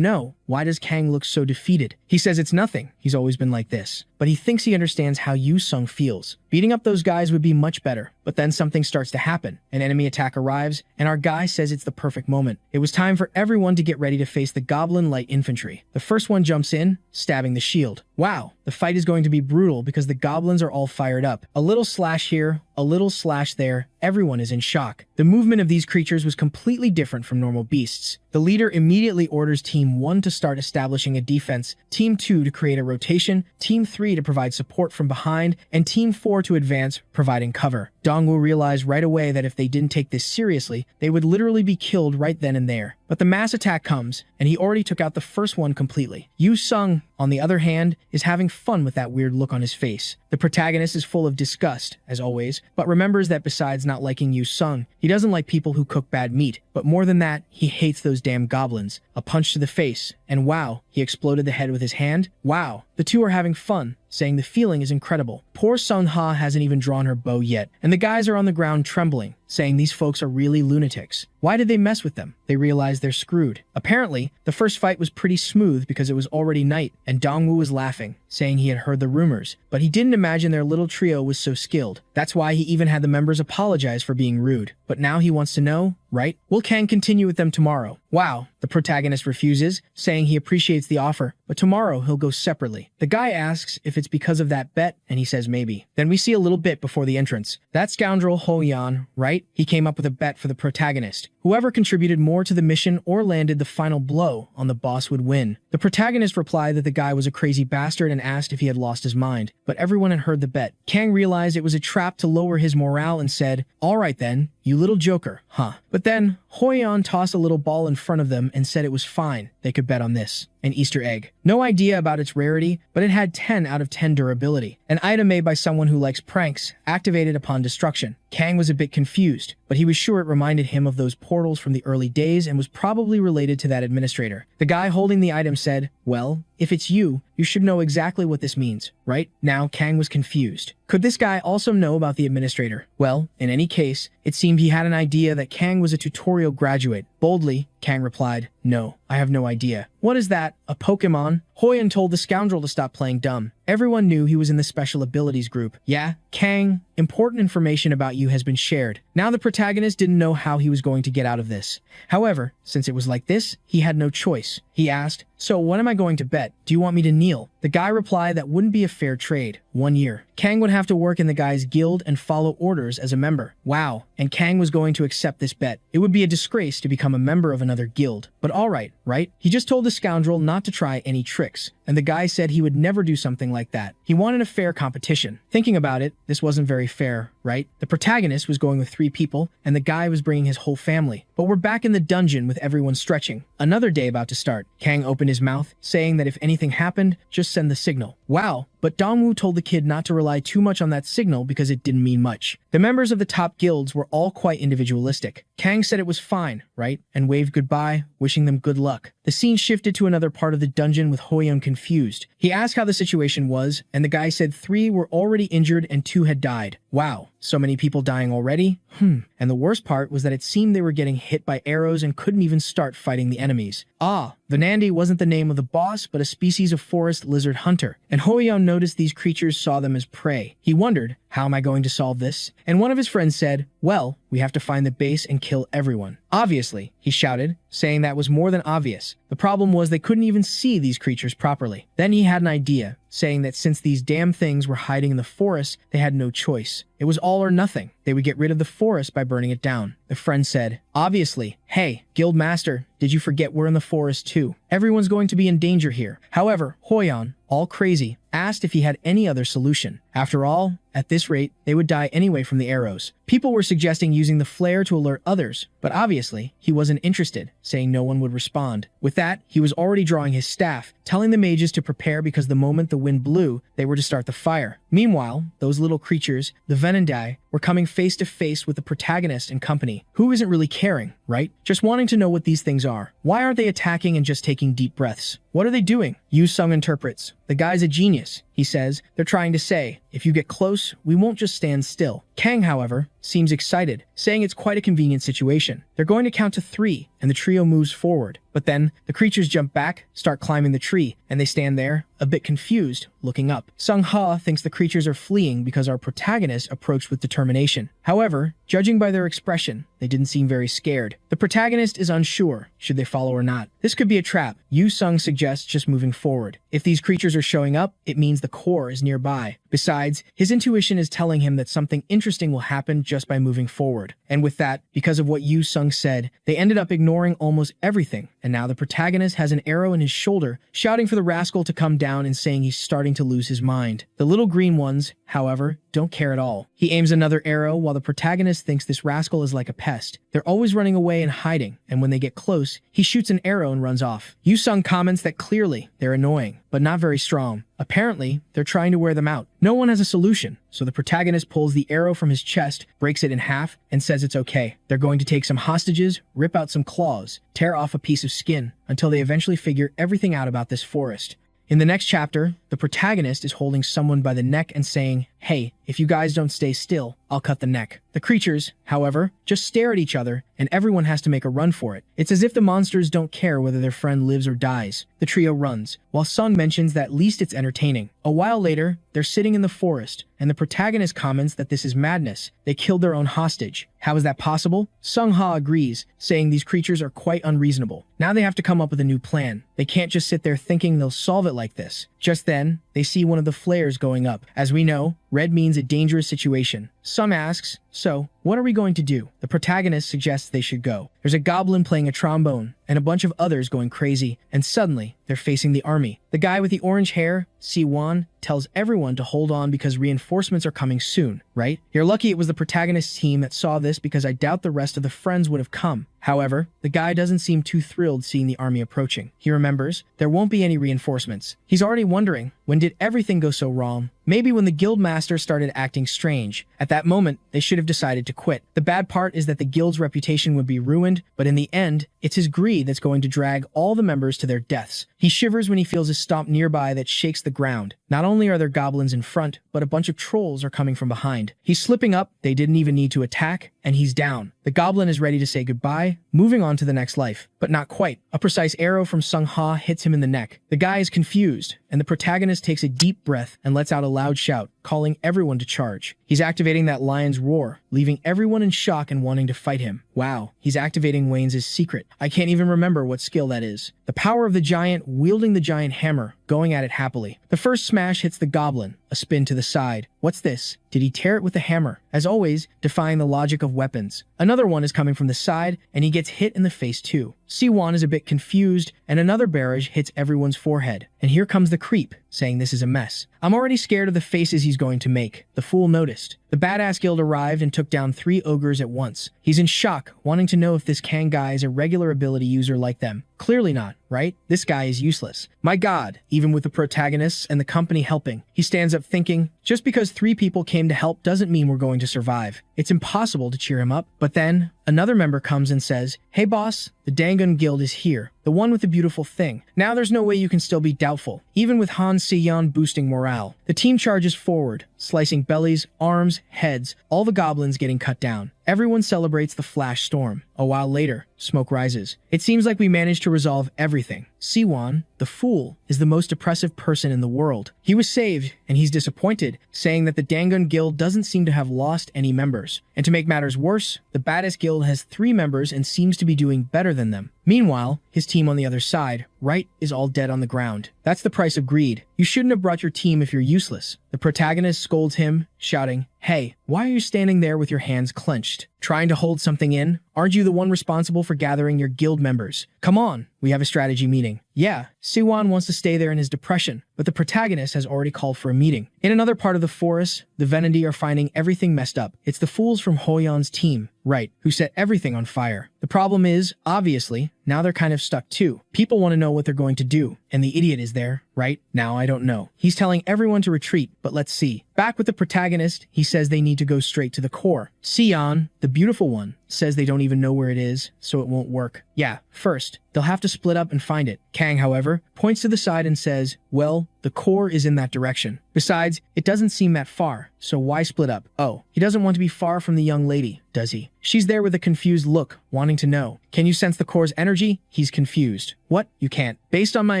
why does Kang look so defeated? He says it's nothing, he's always been like this. But he thinks he understands how Yu-sung feels. Beating up those guys would be much better. But then something starts to happen. An enemy attack arrives, and our guy says it's the perfect moment. It was time for everyone to get ready to face the Goblin Light Infantry. The first one jumps in, stabbing the shield. Wow, the fight is going to be brutal because the goblins are all fired up. A little slash here, a little slash there, everyone is in shock. The movement of these creatures was completely different from normal beasts. The leader immediately orders Team 1 to start establishing a defense, Team 2 to create a rotation, Team 3 to provide support from behind, and Team 4 to advance, providing cover. Dongwoo realized right away that if they didn't take this seriously, they would literally be killed right then and there. But the mass attack comes, and he already took out the first one completely. Yu-sung, on the other hand, is having fun with that weird look on his face. The protagonist is full of disgust, as always, but remembers that besides not liking Yu-sung, he doesn't like people who cook bad meat. But more than that, he hates those damn goblins. A punch to the face, and wow, he exploded the head with his hand. Wow, the two are having fun, saying the feeling is incredible. Poor Sung-ha hasn't even drawn her bow yet, and the guys are on the ground trembling, saying these folks are really lunatics. Why did they mess with them? They realize they're screwed. Apparently, the first fight was pretty smooth because it was already night, and Dongwoo was laughing, saying he had heard the rumors, but he didn't imagine their little trio was so skilled. That's why he even had the members apologize for being rude. But now he wants to know, right? Will Kang continue with them tomorrow? Wow, the protagonist refuses, saying he appreciates the offer, but tomorrow he'll go separately. The guy asks if it's because of that bet, and he says maybe. Then we see a little bit before the entrance. That scoundrel Ho-yeon, right? He came up with a bet for the protagonist. Whoever contributed more to the mission or landed the final blow on the boss would win. The protagonist replied that the guy was a crazy bastard and asked if he had lost his mind, but everyone had heard the bet. Kang realized it was a trap to lower his morale and said, "All right then, you little joker, huh?" But then, Ho-yeon tossed a little ball in front of them and said it was fine, they could bet on this. An Easter egg. No idea about its rarity, but it had 10 out of 10 durability. An item made by someone who likes pranks, activated upon destruction. Kang was a bit confused, but he was sure it reminded him of those portals from the early days and was probably related to that administrator. The guy holding the item said, "Well, if it's you, you should know exactly what this means, right?" Now Kang was confused. Could this guy also know about the administrator? Well, in any case, it seemed he had an idea that Kang was a tutorial graduate. Boldly, Kang replied, "No, I have no idea." "What is that? A Pokemon?" Ho-yeon told the scoundrel to stop playing dumb. Everyone knew he was in the special abilities group. "Yeah, Kang, important information about you has been shared." Now the protagonist didn't know how he was going to get out of this. However, since it was like this, he had no choice. He asked, "So what am I going to bet? Do you want me to kneel?" The guy replied that wouldn't be a fair trade. 1 year. Kang would have to work in the guy's guild and follow orders as a member. Wow, and Kang was going to accept this bet. It would be a disgrace to become a member of another guild. But alright, right? He just told the scoundrel not to try any tricks, and the guy said he would never do something like that. He wanted a fair competition. Thinking about it, this wasn't very fair, right? The protagonist was going with 3 people, and the guy was bringing his whole family. But we're back in the dungeon with everyone stretching. Another day about to start. Kang opened his mouth, saying that if anything happened, just send the signal. Wow, but Dongwoo told the kid not to rely too much on that signal because it didn't mean much. The members of the top guilds were all quite individualistic. Kang said it was fine, right? And waved goodbye, wishing them good luck. The scene shifted to another part of the dungeon with Ho-yeon confused. He asked how the situation was, and the guy said 3 were already injured and 2 had died. Wow, so many people dying already? And the worst part was that it seemed they were getting hit by arrows and couldn't even start fighting the enemies. Vanandi wasn't the name of the boss, but a species of forest lizard hunter, and Ho-yeon noticed these creatures saw them as prey. He wondered how am I going to solve this? And one of his friends said, well, we have to find the base and kill everyone. Obviously, he shouted, saying that was more than obvious. The problem was they couldn't even see these creatures properly. Then he had an idea, saying that since these damn things were hiding in the forest, they had no choice. It was all or nothing. They would get rid of the forest by burning it down. The friend said, obviously. Hey, Guild Master, did you forget we're in the forest too? Everyone's going to be in danger here. However, Hoyon, all crazy, asked if he had any other solution. After all, at this rate, they would die anyway from the arrows. People were suggesting using the flare to alert others, but obviously, he wasn't interested, saying no one would respond. With that, he was already drawing his staff, telling the mages to prepare because the moment the wind blew, they were to start the fire. Meanwhile, those little creatures, the Venendai, were coming face to face with the protagonist and company. Who isn't really caring, right? Just wanting to know what these things are. Why aren't they attacking and just taking deep breaths? What are they doing? Yu Sung interprets. The guy's a genius, he says. They're trying to say, if you get close, we won't just stand still. Kang, however, seems excited, saying it's quite a convenient situation. They're going to count to 3, and the trio moves forward. But then, the creatures jump back, start climbing the tree, and they stand there, a bit confused, looking up. Sung Ha thinks the creatures are fleeing because our protagonist approached with determination. However, judging by their expression, they didn't seem very scared. The protagonist is unsure, should they follow or not. This could be a trap. Yu Sung suggests just moving forward. If these creatures are showing up, it means the core is nearby. Besides, his intuition is telling him that something interesting will happen just by moving forward. And with that, because of what Yu Sung said, they ended up ignoring almost everything, and now the protagonist has an arrow in his shoulder, shouting for the rascal to come down and saying he's starting to lose his mind. The little green ones, however, don't care at all. He aims another arrow while the protagonist thinks this rascal is like a pest. They're always running away and hiding, and when they get close, he shoots an arrow and runs off. Yu Sung comments that clearly they're annoying, but not very strong. Apparently, they're trying to wear them out. No one has a solution, so the protagonist pulls the arrow from his chest, breaks it in half, and says it's okay. They're going to take some hostages, rip out some claws, tear off a piece of skin, until they eventually figure everything out about this forest. In the next chapter, the protagonist is holding someone by the neck and saying, hey, if you guys don't stay still, I'll cut the neck. The creatures, however, just stare at each other, and everyone has to make a run for it. It's as if the monsters don't care whether their friend lives or dies. The trio runs, while Sung mentions that at least it's entertaining. A while later, they're sitting in the forest, and the protagonist comments that this is madness. They killed their own hostage. How is that possible? Sung Ha agrees, saying these creatures are quite unreasonable. Now they have to come up with a new plan. They can't just sit there thinking they'll solve it like this. Just then, they see one of the flares going up. As we know, red means a dangerous situation. Sung asks, so, what are we going to do? The protagonist suggests they should go. There's a goblin playing a trombone, and a bunch of others going crazy, and suddenly, they're facing the army. The guy with the orange hair, Si-Wan, tells everyone to hold on because reinforcements are coming soon, right? You're lucky it was the protagonist's team that saw this because I doubt the rest of the friends would have come. However, the guy doesn't seem too thrilled seeing the army approaching. He remembers there won't be any reinforcements. He's already wondering, when did everything go so wrong? Maybe when the guild master started acting strange. At that moment, they should have decided to quit. The bad part is that the guild's reputation would be ruined, but in the end, it's his greed that's going to drag all the members to their deaths. He shivers when he feels a stomp nearby that shakes the ground. Not only are there goblins in front, but a bunch of trolls are coming from behind. He's slipping up, they didn't even need to attack, and he's down. The goblin is ready to say goodbye, moving on to the next life. But not quite. A precise arrow from Sung Ha hits him in the neck. The guy is confused, and the protagonist takes a deep breath and lets out a loud shout, calling everyone to charge. He's activating that lion's roar, leaving everyone in shock and wanting to fight him. Wow, he's activating Wayne's secret. I can't even remember what skill that is. The power of the giant wielding the giant hammer, going at it happily. The first smash hits the goblin, a spin to the side. What's this? Did he tear it with the hammer? As always, defying the logic of weapons. Another one is coming from the side, and he gets hit in the face too. Si-Wan is a bit confused, and another barrage hits everyone's forehead. And here comes the creep, saying this is a mess. I'm already scared of the faces he's going to make. The fool noticed. The badass guild arrived and took down 3 ogres at once. He's in shock, wanting to know if this Kang guy is a regular ability user like them. Clearly not, right? This guy is useless. My god, even with the protagonists and the company helping. He stands up thinking, just because 3 people came to help doesn't mean we're going to survive. It's impossible to cheer him up. But then, another member comes and says, "Hey boss, the Dangun Guild is here. The one with the beautiful thing." Now there's no way you can still be doubtful. Even with Han Si-yeon boosting morale, the team charges forward, slicing bellies, arms, heads, all the goblins getting cut down. Everyone celebrates the flash storm. A while later, smoke rises. It seems like we managed to resolve everything. Siwon, the fool, is the most oppressive person in the world. He was saved, and he's disappointed, saying that the Dangun Guild doesn't seem to have lost any members. And to make matters worse, the baddest guild has 3 members and seems to be doing better than them. Meanwhile, his team on the other side, Right, is all dead on the ground. That's the price of greed. You shouldn't have brought your team if you're useless. The protagonist scolds him, shouting, "Hey, why are you standing there with your hands clenched? Trying to hold something in? Aren't you the one responsible for gathering your guild members? Come on, we have a strategy meeting." Yeah, Siwon wants to stay there in his depression, but the protagonist has already called for a meeting. In another part of the forest, the Venendi are finding everything messed up. It's the fools from Hoyeon's team, Right, who set everything on fire. The problem is, obviously, now they're kind of stuck too. People want to know what they're going to do, and the idiot is there, right? Now I don't know. He's telling everyone to retreat, but let's see. Back with the protagonist, he says they need to go straight to the core. Sion, the beautiful one, says they don't even know where it is, so it won't work. Yeah, first, they'll have to split up and find it. Kang, however, points to the side and says, well, the core is in that direction. Besides, it doesn't seem that far, so why split up? Oh, he doesn't want to be far from the young lady, does he? She's there with a confused look, wanting to know. Can you sense the core's energy? He's confused. What? You can't. Based on my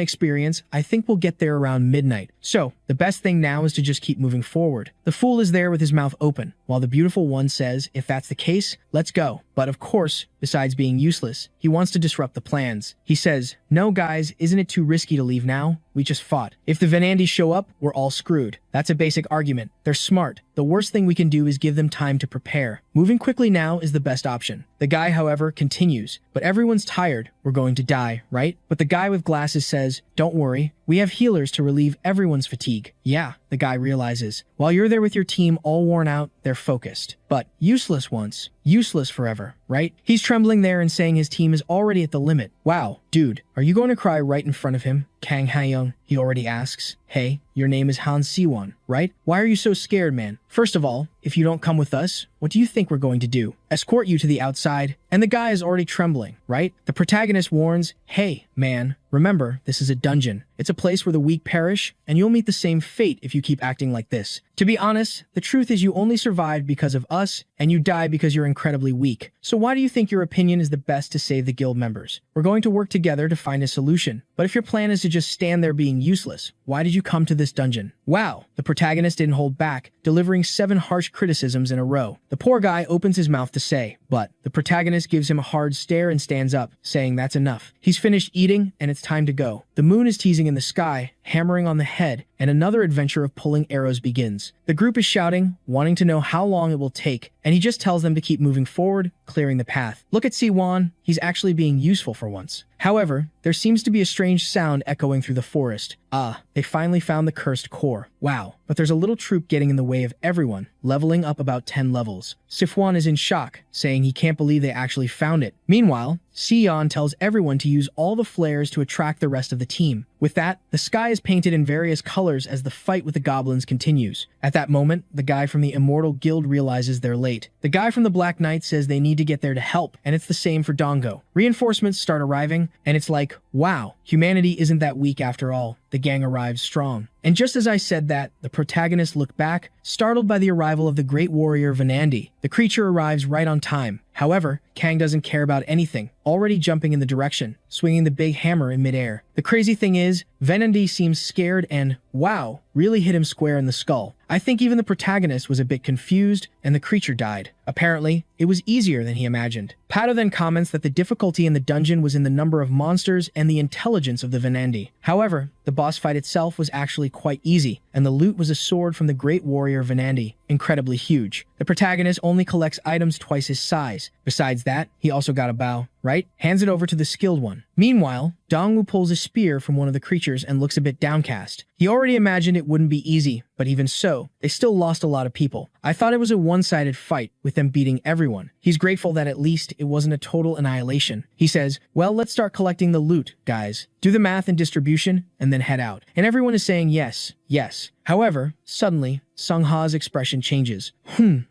experience, I think we'll get there around midnight. So, the best thing now is to just keep moving forward. The fool is there with his mouth open, while the beautiful one says, if that's the case, let's go. But of course, besides being useless, he wants to disrupt the plans. He says, no guys, isn't it too risky to leave now? We just fought. If the Venandis show up, we're all screwed. That's a basic argument. They're smart. The worst thing we can do is give them time to prepare. Moving quickly now is the best option. The guy, however, continues, but everyone's tired. We're going to die, right? But the guy with glasses says, don't worry, we have healers to relieve everyone's fatigue. Yeah, the guy realizes. While you're there with your team all worn out, they're focused. But useless once, useless forever, right? He's trembling there and saying his team is already at the limit. Wow, dude, are you going to cry right in front of him? Kang Hayoung, he already asks. Hey, your name is Han Siwon, right? Why are you so scared, man? First of all, if you don't come with us, what do you think we're going to do? Escort you to the outside? And the guy is already trembling, right? The protagonist warns, hey, man, remember, this is a dungeon. It's a place where the weak perish, and you'll meet the same fate if you keep acting like this. To be honest, the truth is you only survived because of us, and you die because you're incredibly weak. So why do you think your opinion is the best to save the guild members? We're going to work together to find a solution. But if your plan is to just stand there being useless, why did you come to this dungeon? Wow, the protagonist didn't hold back, delivering 7 harsh criticisms in a row. The poor guy opens his mouth to say, but the protagonist gives him a hard stare and stands up, saying that's enough. He's finished eating, and it's time to go. The moon is teasing in the sky, hammering on the head, and another adventure of pulling arrows begins. The group is shouting, wanting to know how long it will take, and he just tells them to keep moving forward, clearing the path. Look at Siwon, he's actually being useful for once. However, there seems to be a strange sound echoing through the forest. Ah, they finally found the cursed core. Wow, but there's a little troop getting in the way of everyone, leveling up about 10 levels. Sifwan is in shock, saying he can't believe they actually found it. Meanwhile, Sion tells everyone to use all the flares to attract the rest of the team. With that, the sky is painted in various colors as the fight with the goblins continues. At that moment, the guy from the Immortal Guild realizes they're late. The guy from the Black Knight says they need to get there to help, and it's the same for Dongo. Reinforcements start arriving, and it's like, wow, humanity isn't that weak after all. The gang arrives strong. And just as I said that, the protagonist looked back, startled by the arrival of the great warrior Venandi. The creature arrives right on time. However, Kang doesn't care about anything, already jumping in the direction, swinging the big hammer in midair. The crazy thing is, Venandi seems scared and, wow, really hit him square in the skull. I think even the protagonist was a bit confused, and the creature died. Apparently, it was easier than he imagined. Pato then comments that the difficulty in the dungeon was in the number of monsters and the intelligence of the Venandi. However, the boss fight itself was actually quite easy, and the loot was a sword from the great warrior Venandi, incredibly huge. The protagonist only collects items twice his size. Besides that, he also got a bow, right? Hands it over to the skilled one. Meanwhile, Dongwoo pulls a spear from one of the creatures and looks a bit downcast. He already imagined it wouldn't be easy, but even so, they still lost a lot of people. I thought it was a one-sided fight, with them beating everyone. He's grateful that at least it wasn't a total annihilation. He says, well, let's start collecting the loot, guys. do the math and distribution, and then head out. And everyone is saying yes, yes. However, suddenly, Sung-ha's expression changes.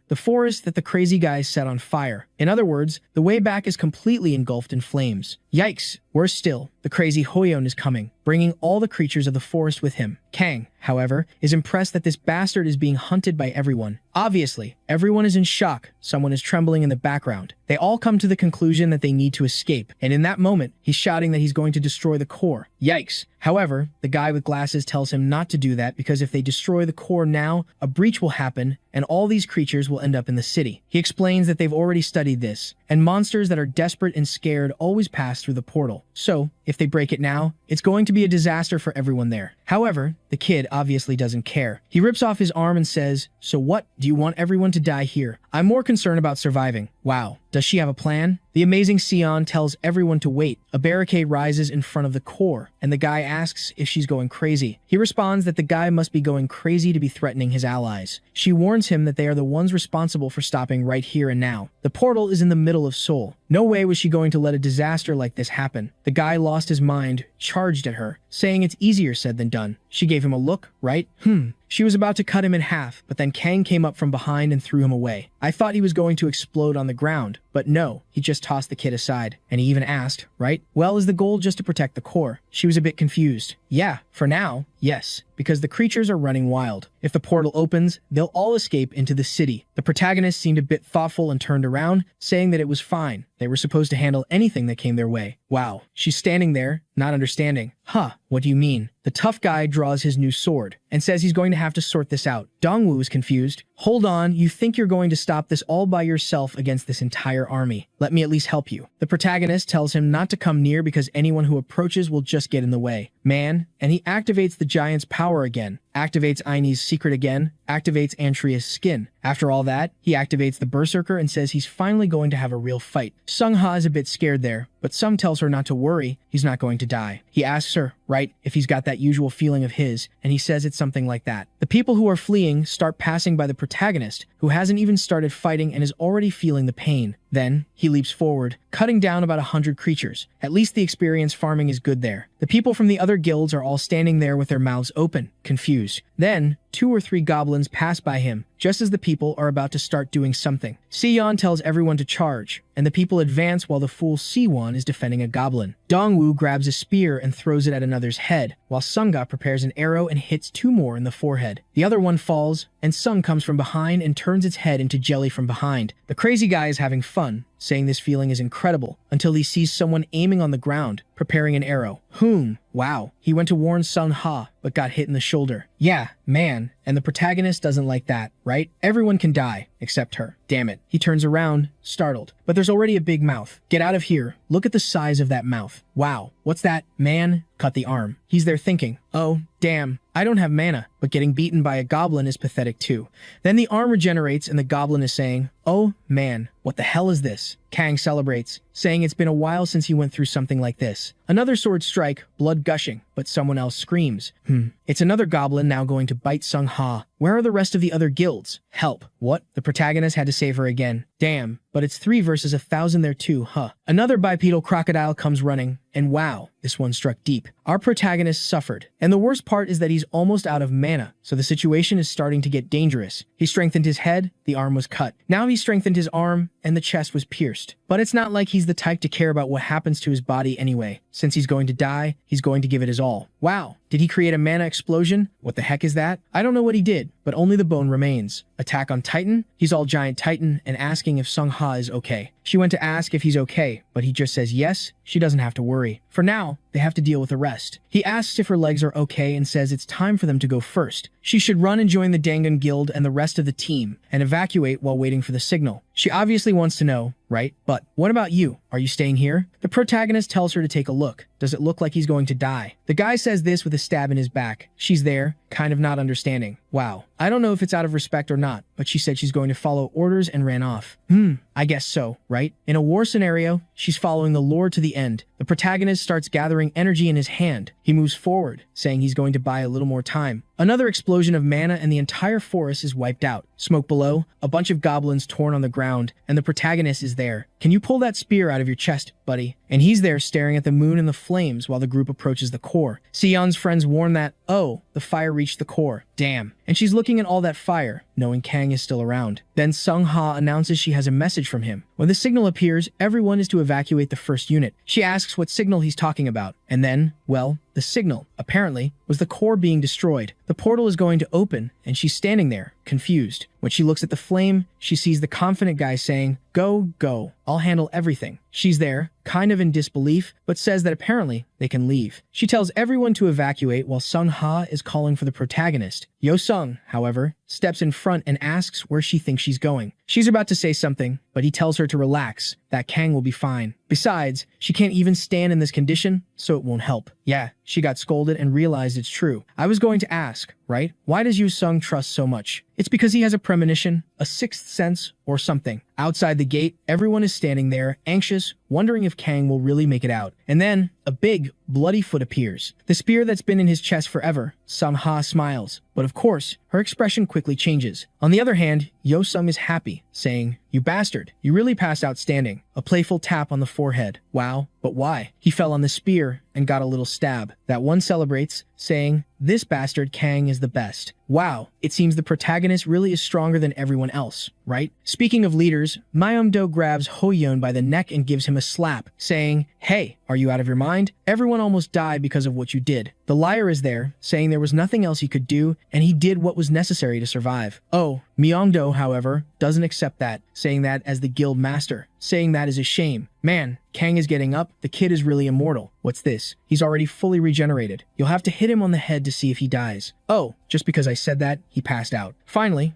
The forest that the crazy guy set on fire. In other words, the way back is completely engulfed in flames. Yikes! Worse still, the crazy Hoyeon is coming, bringing all the creatures of the forest with him. Kang, however, is impressed that this bastard is being hunted by everyone. Obviously, everyone is in shock. Someone is trembling in the background. They all come to the conclusion that they need to escape, and in that moment, he's shouting that he's going to destroy the core. Yikes! However, the guy with glasses tells him not to do that because if they destroy the core now, a breach will happen and all these creatures will end up in the city. He explains that they've already studied this, and monsters that are desperate and scared always pass through the portal. So, if they break it now, it's going to be a disaster for everyone there. However, the kid obviously doesn't care. He rips off his arm and says, "So what? Do you want everyone to die here? I'm more concerned about surviving." Wow, does she have a plan? The amazing Sion tells everyone to wait. A barricade rises in front of the core, and the guy asks if she's going crazy. He responds that the guy must be going crazy to be threatening his allies. She warns him that they are the ones responsible for stopping right here and now. The portal is in the middle of Seoul. No way was she going to let a disaster like this happen. The guy lost his mind, charged at her, saying it's easier said than done. She gave him a look, right? She was about to cut him in half, but then Kang came up from behind and threw him away. I thought he was going to explode on the ground, but no, he just tossed the kid aside. And he even asked, right? Well, is the goal just to protect the core? She was a bit confused. Yeah, for now, yes, because the creatures are running wild. If the portal opens, they'll all escape into the city. The protagonist seemed a bit thoughtful and turned around, saying that it was fine. They were supposed to handle anything that came their way. Wow, she's standing there, not understanding. What do you mean? The tough guy draws his new sword and says he's going to have to sort this out. Dongwoo is confused. Hold on, you think you're going to stop this all by yourself against this entire army? Let me at least help you. The protagonist tells him not to come near because anyone who approaches will just get in the way. Man, and he activates the giant's power again, activates Aine's secret again, activates Antria's skin. After all that, he activates the Berserker and says he's finally going to have a real fight. Sung-ha is a bit scared there, but Sung tells her not to worry, he's not going to die. He asks her, right, if he's got that usual feeling of his, and he says it's something like that. The people who are fleeing start passing by the protagonist, who hasn't even started fighting and is already feeling the pain. Then, he leaps forward, cutting down about 100 creatures. At least the experience farming is good there. The people from the other guilds are all standing there with their mouths open, confused. Then, 2 or 3 goblins pass by him, just as the people are about to start doing something. Sion tells everyone to charge, and the people advance while the fool Siwon is defending a goblin. Dongwoo grabs a spear and throws it at another's head, while Sunga prepares an arrow and hits 2 more in the forehead. The other one falls, and Sung comes from behind and turns its head into jelly from behind. The crazy guy is having fun, saying this feeling is incredible, until he sees someone aiming on the ground, preparing an arrow. Wow. He went to warn Sung-ha, but got hit in the shoulder. Yeah, man, and the protagonist doesn't like that, right? Everyone can die, except her. Damn it. He turns around, startled. But there's already a big mouth. Get out of here. Look at the size of that mouth. Wow, what's that? Man, cut the arm. He's there thinking, oh, damn, I don't have mana, but getting beaten by a goblin is pathetic too. Then the arm regenerates and the goblin is saying, oh man, what the hell is this? Kang celebrates, saying it's been a while since he went through something like this. Another sword strike, blood gushing, but someone else screams. It's another goblin now going to bite Sung-ha. Where are the rest of the other guilds? Help. What? The protagonist had to save her again. Damn, but it's 3 versus 1,000 there too, Another bipedal crocodile comes running, and wow, this one struck deep. Our protagonist suffered, and the worst part is that he's almost out of mana, so the situation is starting to get dangerous. He strengthened his head, the arm was cut. Now he strengthened his arm, and the chest was pierced. But it's not like he's the type to care about what happens to his body anyway. Since he's going to die, he's going to give it his all. Wow, did he create a mana explosion? What the heck is that? I don't know what he did, but only the bone remains. Attack on Titan? He's all giant Titan and asking if Sung-ha is okay. She went to ask if he's okay, but he just says yes, she doesn't have to worry. For now, they have to deal with the rest. He asks if her legs are okay and says it's time for them to go first. She should run and join the Dangan Guild and the rest of the team, and evacuate while waiting for the signal. She obviously wants to know, right? But what about you? Are you staying here? The protagonist tells her to take a look. Does it look like he's going to die? The guy says this with a stab in his back. She's there, kind of not understanding. Wow, I don't know if it's out of respect or not, but she said she's going to follow orders and ran off. I guess so, right? In a war scenario, she's following the lore to the end. The protagonist starts gathering energy in his hand. He moves forward, saying he's going to buy a little more time. Another explosion of mana and the entire forest is wiped out. Smoke below, a bunch of goblins torn on the ground, and the protagonist is there. Can you pull that spear out of your chest, buddy? And he's there staring at the moon and the flames while the group approaches the core. Sion's friends warn that, oh, the fire reached the core. Damn. And she's looking at all that fire, knowing Kang is still around. Then Sung Ha announces she has a message from him. When the signal appears, everyone is to evacuate the first unit. She asks what signal he's talking about. And then, well, the signal, apparently, was the core being destroyed. The portal is going to open, and she's standing there, confused. When she looks at the flame, she sees the confident guy saying, "Go, go, I'll handle everything." She's there, kind of in disbelief, but says that apparently they can leave. She tells everyone to evacuate while Sung Ha is calling for the protagonist. Yo Sung, however, steps in front and asks where she thinks she's going. She's about to say something, but he tells her to relax, that Kang will be fine. Besides, she can't even stand in this condition, so it won't help. Yeah, she got scolded and realized it's true. I was going to ask, right? Why does Yu Sung trust so much? It's because he has a premonition, a sixth sense, or something. Outside the gate, everyone is standing there, anxious, wondering if Kang will really make it out. And then, a big, bloody foot appears. The spear that's been in his chest forever. Sung Ha smiles. But of course, her expression quickly changes. On the other hand, Yo Sung is happy, saying, "You bastard, you really passed outstanding." A playful tap on the forehead. Wow, but why? He fell on the spear and got a little stab. That one celebrates, saying, "This bastard Kang is the best." Wow, it seems the protagonist really is stronger than everyone else, right? Speaking of leaders, Myung-do grabs Ho-yeon by the neck and gives him a slap, saying, "Hey, are you out of your mind? Everyone almost died because of what you did." The liar is there, saying there was nothing else he could do, and he did what was necessary to survive. Oh, Myung-do, however, doesn't accept that, saying that as the guild master, saying that is a shame. Man, Kang is getting up, the kid is really immortal. What's this? He's already fully regenerated. You'll have to hit him on the head to see if he dies. Oh, just because I said that, he passed out. Finally,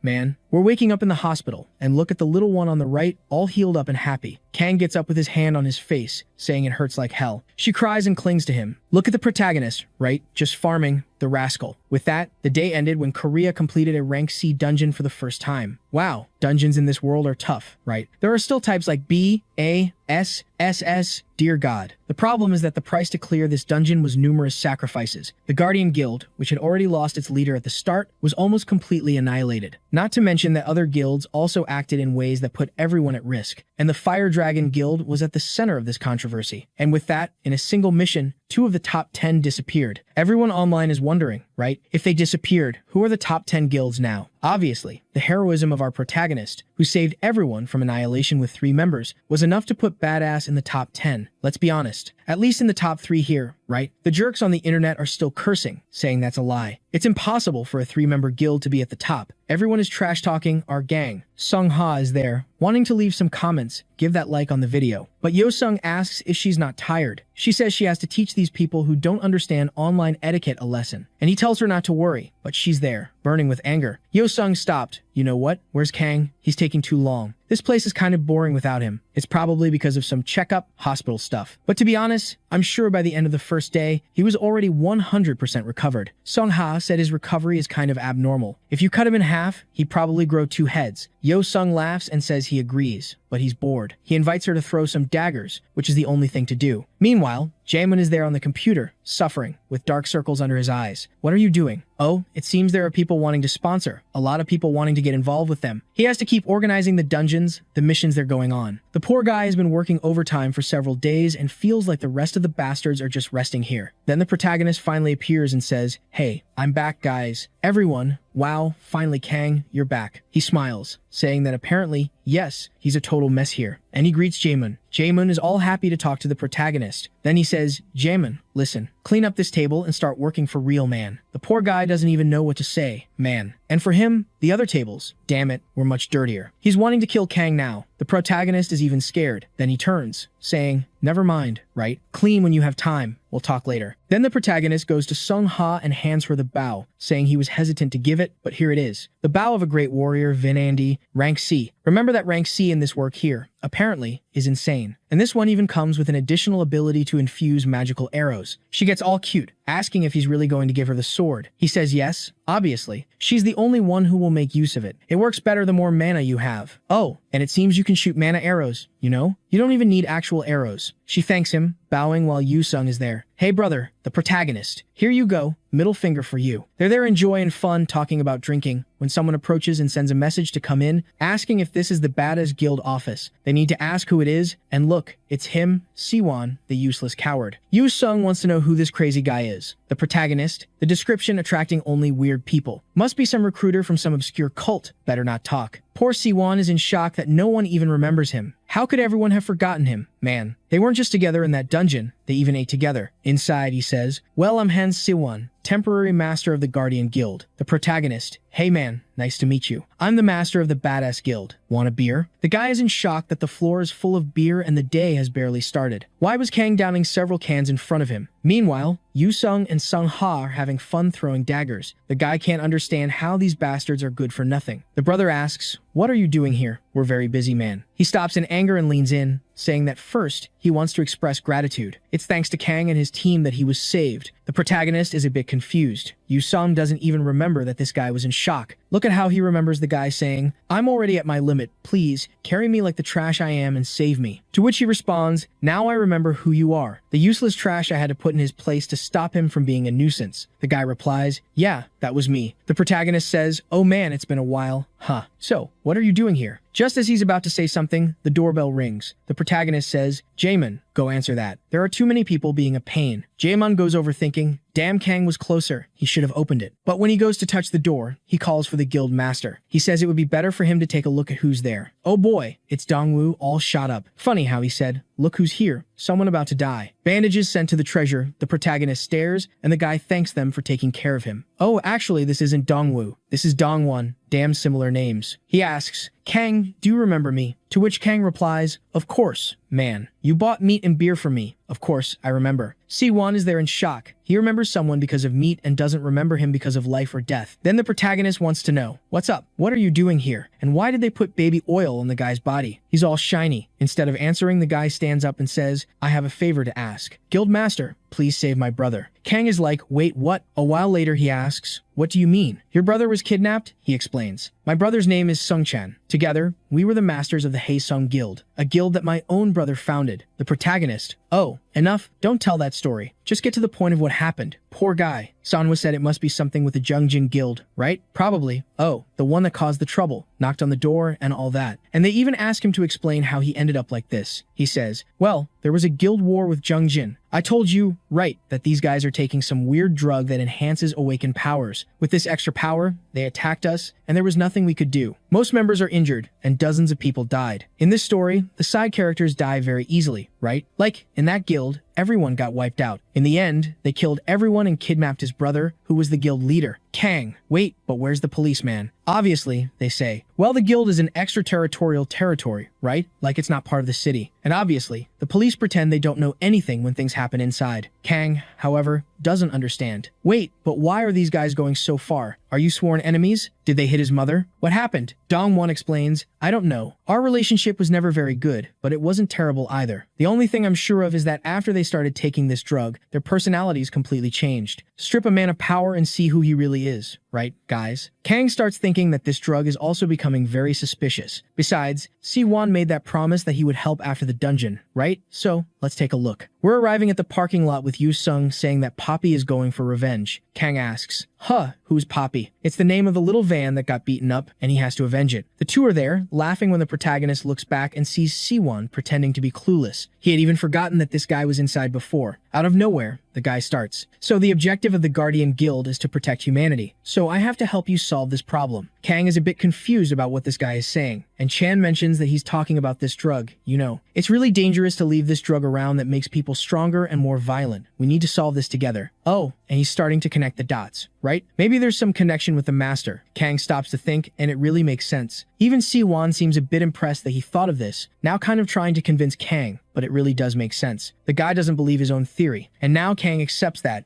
man. We're waking up in the hospital, and look at the little one on the right, all healed up and happy. Kang gets up with his hand on his face, saying it hurts like hell. She cries and clings to him. Look at the protagonist, right? Just farming, the rascal. With that, the day ended when Korea completed a rank C dungeon for the first time. Wow, dungeons in this world are tough, right? There are still types like B, A, S, SS, dear God. The problem is that the price to clear this dungeon was numerous sacrifices. The Guardian Guild, which had already lost its leader at the start, was almost completely annihilated. Not to mention that other guilds also acted in ways that put everyone at risk. And the Fire Dragon Guild was at the center of this controversy. And with that, in a single mission, 2 of the top 10 disappeared. Everyone online is wondering, right? If they disappeared, who are the top 10 guilds now? Obviously, the heroism of our protagonist, who saved everyone from annihilation with 3 members, was enough to put badass in the top 10. Let's be honest. At least in the top 3 here, right? The jerks on the internet are still cursing, saying that's a lie. It's impossible for a 3-member guild to be at the top. Everyone is trash-talking our gang. Sung Ha is there, wanting to leave some comments. Give that like on the video. But Yo Sung asks if she's not tired. She says she has to teach these people who don't understand online etiquette a lesson. And he tells her not to worry, but she's there, burning with anger. Yo Sung stopped. You know what? Where's Kang? He's taking too long. This place is kind of boring without him. It's probably because of some checkup, hospital stuff. But to be honest, I'm sure by the end of the first day, he was already 100% recovered. Sung Ha said his recovery is kind of abnormal. If you cut him in half, he'd probably grow 2 heads. Yo Sung laughs and says he agrees, but he's bored. He invites her to throw some daggers, which is the only thing to do. Meanwhile, Jaemin is there on the computer, suffering, with dark circles under his eyes. What are you doing? Oh, it seems there are people wanting to sponsor, a lot of people wanting to get involved with them. He has to keep organizing the dungeons, the missions they're going on. The poor guy has been working overtime for several days and feels like the rest of the bastards are just resting here. Then the protagonist finally appears and says, "Hey, I'm back, guys. Everyone, wow, finally Kang, you're back." He smiles, saying that apparently, yes, he's a total mess here. And he greets Jaemin. Jaemin is all happy to talk to the protagonist. Then he says, "Jaemin, listen, clean up this table and start working for real, man." The poor guy doesn't even know what to say, man. And for him, the other tables, damn it, were much dirtier. He's wanting to kill Kang now. The protagonist is even scared. Then he turns, saying, "Never mind, right? Clean when you have time. We'll talk later." Then the protagonist goes to Sung Ha and hands her the bow, saying he was hesitant to give it, but here it is. The bow of a great warrior, Vinandi, rank C. Remember that rank C in this work here, apparently, is insane. And this one even comes with an additional ability to infuse magical arrows. She gets all cute, asking if he's really going to give her the sword. He says yes, obviously. She's the only one who will make use of it. It works better the more mana you have. Oh, and it seems you can shoot mana arrows, you know? You don't even need actual arrows. She thanks him, bowing while Yu-sung is there. Hey brother, the protagonist. Here you go, middle finger for you. They're there in joy and fun talking about drinking when someone approaches and sends a message to come in, asking if this is the Badass Guild office. They need to ask who it is, and look, it's him, Siwon, the useless coward. Yu-sung wants to know who this crazy guy is. The protagonist, the description attracting only weird people. Must be some recruiter from some obscure cult. Better not talk. Poor Siwon is in shock that no one even remembers him. How could everyone have forgotten him? Man, they weren't just together in that dungeon, they even ate together. Inside, he says, well, I'm Han Siwon, temporary master of the Guardian Guild. The protagonist, hey man, nice to meet you. I'm the master of the Badass Guild. Want a beer? The guy is in shock that the floor is full of beer and the day has barely started. Why was Kang downing several cans in front of him? Meanwhile, Yu-sung and Sung-ha are having fun throwing daggers. The guy can't understand how these bastards are good for nothing. The brother asks, what are you doing here? We're very busy, man. He stops in anger and leans in, saying that first, he wants to express gratitude. It's thanks to Kang and his team that he was saved. The protagonist is a bit confused. Yu-sung doesn't even remember that this guy was in shock. Look at how he remembers the guy saying, I'm already at my limit. Please, carry me like the trash I am and save me. To which he responds, now I remember who you are. The useless trash I had to put in his place to stop him from being a nuisance. The guy replies, yeah, that was me. The protagonist says, oh man, it's been a while. Huh. So, what are you doing here? Just as he's about to say something, the doorbell rings. The protagonist says, Jaemin, go answer that. There are too many people being a pain. Jaemin goes over thinking, damn, Kang was closer. He should have opened it. But when he goes to touch the door, he calls for the guild master. He says it would be better for him to take a look at who's there. Oh boy, it's Dongwoo all shot up. Funny how he said, look who's here. Someone about to die. Bandages sent to the treasure. The protagonist stares, and the guy thanks them for taking care of him. Oh, actually, this isn't Dongwoo. This is Dongwon. Damn similar names. He asks, Kang, do you remember me? To which Kang replies, of course, man. You bought meat and beer for me. Of course, I remember. Siwon is there in shock. He remembers someone because of meat and doesn't remember him because of life or death. Then the protagonist wants to know, what's up? What are you doing here? And why did they put baby oil on the guy's body? He's all shiny. Instead of answering, the guy stands up and says, I have a favor to ask. Guildmaster, please save my brother. Kang is like, wait, what? A while later, he asks, what do you mean? Your brother was kidnapped? He explains. My brother's name is Sung-chan. Together, we were the masters of the Haesung Guild, a guild that my own brother founded. The protagonist, oh, enough, don't tell that story. Just get to the point of what happened. Poor guy. Sanwa said it must be something with the Jungjin Guild, right? Probably. Oh, the one that caused the trouble, knocked on the door, and all that. And they even ask him to explain how he ended up like this. He says, well, there was a guild war with Jungjin. I told you, right, that these guys are taking some weird drug that enhances awakened powers. With this extra power, they attacked us, and there was nothing we could do. Most members are injured, and dozens of people died. In this story, the side characters die very easily, right? Like, in that guild, everyone got wiped out. In the end, they killed everyone and kidnapped his brother, who was the guild leader. Kang. Wait, but where's the policeman? Obviously, they say. Well, the guild is an extraterritorial territory, right? Like it's not part of the city. And obviously, the police pretend they don't know anything when things happen inside. Kang, however, doesn't understand. Wait, but why are these guys going so far? Are you sworn enemies? Did they hit his mother? What happened? Dongwon explains, I don't know. Our relationship was never very good, but it wasn't terrible either. The only thing I'm sure of is that after they started taking this drug, their personalities completely changed. Strip a man of power and see who he really is, right, guys? Kang starts thinking that this drug is also becoming very suspicious. Besides, Siwon made that promise that he would help after the dungeon, right? So, let's take a look. We're arriving at the parking lot with Yu-sung saying that Poppy is going for revenge. Kang asks, huh, who's Poppy? It's the name of the little van that got beaten up, and he has to avenge it. The two are there, laughing when the protagonist looks back and sees Siwon pretending to be clueless. He had even forgotten that this guy was inside before. Out of nowhere, the guy starts. So the objective of the Guardian Guild is to protect humanity. So I have to help you solve this problem. Kang is a bit confused about what this guy is saying, and Chan mentions that he's talking about this drug, you know. It's really dangerous to leave this drug around that makes people stronger and more violent. We need to solve this together. Oh, and he's starting to connect the dots, right? Maybe there's some connection with the master. Kang stops to think, and it really makes sense. Even Siwon seems a bit impressed that he thought of this, now kind of trying to convince Kang, but it really does make sense. The guy doesn't believe his own theory, and now Kang accepts that,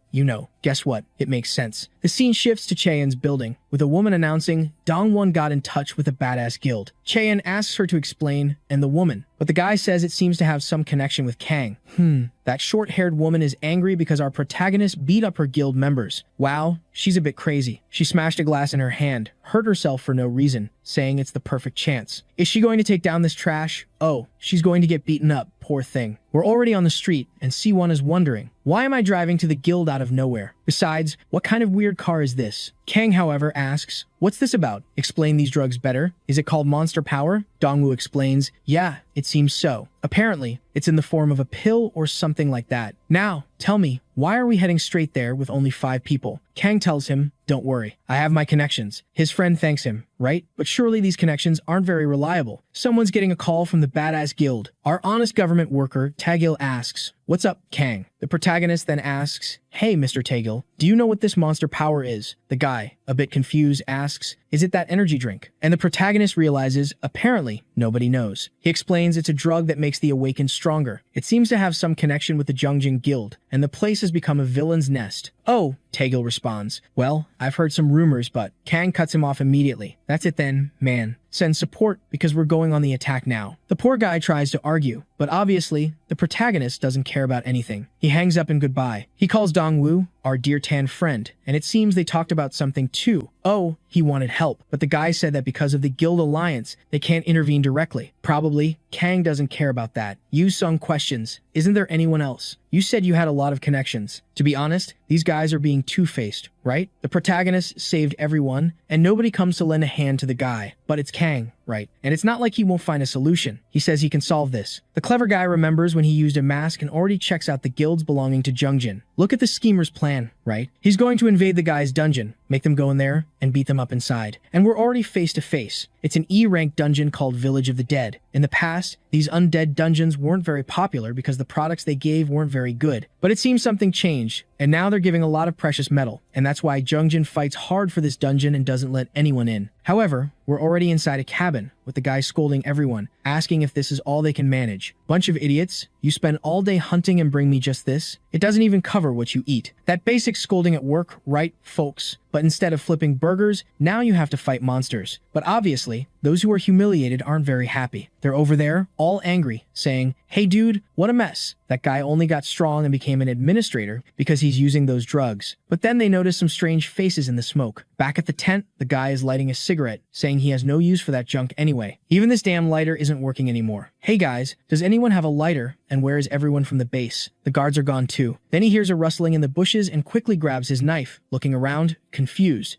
guess what? It makes sense. The scene shifts to Chaeyeon's building, with a woman announcing Dongwon got in touch with a badass guild. Chaeyeon asks her to explain, and the woman, but the guy says it seems to have some connection with Kang. That short-haired woman is angry because our protagonist beat up her guild members. Wow, she's a bit crazy. She smashed a glass in her hand, hurt herself for no reason, saying it's the perfect chance. Is she going to take down this trash? Oh, she's going to get beaten up, poor thing. We're already on the street, and C1 is wondering, why am I driving to the guild out of nowhere? Besides, what kind of weird car is this? Kang, however, asks, what's this about? Explain these drugs better. Is it called monster power? Dongwoo explains, yeah, it seems so. Apparently, it's in the form of a pill or something like that. Now, tell me, why are we heading straight there with only 5 people? Kang tells him, don't worry, I have my connections. His friend thanks him, right? But surely these connections aren't very reliable. Someone's getting a call from the badass guild. Our honest government worker, Tagil, asks, what's up, Kang? The protagonist then asks, hey, Mr. Tagil, do you know what this monster power is? The guy, a bit confused, asks, is it that energy drink? And the protagonist realizes, apparently, nobody knows. He explains it's a drug that makes the awakened stronger. It seems to have some connection with the Jungjin Guild, and the place has become a villain's nest. Oh, Tagil responds, well, I've heard some rumors, but Kang cuts him off immediately. That's it then, man. Send support because we're going on the attack now. The poor guy tries to argue, but obviously, the protagonist doesn't care about anything. He hangs up in goodbye. He calls Dongwoo, our dear Tan friend, and it seems they talked about something too. Oh, he wanted help, but the guy said that because of the guild alliance, they can't intervene directly. Probably, Kang doesn't care about that. Yu Sung questions, isn't there anyone else? You said you had a lot of connections. To be honest, these guys are being two-faced, right? The protagonist saved everyone, and nobody comes to lend a hand to the guy. But it's Kang, right? And it's not like he won't find a solution. He says he can solve this. The clever guy remembers when he used a mask and already checks out the guilds belonging to Jungjin. Look at the schemer's plan, right? He's going to invade the guy's dungeon, make them go in there, and beat them up inside. And we're already face to face. It's an E-rank dungeon called Village of the Dead. In the past, these undead dungeons weren't very popular because the products they gave weren't very good. But it seems something changed, and now they're giving a lot of precious metal, and that's why Jungjin fights hard for this dungeon and doesn't let anyone in. However, we're already inside a cabin, with the guy scolding everyone, asking if this is all they can manage. Bunch of idiots, you spend all day hunting and bring me just this? It doesn't even cover what you eat. That basic scolding at work, right, folks? But instead of flipping burgers, now you have to fight monsters. But obviously, those who are humiliated aren't very happy. They're over there, all angry, saying, hey dude, what a mess. That guy only got strong and became an administrator because he's using those drugs. But then they notice some strange faces in the smoke. Back at the tent, the guy is lighting a cigarette, saying he has no use for that junk anyway. Even this damn lighter isn't working anymore. Hey guys, does anyone have a lighter? And where is everyone from the base? The guards are gone too. Then he hears a rustling in the bushes and quickly grabs his knife, looking around, confused.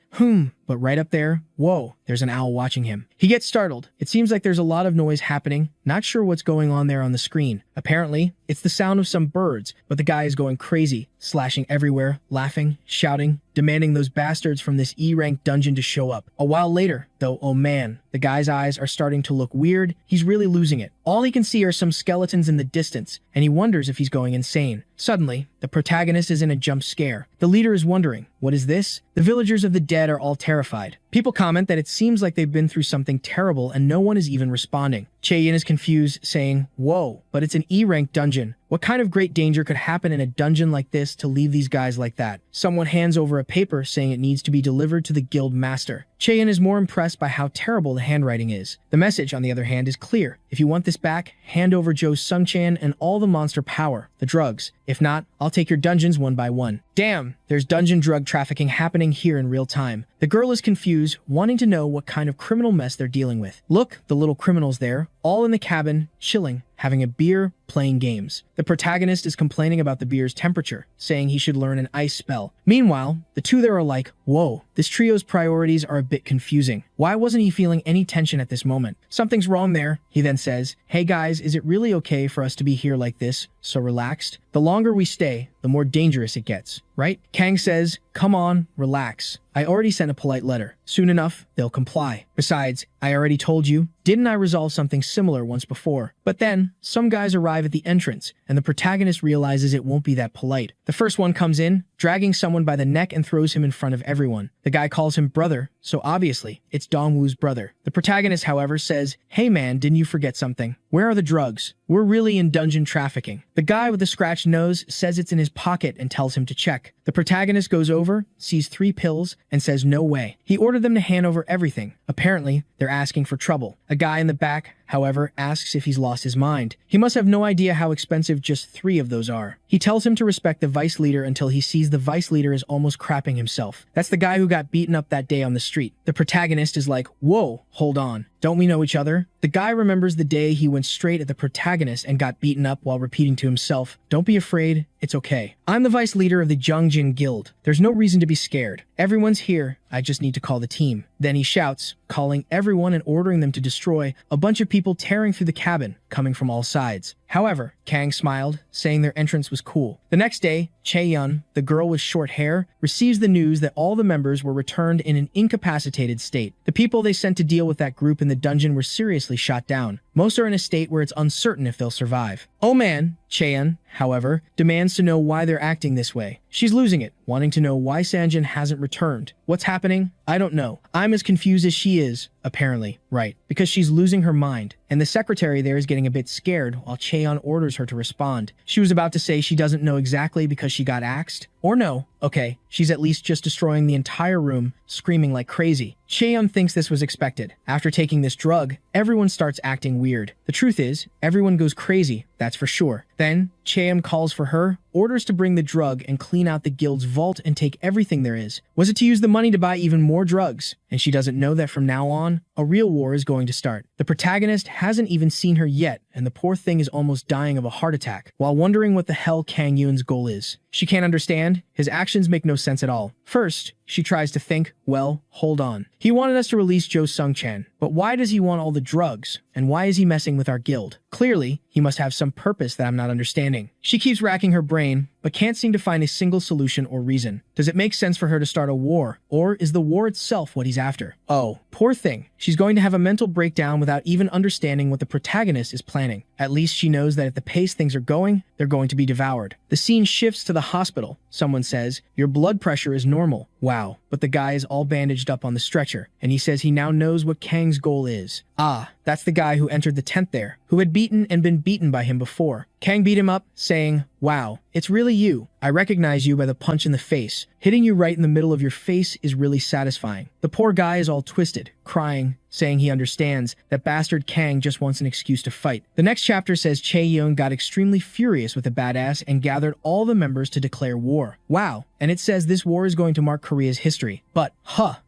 But right up there, whoa, there's an owl watching him. He gets startled. It seems like there's a lot of noise happening, not sure what's going on there on the screen. Apparently, it's the sound of some birds, but the guy is going crazy, slashing everywhere, laughing, shouting, demanding those bastards from this E-rank dungeon to show up. A while later, though, oh man, the guy's eyes are starting to look weird. He's really losing it. All he can see are some skeletons in the distance, and he wonders if he's going insane. Suddenly, the protagonist is in a jump scare. The leader is wondering, what is this? The villagers of the dead are all terrified. People comment that it seems like they've been through something terrible and no one is even responding. Chaeyeon is confused, saying, whoa, but it's an E-rank dungeon. What kind of great danger could happen in a dungeon like this to leave these guys like that? Someone hands over a paper saying it needs to be delivered to the guild master. Chaeyeon is more impressed by how terrible the handwriting is. The message, on the other hand, is clear. If you want this back, hand over Joe Sungchan and all the monster power, the drugs. If not, I'll take your dungeons one by one. Damn, there's dungeon drug trafficking happening here in real time. The girl is confused, wanting to know what kind of criminal mess they're dealing with. Look, the little criminals there, all in the cabin, chilling, having a beer, playing games. The protagonist is complaining about the beer's temperature, saying he should learn an ice spell. Meanwhile, the two there are like, whoa, this trio's priorities are a bit confusing. Why wasn't he feeling any tension at this moment? Something's wrong there. He then says, hey guys, is it really okay for us to be here like this, so relaxed? The longer we stay, the more dangerous it gets, right? Kang says, come on, relax. I already sent a polite letter. Soon enough, they'll comply. Besides, I already told you, didn't I resolve something similar once before? But then, some guys arrive at the entrance, and the protagonist realizes it won't be that polite. The first one comes in, dragging someone by the neck and throws him in front of everyone. The guy calls him brother, so obviously, it's Dongwoo's brother. The protagonist, however, says, "Hey man, didn't you forget something? Where are the drugs? We're really in dungeon trafficking." The guy with the scratched nose says it's in his pocket and tells him to check. The protagonist goes over, sees 3 pills, and says no way. He ordered them to hand over everything. Apparently, they're asking for trouble. A guy in the back, however, asks if he's lost his mind. He must have no idea how expensive just 3 of those are. He tells him to respect the vice leader until he sees the vice leader is almost crapping himself. That's the guy who got beaten up that day on the street. The protagonist is like, "Whoa, hold on. Don't we know each other?" The guy remembers the day he went straight at the protagonist and got beaten up while repeating to himself, "Don't be afraid, it's okay. I'm the vice leader of the Jongjin Guild. There's no reason to be scared. Everyone's here, I just need to call the team." Then he shouts, calling everyone and ordering them to destroy a bunch of people tearing through the cabin, coming from all sides. However, Kang smiled, saying their entrance was cool. The next day, Chae-yun, the girl with short hair, receives the news that all the members were returned in an incapacitated state. The people they sent to deal with that group in the dungeon were seriously shot down. Most are in a state where it's uncertain if they'll survive. Oh man, Chae-yun, however, demands to know why they're acting this way. She's losing it, wanting to know why Sanjin hasn't returned. What's happening? I don't know. I'm as confused as she is, apparently, right? Because she's losing her mind. And the secretary there is getting a bit scared while Chae-yun orders her to respond. She was about to say she doesn't know exactly because she got axed. Or no, okay, she's at least just destroying the entire room, screaming like crazy. Chae-yun thinks this was expected. After taking this drug, everyone starts acting weird. The truth is, everyone goes crazy, that's for sure. Then, Chae-yun calls for her, orders to bring the drug and clean out the guild's vault and take everything there is. Was it to use the money to buy even more drugs? And she doesn't know that from now on, a real war is going to start. The protagonist hasn't even seen her yet, and the poor thing is almost dying of a heart attack, while wondering what the hell Kang Yun's goal is. She can't understand. His actions make no sense at all. First, she tries to think, well, hold on. He wanted us to release Jo Sung-chan, but why does he want all the drugs? And why is he messing with our guild? Clearly, he must have some purpose that I'm not understanding. She keeps racking her brain, but can't seem to find a single solution or reason. Does it make sense for her to start a war, or is the war itself what he's after? Oh, poor thing. She's going to have a mental breakdown without even understanding what the protagonist is planning. At least she knows that at the pace things are going, they're going to be devoured. The scene shifts to the hospital. Someone says, "Your blood pressure is normal." Wow, but the guy is all bandaged up on the stretcher, and he says he now knows what Kang's goal is. Ah, that's the guy who entered the tent there, who had beaten and been beaten by him before. Kang beat him up, saying, "Wow, it's really you. I recognize you by the punch in the face. Hitting you right in the middle of your face is really satisfying." The poor guy is all twisted, crying, saying he understands that bastard Kang just wants an excuse to fight. The next chapter says Chae-yun got extremely furious with the badass and gathered all the members to declare war. Wow, and it says this war is going to mark Korea's history. But,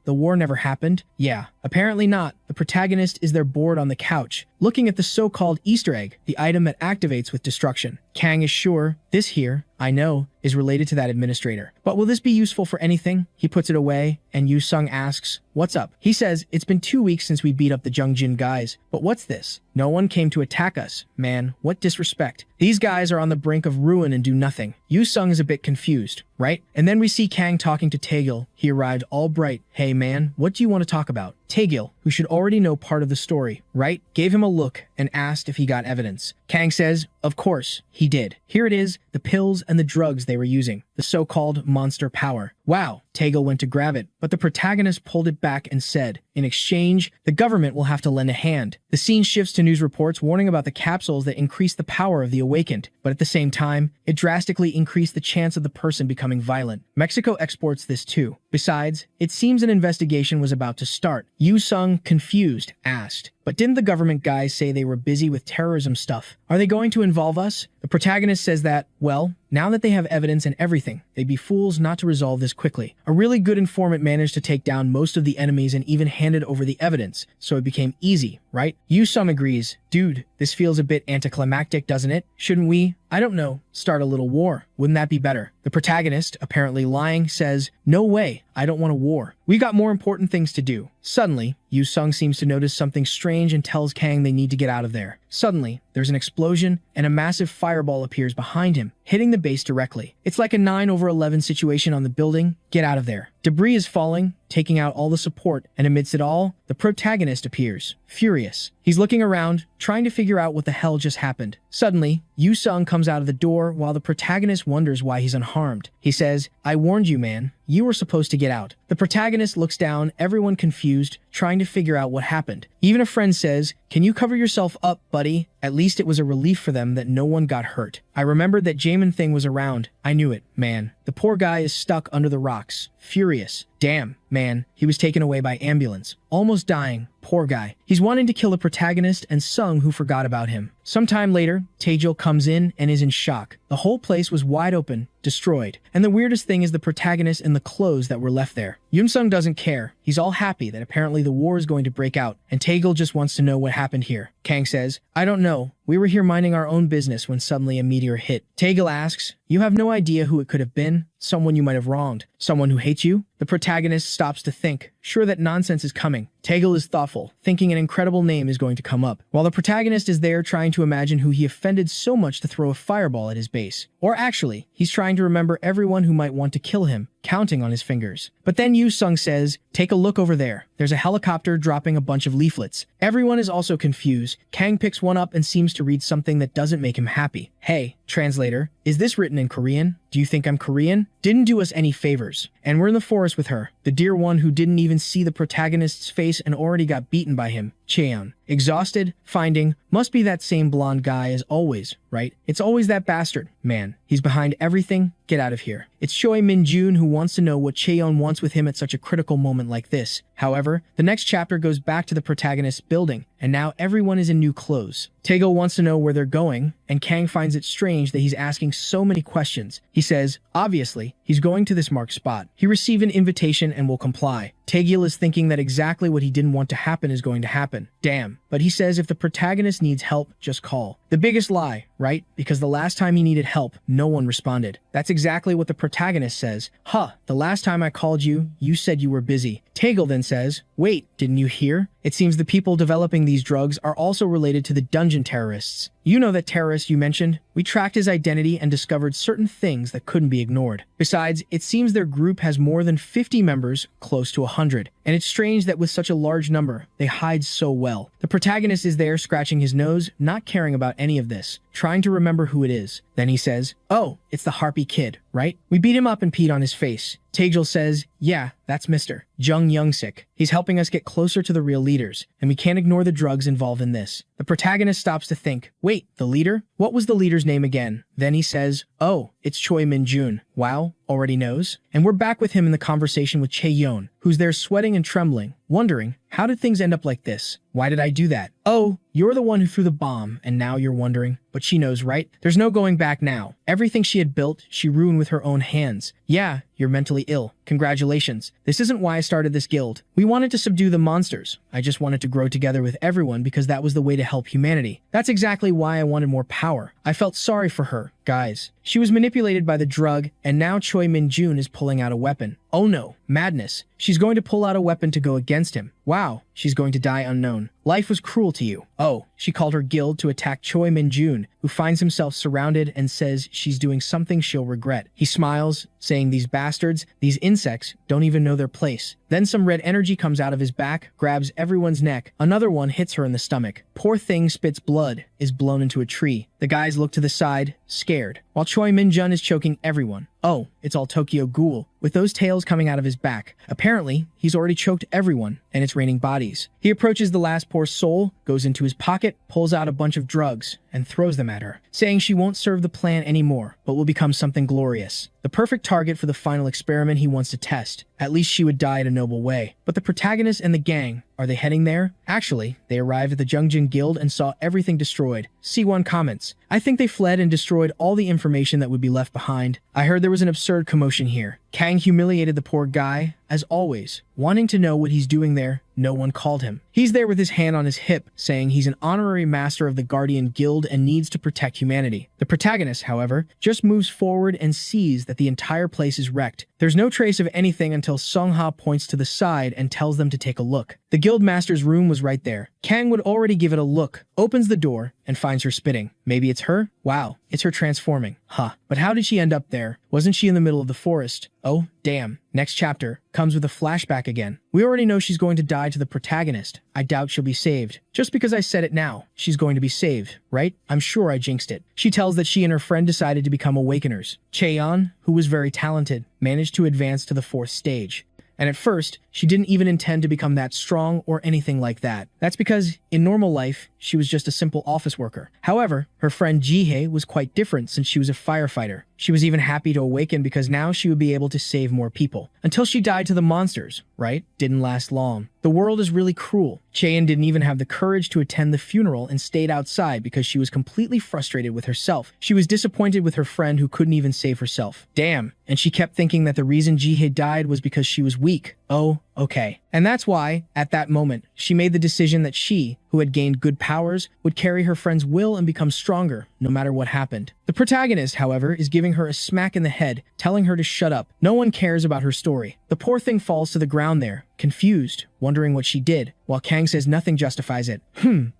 the war never happened? Yeah, apparently not. The protagonist is there bored on the couch, looking at the so-called Easter egg, the item that activates with destruction. Kang is sure, this here, I know, is related to that administrator. But will this be useful for anything? He puts it away, and Yu Sung asks, "What's up?" He says, "It's been 2 weeks since we beat up the Jongjin guys, but what's this? No one came to attack us. Man, what disrespect. These guys are on the brink of ruin and do nothing." Yu Sung is a bit confused, right? And then we see Kang talking to Taegil. He arrived all bright. "Hey man, what do you want to talk about?" Taegil, who should already know part of the story, right, gave him a look and asked if he got evidence. Kang says, of course, he did. Here it is, the pills and the drugs they were using, the so-called monster power. Wow, Taegil went to grab it, but the protagonist pulled it back and said, in exchange, the government will have to lend a hand. The scene shifts to news reports warning about the capsules that increase the power of the awakened, but at the same time, it drastically increased the chance of the person becoming violent. Mexico exports this too. Besides, it seems an investigation was about to start. Yu Sung, confused, asked, but didn't the government guys say they were busy with terrorism stuff? Are they going to involve us? The protagonist says that, well, now that they have evidence and everything, they'd be fools not to resolve this quickly. A really good informant managed to take down most of the enemies and even handed over the evidence, so it became easy, right? Yu Sung agrees. Dude, this feels a bit anticlimactic, doesn't it? Shouldn't we, I don't know, start a little war? Wouldn't that be better? The protagonist, apparently lying, says, no way, I don't want a war. We got more important things to do. Suddenly, Yu Sung seems to notice something strange and tells Kang they need to get out of there. Suddenly, there's an explosion and a massive fireball appears behind him, hitting the base directly. It's like a 9/11 situation on the building. Get out of there. Debris is falling, taking out all the support, and amidst it all, the protagonist appears, furious. He's looking around, trying to figure out what the hell just happened. Suddenly, Yu Sung comes out of the door while the protagonist wonders why he's unharmed. He says, "I warned you, man. You were supposed to get out." The protagonist looks down, everyone confused, trying to figure out what happened. Even a friend says, "Can you cover yourself up, buddy?" At least it was a relief for them that no one got hurt. I remembered that Jamin Thing was around. I knew it, man. The poor guy is stuck under the rocks, furious. Damn, man, he was taken away by ambulance. Almost dying. Poor guy. He's wanting to kill the protagonist and Sung, who forgot about him. Sometime later, Taejil comes in and is in shock. The whole place was wide open, destroyed. And the weirdest thing is the protagonist and the clothes that were left there. Yoon Sung doesn't care. He's all happy that apparently the war is going to break out, and Taejil just wants to know what happened here. Kang says, "I don't know. We were here minding our own business when suddenly a meteor hit." Taejil asks, "You have no idea who it could have been? Someone you might have wronged? Someone who hates you?" The protagonist stops to think, sure that nonsense is coming. Taejil is thoughtful, thinking an incredible name is going to come up, while the protagonist is there trying to imagine who he offended so much to throw a fireball at his base. Or actually, he's trying to remember everyone who might want to kill him, counting on his fingers. But then Yu Sung says, "Take a look over there. There's a helicopter dropping a bunch of leaflets." Everyone is also confused. Kang picks one up and seems to read something that doesn't make him happy. "Hey, translator, is this written in Korean? Do you think I'm Korean? Didn't do us any favors." And we're in the forest with her, the dear one who didn't even see the protagonist's face and already got beaten by him, Cheon. Exhausted, finding, must be that same blonde guy as always, right? It's always that bastard. Man, he's behind everything. Get out of here. It's Choi Min-jun who wants to know what Cheon wants with him at such a critical moment like this. However, the next chapter goes back to the protagonist's building, and now everyone is in new clothes. Taejil wants to know where they're going, and Kang finds it strange that he's asking so many questions. He says, obviously, he's going to this marked spot. He received an invitation and will comply. Taejil is thinking that exactly what he didn't want to happen is going to happen. Damn. But he says if the protagonist needs help, just call. The biggest lie, right? Because the last time he needed help, no one responded. That's exactly what the protagonist says. "Huh, the last time I called you, you said you were busy." Taejil then says, "Wait, didn't you hear? It seems the people developing these drugs are also related to the dungeon terrorists. You know that terrorist you mentioned? We tracked his identity and discovered certain things that couldn't be ignored. Besides, it seems their group has more than 50 members, close to 100. And it's strange that with such a large number, they hide so well." The protagonist is there scratching his nose, not caring about any of this, trying to remember who it is. Then he says, "Oh, it's the Harpy Kid, right? We beat him up and peed on his face." Taejil says, "Yeah, that's Mr. Jung Young-sik. He's helping us get closer to the real leaders, and we can't ignore the drugs involved in this." The protagonist stops to think, wait, the leader? What was the leader's name again? Then he says, "Oh, it's Choi Min-jun." Wow, already knows? And we're back with him in the conversation with Chae-yeon, who's there sweating and trembling, wondering, how did things end up like this? Why did I do that? Oh, you're the one who threw the bomb, and now you're wondering. But she knows, right? There's no going back now. Everything she had built, she ruined with her own hands. Yeah, you're mentally ill. Congratulations. This isn't why I started this guild. We wanted to subdue the monsters. I just wanted to grow together with everyone because that was the way to help humanity. That's exactly why I wanted more power. I felt sorry for her. Guys, she was manipulated by the drug, and now Choi Min-jun is pulling out a weapon. Oh no, madness. She's going to pull out a weapon to go against him. Wow, she's going to die unknown. Life was cruel to you. Oh, she called her guild to attack Choi Min-jun, who finds himself surrounded and says she's doing something she'll regret. He smiles, saying these bastards, these insects, don't even know their place. Then some red energy comes out of his back, grabs everyone's neck. Another one hits her in the stomach. Poor thing spits blood, is blown into a tree. The guys look to the side, scared, while Choi Min-jun is choking everyone. Oh, it's all Tokyo Ghoul, with those tails coming out of his back. Apparently, he's already choked everyone, and it's raining bodies. He approaches the last poor soul, goes into his pocket, pulls out a bunch of drugs, and throws them at her, saying she won't serve the plan anymore, but will become something glorious. The perfect target for the final experiment he wants to test. At least she would die in a noble way. But the protagonist and the gang, are they heading there? Actually, they arrived at the Jungjin Guild and saw everything destroyed. C1 comments, "I think they fled and destroyed all the information that would be left behind. I heard there was an absurd commotion here." Kang humiliated the poor guy, as always, wanting to know what he's doing there. No one called him. He's there with his hand on his hip, saying he's an honorary master of the Guardian Guild and needs to protect humanity. The protagonist, however, just moves forward and sees that the entire place is wrecked. There's no trace of anything until Sung-ha points to the side and tells them to take a look. The guild master's room was right there. Kang would already give it a look, opens the door, and finds her spitting. Maybe it's her? Wow, it's her transforming. Huh. But how did she end up there? Wasn't she in the middle of the forest? Oh, damn. Next chapter comes with a flashback again. We already know she's going to die to the protagonist. I doubt she'll be saved. Just because I said it now, she's going to be saved, right? I'm sure I jinxed it. She tells that she and her friend decided to become awakeners. Cheon, who was very talented, managed to advance to the 4th stage. And at first, she didn't even intend to become that strong or anything like that. That's because, in normal life, she was just a simple office worker. However, her friend Jihei was quite different since she was a firefighter. She was even happy to awaken because now she would be able to save more people. Until she died to the monsters, right? Didn't last long. The world is really cruel. Cheon didn't even have the courage to attend the funeral and stayed outside because she was completely frustrated with herself. She was disappointed with her friend who couldn't even save herself. Damn. And she kept thinking that the reason Jihei died was because she was weak. Oh, okay. And that's why, at that moment, she made the decision that she, who had gained good powers, would carry her friend's will and become stronger, no matter what happened. The protagonist, however, is giving her a smack in the head, telling her to shut up. No one cares about her story. The poor thing falls to the ground there, confused, wondering what she did, while Kang says nothing justifies it.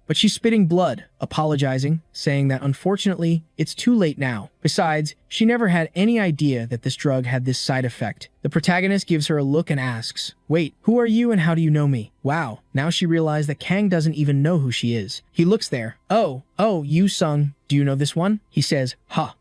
But she's spitting blood, apologizing, saying that unfortunately, it's too late now. Besides, she never had any idea that this drug had this side effect. The protagonist gives her a look and asks, "Wait, who are you and how do you know me?" Wow, now she realized that Kang doesn't even know who she is. He looks there. Oh, you Sung. Do you know this one? He says,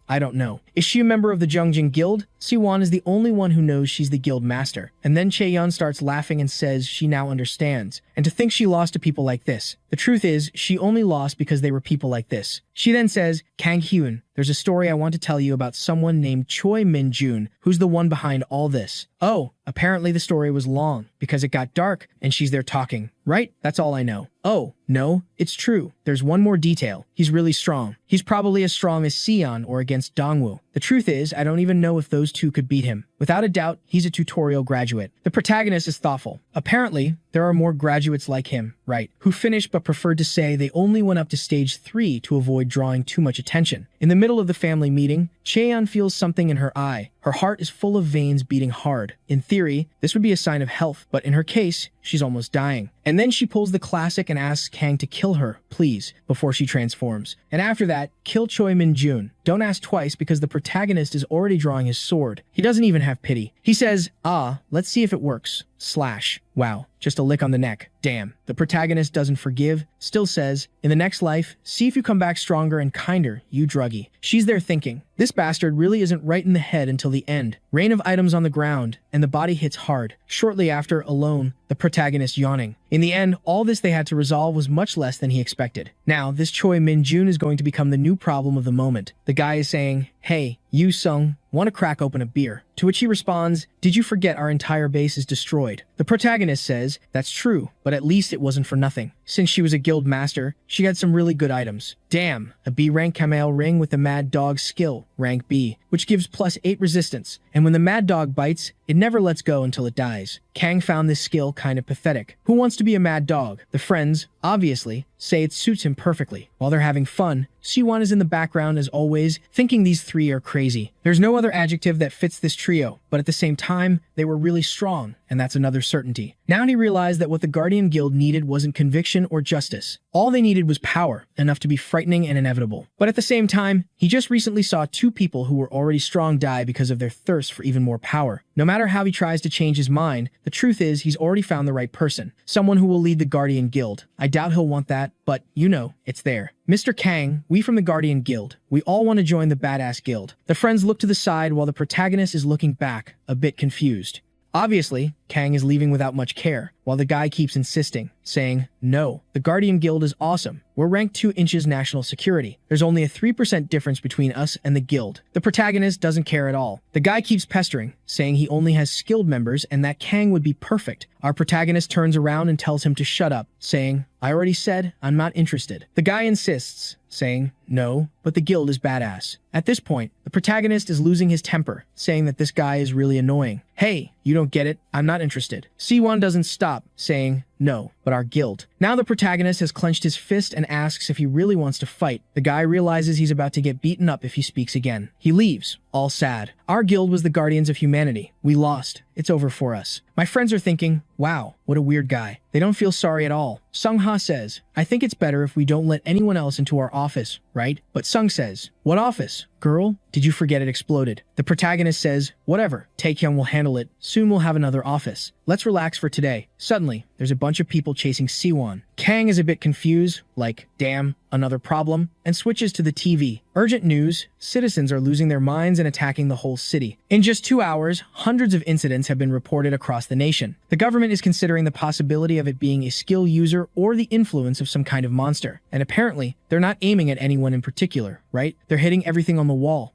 I don't know. Is she a member of the Jungjin Guild? Siwon is the only one who knows she's the guild master. And then Cheon starts laughing and says she now understands. And to think she lost to people like this. The truth is, she only lost because they were people like this. She then says, Kang Hyun, there's a story I want to tell you about someone named Choi Min-jun, who's the one behind all this. Oh, apparently the story was long, because it got dark, and she's there talking. Right? That's all I know. Oh, no, it's true. There's one more detail. He's really strong. He's probably as strong as Sion or against Dongwoo. The truth is, I don't even know if those two could beat him. Without a doubt, he's a tutorial graduate. The protagonist is thoughtful. Apparently, there are more graduates like him, right, who finished but preferred to say they only went up to stage 3 to avoid drawing too much attention. In the middle of the family meeting, Cheon feels something in her eye. Her heart is full of veins beating hard. In theory, this would be a sign of health, but in her case, she's almost dying. And then she pulls the classic and asks Kang to kill her, please, before she transforms. And after that, kill Choi Min-jun. Don't ask twice because the protagonist is already drawing his sword. He doesn't even have pity. He says, let's see if it works. Slash. Wow, just a lick on the neck. Damn. The protagonist doesn't forgive, still says, in the next life, see if you come back stronger and kinder, you druggie. She's there thinking, this bastard really isn't right in the head until the end. Rain of items on the ground, and the body hits hard. Shortly after, alone, the protagonist yawning. In the end, all this they had to resolve was much less than he expected. Now, this Choi Min-jun is going to become the new problem of the moment. The guy is saying, hey, you Sung, want to crack open a beer? To which he responds, did you forget our entire base is destroyed? The protagonist says, that's true, but at least it wasn't for nothing. Since she was a guild master, she had some really good items. Damn, a B-rank Kameo ring with the Mad Dog skill, rank B, which gives +8 resistance, and when the Mad Dog bites, it never lets go until it dies. Kang found this skill kind of pathetic. Who wants to be a mad dog? The friends, obviously, say it suits him perfectly. While they're having fun, Siwon is in the background as always, thinking these three are crazy. There's no other adjective that fits this trio, but at the same time, they were really strong, and that's another certainty. Now he realized that what the Guardian Guild needed wasn't conviction or justice. All they needed was power, enough to be frightening and inevitable. But at the same time, he just recently saw 2 people who were already strong die because of their thirst for even more power. No matter how he tries to change his mind, the truth is he's already found the right person. Someone who will lead the Guardian Guild. I doubt he'll want that, but, you know, it's there. Mr. Kang, we from the Guardian Guild. We all want to join the Badass Guild. The friends look to the side while the protagonist is looking back, a bit confused. Obviously, Kang is leaving without much care, while the guy keeps insisting, saying, no, the Guardian Guild is awesome. We're ranked 2 inches national security. There's only a 3% difference between us and the guild. The protagonist doesn't care at all. The guy keeps pestering, saying he only has skilled members and that Kang would be perfect. Our protagonist turns around and tells him to shut up, saying, I already said I'm not interested. The guy insists, saying, no, but the guild is badass. At this point, the protagonist is losing his temper, saying that this guy is really annoying. Hey, you don't get it, I'm not interested. Siwon doesn't stop, saying, no, but our guild. Now the protagonist has clenched his fist and asks if he really wants to fight. The guy realizes he's about to get beaten up if he speaks again. He leaves, all sad. Our guild was the guardians of humanity. We lost. It's over for us. My friends are thinking, wow, what a weird guy. They don't feel sorry at all. Sung-ha says, I think it's better if we don't let anyone else into our office, right? But Sung says, what office? Girl, did you forget it exploded? The protagonist says, whatever, Taekyung will handle it. Soon we'll have another office. Let's relax for today. Suddenly, there's a bunch of people chasing Siwon. Kang is a bit confused, like, damn, another problem, and switches to the TV. Urgent news, citizens are losing their minds and attacking the whole city. In just 2 hours, hundreds of incidents have been reported across the nation. The government is considering the possibility of it being a skill user or the influence of some kind of monster. And apparently, they're not aiming at anyone in particular, right? They're hitting everything on the wall.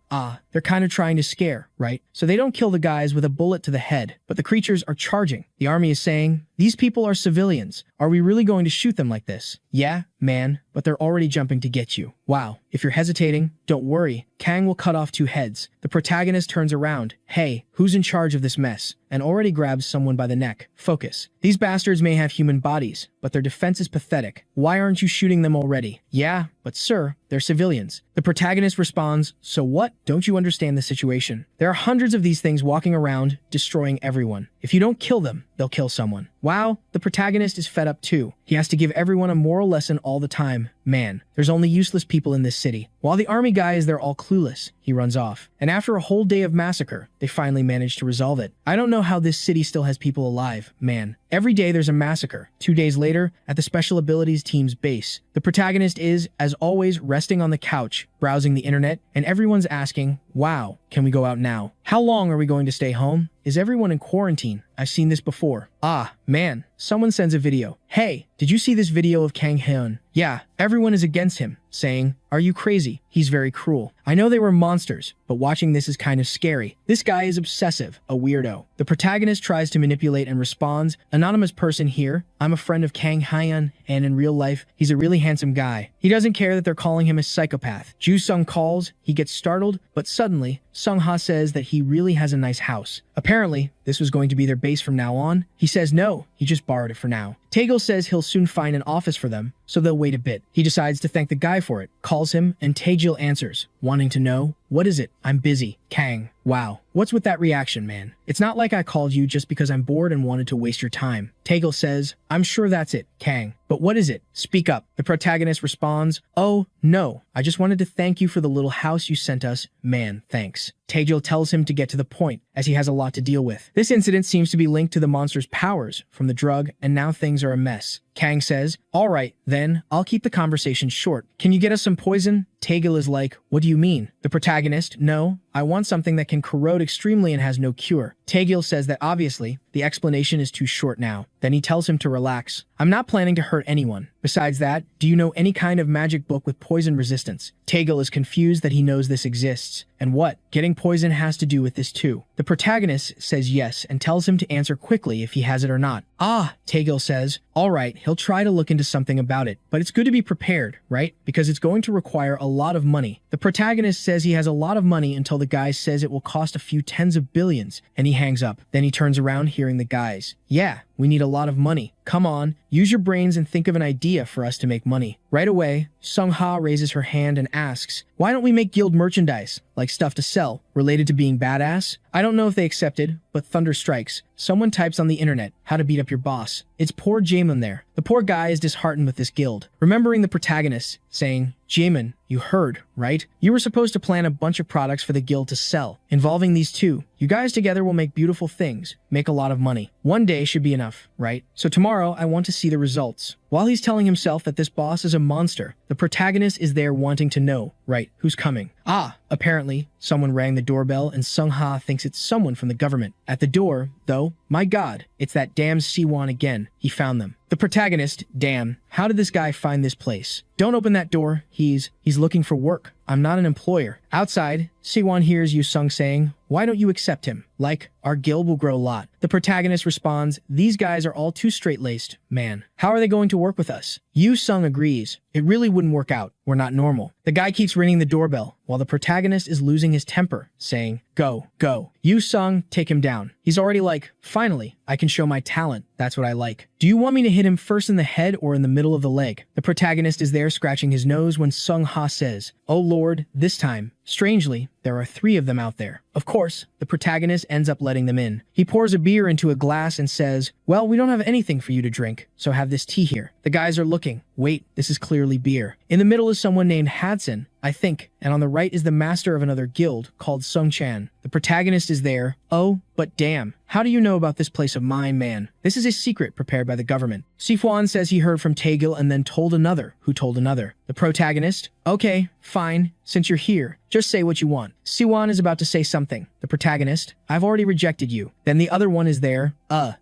They're kind of trying to scare, right? So they don't kill the guys with a bullet to the head, but the creatures are charging. The army is saying, these people are civilians. Are we really going to shoot them like this? Yeah, man, but they're already jumping to get you. Wow, if you're hesitating, don't worry. Kang will cut off 2 heads. The protagonist turns around. Hey, who's in charge of this mess? And already grabs someone by the neck. Focus. These bastards may have human bodies, but their defense is pathetic. Why aren't you shooting them already? Yeah, but sir, they're civilians. The protagonist responds, so what? Don't you understand the situation? There are hundreds of these things walking around, destroying everyone. If you don't kill them, they'll kill someone. Wow, the protagonist is fed up too. He has to give everyone a moral lesson all the time. Man, there's only useless people in this city. While the army guy is there all clueless, he runs off. And after a whole day of massacre, they finally manage to resolve it. I don't know how this city still has people alive, man. Every day there's a massacre. 2 days later, at the Special Abilities team's base, the protagonist is, as always, resting on the couch, browsing the internet, and everyone's asking, wow, can we go out now? How long are we going to stay home? Is everyone in quarantine? I've seen this before. Man, someone sends a video. Hey, did you see this video of Kang Hyun? Yeah, everyone is against him, saying, are you crazy? He's very cruel. I know they were monsters, but watching this is kind of scary. This guy is obsessive, a weirdo. The protagonist tries to manipulate and responds, anonymous person here, I'm a friend of Kang Hyun, and in real life, he's a really handsome guy. He doesn't care that they're calling him a psychopath. Ju Sung calls, he gets startled, but suddenly, Sung Ha says that he really has a nice house. Apparently, this was going to be their base from now on. He says no, he just borrowed it for now. Taegil says he'll soon find an office for them, so they'll wait a bit. He decides to thank the guy for it, calls him, and Taegil answers, wanting to know, what is it? I'm busy. Kang. Wow. What's with that reaction, man? It's not like I called you just because I'm bored and wanted to waste your time. Taegil says, I'm sure that's it, Kang. But what is it? Speak up. The protagonist responds, oh, no. I just wanted to thank you for the little house you sent us. Man, thanks. Taegil tells him to get to the point, as he has a lot to deal with. This incident seems to be linked to the monster's powers from the drug, and now things are a mess. Kang says, all right, then, I'll keep the conversation short. Can you get us some poison? Taegil is like, what do you mean? The protagonist, no, I want something that can corrode extremely and has no cure. Taegil says that obviously, the explanation is too short now. Then he tells him to relax. I'm not planning to hurt anyone. Besides that, do you know any kind of magic book with poison resistance? Taegil is confused that he knows this exists. And what? Getting poison has to do with this too. The protagonist says yes and tells him to answer quickly if he has it or not. Taegil says, all right, he'll try to look into something about it, but it's good to be prepared, right? Because it's going to require a lot of money. The protagonist says he has a lot of money until the guy says it will cost a few tens of billions, and he hangs up. Then he turns around hearing the guys. Yeah, we need a lot of money. Come on, use your brains and think of an idea for us to make money. Right away, Sung Ha raises her hand and asks, why don't we make guild merchandise, like stuff to sell, related to being badass? I don't know if they accepted, but thunder strikes. Someone types on the internet, how to beat up your boss. It's poor Jaemin there. The poor guy is disheartened with this guild, remembering the protagonist, saying, Jaemin, you heard, right? You were supposed to plan a bunch of products for the guild to sell, involving these two. You guys together will make beautiful things, make a lot of money. One day should be enough, right? So tomorrow, I want to see the results. While he's telling himself that this boss is a monster, the protagonist is there wanting to know, right, who's coming. Apparently, someone rang the doorbell and Sung Ha thinks it's someone from the government. At the door, though, my god, it's that damn Siwon again. He found them. The protagonist, damn, how did this guy find this place? Don't open that door. He's looking for work. I'm not an employer. Outside, Siwon hears Yu Sung saying, why don't you accept him? Like, our guild will grow a lot. The protagonist responds, these guys are all too straight-laced, man. How are they going to work with us? Yu Sung agrees. It really wouldn't work out. We're not normal. The guy keeps ringing the doorbell, while the protagonist is losing his temper, saying, go, go. Yu Sung, take him down. He's already like, finally, I can show my talent. That's what I like. Do you want me to hit him first in the head or in the middle of the leg? The protagonist is there scratching his nose when Sung Ha says, oh lord, this time. Strangely, there are 3 of them out there. Of course, the protagonist ends up letting them in. He pours a beer into a glass and says, well, we don't have anything for you to drink, so have this tea here. The guys are looking. Wait, this is clearly beer. In the middle is someone named Hadson, I think, and on the right is the master of another guild called Sung Chan. The protagonist is there. Oh, but damn. How do you know about this place of mine, man? This is a secret prepared by the government. Sifuan says he heard from Taegil and then told another, who told another. The protagonist? Okay, fine. Since you're here, just say what you want. Siwan is about to say something. The protagonist? I've already rejected you. Then the other one is there.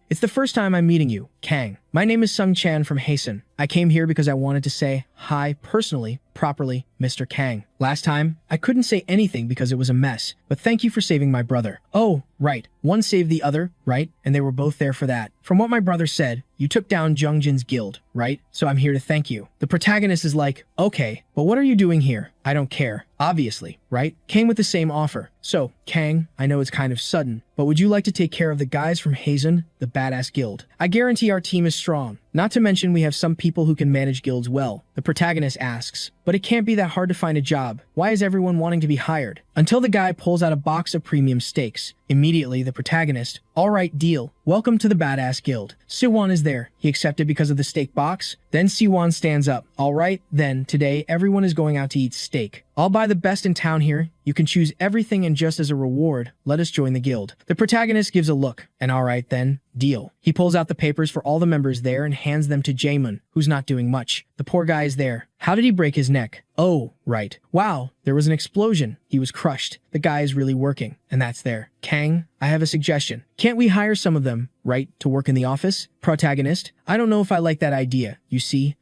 It's the first time I'm meeting you, Kang. My name is Sung Chan from Hasen. I came here because I wanted to say hi personally, properly, Mr. Kang. Last time, I couldn't say anything because it was a mess, but thank you for saving my brother. Oh, right. One saved the other, right? And they were both there for that. From what my brother said, you took down Jungjin's guild, right? So I'm here to thank you. The protagonist is like, okay, but what are you doing here? I don't care. Obviously, right? Came with the same offer. So, Kang, I know it's kind of sudden, but would you like to take care of the guys from Hazen, the badass guild? I guarantee our team is strong. Not to mention we have some people who can manage guilds well. The protagonist asks, but it can't be that hard to find a job. Why is everyone wanting to be hired? Until the guy pulls out a box of premium steaks. Immediately, the protagonist, all right, deal. Welcome to the badass guild. Siwan is there. He accepted because of the steak box. Then Siwan stands up. All right, then, today everyone is going out to eat steak. I'll buy the best in town here. You can choose everything, and just as a reward, let us join the guild. The protagonist gives a look, and all right then, deal. He pulls out the papers for all the members there and hands them to Jaemun, who's not doing much. The poor guy is there. How did he break his neck? Oh, right. Wow, there was an explosion. He was crushed. The guy is really working, and that's there. Kang, I have a suggestion. Can't we hire some of them, right, to work in the office? Protagonist, I don't know if I like that idea. You see?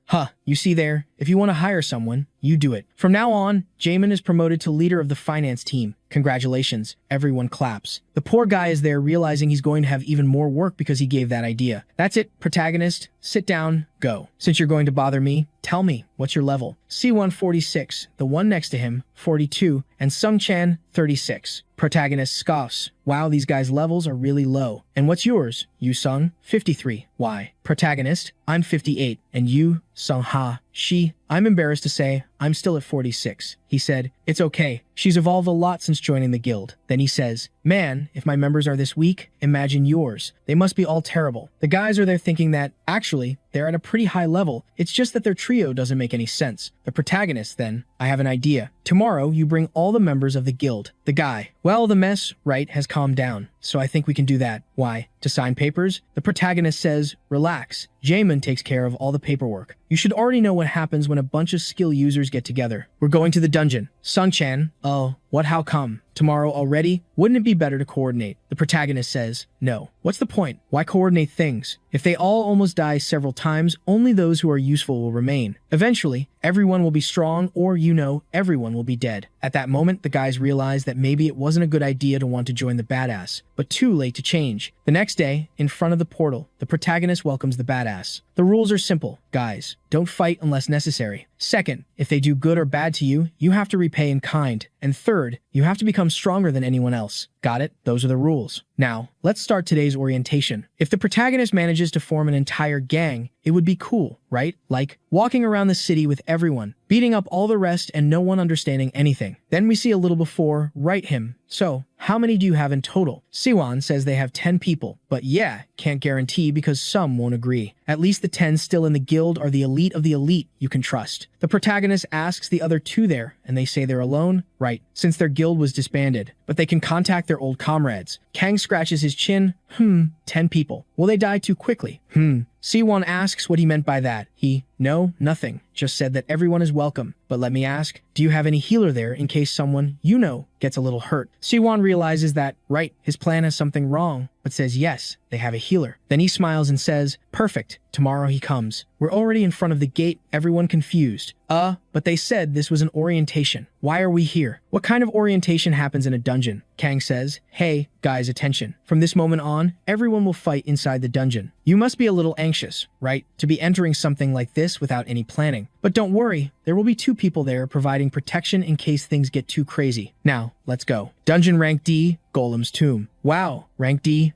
You see there? If you want to hire someone, you do it. From now on, Jaemun is promoted to leader of the finance team. Congratulations. Everyone claps. The poor guy is there realizing he's going to have even more work because he gave that idea. That's it, protagonist. Sit down. Go. Since you're going to bother me, tell me, what's your level? C1 46, the one next to him, 42, and Sung Chan, 36. Protagonist scoffs. Wow, these guys' levels are really low. And what's yours? You Sung? 53. Why? Protagonist, I'm 58. And you? Sung Ha. She? I'm embarrassed to say, I'm still at 46. He said, it's okay. She's evolved a lot since joining the guild. Then he says, man, if my members are this weak, imagine yours. They must be all terrible. The guys are there thinking that, actually, they're at a pretty high level. It's just that their trio doesn't make any sense. The protagonist then, I have an idea. Tomorrow, you bring all the members of the guild. The guy, well, the mess, right, has calmed down. So I think we can do that. Why? To sign papers? The protagonist says, relax. Jaemun takes care of all the paperwork. You should already know what happens when a bunch of skill users get together. We're going to the dungeon. Sung Chan, oh, what, how come? Tomorrow already? Wouldn't it be better to coordinate? The protagonist says, no. What's the point? Why coordinate things? If they all almost die several times, only those who are useful will remain. Eventually, everyone will be strong, or, everyone will be dead. At that moment, the guys realize that maybe it wasn't a good idea to want to join the badass, but too late to change. The next day, in front of the portal, the protagonist welcomes the badass. The rules are simple, guys. Don't fight unless necessary. Second, if they do good or bad to you, you have to repay in kind. And third, you have to become stronger than anyone else. Got it? Those are the rules. Now, let's start today's orientation. If the protagonist manages to form an entire gang, it would be cool, right? Like, walking around the city with everyone, beating up all the rest and no one understanding anything. Then we see a little before, right him. So, how many do you have in total? Siwan says they have 10 people, but yeah, can't guarantee because some won't agree. At least the 10 still in the guild are the elite of the elite you can trust. The protagonist asks the other 2 there, and they say they're alone, right, since their guild was disbanded, but they can contact their old comrades. Kang scratches his chin. 10 people. Will they die too quickly? Siwan asks what he meant by that. He, no, nothing. Just said that everyone is welcome. But let me ask, do you have any healer there in case someone, gets a little hurt? Siwan realizes that, right, his plan has something wrong, but says yes, they have a healer. Then he smiles and says, perfect, tomorrow he comes. We're already in front of the gate, everyone confused. But they said this was an orientation. Why are we here? What kind of orientation happens in a dungeon? Kang says, hey, guys, attention. From this moment on, everyone will fight inside the dungeon. You must be a little anxious, right, to be entering something like this without any planning. But don't worry, there will be 2 people there providing protection in case things get too crazy. Now, let's go. Dungeon rank D, Golem's Tomb. Wow, rank D?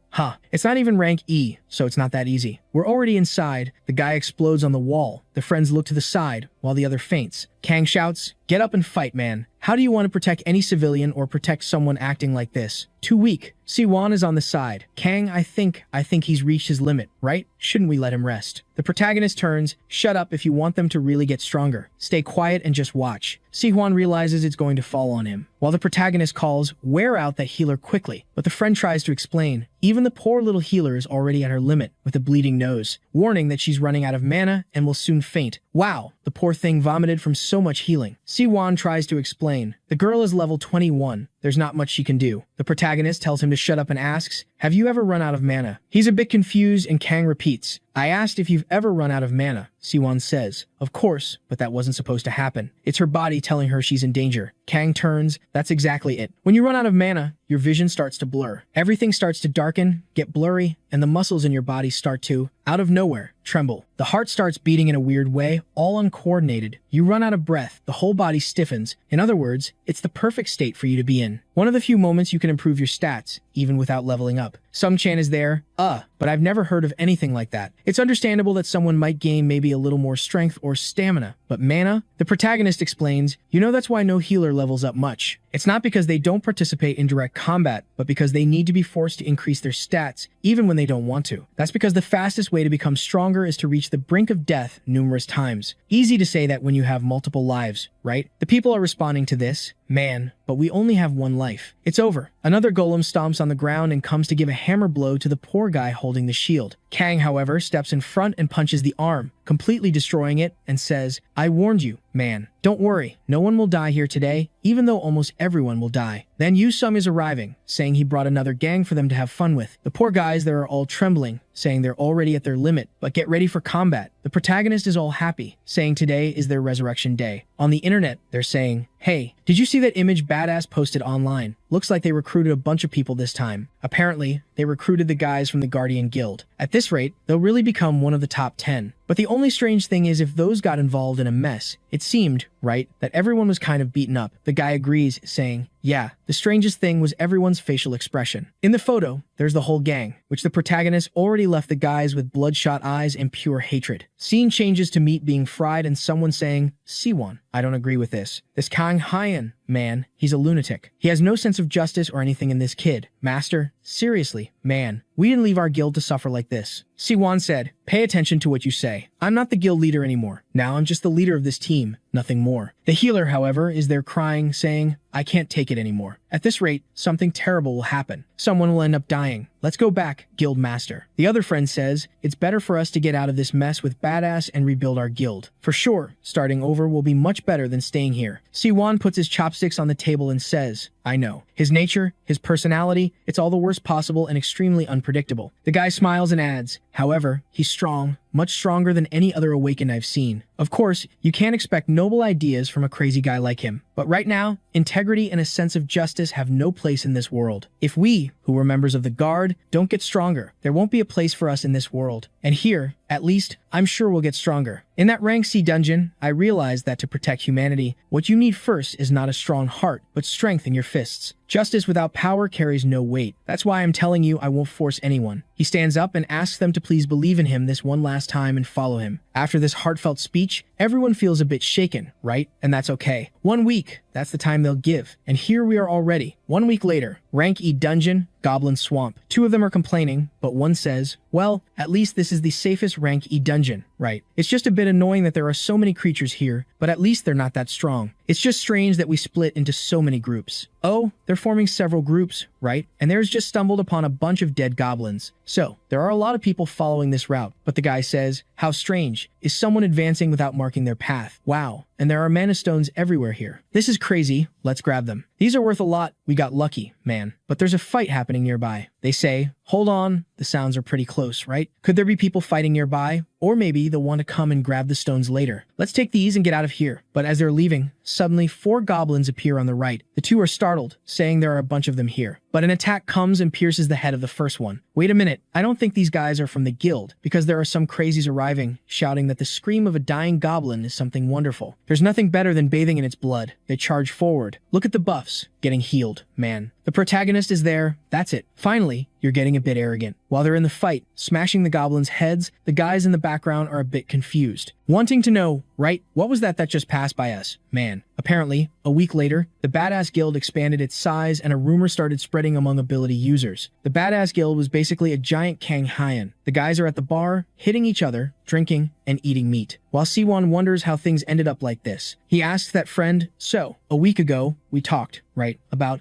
It's not even rank E, so it's not that easy. We're already inside. The guy explodes on the wall. The friends look to the side, while the other faints. Kang shouts, get up and fight, man. How do you want to protect any civilian or protect someone acting like this? Too weak. Siwon is on the side. Kang, I think he's reached his limit, right? Shouldn't we let him rest? The protagonist turns, shut up if you want them to really get stronger. Stay quiet and just watch. Siwon realizes it's going to fall on him, while the protagonist calls, wear out that healer quickly. But the friend tries to explain, even the poor little healer is already at her limit with a bleeding nose, warning that she's running out of mana and will soon faint. Wow, the poor thing vomited from so much healing. Siwon tries to explain, the girl is level 21. There's not much she can do. The protagonist tells him to shut up and asks, have you ever run out of mana? He's a bit confused and Kang repeats, I asked if you've ever run out of mana. Siwon says, of course, but that wasn't supposed to happen. It's her body telling her she's in danger. Kang turns, that's exactly it. When you run out of mana, your vision starts to blur. Everything starts to darken, get blurry, and the muscles in your body start to, out of nowhere, tremble. The heart starts beating in a weird way, all uncoordinated. You run out of breath, the whole body stiffens. In other words, it's the perfect state for you to be in. One of the few moments you can improve your stats, even without leveling up. Some chan is there, but I've never heard of anything like that. It's understandable that someone might gain maybe a little more strength or stamina, but mana? The protagonist explains, you know that's why no healer levels up much. It's not because they don't participate in direct combat, but because they need to be forced to increase their stats, even when they don't want to. That's because the fastest way to become stronger is to reach the brink of death numerous times. Easy to say that when you have multiple lives, right? The people are responding to this, man, but we only have one life. It's over. Another golem stomps on the ground and comes to give a hammer blow to the poor guy holding the shield. Kang, however, steps in front and punches the arm, completely destroying it, and says, I warned you, man. Don't worry, no one will die here today, even though almost everyone will die. Then Yusum is arriving, saying he brought another gang for them to have fun with. The poor guys there are all trembling, saying they're already at their limit, but get ready for combat. The protagonist is all happy, saying today is their resurrection day. On the internet, they're saying, hey, did you see that image Badass posted online? Looks like they recruited a bunch of people this time. Apparently, they recruited the guys from the Guardian Guild. At this rate, they'll really become one of the top 10. But the only strange thing is if those got involved in a mess, it seemed, right, that everyone was kind of beaten up. The guy agrees, saying, yeah, the strangest thing was everyone's facial expression. In the photo, there's the whole gang, which the protagonist already left the guys with bloodshot eyes and pure hatred. Scene changes to meat being fried and someone saying, Siwon, I don't agree with this. This Kang Hyan, man, he's a lunatic. He has no sense of justice or anything in this kid. Master, seriously, man, we didn't leave our guild to suffer like this. Siwon said, pay attention to what you say. I'm not the guild leader anymore. Now I'm just the leader of this team, nothing more. The healer, however, is there crying, saying, I can't take it anymore. At this rate, something terrible will happen. Someone will end up dying. Let's go back, guild master. The other friend says, it's better for us to get out of this mess with Badass and rebuild our guild. For sure, starting over will be much better than staying here. Siwon puts his chopsticks on the table and says, I know. His nature, his personality, it's all the worst possible and extremely unpredictable. The guy smiles and adds, however, he's strong, much stronger than any other awakened I've seen. Of course, you can't expect noble ideas from a crazy guy like him. But right now, integrity and a sense of justice have no place in this world. If we, who were members of the Guard, don't get stronger, there won't be a place for us in this world. And here, at least, I'm sure we'll get stronger. In that rank C dungeon, I realized that to protect humanity, what you need first is not a strong heart, but strength in your fists. Justice without power carries no weight. That's why I'm telling you I won't force anyone. He stands up and asks them to please believe in him this one last time and follow him. After this heartfelt speech, everyone feels a bit shaken, right? And that's okay. 1 week, that's the time they'll give. And here we are already. 1 week later, rank E dungeon, Goblin Swamp. Two of them are complaining, but one says, well, at least this is the safest rank E dungeon, right? It's just a bit annoying that there are so many creatures here, but at least they're not that strong. It's just strange that we split into so many groups. Oh, they're forming several groups, right? And there's just stumbled upon a bunch of dead goblins. So, there are a lot of people following this route, but the guy says, how strange. Is someone advancing without marking their path? Wow. And there are mana stones everywhere here. This is crazy. Let's grab them. These are worth a lot. We got lucky, man. But there's a fight happening nearby. They say, hold on. The sounds are pretty close, right? Could there be people fighting nearby? Or maybe they'll want to come and grab the stones later. Let's take these and get out of here. But as they're leaving, suddenly 4 goblins appear on the right. The 2 are startled, saying there are a bunch of them here. But an attack comes and pierces the head of the first one. Wait a minute, I don't think these guys are from the guild, because there are some crazies arriving, shouting that the scream of a dying goblin is something wonderful. There's nothing better than bathing in its blood. They charge forward. Look at the buffs. Getting healed, man. The protagonist is there. That's it. Finally, you're getting a bit arrogant. While they're in the fight, smashing the goblins' heads, the guys in the background are a bit confused, wanting to know, right? What was that just passed by us? Man. Apparently, a week later, the Badass Guild expanded its size and a rumor started spreading among ability users. The Badass Guild was basically a giant Kang Hyan. The guys are at the bar, hitting each other, drinking, and eating meat. While Siwon wonders how things ended up like this, he asks that friend, so, a week ago, we talked, right, about,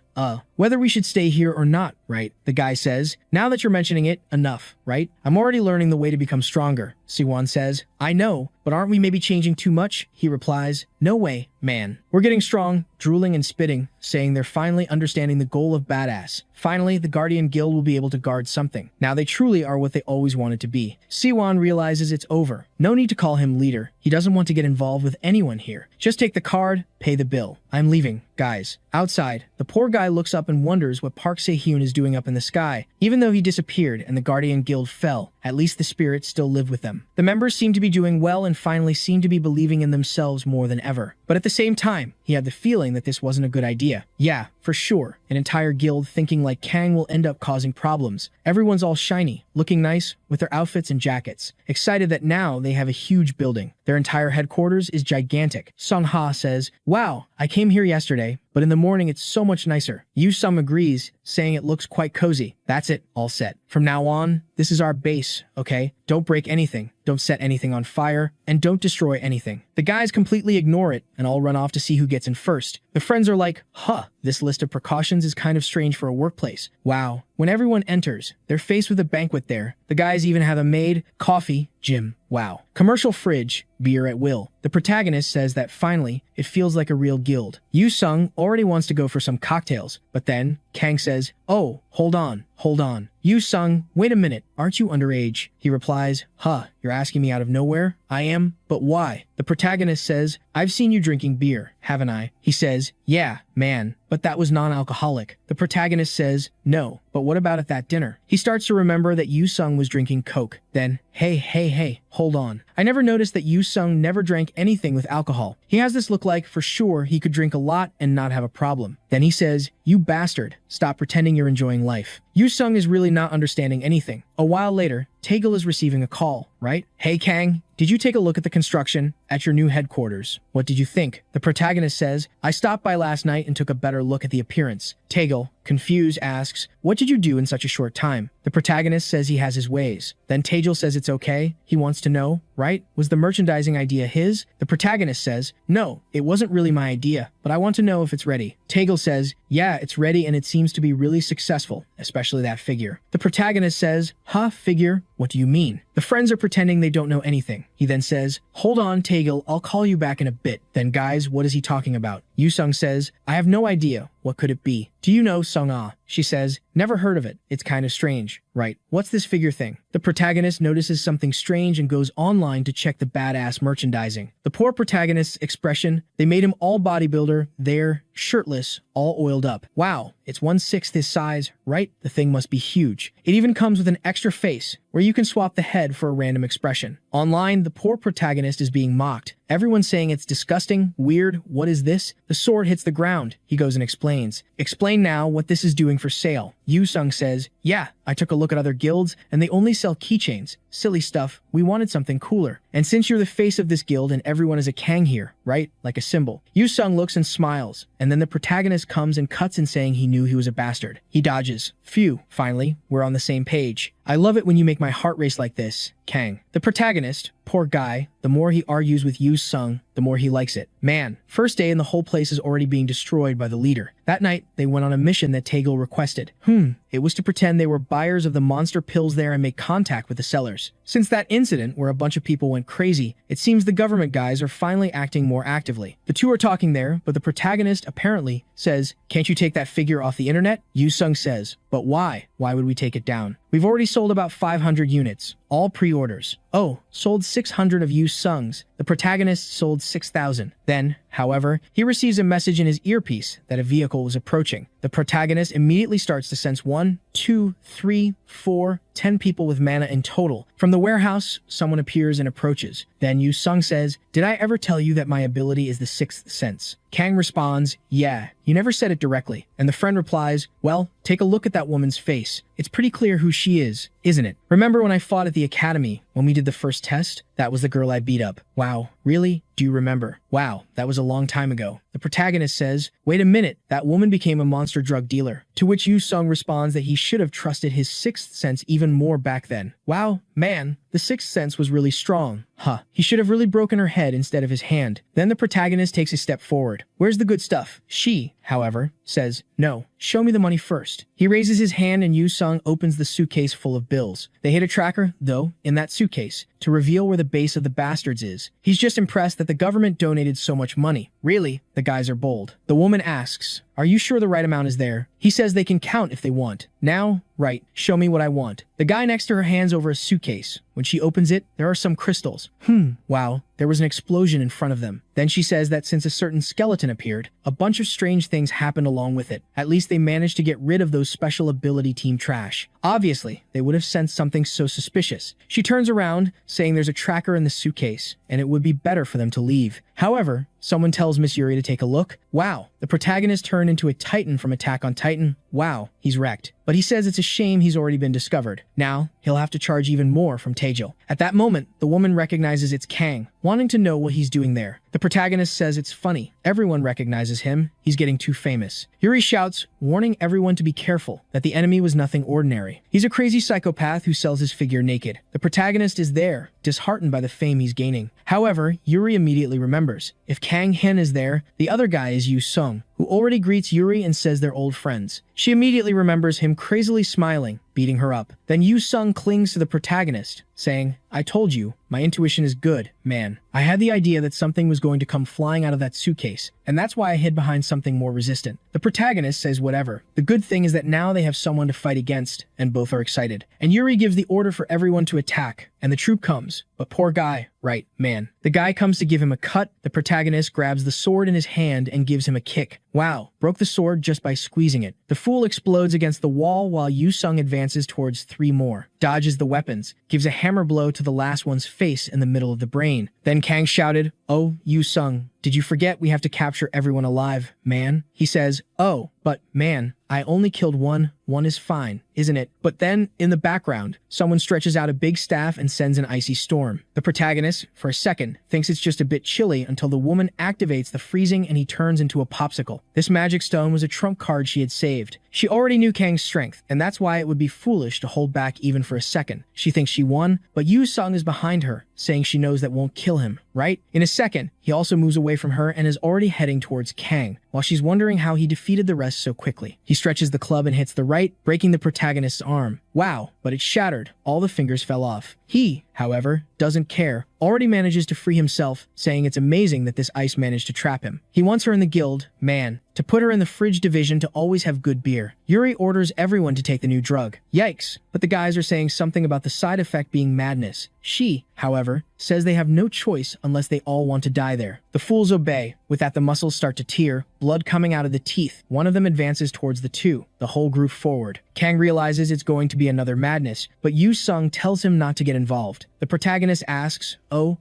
whether we should stay here or not, right? The guy says, now that you're mentioning it, enough, right? I'm already learning the way to become stronger. Siwon says, I know, but aren't we maybe changing too much? He replies, no way, man. We're getting strong, drooling and spitting, saying they're finally understanding the goal of badass. Finally, the Guardian Guild will be able to guard something. Now they truly are what they always wanted to be. Siwon realizes it's over. No need to call him leader. He doesn't want to get involved with anyone here. Just take the card, pay the bill. I'm leaving, guys. Outside, the poor guy looks up and wonders what Park Se-hyun is doing up in the sky. Even though he disappeared and the Guardian Guild fell, at least the spirits still live with them. The members seem to be doing well and finally seem to be believing in themselves more than ever. But at the same time, he had the feeling that this wasn't a good idea. Yeah, for sure. An entire guild thinking like Kang will end up causing problems. Everyone's all shiny, looking nice, with their outfits and jackets. Excited that now they have a huge building. Their entire headquarters is gigantic. Sung-ha says, wow, I came here yesterday, but in the morning it's so much nicer. Yu-sung agrees, saying it looks quite cozy. That's it, all set. From now on, this is our base, okay? Don't break anything, don't set anything on fire, and don't destroy anything. The guys completely ignore it and all run off to see who gets in first. The friends are like, huh, this list of precautions is kind of strange for a workplace. Wow. When everyone enters, they're faced with a banquet there. The guys even have a maid, coffee, gym. Wow. Commercial fridge, beer at will. The protagonist says that finally, it feels like a real guild. Yu-sung already wants to go for some cocktails, but then Kang says, oh, hold on. Yu-sung, wait a minute, aren't you underage? He replies, huh, you're asking me out of nowhere? I am, but why? The protagonist says, I've seen you drinking beer, haven't I? He says, yeah, man, but that was non-alcoholic. The protagonist says, no, but what about at that dinner? He starts to remember that Yu-sung was drinking Coke. Then, hey, hold on. I never noticed that Yu-sung never drank anything with alcohol. He has this look like, for sure, he could drink a lot and not have a problem. Then he says, you bastard, stop pretending you're enjoying life. Yu-sung is really not understanding anything. A while later, Taegil is receiving a call, right? Hey Kang, did you take a look at the construction at your new headquarters? What did you think? The protagonist says, I stopped by last night and took a better look at the appearance. Taegil, confused, asks, what did you do in such a short time? The protagonist says he has his ways. Then Taegil says it's okay. He wants to know, right? Was the merchandising idea his? The protagonist says, no, it wasn't really my idea, but I want to know if it's ready. Taegil says, yeah, it's ready and it seems to be really successful, especially that figure. The protagonist says, huh, figure? What do you mean? The friends are pretending they don't know anything. He then says, hold on, Taegil, I'll call you back in a bit. Then guys, what is he talking about? Yu-sung says, I have no idea. What could it be? Do you know Sung-ah? She says, never heard of it. It's kind of strange, right? What's this figure thing? The protagonist notices something strange and goes online to check the badass merchandising. The poor protagonist's expression, they made him all bodybuilder, there, shirtless, all oiled up. Wow, it's 1/6 his size, right? The thing must be huge. It even comes with an extra face, where you can swap the head for a random expression. Online, the poor protagonist is being mocked. Everyone's saying it's disgusting, weird, what is this? The sword hits the ground. He goes and explains. Explain now what this is doing for sale. Yu-sung says, yeah, I took a look at other guilds and they only sell keychains. Silly stuff. We wanted something cooler. And since you're the face of this guild and everyone is a Kang here, right? Like a symbol. Yu-sung looks and smiles, and then the protagonist comes and cuts in saying he knew he was a bastard. He dodges. Phew, finally, we're on the same page. I love it when you make my heart race like this, Kang. The protagonist, poor guy, the more he argues with Yu-sung, the more he likes it. Man, first day and the whole place is already being destroyed by the leader. That night, they went on a mission that Taegil requested. It was to pretend they were buyers of the monster pills there and make contact with the sellers. Since that incident where a bunch of people went crazy, it seems the government guys are finally acting more actively. The two are talking there, but the protagonist apparently says, can't you take that figure off the internet? Yu-sung says, but why? Why would we take it down? We've already sold about 500 units, all pre-orders. Oh, sold 600 of Yu-sung's. The protagonist sold 6,000. Then, however, he receives a message in his earpiece that a vehicle was approaching. The protagonist immediately starts to sense 1, 2, 3, 4, 10 people with mana in total. From the warehouse, someone appears and approaches. Then Yu-sung says, did I ever tell you that my ability is the sixth sense? Kang responds, yeah, you never said it directly. And the friend replies, well, take a look at that woman's face. It's pretty clear who she is, isn't it? Remember when I fought at the academy, when we did the first test? that was the girl I beat up. Wow, really? Do you remember? Wow, that was a long time ago. The protagonist says, wait a minute, that woman became a monster drug dealer. To which Yu Sung responds that he should have trusted his sixth sense even more back then. Wow, man, the sixth sense was really strong. Huh, he should have really broken her head instead of his hand. Then the protagonist takes a step forward. Where's the good stuff? She, however, says, no, show me the money first. He raises his hand and Yu Sung opens the suitcase full of bills. They hit a tracker, though, in that suitcase, to reveal where the base of the bastards is. He's just impressed that the government donated so much money. Really, the guys are bold. The woman asks, are you sure the right amount is there? He says they can count if they want. Now, right, show me what I want. The guy next to her hands over a suitcase. When she opens it, there are some crystals. Wow, there was an explosion in front of them. Then she says that since a certain skeleton appeared, a bunch of strange things happened along with it. At least they managed to get rid of those special ability team trash. Obviously, they would have sensed something so suspicious. She turns around, saying there's a tracker in the suitcase, and it would be better for them to leave. However, someone tells Miss Yuri to take a look. Wow, the protagonist turned into a Titan from Attack on Titan. Wow, he's wrecked. But he says it's a shame he's already been discovered. Now, he'll have to charge even more from Taejil. At that moment, the woman recognizes it's Kang, wanting to know what he's doing there. The protagonist says it's funny. Everyone recognizes him. He's getting too famous. Yuri shouts, warning everyone to be careful, that the enemy was nothing ordinary. He's a crazy psychopath who sells his figure naked. The protagonist is there, disheartened by the fame he's gaining. However, Yuri immediately remembers. If Kang Hen is there, the other guy is Yu Sung, who already greets Yuri and says they're old friends. She immediately remembers him crazily smiling, beating her up. Then Yu Sung clings to the protagonist, saying, I told you, my intuition is good, man. I had the idea that something was going to come flying out of that suitcase, and that's why I hid behind something more resistant. The protagonist says whatever. The good thing is that now they have someone to fight against, and both are excited. And Yuri gives the order for everyone to attack, and the troop comes. But poor guy, right, man. The guy comes to give him a cut. The protagonist grabs the sword in his hand and gives him a kick. Wow, broke the sword just by squeezing it. The fool explodes against the wall while Yu Sung advances towards three more, dodges the weapons, gives a hammer blow to the last one's face in the middle of the brain. Then Kang shouted, oh, Yu Sung, did you forget we have to capture everyone alive, man? He says, oh, but man, I only killed one. One is fine, isn't it? But then, in the background, someone stretches out a big staff and sends an icy storm. The protagonist, for a second, thinks it's just a bit chilly until the woman activates the freezing and he turns into a popsicle. This magic stone was a trump card she had saved. She already knew Kang's strength, and that's why it would be foolish to hold back even for a second. She thinks she won, but Yu Sung is behind her, saying she knows that won't kill him, right? In a second, he also moves away from her and is already heading towards Kang, while she's wondering how he defeated the rest so quickly. He stretches the club and hits the right, breaking the protagonist's arm. Wow, but it shattered. All the fingers fell off. He, however, doesn't care, already manages to free himself, saying it's amazing that this ice managed to trap him. He wants her in the guild, man, to put her in the fridge division to always have good beer. Yuri orders everyone to take the new drug. Yikes, but the guys are saying something about the side effect being madness. She, however, says they have no choice unless they all want to die there. The fools obey. With that, the muscles start to tear, blood coming out of the teeth. One of them advances towards the two, the whole group forward. Kang realizes it's going to be another madness, but Yu Sung tells him not to get involved. The protagonist asks, oh,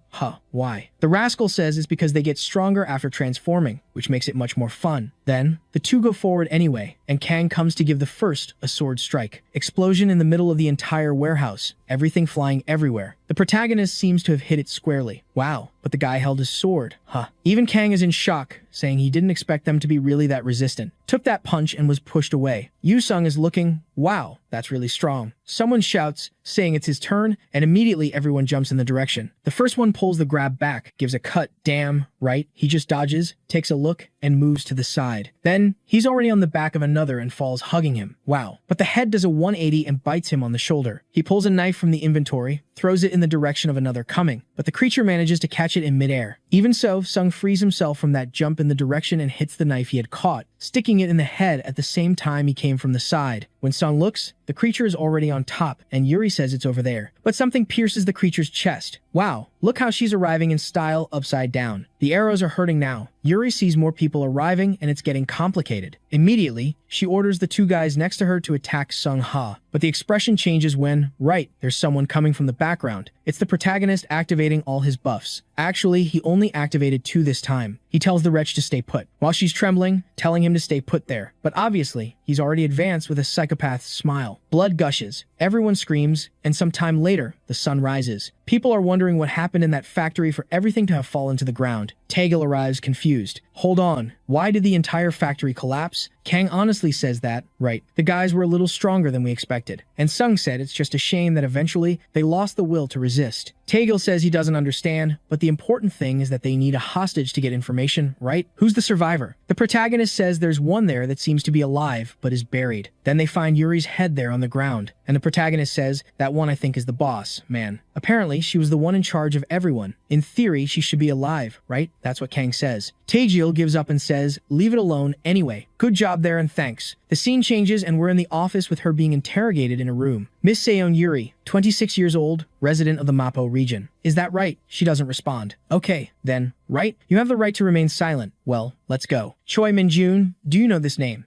why? The rascal says it's because they get stronger after transforming, which makes it much more fun. Then, the two go forward anyway, and Kang comes to give the first a sword strike. Explosion in the middle of the entire warehouse, everything flying everywhere. The protagonist seems to have hit it squarely. Wow, but the guy held his sword. Even Kang is in shock, saying he didn't expect them to be really that resistant. Took that punch and was pushed away. Yu Sung is looking, wow, that's really strong. Someone shouts, saying it's his turn, and immediately everyone jumps in the direction. The first one pulls the grab back, gives a cut. Damn, right? He just dodges, takes a look, and moves to the side. Then, he's already on the back of another and falls hugging him. Wow. But the head does a 180 and bites him on the shoulder. He pulls a knife from the inventory, throws it in the direction of another coming, but the creature manages to catch it in midair. Even so, Sung frees himself from that jump in the direction and hits the knife he had caught, sticking it in the head at the same time he came from the side. When Sung looks, the creature is already on top, and Yuri says it's over there. But something pierces the creature's chest. Wow, look how she's arriving in style upside down. The arrows are hurting now. Yuri sees more people arriving, and it's getting complicated. Immediately, she orders the two guys next to her to attack Sung Ha. But the expression changes when, right, there's someone coming from the background. It's the protagonist activating all his buffs. Actually, he only activated 2 this time. He tells the wretch to stay put, while she's trembling, telling him to stay put there. But obviously, he's already advanced with a psychopath's smile. Blood gushes, everyone screams, and some time later, the sun rises. People are wondering what happened in that factory for everything to have fallen to the ground. Taegil arrives confused. Hold on, why did the entire factory collapse? Kang honestly says that, right, the guys were a little stronger than we expected. And Sung said it's just a shame that eventually they lost the will to resist. Taegil says he doesn't understand, but the important thing is that they need a hostage to get information, right? Who's the survivor? The protagonist says there's one there that seems to be alive, but is buried. Then they find Yuri's head there on the ground, and the protagonist says, that one I think is the boss, man. Apparently, she was the one in charge of everyone. In theory, she should be alive, right? That's what Kang says. Taegil gives up and says, leave it alone anyway. Good job there and thanks. The scene changes and we're in the office with her being interrogated in a room. Miss Seon Yuri, 26 years old, resident of the Mapo region. Is that right? She doesn't respond. Okay, then, right? You have the right to remain silent. Well, let's go. Choi Min-jun, do you know this name?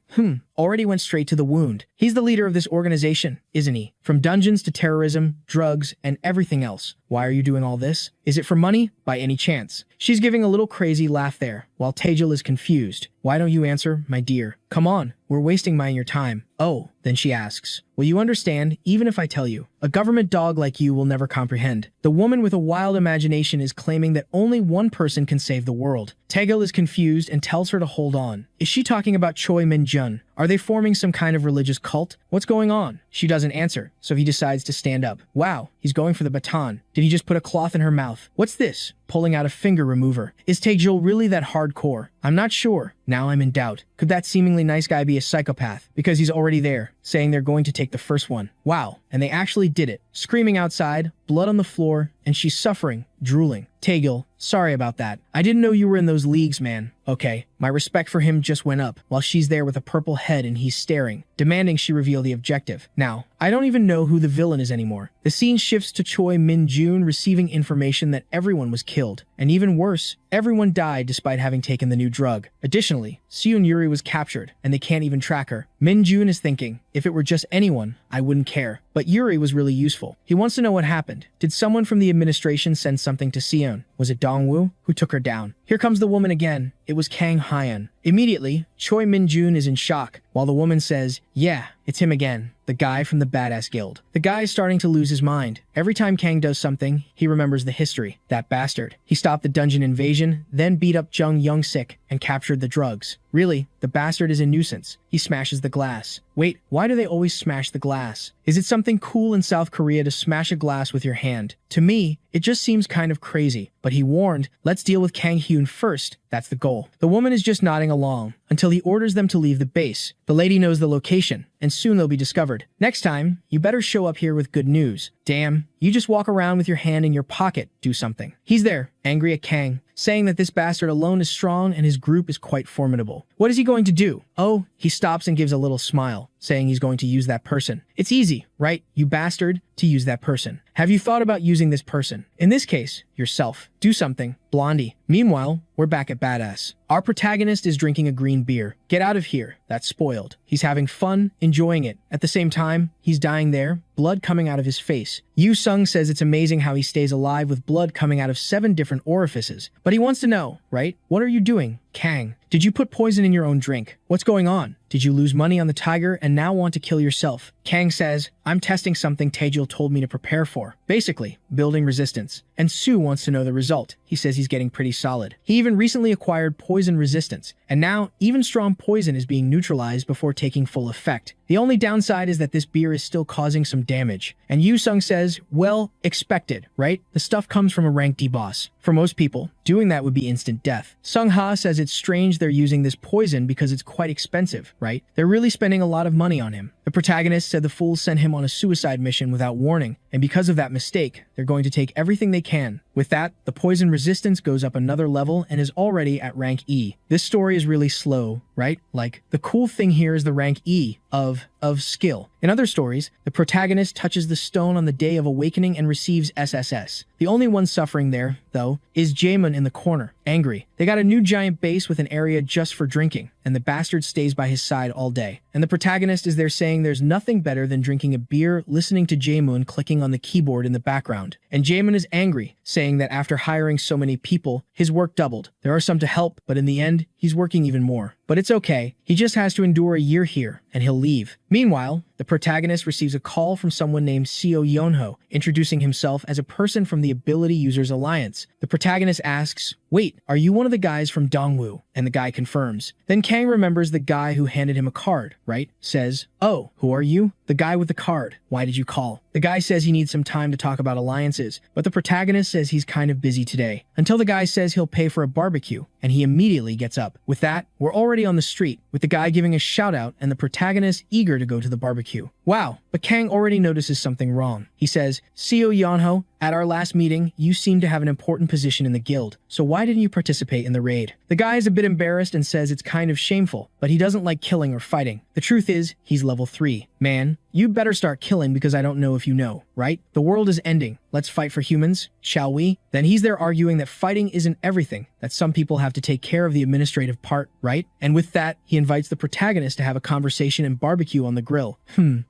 Already went straight to the wound. He's the leader of this organization, isn't he? From dungeons to terrorism, drugs, and everything else. Why are you doing all this? Is it for money? By any chance? She's giving a little crazy laugh there, while Taegil is confused. Why don't you answer, my dear? Come on, we're wasting my and your time. Oh, then she asks, will you understand, even if I tell you? A government dog like you will never comprehend. The woman with a wild imagination is claiming that only one person can save the world. Taegil is confused and tells her to hold on. Is she talking about Choi Min-jun? Are they forming some kind of religious cult? What's going on? She doesn't answer, so he decides to stand up. Wow, he's going for the baton. Did he just put a cloth in her mouth? What's this? Pulling out a finger remover. Is Taegil really that hardcore? I'm not sure. Now I'm in doubt. Could that seemingly nice guy be a psychopath? Because he's already there, saying they're going to take the first one. Wow, and they actually did it. Screaming outside, blood on the floor, and she's suffering, drooling. Taegil, sorry about that. I didn't know you were in those leagues, man. Okay, my respect for him just went up, while she's there with a purple head and he's staring, demanding she reveal the objective. Now, I don't even know who the villain is anymore. The scene shifts to Choi Min-jun receiving information that everyone was killed. And even worse, everyone died despite having taken the new drug. Additionally, Seon Yuri was captured, and they can't even track her. Min-jun is thinking, if it were just anyone, I wouldn't care. But Yuri was really useful. He wants to know what happened. Did someone from the administration send something to Seon? Was it Dongwoo who took her down? Here comes the woman again. It was Kang Hyun. Immediately, Choi Min-jun is in shock, while the woman says, yeah, it's him again, the guy from the Badass Guild. The guy is starting to lose his mind. Every time Kang does something, he remembers the history. That bastard. He stopped the dungeon invasion, then beat up Jung Young-sik and captured the drugs. Really, the bastard is a nuisance. He smashes the glass. Wait, why do they always smash the glass? Is it something cool in South Korea to smash a glass with your hand? To me, it just seems kind of crazy. But he warned, let's deal with Kang Hyun first. That's the goal. The woman is just nodding along until he orders them to leave the base. The lady knows the location, and soon they'll be discovered. Next time, you better show up here with good news. Damn, you just walk around with your hand in your pocket. Do something. He's there, angry at Kang, saying that this bastard alone is strong and his group is quite formidable. What is he going to do? Oh, he stops and gives a little smile, saying he's going to use that person. It's easy, right, you bastard, to use that person. Have you thought about using this person? In this case, yourself. Do something, Blondie. Meanwhile, we're back at Badass. Our protagonist is drinking a green beer. Get out of here. That's spoiled. He's having fun, enjoying it. At the same time, he's dying there, blood coming out of his face. Yu Sung says it's amazing how he stays alive with blood coming out of 7 different orifices. But he wants to know, right? What are you doing? Kang, did you put poison in your own drink? What's going on? Did you lose money on the tiger and now want to kill yourself? Kang says, I'm testing something Taegil told me to prepare for. Basically, building resistance. And Sue wants to know the result. He says he's getting pretty solid. He even recently acquired poison resistance, and now even strong poison is being neutralized before taking full effect. The only downside is that this beer is still causing some damage. And Yu Sung says, well, expected, right? The stuff comes from a rank D boss. For most people, doing that would be instant death. Sung Ha says it's strange they're using this poison because it's quite expensive, right? They're really spending a lot of money on him. The protagonist said the fools sent him on a suicide mission without warning, and because of that mistake, they're going to take everything they can. With that, the poison resistance goes up another level and is already at rank E. This story is really slow, right? Like, the cool thing here is the rank E of skill. In other stories, the protagonist touches the stone on the day of awakening and receives SSS. The only one suffering there, though, is Jaemun in the corner, angry. They got a new giant base with an area just for drinking, and the bastard stays by his side all day. And the protagonist is there saying there's nothing better than drinking a beer, listening to Jaemun clicking on the keyboard in the background. And Jaemun is angry, saying that after hiring so many people, his work doubled. There are some to help, but in the end, he's working even more. but it's okay. He just has to endure a year here, and he'll leave. Meanwhile, the protagonist receives a call from someone named Seo Yonho, introducing himself as a person from the Ability Users Alliance. The protagonist asks, "Wait, are you one of the guys from Dongwu?" And the guy confirms. Then Kang remembers the guy who handed him a card, right? Says, "Oh, who are you?" "The guy with the card. Why did you call?" The guy says he needs some time to talk about alliances, but the protagonist says he's kind of busy today, until the guy says he'll pay for a barbecue, and he immediately gets up. With that, we're already on the street, with the guy giving a shout out and the protagonist eager to go to the barbecue. Wow, but Kang already notices something wrong. He says, "Seo Yonho, at our last meeting, you seem to have an important position in the guild, so why didn't you participate in the raid?" The guy is a bit embarrassed and says it's kind of shameful, but he doesn't like killing or fighting. The truth is, he's level 3. "Man, you better start killing because I don't know if you know, right? The world is ending. Let's fight for humans, shall we?" Then he's there arguing that fighting isn't everything, that some people have to take care of the administrative part, right? And with that, he invites the protagonist to have a conversation and barbecue on the grill.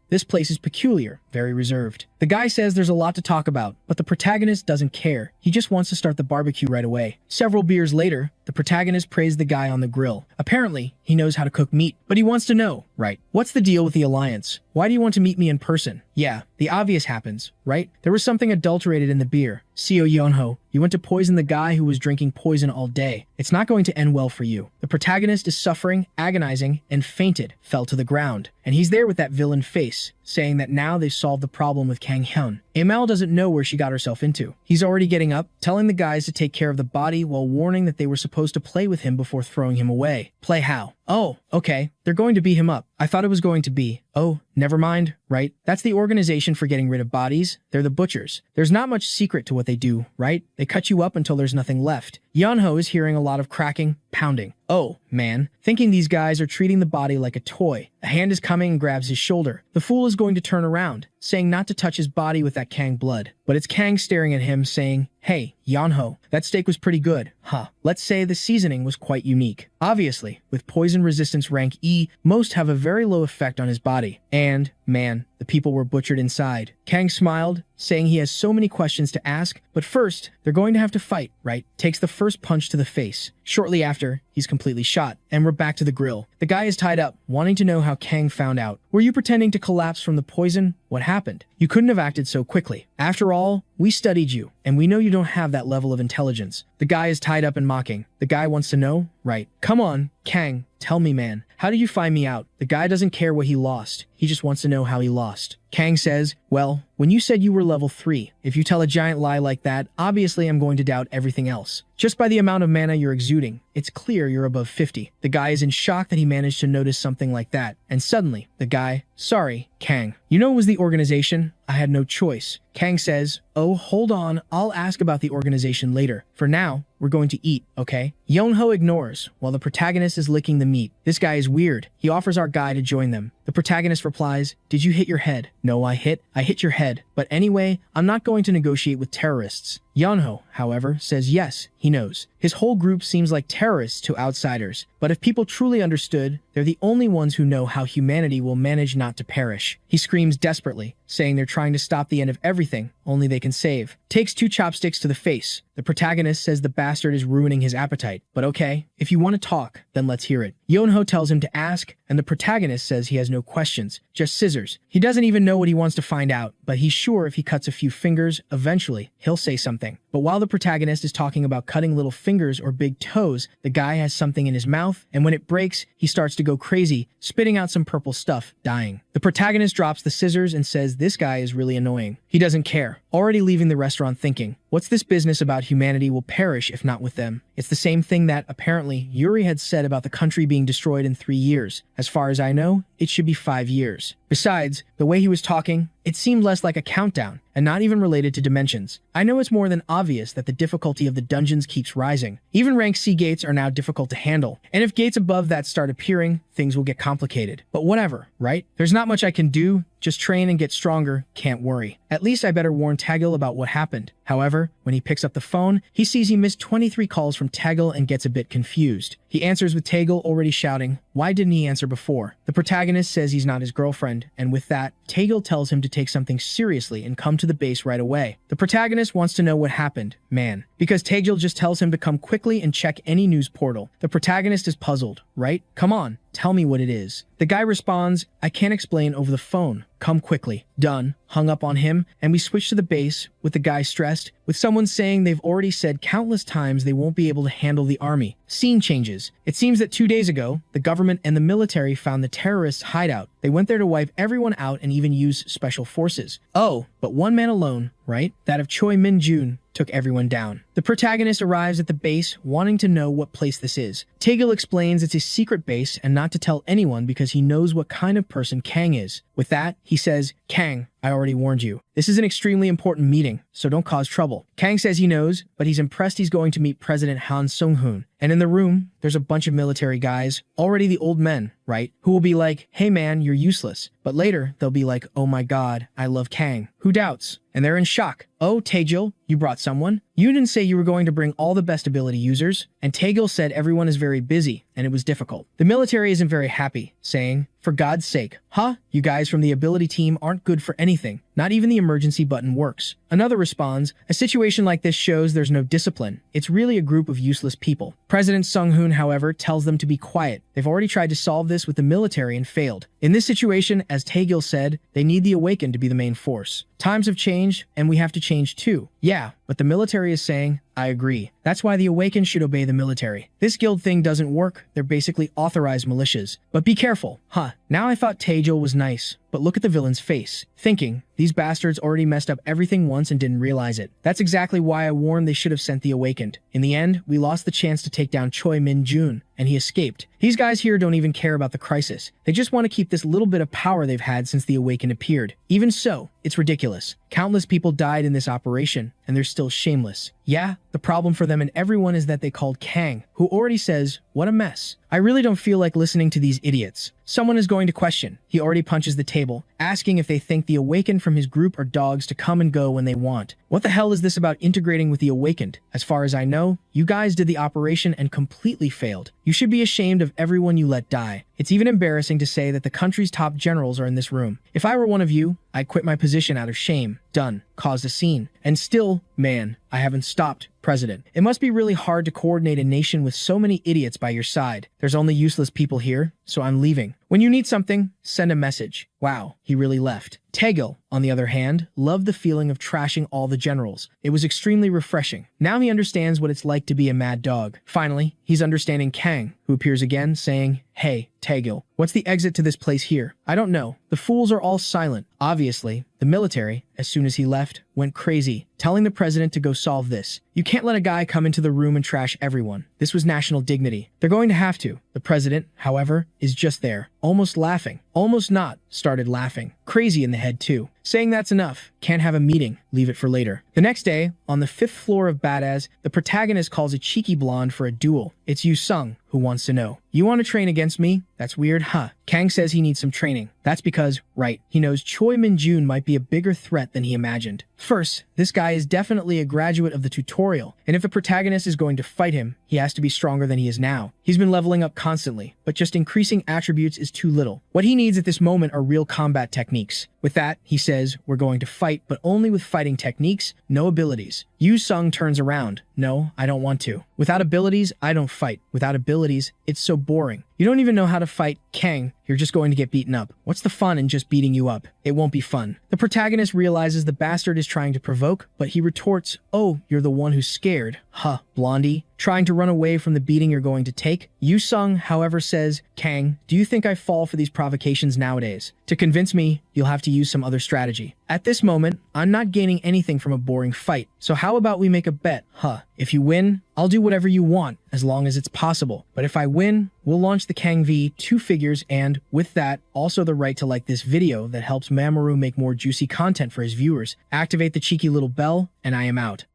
This place is peculiar, very reserved. The guy says there's a lot to talk about, but the protagonist doesn't care. He just wants to start the barbecue right away. Several beers later, the protagonist praised the guy on the grill. Apparently, he knows how to cook meat, but he wants to know, right? What's the deal with the alliance? Why do you want to meet me in person? Yeah, the obvious happens, right? There was something adulterated in the beer. Seo Yonho, you went to poison the guy who was drinking poison all day. It's not going to end well for you. The protagonist is suffering, agonizing, and fainted, fell to the ground. And he's there with that villain face, saying that now they've solved the problem with Kang Hyun. Amel doesn't know where she got herself into. He's already getting up, telling the guys to take care of the body while warning that they were supposed to play with him before throwing him away. Play how? Oh, okay. They're going to beat him up. I thought it was going to be. Oh, never mind, right? That's the organization for getting rid of bodies. They're the butchers. There's not much secret to what they do, right? They cut you up until there's nothing left. Yonho is hearing a lot of cracking, pounding. Oh, man. Thinking these guys are treating the body like a toy. A hand is coming and grabs his shoulder. The fool is going to turn around, saying not to touch his body with that Kang blood. But it's Kang staring at him, saying, "Hey, Yonho, that steak was pretty good, huh? Let's say the seasoning was quite unique." Obviously, with poison resistance rank E, most have a very low effect on his body. And, man, the people were butchered inside. Kang smiled, saying he has so many questions to ask, but first, they're going to have to fight, right? Takes the first punch to the face. Shortly after, he's completely shot, and we're back to the grill. The guy is tied up, wanting to know how Kang found out. "Were you pretending to collapse from the poison? What happened? You couldn't have acted so quickly. After all, we studied you, and we know you don't have that level of intelligence." The guy is tied up and mocking. The guy wants to know, right? "Come on, Kang, tell me, man. How did you find me out?" The guy doesn't care what he lost. He just wants to know how he lost. Kang says, "Well, when you said you were level 3, if you tell a giant lie like that, obviously I'm going to doubt everything else. Just by the amount of mana you're exuding, it's clear you're above 50. The guy is in shock that he managed to notice something like that. And suddenly, the guy, "Sorry, Kang. You know it was the organization? I had no choice." Kang says, "Oh, hold on. I'll ask about the organization later. For now, we're going to eat, okay?" Yonho ignores, while the protagonist is licking the meat. This guy is weird. He offers our guy to join them. The protagonist replies, "Did you hit your head?" "No, I hit your head. But anyway, I'm not going to negotiate with terrorists." Yonho, however, says yes, he knows. His whole group seems like terrorists to outsiders, but if people truly understood, they're the only ones who know how humanity will manage not to perish. He screams desperately, saying they're trying to stop the end of everything, only they can save. Takes 2 chopsticks to the face. The protagonist says the bastard is ruining his appetite. But okay, if you want to talk, then let's hear it. Yonho tells him to ask, and the protagonist says he has no questions, just scissors. He doesn't even know what he wants to find out, but he's sure if he cuts a few fingers, eventually, he'll say something. But while the protagonist is talking about cutting little fingers or big toes, the guy has something in his mouth, and when it breaks, he starts to go crazy, spitting out some purple stuff, dying. The protagonist drops the scissors and says this guy is really annoying. He doesn't care, already leaving the restaurant thinking, what's this business about humanity will perish if not with them? It's the same thing that, apparently, Yuri had said about the country being destroyed in 3 years. As far as I know, it should be 5 years. Besides, the way he was talking, it seemed less like a countdown, and not even related to dimensions. I know it's more than obvious that the difficulty of the dungeons keeps rising. Even rank C gates are now difficult to handle, and if gates above that start appearing, things will get complicated. But whatever, right? There's not much I can do, Just train and get stronger, can't worry. At least I better warn Taegil about what happened. However, when he picks up the phone, he sees he missed 23 calls from Taegil and gets a bit confused. He answers with Taegil already shouting, "Why didn't he answer before?" The protagonist says he's not his girlfriend, and with that, Taegil tells him to take something seriously and come to the base right away. The protagonist wants to know what happened, man, because Taegil just tells him to come quickly and check any news portal. The protagonist is puzzled, right? Come on, tell me what it is. The guy responds, "I can't explain over the phone. Come quickly." Done. Hung up on him, and we switch to the base, with the guy stressed, with someone saying they've already said countless times they won't be able to handle the army. Scene changes. It seems that 2 days ago, the government and the military found the terrorists' hideout. They went there to wipe everyone out and even use special forces. Oh, but one man alone, right? That of Choi Min-jun, took everyone down. The protagonist arrives at the base, wanting to know what place this is. Taegil explains it's his secret base and not to tell anyone because he knows what kind of person Kang is. With that, he says, "Kang, I already warned you. This is an extremely important meeting, so don't cause trouble." Kang says he knows, but he's impressed he's going to meet President Han Sung-hoon. And in the room, there's a bunch of military guys, already the old men, right? Who will be like, "Hey man, you're useless." But later, they'll be like, "Oh my god, I love Kang." Who doubts? And they're in shock. "Oh, Taegil, you brought someone? You didn't say you were going to bring all the best ability users." And Taegil said everyone is very busy, and it was difficult. The military isn't very happy, saying, "For God's sake, huh? You guys from the ability team aren't good for anything. Not even the emergency button works." Another responds, "A situation like this shows there's no discipline. It's really a group of useless people." President Sung-hoon, however, tells them to be quiet. They've already tried to solve this with the military and failed. In this situation, as Taegil said, they need the Awakened to be the main force. Times have changed, and we have to change too. Yeah, but the military is saying, "I agree. That's why the Awakened should obey the military. This guild thing doesn't work. They're basically authorized militias. But be careful, huh? Now I thought Taegil was nice, but look at the villain's face. Thinking, these bastards already messed up everything once and didn't realize it. That's exactly why I warned they should have sent the Awakened. In the end, we lost the chance to take down Choi Min-jun, and he escaped. These guys here don't even care about the crisis. They just want to keep this little bit of power they've had since the Awakened appeared. Even so, it's ridiculous. Countless people died in this operation, and they're still shameless. Yeah, the problem for them and everyone is that they called Kang, who already says, 'What a mess.' I really don't feel like listening to these idiots." Someone is going to question. He already punches the table, asking if they think the Awakened from his group are dogs to come and go when they want. What the hell is this about integrating with the Awakened? As far as I know, you guys did the operation and completely failed. You should be ashamed of everyone you let die. It's even embarrassing to say that the country's top generals are in this room. If I were one of you, I'd quit my position out of shame. Done. Caused a scene. And still, man, I haven't stopped. President. It must be really hard to coordinate a nation with so many idiots by your side. There's only useless people here, so I'm leaving. When you need something, send a message. Wow, he really left. Taegil, on the other hand, loved the feeling of trashing all the generals. It was extremely refreshing. Now he understands what it's like to be a mad dog. Finally, he's understanding Kang, who appears again, saying, "Hey, Taegil, what's the exit to this place here?" "I don't know." The fools are all silent. Obviously, the military, as soon as he left, went crazy, telling the president to go solve this. You can't let a guy come into the room and trash everyone. This was national dignity. They're going to have to. The president, however, is just there, almost laughing. Almost not, started laughing. Crazy in the head too. Saying that's enough. Can't have a meeting. Leave it for later. The next day, on the 5th floor of Badass, the protagonist calls a cheeky blonde for a duel. It's Yu Sung, who wants to know, "You want to train against me? That's weird, huh?" Kang says he needs some training. That's because, right, he knows Choi Min-jun might be a bigger threat than he imagined. First, this guy is definitely a graduate of the tutorial, and if the protagonist is going to fight him, he has to be stronger than he is now. He's been leveling up constantly, but just increasing attributes is too little. What he needs at this moment are real combat techniques. With that, he says, "We're going to fight, but only with fighting techniques, no abilities." Yu Sung turns around. "No, I don't want to. Without abilities, I don't fight. Without abilities, it's so boring. You don't even know how to fight, Kang. You're just going to get beaten up. What's the fun in just beating you up? It won't be fun." The protagonist realizes the bastard is trying to provoke, but he retorts, "Oh, you're the one who's scared. Huh, blondie. Trying to run away from the beating you're going to take?" Yu Sung, however, says, "Kang, do you think I fall for these provocations nowadays? To convince me, you'll have to use some other strategy. At this moment, I'm not gaining anything from a boring fight, so how about we make a bet, huh? If you win, I'll do whatever you want, as long as it's possible. But if I win, we'll launch the Kang V 2 figures and, with that, also the right to like this video that helps Mamoru make more juicy content for his viewers. Activate the cheeky little bell, and I am out."